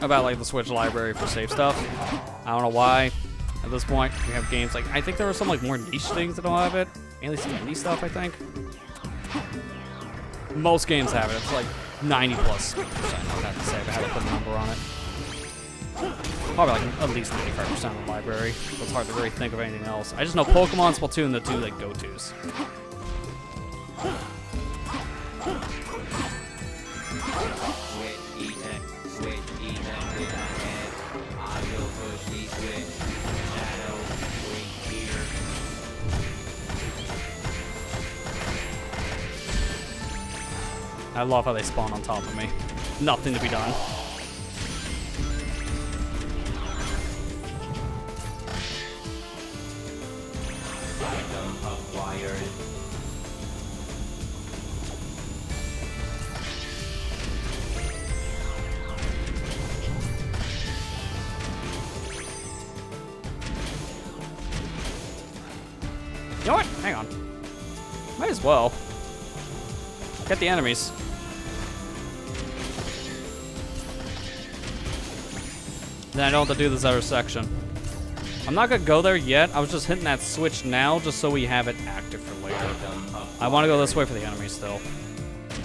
about like the Switch library for save stuff. I don't know why. At this point, we have games like, I think there are some like more niche things that don't have it. Mainly some indie stuff, I think. Most games have it. It's like 90+%, I would have to say, if I had to put a number on it. Probably like at least 95% of the library. So it's hard to really think of anything else. I just know Pokemon, Splatoon, the two like go-tos. I love how they spawn on top of me. Nothing to be done. You know what? Hang on. Might as well. Get the enemies. Then I don't have to do this other section. I'm not gonna go there yet. I was just hitting that switch now just so we have it active for later. I want to go this way for the enemies still.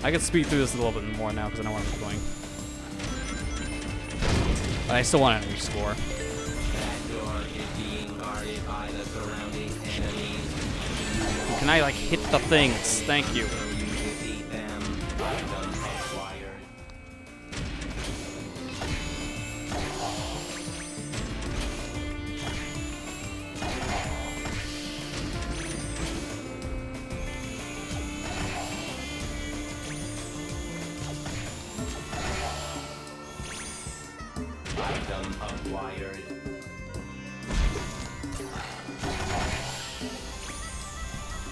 I can speed through this a little bit more now because I know where I'm going. But I still want enemy score. Can I like hit the things? Thank you.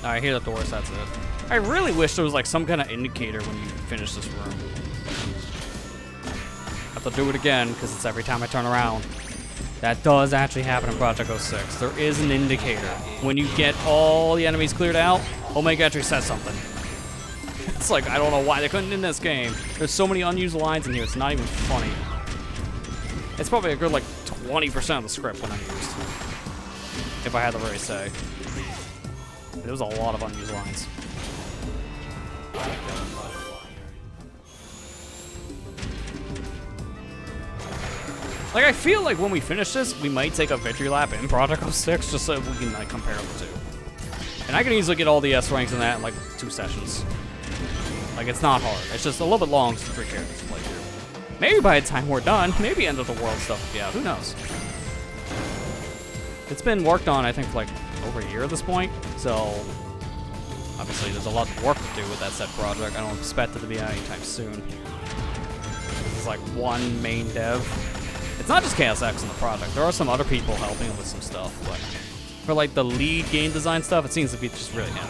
Alright, here are the doors, that's it. I really wish there was like some kind of indicator when you finish this room. Have to do it again, because it's every time I turn around. That does actually happen in Project 06. There is an indicator. When you get all the enemies cleared out, Omega actually says something. It's like, I don't know why they couldn't in this game. There's so many unused lines in here, it's not even funny. It's probably a good like 20% of the script when unused. If I had to really say. There was a lot of unused lines. Like, I feel like when we finish this, we might take a victory lap in Project 06 just so we can like compare the two. And I can easily get all the S ranks in that in like 2 sessions. Like, it's not hard. It's just a little bit long for 3 characters to play through. Maybe by the time we're done, maybe End of the World stuff will be out. Who knows? It's been worked on, I think, for like over a year at this point, so obviously there's a lot of work to do with that said project. I don't expect it to be out anytime soon. It's like one main dev. It's not just Chaos X in the project. There are some other people helping with some stuff, but for like the lead game design stuff, it seems to be just really him.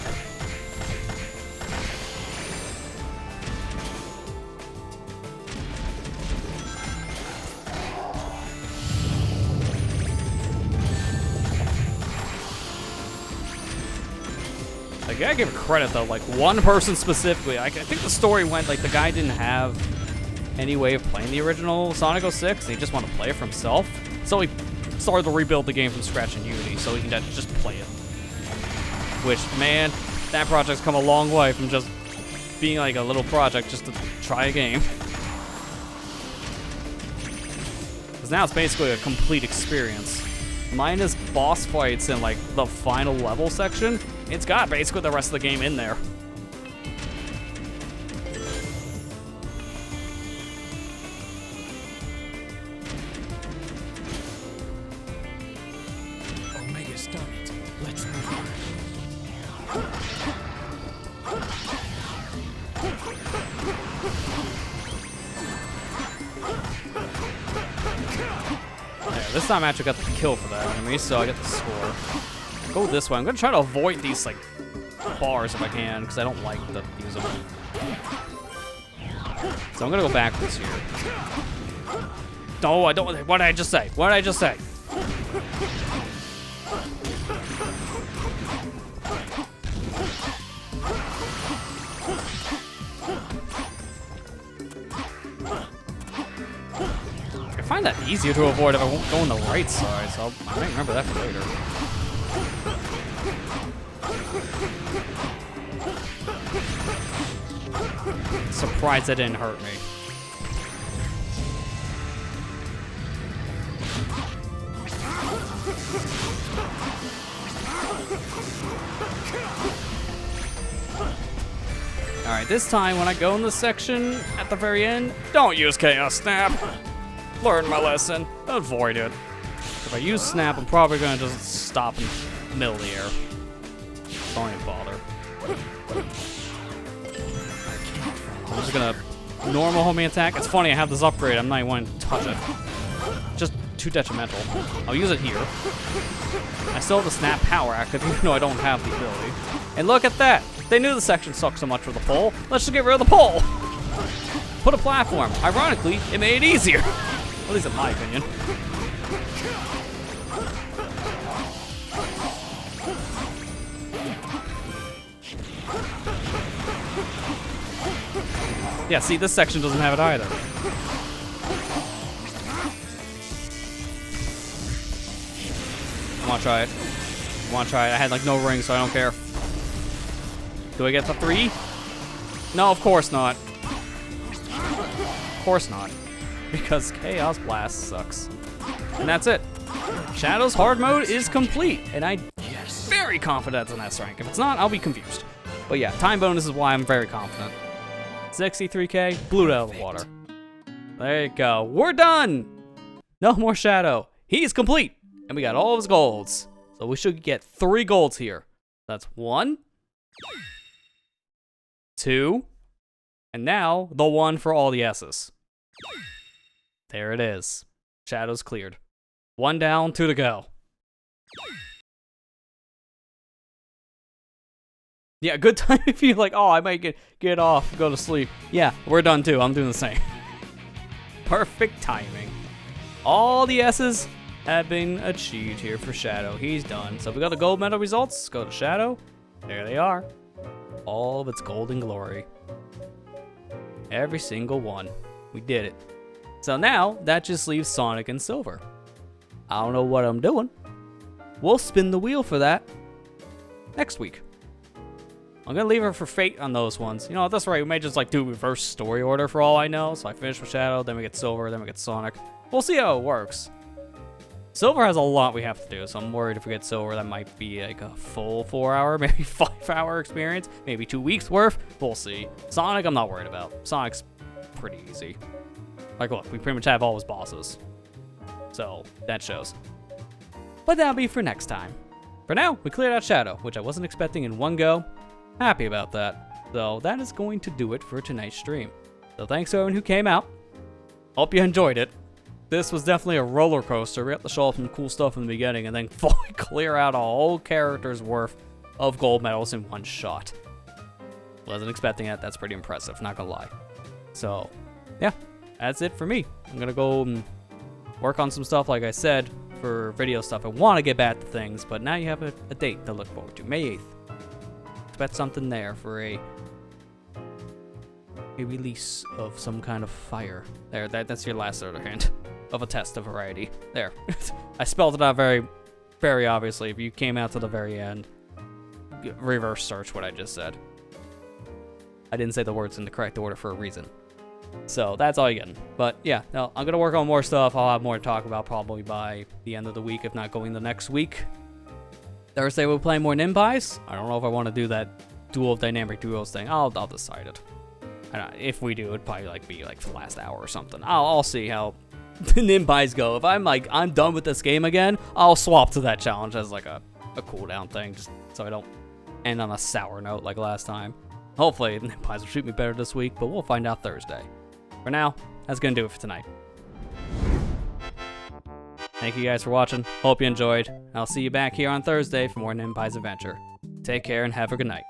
You gotta give it credit though, like one person specifically, I think the story went like the guy didn't have any way of playing the original Sonic 06, and he just wanted to play it for himself. So he started to rebuild the game from scratch in Unity so he can just play it. Which, man, that project's come a long way from just being like a little project just to try a game. Because now it's basically a complete experience. Minus boss fights in like the final level section, it's got basically the rest of the game in there. Omega's done it. Let's move on. Yeah, this time I actually got the kill for that enemy, so I get the score. Go this way. I'm gonna try to avoid these like bars if I can, because I don't like to use them. So I'm gonna go backwards here. No, I don't. What did I just say? What did I just say? I find that easier to avoid if I won't go on the right side, so I might remember that for later. Surprised that didn't hurt me. Alright, this time when I go in the section at the very end, don't use Chaos Snap. Learn my lesson. Avoid it. If I use Snap, I'm probably gonna just stop in the middle of the air. Don't even bother. I'm just gonna normal homing attack. It's funny, I have this upgrade. I'm not even wanting to touch it. Just too detrimental. I'll use it here. I still have the Snap power active, even though I don't have the ability. And look at that! They knew the section sucked so much for the pole. Let's just get rid of the pole! Put a platform. Ironically, it made it easier. At least in my opinion. Yeah, see, this section doesn't have it either. I wanna try it. I wanna try it. I had like no ring, so I don't care. Do I get the 3? No, of course not. Of course not. Because Chaos Blast sucks. And that's it. Shadow's hard mode is complete, and I'm very confident in S rank. If it's not, I'll be confused. But yeah, time bonus is why I'm very confident. 63k, blew it out of the water. There you go. We're done! No more Shadow. He's complete, and we got all of his golds. So we should get 3 golds here. That's 1, 2, and now the 1 for all the S's. There it is. Shadow's cleared. 1 down, 2 to go. Yeah, good time if you're like, oh, I might get off, go to sleep. Yeah, we're done too. I'm doing the same. Perfect timing. All the S's have been achieved here for Shadow. He's done. So we got the gold medal results. Go to Shadow. There they are. All of its golden glory. Every single one. We did it. So now, that just leaves Sonic and Silver. I don't know what I'm doing. We'll spin the wheel for that next week. I'm gonna leave her for fate on those ones. You know, that's right, we may just like do reverse story order for all I know. So I finish with Shadow, then we get Silver, then we get Sonic. We'll see how it works. Silver has a lot we have to do, so I'm worried if we get Silver, that might be like a full 4-hour, maybe 5-hour experience, maybe 2 weeks worth. We'll see. Sonic, I'm not worried about. Sonic's pretty easy. Like, look, we pretty much have all his bosses. So, that shows. But that'll be for next time. For now, we cleared out Shadow, which I wasn't expecting in one go. Happy about that. So, that is going to do it for tonight's stream. So, thanks to everyone who came out. Hope you enjoyed it. This was definitely a roller coaster. We got to show off some cool stuff in the beginning and then fully clear out a whole character's worth of gold medals in one shot. Wasn't expecting it. That's pretty impressive, not gonna lie. So, yeah, that's it for me. I'm gonna go and work on some stuff, like I said, for video stuff. I want to get back to things, but now you have a date to look forward to. May 8th. expect something there for a release of some kind of fire. There, that's your last other hint of a test of variety. There. I spelled it out very, very obviously. If you came out to the very end, reverse search what I just said. I didn't say the words in the correct order for a reason. So that's all you're getting. But yeah, no, I'm going to work on more stuff. I'll have more to talk about probably by the end of the week, if not going the next week. Thursday we'll play more Nimbies. I don't know if I want to do that dual dynamic duos thing. I'll decide it. If we do, it'd probably be the last hour or something. I'll see how the Nimbies go. If I'm done with this game again, I'll swap to that challenge as like a cooldown thing, just so I don't end on a sour note like last time. Hopefully, the Nimbies will treat me better this week, but we'll find out Thursday. For now, that's gonna do it for tonight. Thank you guys for watching. Hope you enjoyed. I'll see you back here on Thursday for more Nimbies Adventure. Take care and have a good night.